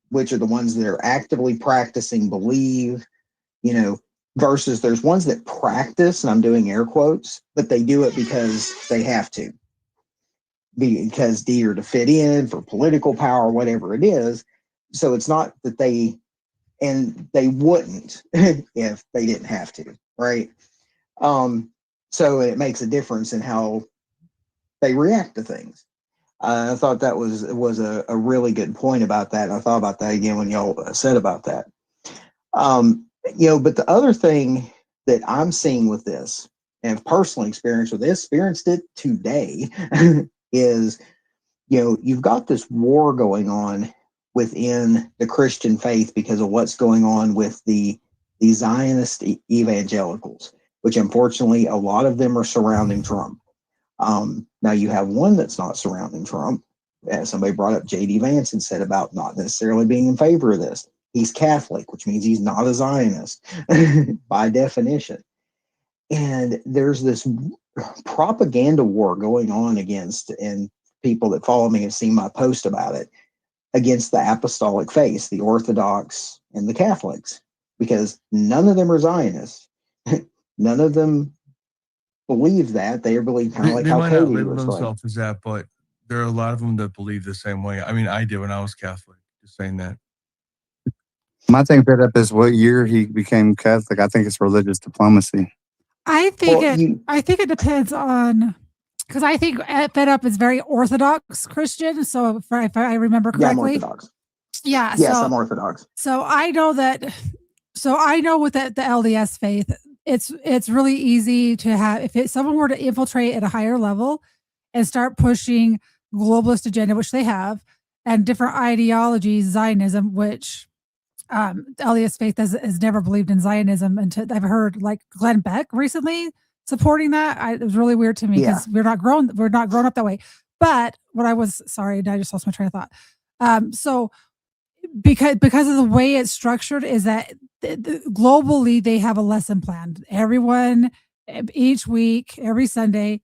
which are the ones that are actively practicing, believe, versus there's ones that practice, and I'm doing air quotes, but they do it because they have to. Because either to fit in for political power, whatever it is. So it's not that they wouldn't if they didn't have to, right? So it makes a difference in how they react to things. I thought that was a really good point about that. And I thought about that again when y'all said about that. But the other thing that I'm seeing with this, and have personally experienced it today, is, you've got this war going on within the Christian faith because of what's going on with the Zionist evangelicals, which unfortunately a lot of them are surrounding Trump. Now you have one that's not surrounding Trump. As somebody brought up J.D. Vance and said about not necessarily being in favor of this. He's Catholic, which means he's not a Zionist by definition. And there's this propaganda war going on against, and people that follow me have seen my post about it, against the apostolic faith, the Orthodox and the Catholics, because none of them are Zionists. None of them believe that. They believe kind of like how might not Cody label was themselves as that, but there are a lot of them that believe the same way. I mean, I did when I was Catholic, just saying that. My thing fed up is what year he became Catholic. I think it's religious diplomacy. I think Well, I think it depends on, because I think Fed Up is very Orthodox Christian. So if I remember Yeah, I'm correctly, Orthodox. yeah. Yes, So I'm Orthodox. so I know that. So I know with the LDS faith, it's really easy to have if someone were to infiltrate at a higher level and start pushing globalist agenda, which they have, and different ideologies, Zionism, which the LDS faith has never believed in Zionism until I've heard like Glenn Beck recently supporting that. It was really weird to me Yeah. because we're not grown up that way. But what I was sorry, I just lost my train of thought. So because of the way it's structured is that globally they have a lesson plan. Everyone each week, every Sunday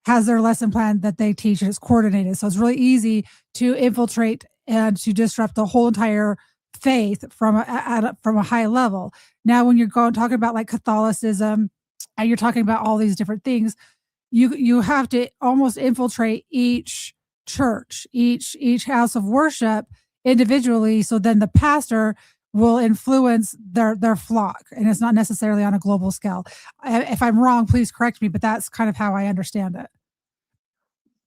has their lesson plan that they teach and it's coordinated. So it's really easy to infiltrate and to disrupt the whole entire faith from a high level. Now, when you're talking about like Catholicism and you're talking about all these different things, you have to almost infiltrate each church, each house of worship individually. So then the pastor will influence their flock, and it's not necessarily on a global scale. If I'm wrong, please correct me, but that's kind of how I understand it.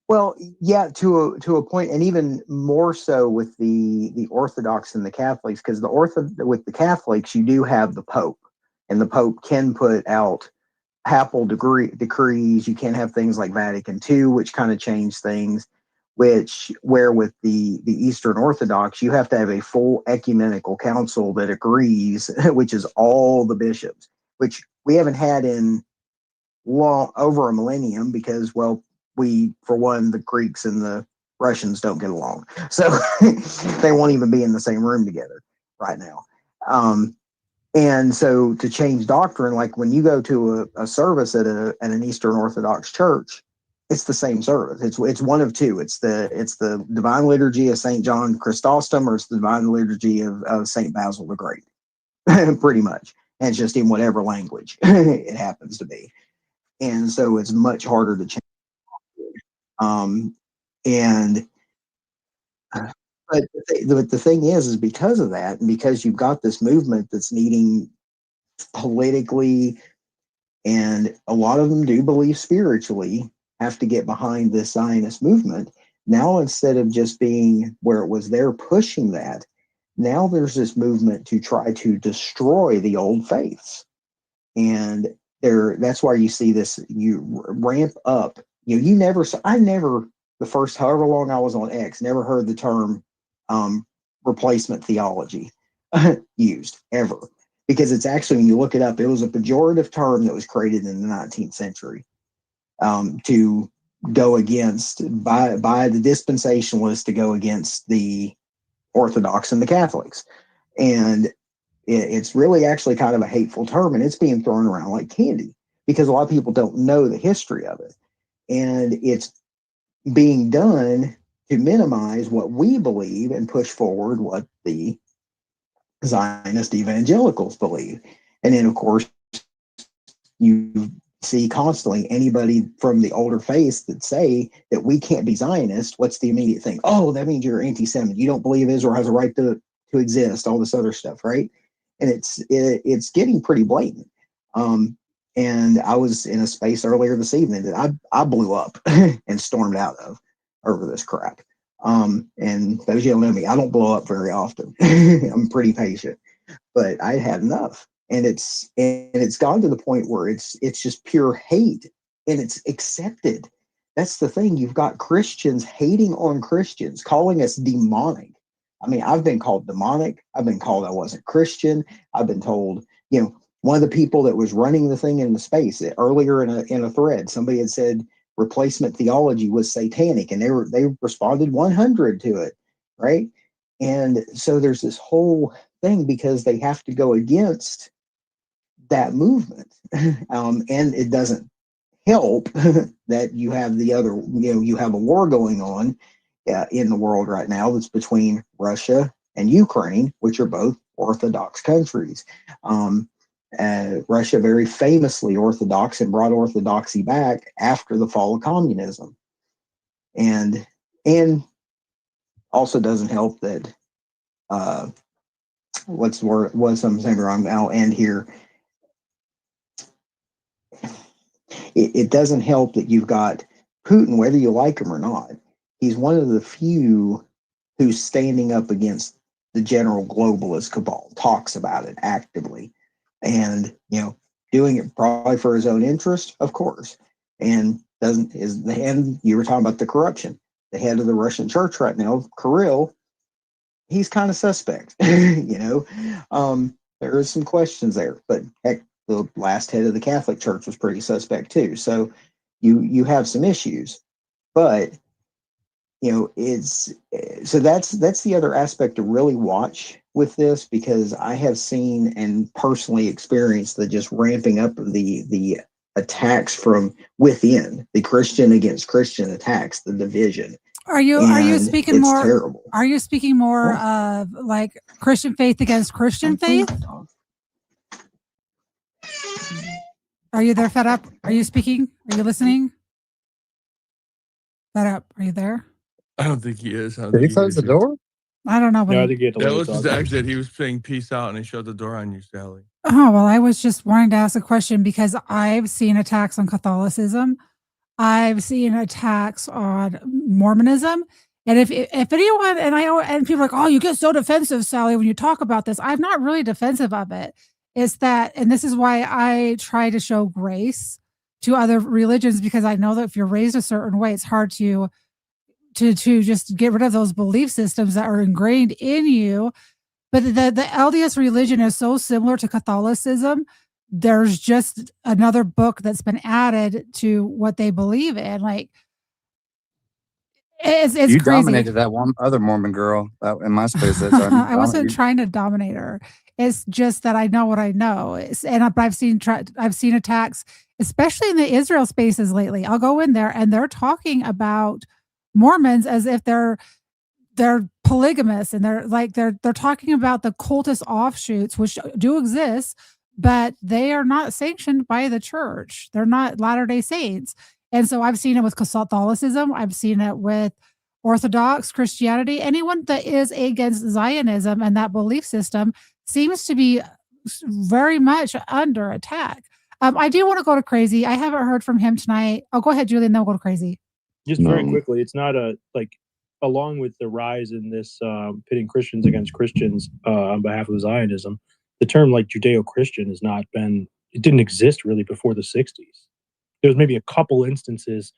Well, yeah, to a point, and even more so with the Orthodox and the Catholics, because with the Catholics, you do have the Pope, and the Pope can put out papal decrees. You can have things like Vatican II, which kind of change things. Where with the Eastern Orthodox, you have to have a full ecumenical council that agrees, which is all the bishops, which we haven't had in over a millennium because, well, for one, the Greeks and the Russians don't get along, so they won't even be in the same room together right now. And so to change doctrine, like when you go to a service at an Eastern Orthodox church, it's the same service. It's one of two. It's the Divine Liturgy of St. John Chrysostom, or it's the Divine Liturgy of St. Basil the Great, pretty much. And it's just in whatever language it happens to be. And so it's much harder to change. And but the thing is because of that, and because you've got this movement that's needing politically, and a lot of them do believe spiritually, have to get behind this Zionist movement. Now, instead of just being where it was there pushing that, now there's this movement to try to destroy the old faiths. And that's why you see this, you ramp up. I never, the first however long I was on X, never heard the term replacement theology used ever. Because it's actually, when you look it up, it was a pejorative term that was created in the 19th century to go against, by the dispensationalists, to go against the Orthodox and the Catholics. And it's really actually kind of a hateful term, and it's being thrown around like candy because a lot of people don't know the history of it. And it's being done to minimize what we believe and push forward what the Zionist evangelicals believe. And then, of course, you see constantly anybody from the older faiths that say that we can't be Zionist. What's the immediate thing? Oh, that means you're anti-Semite. You don't believe Israel has a right to exist, all this other stuff, right? And it's getting pretty blatant. And I was in a space earlier this evening that I blew up and stormed out of over this crap. And those you don't know me, I don't blow up very often. I'm pretty patient, but I had enough. And it's gone to the point where it's just pure hate, and it's accepted. That's the thing. You've got Christians hating on Christians, calling us demonic. I mean, I've been called demonic. I've been called I wasn't Christian. I've been told, one of the people that was running the thing in the space earlier in a thread, somebody had said replacement theology was satanic, and they responded 100 to it, right? And so there's this whole thing because they have to go against that movement, and it doesn't help that you have the other, you have a war going on in the world right now that's between Russia and Ukraine, which are both Orthodox countries. Russia very famously Orthodox and brought Orthodoxy back after the fall of communism. And And also doesn't help that what's the word? What's I'm saying wrong? I'll end here. It doesn't help that you've got Putin, whether you like him or not. He's one of the few who's standing up against the general globalist cabal, talks about it actively, and doing it probably for his own interest, of course. And doesn't is the end. You were talking about the corruption. The head of the Russian church right now, Kirill, he's kind of suspect. There are some questions there, but heck, the last head of the Catholic Church was pretty suspect too. So you have some issues, but it's so that's the other aspect to really watch with this, because I have seen and personally experienced the just ramping up of the attacks from within, the Christian against Christian attacks, the division. Are you speaking more? Terrible. Are you speaking more of like Christian faith against Christian faith? Are you there, Fed Up? Are you speaking? Are you listening? Fed Up, are you there? I don't think he is. Did he close the door? I don't know. But No, I think you had to That let was it his talk. exit. He was saying peace out and he shut the door on you, Sally. Oh, well, I was just wanting to ask a question because I've seen attacks on Catholicism. I've seen attacks on Mormonism. And if anyone, and people are like, oh, you get so defensive, Sally, when you talk about this. I'm not really defensive of it. It's that, and this is why I try to show grace to other religions, because I know that if you're raised a certain way, it's hard to just get rid of those belief systems that are ingrained in you. But the LDS religion is so similar to Catholicism. There's just another book that's been added to what they believe in. Like, it's you crazy. dominated that one other Mormon girl in my space that time. I wasn't trying to dominate her. It's just that I know what I know. But I've seen attacks, especially in the Israel spaces lately. I'll go in there and they're talking about Mormons as if they're polygamous, and they're talking about the cultist offshoots, which do exist, but they are not sanctioned by the church. They're not Latter-day Saints. And so I've seen it with Catholicism. I've seen it with Orthodox Christianity. Anyone that is against Zionism and that belief system seems to be very much under attack. I do want to go to Crazy. I haven't heard from him tonight. I'll go ahead, Julian, then we'll go to Crazy. Just very quickly, it's not along with the rise in this pitting Christians against Christians on behalf of Zionism, the term like Judeo-Christian it didn't exist really before the 60s. There was maybe a couple instances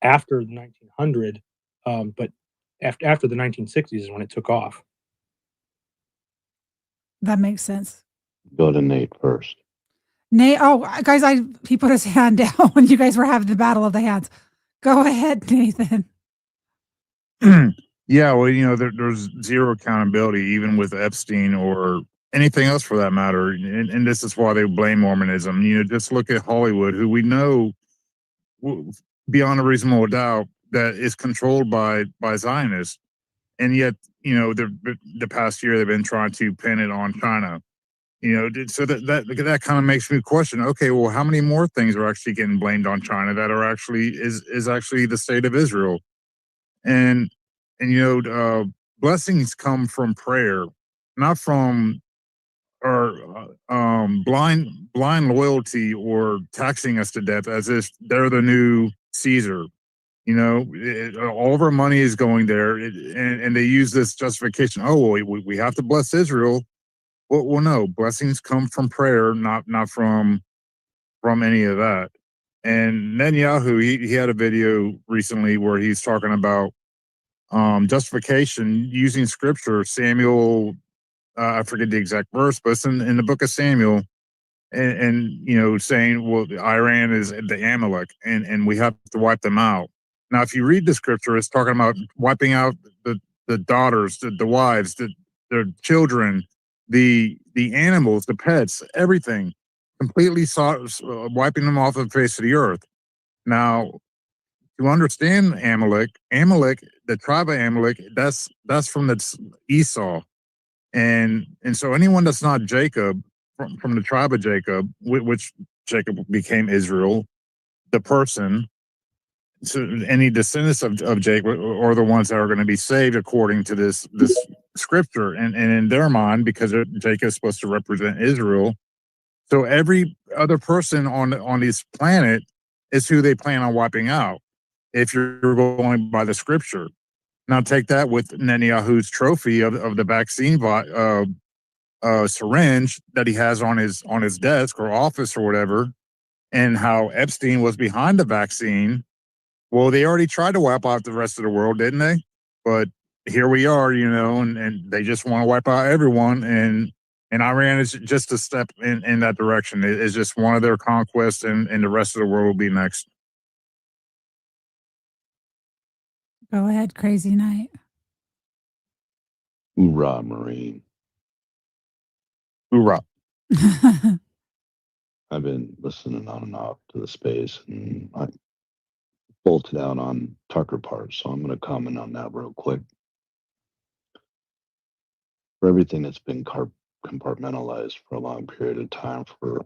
after 1900, but after the 1960s is when it took off. That makes sense. Go to Nate first. Nate, guys, he put his hand down when you guys were having the battle of the hands. Go ahead, Nathan. Yeah, well, there's zero accountability, even with Epstein or anything else for that matter. And this is why they blame Mormonism. Just look at Hollywood, who we know beyond a reasonable doubt that is controlled by Zionists. And yet, the past year they've been trying to pin it on China. So that kind of makes me question, okay, well, how many more things are actually getting blamed on China that are actually is actually the state of Israel? And blessings come from prayer, not from blind loyalty or taxing us to death as if they're the new Caesar. All of our money is going there, and they use this justification. Oh, well, we have to bless Israel. Well, no, blessings come from prayer, not from any of that. And Netanyahu, he had a video recently where he's talking about justification using scripture. Samuel, I forget the exact verse, but it's in the book of Samuel, and saying, well, Iran is the Amalek, and we have to wipe them out. Now, if you read the scripture, it's talking about wiping out the daughters, the wives, their children, the animals, the pets, everything, completely wiping them off the face of the earth. Now, to understand Amalek, the tribe of Amalek, that's from the Esau, and so anyone that's not Jacob, from the tribe of Jacob, which Jacob became Israel, the person, any descendants of Jacob are the ones that are going to be saved according to this scripture. And in their mind, because Jacob is supposed to represent Israel, so every other person on this planet is who they plan on wiping out. If you're going by the scripture, now take that with Netanyahu's trophy of the vaccine syringe that he has on his desk or office or whatever, and how Epstein was behind the vaccine. Well, they already tried to wipe out the rest of the world, didn't they? But here we are, and they just want to wipe out everyone. And Iran is just a step in that direction. It's just one of their conquests, and the rest of the world will be next. Go ahead, Crazy Night. Hoorah, Marine. Hoorah. I've been listening on and off to the space, and I bolted out on Tucker part, so I'm going to comment on that real quick. For everything that's been compartmentalized for a long period of time for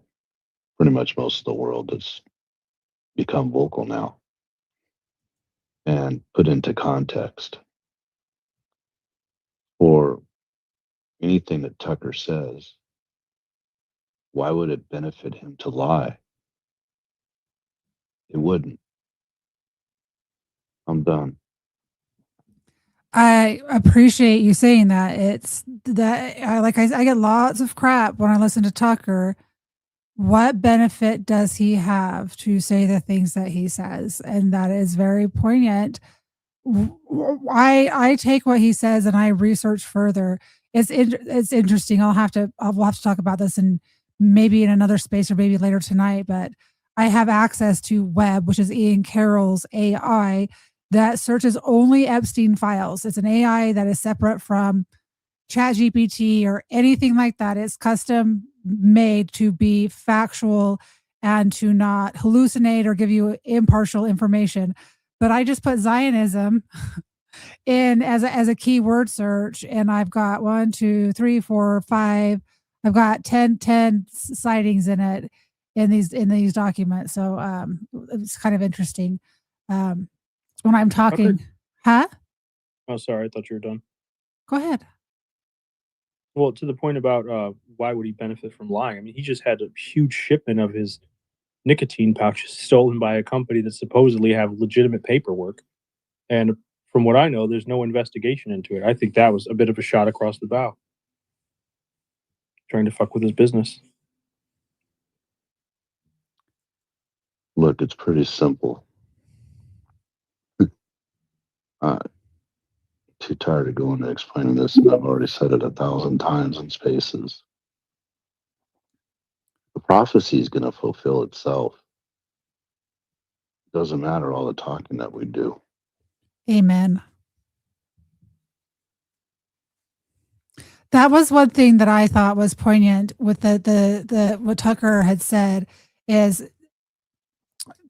pretty much most of the world, that's become vocal now and put into context. For anything that Tucker says, why would it benefit him to lie? It wouldn't. I'm done. I appreciate you saying that. It's that I get lots of crap when I listen to Tucker. What benefit does he have to say the things that he says? And that is very poignant. I take what he says and I research further. It's interesting. We'll have to talk about this in maybe in another space or maybe later tonight. But I have access to Web, which is Ian Carroll's AI that searches only Epstein files. It's an AI that is separate from ChatGPT or anything like that. It's custom made to be factual and to not hallucinate or give you impartial information. But I just put Zionism in as a keyword search, and I've got 1, 2, 3, 4, 5. I've got 10 sightings in it in these documents. So it's kind of interesting. When I'm talking, huh? Oh, sorry, I thought you were done. Go ahead. Well, to the point about why would he benefit from lying? I mean, he just had a huge shipment of his nicotine pouches stolen by a company that supposedly have legitimate paperwork. And from what I know, there's no investigation into it. I think that was a bit of a shot across the bow. Trying to fuck with his business. Look, it's pretty simple. Too tired of going and explaining this, and I've already said it 1,000 times in spaces. The prophecy is going to fulfill itself. It doesn't matter all the talking that we do. Amen. That was one thing that I thought was poignant with the what Tucker had said is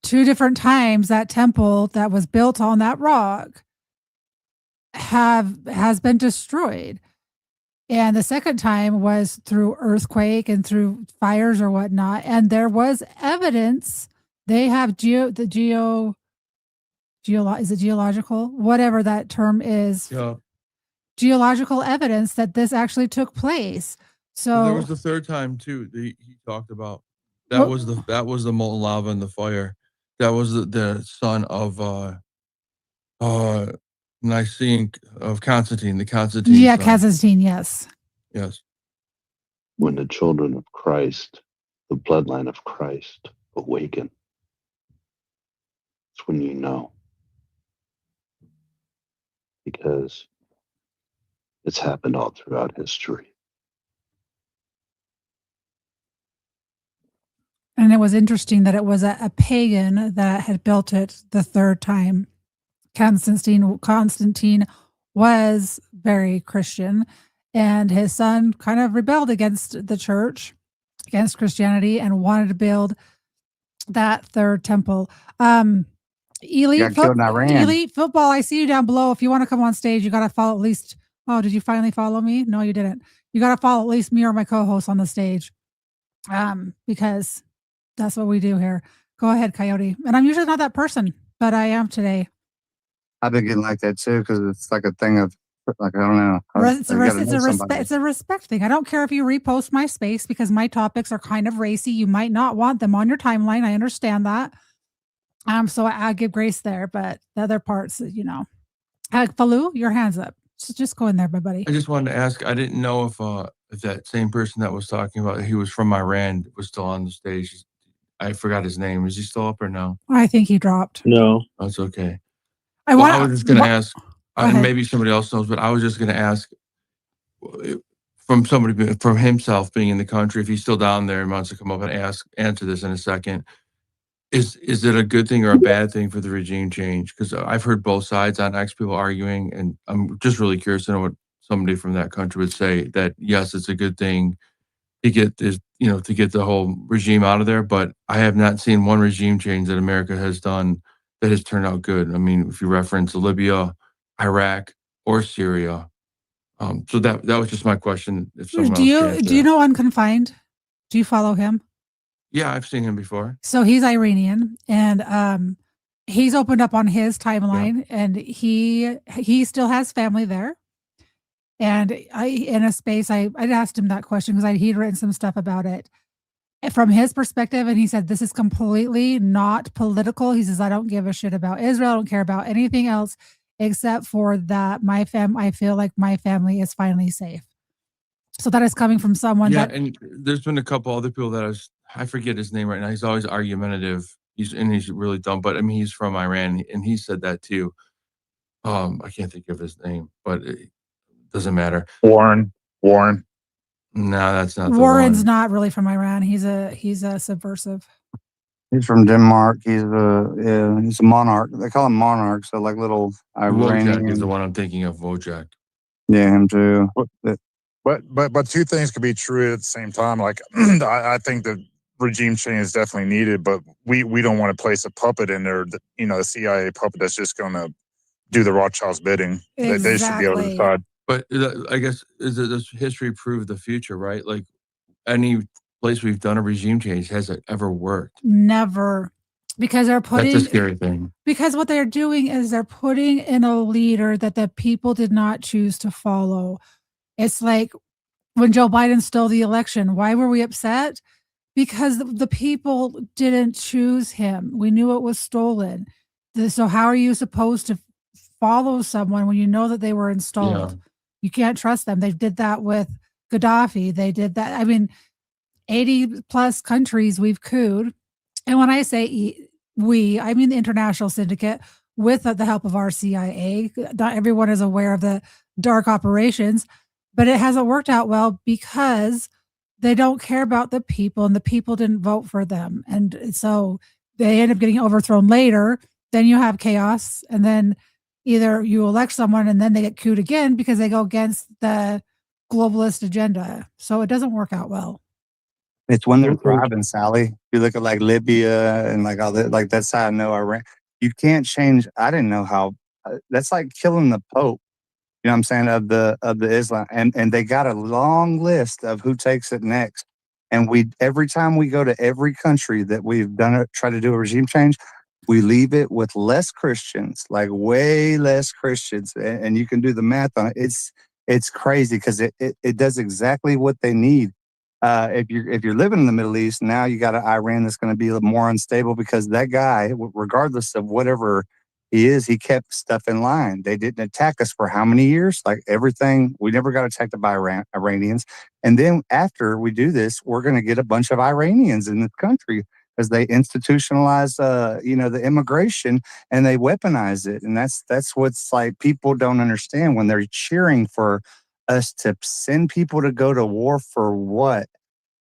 2 different times that temple that was built on that rock has been destroyed. And the second time was through earthquake and through fires or whatnot. And there was evidence. They have is it geological? Whatever that term is. Yeah. Geological evidence that this actually took place. So there was the third time too that he talked about. That was the molten lava and the fire. That was the son of Nicene of Constantine, the Constantine. Yeah, son. Constantine, yes. Yes. When the children of Christ, the bloodline of Christ, awaken, it's when you know. Because it's happened all throughout history. And it was interesting that it was a pagan that had built it the third time. Constantine was very Christian, and his son kind of rebelled against the church, against Christianity, and wanted to build that third temple. Elite football, I see you down below. If you want to come on stage, you got to follow at least. Oh, did you finally follow me? No, you didn't. You got to follow at least me or my co-host on the stage, because that's what we do here. Go ahead, Coyote. And I'm usually not that person. but I am today. I've been getting like that too because it's like a thing of like I don't know. It's I gotta know a somebody. respect thing. I don't care if you repost my space because my topics are kind of racy. You might not want them on your timeline. I understand that. So I give grace there, but the other parts, you know. Falu, your hands up. So just go in there, my buddy. I just wanted to ask, I didn't know if that same person that was talking about he was from Iran was still on the stage. I forgot his name. Is he still up or no? I think he dropped. No. That's okay. I was just gonna ask, ahead. maybe somebody else knows, but I was just gonna ask from somebody, from himself being in the country, if he's still down there and wants to come up and answer this in a second. Is it a good thing or a bad thing for the regime change? Because I've heard both sides on X, people arguing, and I'm just really curious to know what somebody from that country would say. That yes, it's a good thing to get this, to get the whole regime out of there. But I have not seen one regime change that America has done that has turned out good. I mean, if you reference Libya, Iraq, or Syria. So that was just my question. If someone else could answer Do you that. know Unconfined? Do you follow him? Yeah, I've seen him before. So he's Iranian, and he's opened up on his timeline, and he still has family there. And in a space, I'd asked him that question because he'd written some stuff about it from his perspective, and he said this is completely not political. He says I don't give a shit about Israel. I don't care about anything else except for that I feel like my family is finally safe. So that is coming from someone Yeah, that and there's been a couple other people that I forget his name right now. He's always argumentative. He's really dumb, but I mean he's from Iran, and he said that too. I can't think of his name, but it doesn't matter. Warren. No, that's not the Warren's one. not really from Iran. He's a subversive. He's from Denmark. He's a monarch. They call him monarch. So like little Wojak is Iranian. the one I'm thinking of. Wojak. Yeah, him too. But two things could be true at the same time. Like I think that regime change is definitely needed, but we don't want to place a puppet in there. That, the CIA puppet that's just going to do the Rothschilds' bidding. They should be able to decide. But I guess does history prove the future, right? Like any place we've done a regime change, has it ever worked? Never, because they're putting. That's a scary thing. Because what they're doing is they're putting in a leader that the people did not choose to follow. It's like when Joe Biden stole the election. Why were we upset? Because the people didn't choose him. We knew it was stolen. So how are you supposed to follow someone when you know that they were installed? Yeah. You can't trust them. They did that with Gaddafi. They did that. I mean, 80 plus countries we've cooed. And when I say we, I mean the international syndicate with the help of our CIA. Not everyone is aware of the dark operations, but it hasn't worked out well because they don't care about the people and the people didn't vote for them. And so they end up getting overthrown later. Then you have chaos. And then either you elect someone and then they get couped again because they go against the globalist agenda. So it doesn't work out well. It's when they're thriving, Sally. You look at like Libya and like all that. Like that's how I know Iran. You can't change. I didn't know how. That's like killing the Pope. You know what I'm saying, of the Islam, and they got a long list of who takes it next. And every time we go to every country that we've done it, try to do a regime change, we leave it with less Christians, like way less Christians, and you can do the math on it. It's crazy because it does exactly what they need. If you're living in the Middle East now, you got an Iran that's going to be more unstable because that guy, regardless of whatever he kept stuff in line. They didn't attack us for how many years? Like everything, we never got attacked by Iranians. And then after we do this, we're going to get a bunch of Iranians in this country as they institutionalize, the immigration and they weaponize it. And that's what's like people don't understand when they're cheering for us to send people to go to war for what?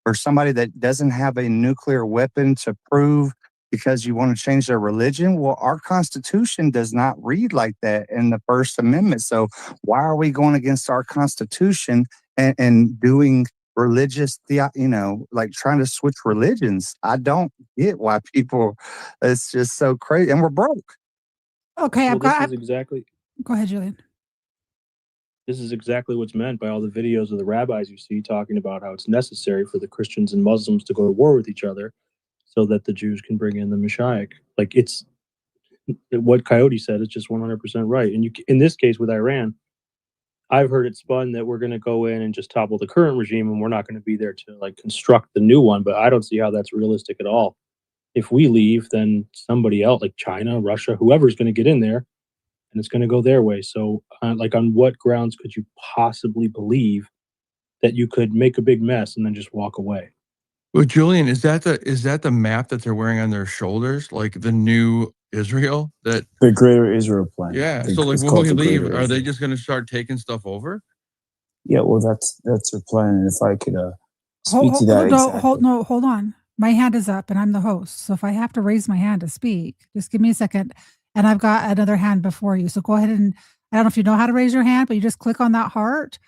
For somebody that doesn't have a nuclear weapon to prove because you want to change their religion? Well, our Constitution does not read like that in the First Amendment. So why are we going against our Constitution and doing religious, like trying to switch religions? I don't get why people, it's just so crazy. And we're broke. Okay, Well, this is exactly. Go ahead, Julian. This is exactly what's meant by all the videos of the rabbis you see talking about how it's necessary for the Christians and Muslims to go to war with each other so that the Jews can bring in the Mashiach. Like what Coyote said is just 100% right. And in this case with Iran, I've heard it spun that we're going to go in and just topple the current regime, and we're not going to be there to like construct the new one. But I don't see how that's realistic at all. If we leave, then somebody else, like China, Russia, whoever's going to get in there, and it's going to go their way. So, like, on what grounds could you possibly believe that you could make a big mess and then just walk away? Well, Julian, is that the map that they're wearing on their shoulders, like the new Israel? That the Greater Israel Plan. Yeah. The- So, like, it's when called we the leave, Greater are they Israel. just going to start taking stuff over? Yeah, well, that's their plan. And if I could speak to that exactly. Hold on. My hand is up and I'm the host. So if I have to raise my hand to speak, just give me a second. And I've got another hand before you. So go ahead and, I don't know if you know how to raise your hand, but you just click on that heart.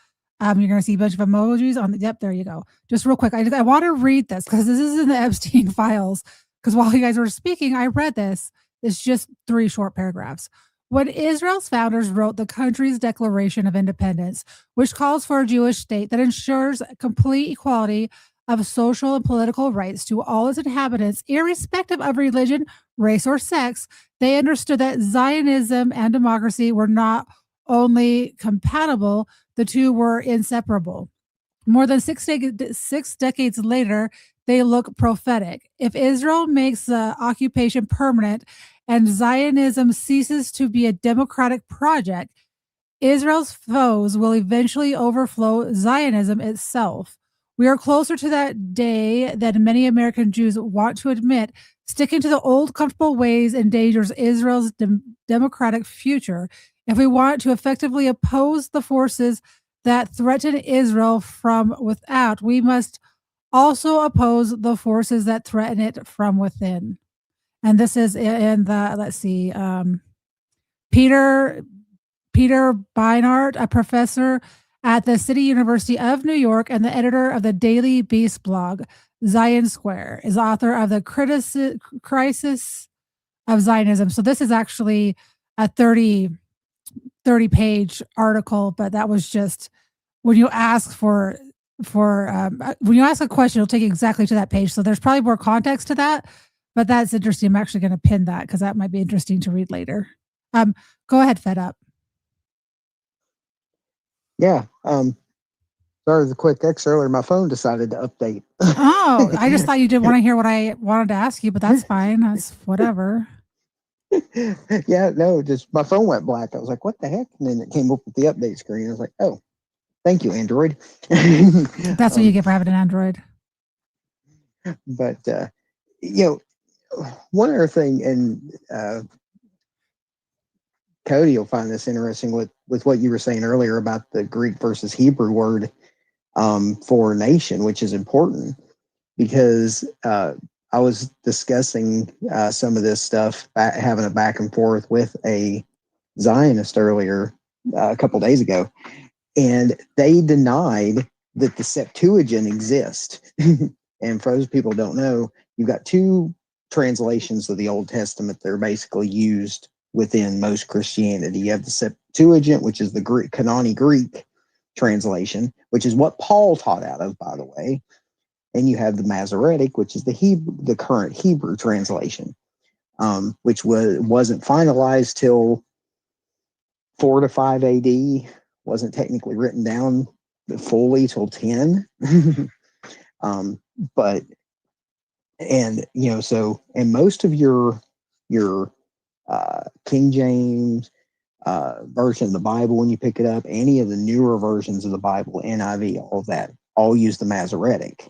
You're going to see a bunch of emojis on the, yep, there you go. Just real quick. I want to read this because this is in the Epstein files. Because while you guys were speaking, I read this. It's just 3 short paragraphs. When Israel's founders wrote the country's Declaration of Independence, which calls for a Jewish state that ensures complete equality of social and political rights to all its inhabitants, irrespective of religion, race, or sex, they understood that Zionism and democracy were not only compatible, the two were inseparable. More than 6 decades later, they look prophetic. If Israel makes the occupation permanent and Zionism ceases to be a democratic project, Israel's foes will eventually overflow Zionism itself. We are closer to that day than many American Jews want to admit. Sticking to the old comfortable ways endangers Israel's democratic future. If we want to effectively oppose the forces that threaten Israel from without, we must also oppose the forces that threaten it from within. And this is in the, let's see, Peter Beinart, a professor at the City University of New York and the editor of the Daily Beast blog, Zion Square, is author of the Crisis of Zionism. So this is actually a 30-page article, but that was just when you ask when you ask a question, it'll take you exactly to that page. So there's probably more context to that, but that's interesting. I'm actually going to pin that because that might be interesting to read later. Go ahead, Fed Up. Yeah. Sorry, the quick X earlier. My phone decided to update. Oh, I just thought you didn't want to hear what I wanted to ask you, but that's fine. That's whatever. Yeah, no, just my phone went black. I was like, what the heck? And then it came up with the update screen. I was like, oh, thank you, Android. That's what you get for having an Android. But, one other thing, and Cody will find this interesting with what you were saying earlier about the Greek versus Hebrew word for nation, which is important because I was discussing some of this stuff, having a back and forth with a Zionist earlier a couple days ago, and they denied that the Septuagint exists. And for those people who don't know, you've got 2 translations of the Old Testament that are basically used within most Christianity. You have the Septuagint, which is the Greek, Kanani Greek translation, which is what Paul taught out of, by the way. And you have the Masoretic, which is the current Hebrew translation, which wasn't finalized till 4 to 5 AD, wasn't technically written down fully till 10. But and most of your King James version of the Bible, when you pick it up, any of the newer versions of the Bible, NIV, all of that, all use the Masoretic.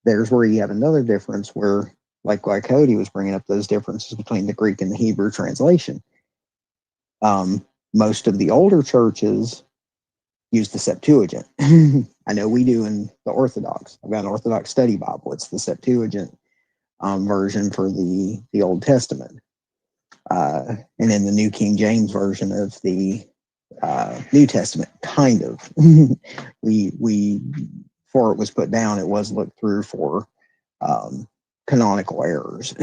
There's where you have another difference where, like Cody was bringing up, those differences between the Greek and the Hebrew translation. Most of the older churches use the Septuagint. I know we do in the Orthodox. I've got an Orthodox study Bible. It's the Septuagint version for the Old Testament. And then the New King James version of the New Testament, kind of. we before it was put down, it was looked through for canonical errors.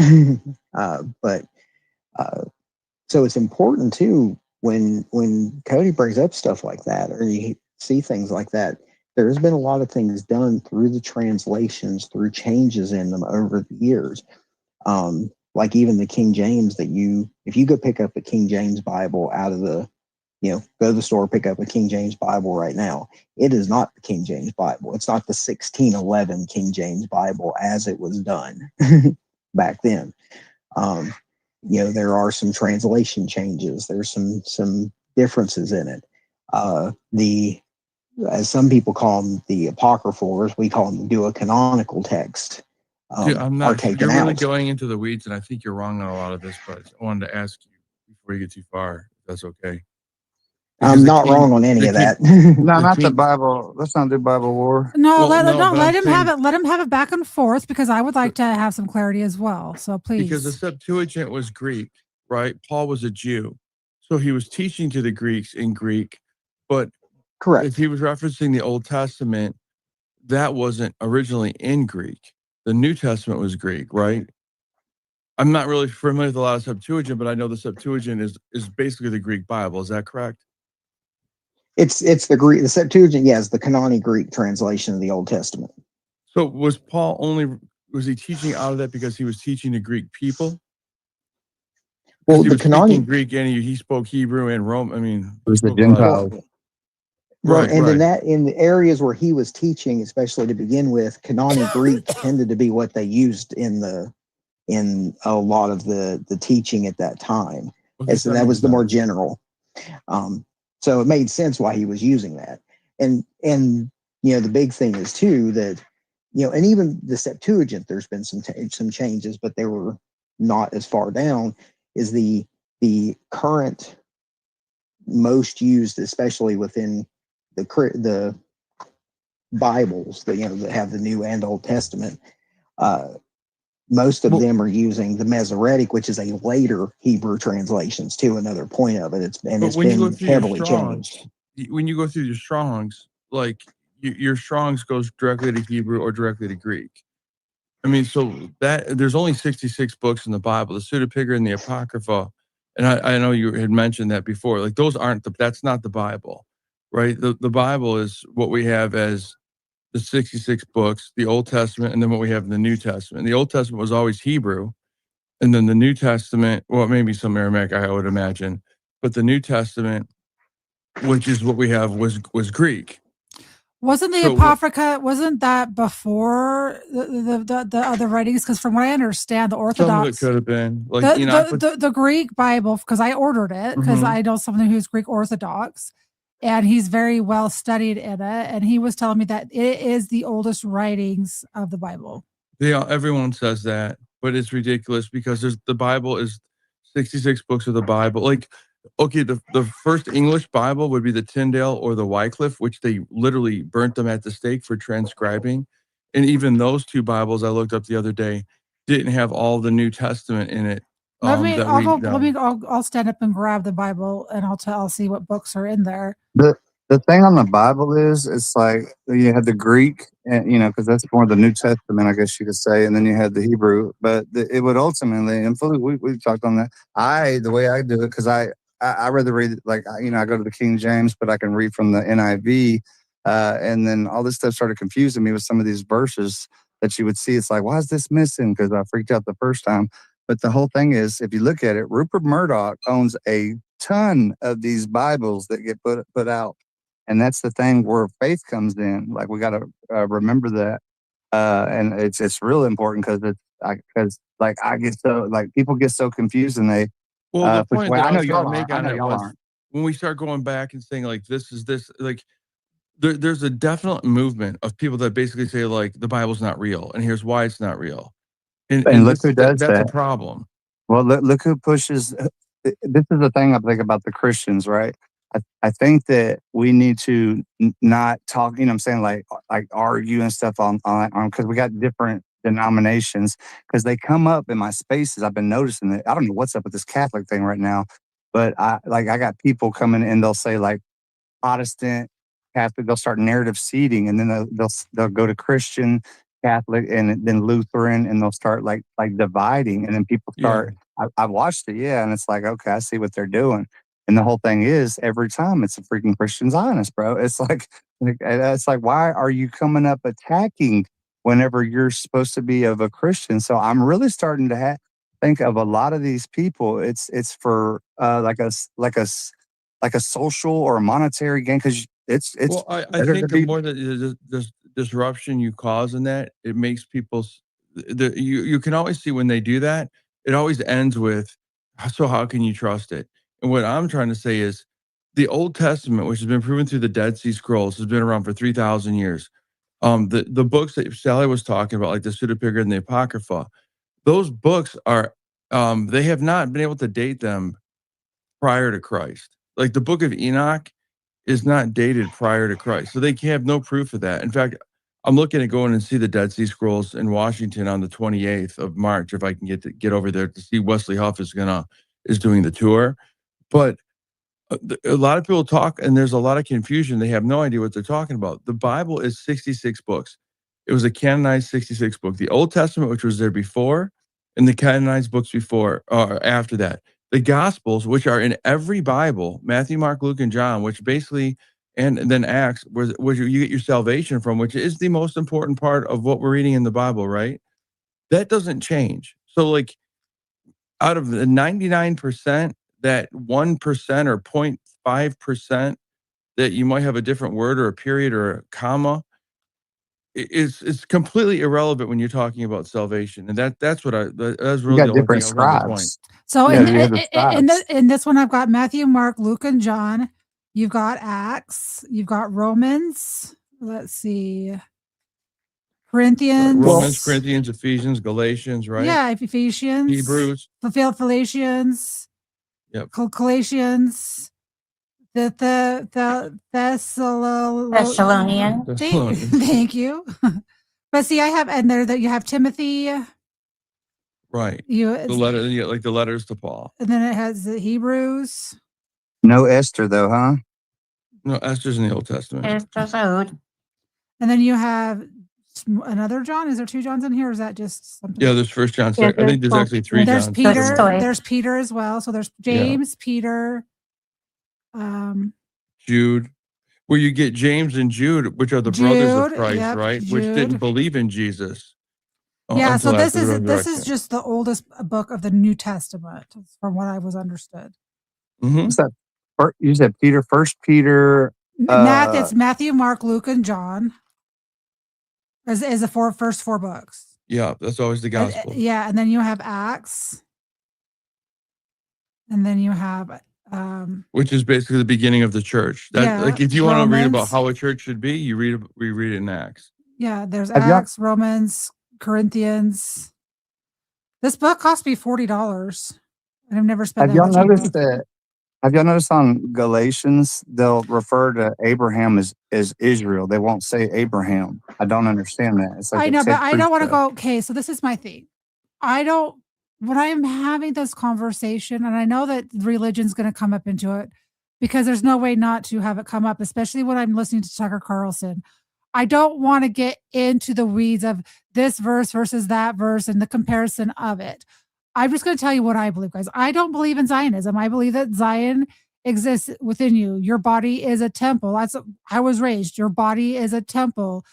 So it's important too when Cody brings up stuff like that, or you see things like that. There's been a lot of things done through the translations, through changes in them over the years. like even the King James if you go pick up a King James Bible out of the, go to the store, pick up a King James Bible right now. It is not the King James Bible. It's not the 1611 King James Bible as it was done back then. There are some translation changes. There's some differences in it. As some people call them, the apocryphal, or as we call them, the canonical text, Dude, I'm are not. taken You're really out. going into the weeds, and I think you're wrong on a lot of this. But I wanted to ask you before you get too far, if that's okay. Because I'm the not king, wrong on any the of king, that. No, the not the king. Bible. Let's not do Bible war. No, Well, no, no, but I'm let him have saying it. Let him have it back and forth because I would like to have some clarity as well. So because the please. Septuagint was Greek, right? Paul was a Jew, so he was teaching to the Greeks in Greek. But Correct. if he was referencing the Old Testament, that wasn't originally in Greek. The New Testament was Greek, right? I'm not really familiar with a lot of Septuagint, but I know the Septuagint is basically the Greek Bible. Is that correct? It's the Greek, the Septuagint, yes, the canonic Greek translation of the Old Testament. So was he teaching out of that because he was teaching the Greek people? Well, Because he the was speaking canonic, Greek and he spoke Hebrew and Rome. I mean, It was the spoke a lot of- Gentiles. well, Right, and right. in the areas where he was teaching, especially to begin with, canonic Greek tended to be what they used in a lot of the teaching at that time. Okay, And so so that that was makes the more sense. general. So it made sense why he was using that. And the big thing is too that and even the Septuagint, there's been some changes, but they were not as far down. Is the current most used, especially within the Bibles that that have the New and Old Testament. Most of them are using the Masoretic, which is a later Hebrew translations too. Another point of it. It's But when you go been through your heavily Strongs, changed. when you go through your Strongs, like your Strongs goes directly to Hebrew or directly to Greek. I mean, so that there's only 66 books in the Bible, the Pseudepigrapha and the Apocrypha. And I know you had mentioned that before. Like those that's not the Bible, right? The Bible is what we have as the 66 books, the Old Testament, and then what we have in the New Testament. The Old Testament was always Hebrew, and then the New Testament, well, maybe some Aramaic, I would imagine, but the New Testament, which is what we have, was Greek. Wasn't the So Apocrypha, wasn't that before the other writings? Because from what I understand, the some of it Orthodox, could have been like Enoch. the Greek Bible, because I ordered it, because Mhm. I know someone who's Greek Orthodox, and he's very well studied in it, and he was telling me that it is the oldest writings of the Bible. Everyone says that, but it's ridiculous because the Bible is 66 books of the Bible. Like, okay, the first English Bible would be the Tyndale or the Wycliffe, which they literally burnt them at the stake for transcribing. And even those two Bibles I looked up the other day didn't have all the New Testament in it. I'll stand up and grab the Bible, and I'll see what books are in there. The thing on the Bible is, it's like you had the Greek, and because that's more the New Testament, I guess you could say, and then you had the Hebrew. But it would ultimately, and we talked on that. The way I do it, because I rather read like I go to the King James, but I can read from the NIV, and then all this stuff started confusing me with some of these verses that you would see. It's like, why is this missing? Because I freaked out the first time. But the whole thing is, if you look at it, Rupert Murdoch owns a ton of these Bibles that get put out. And that's the thing where faith comes in. Like we got to remember that, and it's really important because I get so people get so confused and they. Well, the Which point way that I I know was trying y'all to make aren't. I on know it y'all was aren't. when we start going back and saying like this is this, like there's a definite movement of people that basically say like the Bible's not real, and here's why it's not real. And And look who does that's a that. problem. Well, look who pushes. This is the thing I think about the Christians, right? I think that we need to not talk. You know, what I'm saying like argue and stuff on because we got different denominations because they come up in my spaces. I've been noticing that. I don't know what's up with this Catholic thing right now, but I got people coming and they'll say like Protestant, Catholic. They'll start narrative seeding, and then they'll go to Christian, Catholic, and then Lutheran, and they'll start like dividing, and then people Yeah. start. I watched it, yeah, and it's like, okay, I see what they're doing. And the whole thing is, every time it's a freaking Christian Zionist, bro. It's it's like, why are you coming up attacking whenever you're supposed to be of a Christian? So I'm really starting to think of a lot of these people, it's for like a social or a monetary gain, because it's Well, I better to think the be. more that the disruption you cause in that, it makes you can always see when they do that, it always ends with, so how can you trust it? And what I'm trying to say is the Old Testament, which has been proven through the Dead Sea Scrolls, has been around for 3,000 years. The books that Sally was talking about, like the Pseudepigrapha and the Apocrypha, those books are, they have not been able to date them prior to Christ. Like the book of Enoch is not dated prior to Christ. So they have no proof of that. In fact, I'm looking at going and see the Dead Sea Scrolls in Washington on the 28th of March, if I can get over there to see Wesley Huff is doing the tour. But a lot of people talk, and there's a lot of confusion. They have no idea what they're talking about. The Bible is 66 books. It was a canonized 66 book. The Old Testament, which was there before, and the canonized books before or after that. The Gospels, which are in every Bible, Matthew, Mark, Luke, and John, which basically, and then Acts, where you get your salvation from, which is the most important part of what we're reading in the Bible, right? That doesn't change. So, like, out of the 99%, that 1% or 0.5% that you might have a different word or a period or a comma, it's completely irrelevant when you're talking about salvation. And that's what that's You really got the only thing different I was on the point. scribes. So Yeah, you have the scribes. in this one, I've got Matthew, Mark, Luke, and John. You've got Acts. You've got Romans. Let's see, Corinthians. Romans, Corinthians, Ephesians, Galatians, right? Yeah, Ephesians. Hebrews. Philippians. Yep. Galatians. The Thessalonians. Thank you. But see, I have, and there that you have Timothy. Right. You The letter, like the letters to Paul. and then it has the Hebrews. No Esther, though, huh? No, Esther's in the Old Testament. And then you have another John. Is there two Johns in here? Or is that just something? Yeah, there's First John. I think there's actually three There's Johns. Peter. There's Peter as well. So there's James, Peter, Jude. Where you get James and Jude, which are the brothers of Jude, Christ, yep, right? Which didn't Jude. believe in Jesus. Yeah. So until this after the is resurrection. just the oldest book of the New Testament, from what I was understood. What's that? You said Peter, First Peter. It's Matthew, Mark, Luke, and John. Is the first four books. Yeah, that's always the gospel. Yeah, and then you have Acts, and then you have Which is basically the beginning of the church. That, yeah, like, if you want to read about Romans. how a church should be, we read it in Acts. Yeah, there's Have y'all- Acts, Romans, Corinthians. This book cost me $40, and I've never spent Have that y'all much. on noticed it. that? Have y'all noticed on Galatians they'll refer to Abraham as Israel? They won't say Abraham. I don't understand that. It's like I a know, but Ted I Cruz don't want to stuff. go. Okay, so this is my thing. When I'm having this conversation, and I know that religion's going to come up into it, because there's no way not to have it come up, especially when I'm listening to Tucker Carlson. I don't want to get into the weeds of this verse versus that verse and the comparison of it. I'm just going to tell you what I believe, guys. I don't believe in Zionism. I believe that Zion exists within you. Your body is a temple. That's I was raised. Your body is a temple.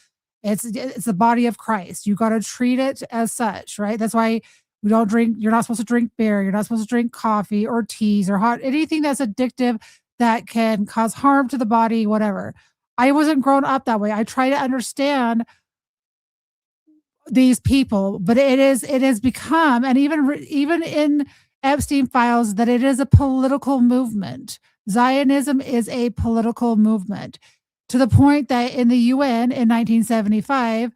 It's the body of Christ. You got to treat it as such, right? That's why we don't drink. You're not supposed to drink beer. You're not supposed to drink coffee or teas or anything that's addictive that can cause harm to the body, whatever. I wasn't grown up that way. I try to understand these people, but it has become, and even in Epstein files, that it is a political movement. Zionism is a political movement, to the point that in the UN in 1975,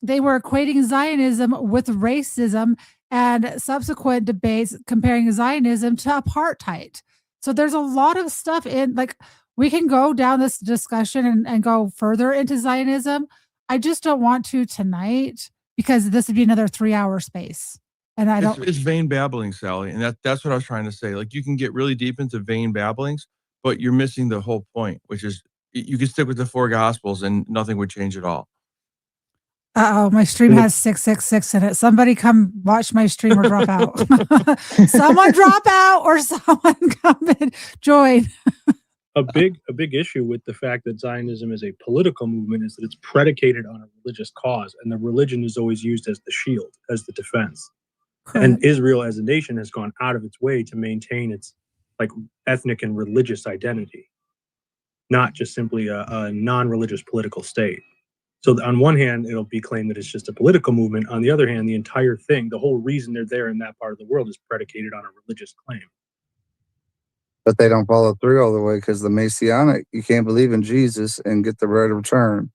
they were equating Zionism with racism, and subsequent debates comparing Zionism to apartheid. So there's a lot of stuff in, like, we can go down this discussion and go further into Zionism. I just don't want to tonight, because this would be another 3-hour space. And I don't. It's vain babbling, Sally, and that's what I was trying to say. Like, you can get really deep into vain babblings, but you're missing the whole point, which is you could stick with the four gospels and nothing would change at all. Uh-oh, my stream has 666 in it. Somebody come watch my stream or drop out. Someone drop out, or someone come in, join. A big issue with the fact that Zionism is a political movement is that it's predicated on a religious cause, and the religion is always used as the shield, as the defense. And Israel as a nation has gone out of its way to maintain its like ethnic and religious identity, not just simply a non-religious political state. So on one hand, it'll be claimed that it's just a political movement. On the other hand, the entire thing, the whole reason they're there in that part of the world is predicated on a religious claim. But they don't follow through all the way because the Messianic, you can't believe in Jesus and get the right of return.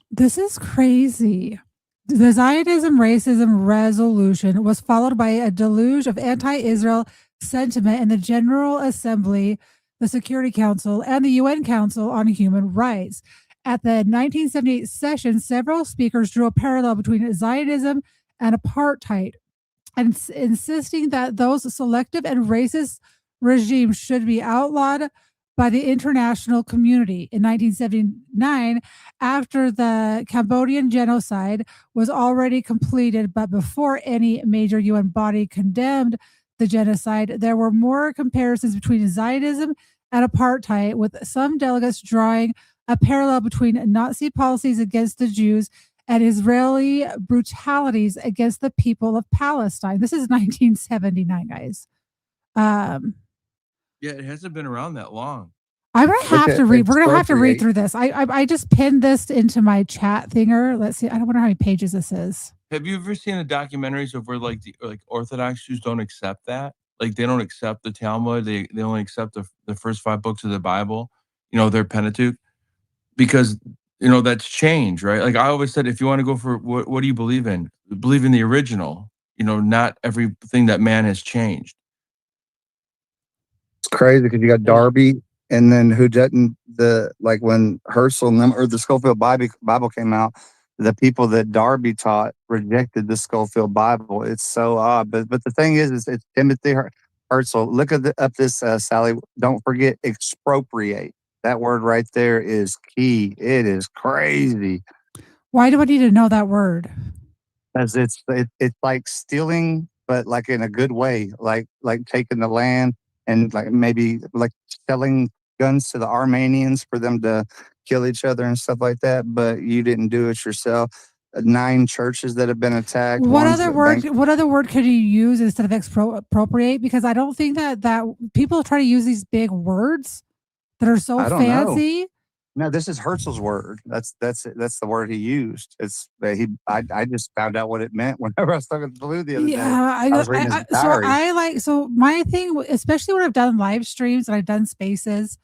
This is crazy. The Zionism racism resolution was followed by a deluge of anti-Israel sentiment in the General Assembly, the Security Council, and the UN Council on Human Rights. At the 1978 session, several speakers drew a parallel between Zionism and apartheid, and insisting that those selective and racist regimes should be outlawed by the international community. In 1979, after the Cambodian genocide was already completed, but before any major UN body condemned the genocide, there were more comparisons between Zionism and apartheid, with some delegates drawing a parallel between Nazi policies against the Jews and Israeli brutalities against the people of Palestine. This is 1979, guys. Yeah, it hasn't been around that long. I'm gonna have to read. We're gonna have to read through this. I just pinned this into my chat thinger. Let's see. I don't wonder how many pages this is. Have you ever seen the documentaries of where like Orthodox Jews don't accept that? Like they don't accept the Talmud. They only accept the first 5 books of the Bible. You know, their Pentateuch, because that's change, right? Like I always said, if you want to go for what do you believe in? Believe in the original. Not everything that man has changed. It's crazy because you got Darby, and then who didn't when Herzl and them, or the Schofield Bible came out, the people that Darby taught rejected the Schofield Bible. It's so odd. But the thing is it's Timothy Herzl. Look up this, Sally. Don't forget expropriate. That word right there is key. It is crazy. Why do I need to know that word? Because it's like stealing, but like in a good way, like taking the land and like maybe like selling guns to the Armenians for them to kill each other and stuff like that. But you didn't do it yourself. 9 churches that have been attacked. What other word could you use instead of expropriate? Because I don't think that people try to use these big words that are so fancy. No, this is Herzl's word. That's the word he used. I just found out what it meant whenever I was talking to Blue the other day. I was reading his diary. So my thing, especially when I've done live streams and I've done spaces,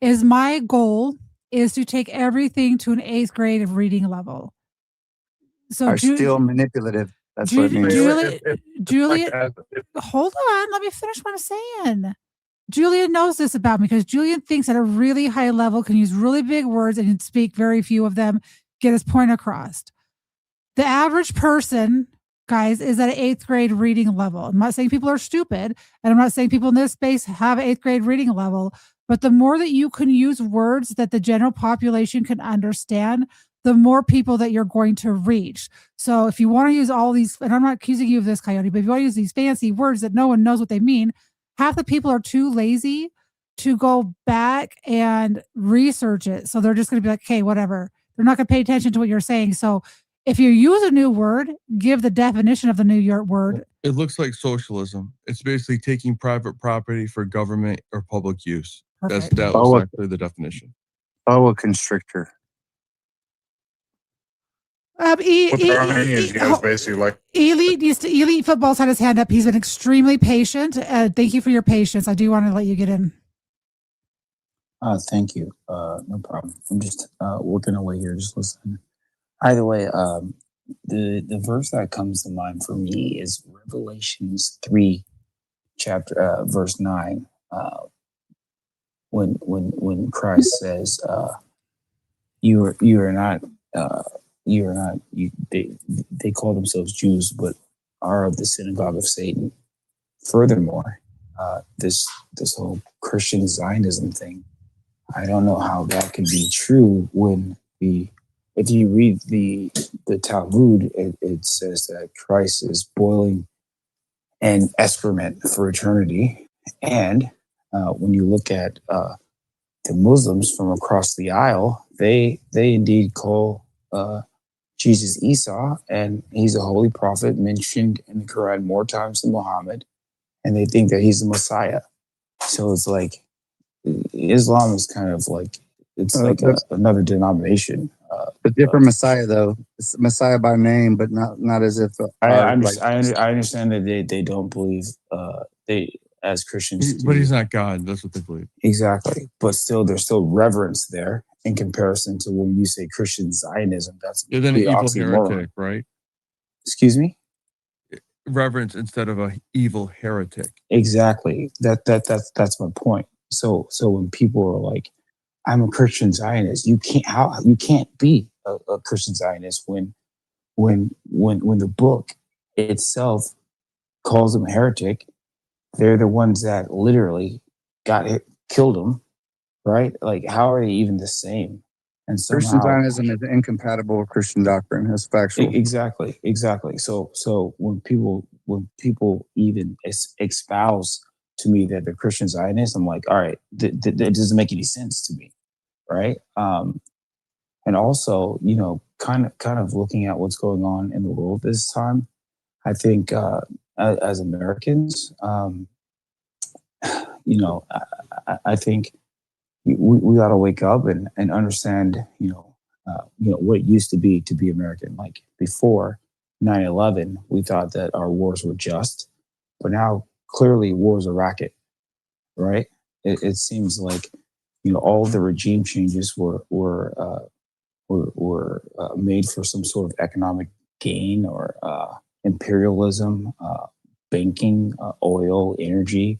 is my goal is to take everything to an 8th grade of reading level. So are still manipulative. That's what it means. Julian, hold on. Let me finish what I'm saying. Julian knows this about me because Julian thinks at a really high level, can use really big words and speak very few of them, get his point across. The average person, guys, is at an 8th grade reading level. I'm not saying people are stupid, and I'm not saying people in this space have 8th grade reading level, but the more that you can use words that the general population can understand, the more people that you're going to reach. So if you want to use all these, and I'm not accusing you of this, Coyote, but if you want to use these fancy words that no one knows what they mean, half the people are too lazy to go back and research it. So they're just going to be like, okay, whatever. They're not going to pay attention to what you're saying. So if you use a new word, give the definition of the new word. It looks like socialism. It's basically taking private property for government or public use. Perfect. That was actually the definition. Boa constrictor. Basically like Elite Football's had his hand up. He's been extremely patient. Thank you for your patience. I do want to let you get in. Thank you. No problem. I'm just working away here, just listening. Either way, the verse that comes to mind for me is Revelations 3, chapter verse 9. When Christ says, they call themselves Jews, but are of the synagogue of Satan. Furthermore, this whole Christian Zionism thing, I don't know how that can be true when if you read the Talmud, it says that Christ is boiling an excrement for eternity. And when you look at the Muslims from across the aisle, they indeed call Jesus Esau, and he's a holy prophet mentioned in the Quran more times than Muhammad, and they think that he's the Messiah. So it's like Islam is kind of like it's like another denomination. A different Messiah, though. It's Messiah by name, but not as if. I understand that they don't believe they as Christians. But he's not God. That's what they believe. Exactly, but still, there's still reverence there in comparison to when you say Christian Zionism. That's You're then an the evil oxymoron. heretic, right? Excuse me. Reverence instead of a evil heretic. Exactly. That's my point. So when people are like, "I'm a Christian Zionist," you can't be a Christian Zionist when the book itself calls them a heretic. They're the ones that literally killed him, right? Like, how are they even the same? And Christian somehow Zionism is incompatible with Christian doctrine. That's factual. Exactly. So when people even espouse to me that they're Christian Zionists, I'm like, all right, that doesn't make any sense to me, right? And also, kind of looking at what's going on in the world this time, I think as Americans, I think we got to wake up and understand, what it used to be American. Like before 9/11, we thought that our wars were just, but now clearly wars are racket, right? It seems like, all of the regime changes were made for some sort of economic gain or imperialism, banking, oil, energy,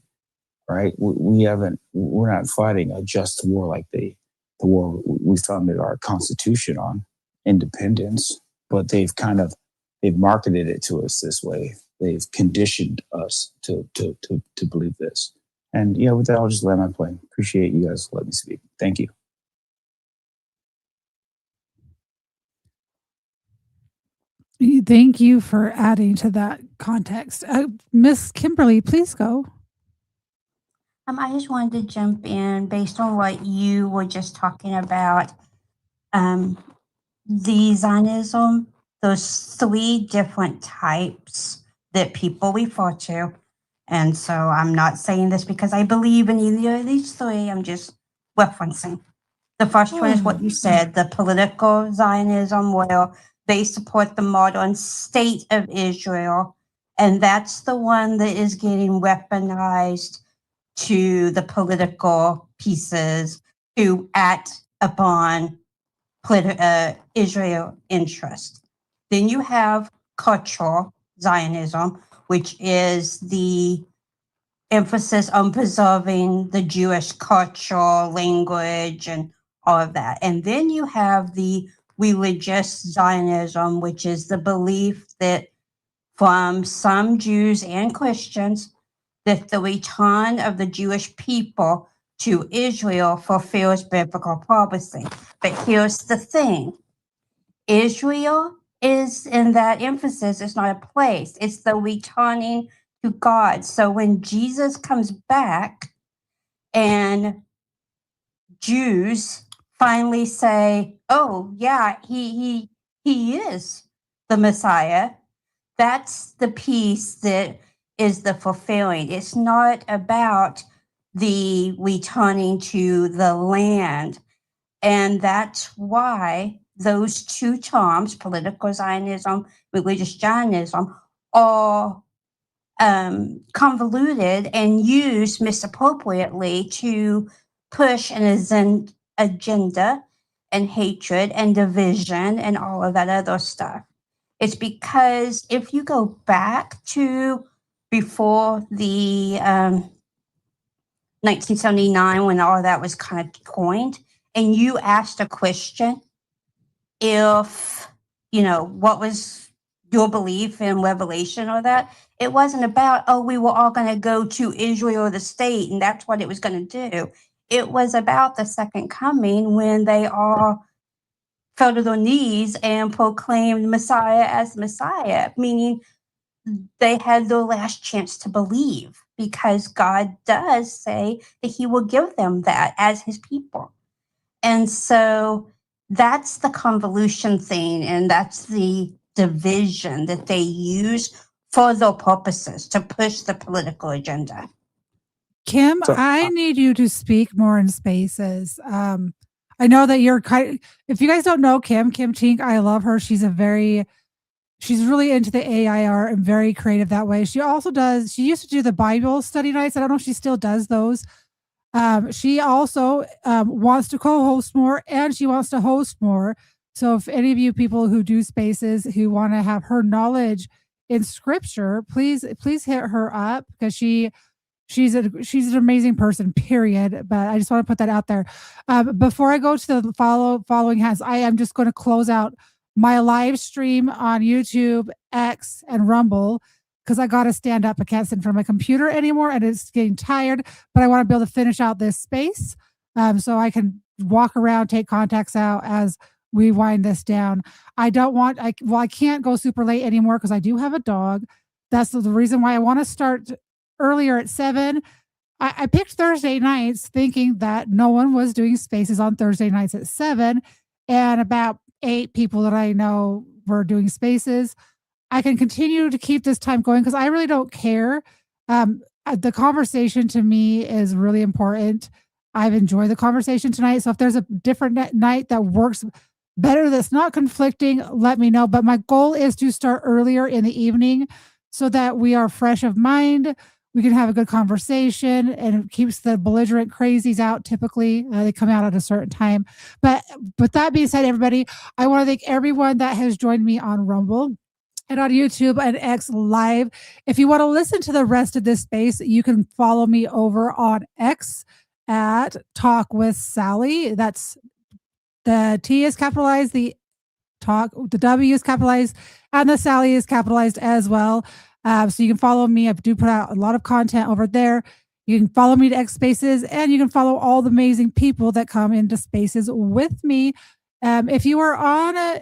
right? We're not fighting a just war like the war we founded our Constitution on, independence, but they've marketed it to us this way. They've conditioned us to believe this. And with that, I'll just land my plane. Appreciate you guys letting me speak. Thank you. Thank you for adding to that context. Miss Kimberly, please go. I just wanted to jump in based on what you were just talking about. The Zionism, those three different types that people refer to. And so I'm not saying this because I believe in either of these three. I'm just referencing. The first one is what you said, the political Zionism, where they support the modern state of Israel. And that's the one that is getting weaponized to the political pieces to act upon Israel interest. Then you have cultural Zionism, which is the emphasis on preserving the Jewish culture, language, and all of that. And then you have the religious Zionism, which is the belief that from some Jews and Christians that the return of the Jewish people to Israel fulfills biblical prophecy. But here's the thing. Israel is in that emphasis, it's not a place, it's the returning to God. So when Jesus comes back and Jews finally say, oh yeah, he is the Messiah, that's the piece that is the fulfilling. It's not about the returning to the land. And that's why those two terms, political Zionism, religious Zionism, are convoluted and used misappropriately to push an agenda and hatred and division and all of that other stuff. It's because if you go back to before the 1979, when all of that was kind of coined, and you asked a question, if, what was your belief in Revelation or that, it wasn't about, oh, we were all going to go to Israel, the state, and that's what it was going to do. It was about the second coming when they all fell to their knees and proclaimed Messiah as Messiah, meaning they had their last chance to believe because God does say that he will give them that as his people. And so That's the convolution thing, and that's the division that they use for their purposes to push the political agenda. Kim, So, I need you to speak more in spaces. I know that you're if you guys don't know Kim Tink, I love her. She's really into the AI art and very creative that way. She used to do the Bible study nights. I don't know if she still does those. She also wants to co-host more, and she wants to host more. So if any of you people who do spaces who want to have her knowledge in scripture, please hit her up, because she's an amazing person, period. But I just want to put that out there. Before I go to the following hands, I am just going to close out my live stream on YouTube, X, and Rumble, because I got to stand up. I can't sit in front of my computer anymore, and it's getting tired. But I want to be able to finish out this space, so I can walk around, take contacts out as we wind this down. I can't go super late anymore because I do have a dog. That's the reason why I want to start earlier at 7. I picked Thursday nights thinking that no one was doing spaces on Thursday nights at 7, and about 8 people that I know were doing spaces. I can continue to keep this time going because I really don't care. The conversation to me is really important. I've enjoyed the conversation tonight. So if there's a different night that works better, that's not conflicting, let me know. But my goal is to start earlier in the evening so that we are fresh of mind. We can have a good conversation, and it keeps the belligerent crazies out. Typically, they come out at a certain time. But with that being said, everybody, I want to thank everyone that has joined me on Rumble and on YouTube and X Live. If you want to listen to the rest of this space, you can follow me over on X at Talk with Sally. That's the T is capitalized, the W is capitalized, and the Sally is capitalized as well. So you can follow me. I do put out a lot of content over there. You can follow me to X Spaces, and you can follow all the amazing people that come into spaces with me. If you are on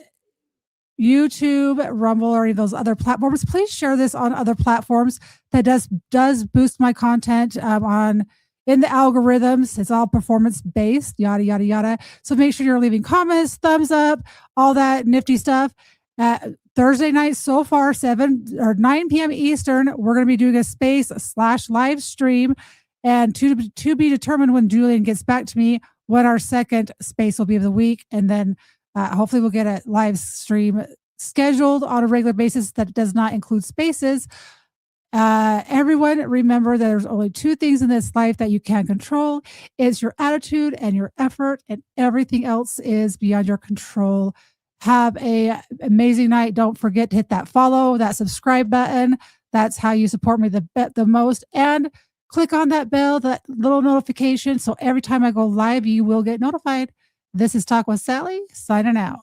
YouTube, Rumble, or any of those other platforms, please share this on other platforms. That does boost my content in the algorithms. It's all performance based, yada yada yada. So make sure you're leaving comments, thumbs up, all that nifty stuff. Thursday night so far, 9 p.m. Eastern, we're going to be doing a space/live stream, and to be determined when Julian gets back to me what our second space will be of the week, and then hopefully we'll get a live stream scheduled on a regular basis that does not include spaces. Everyone, remember that there's only 2 things in this life that you can control. It's your attitude and your effort, and everything else is beyond your control. Have a amazing night. Don't forget to hit that follow, that subscribe button. That's how you support me the most. And click on that bell, that little notification, so every time I go live, you will get notified. This is Talk with Sally, signing out.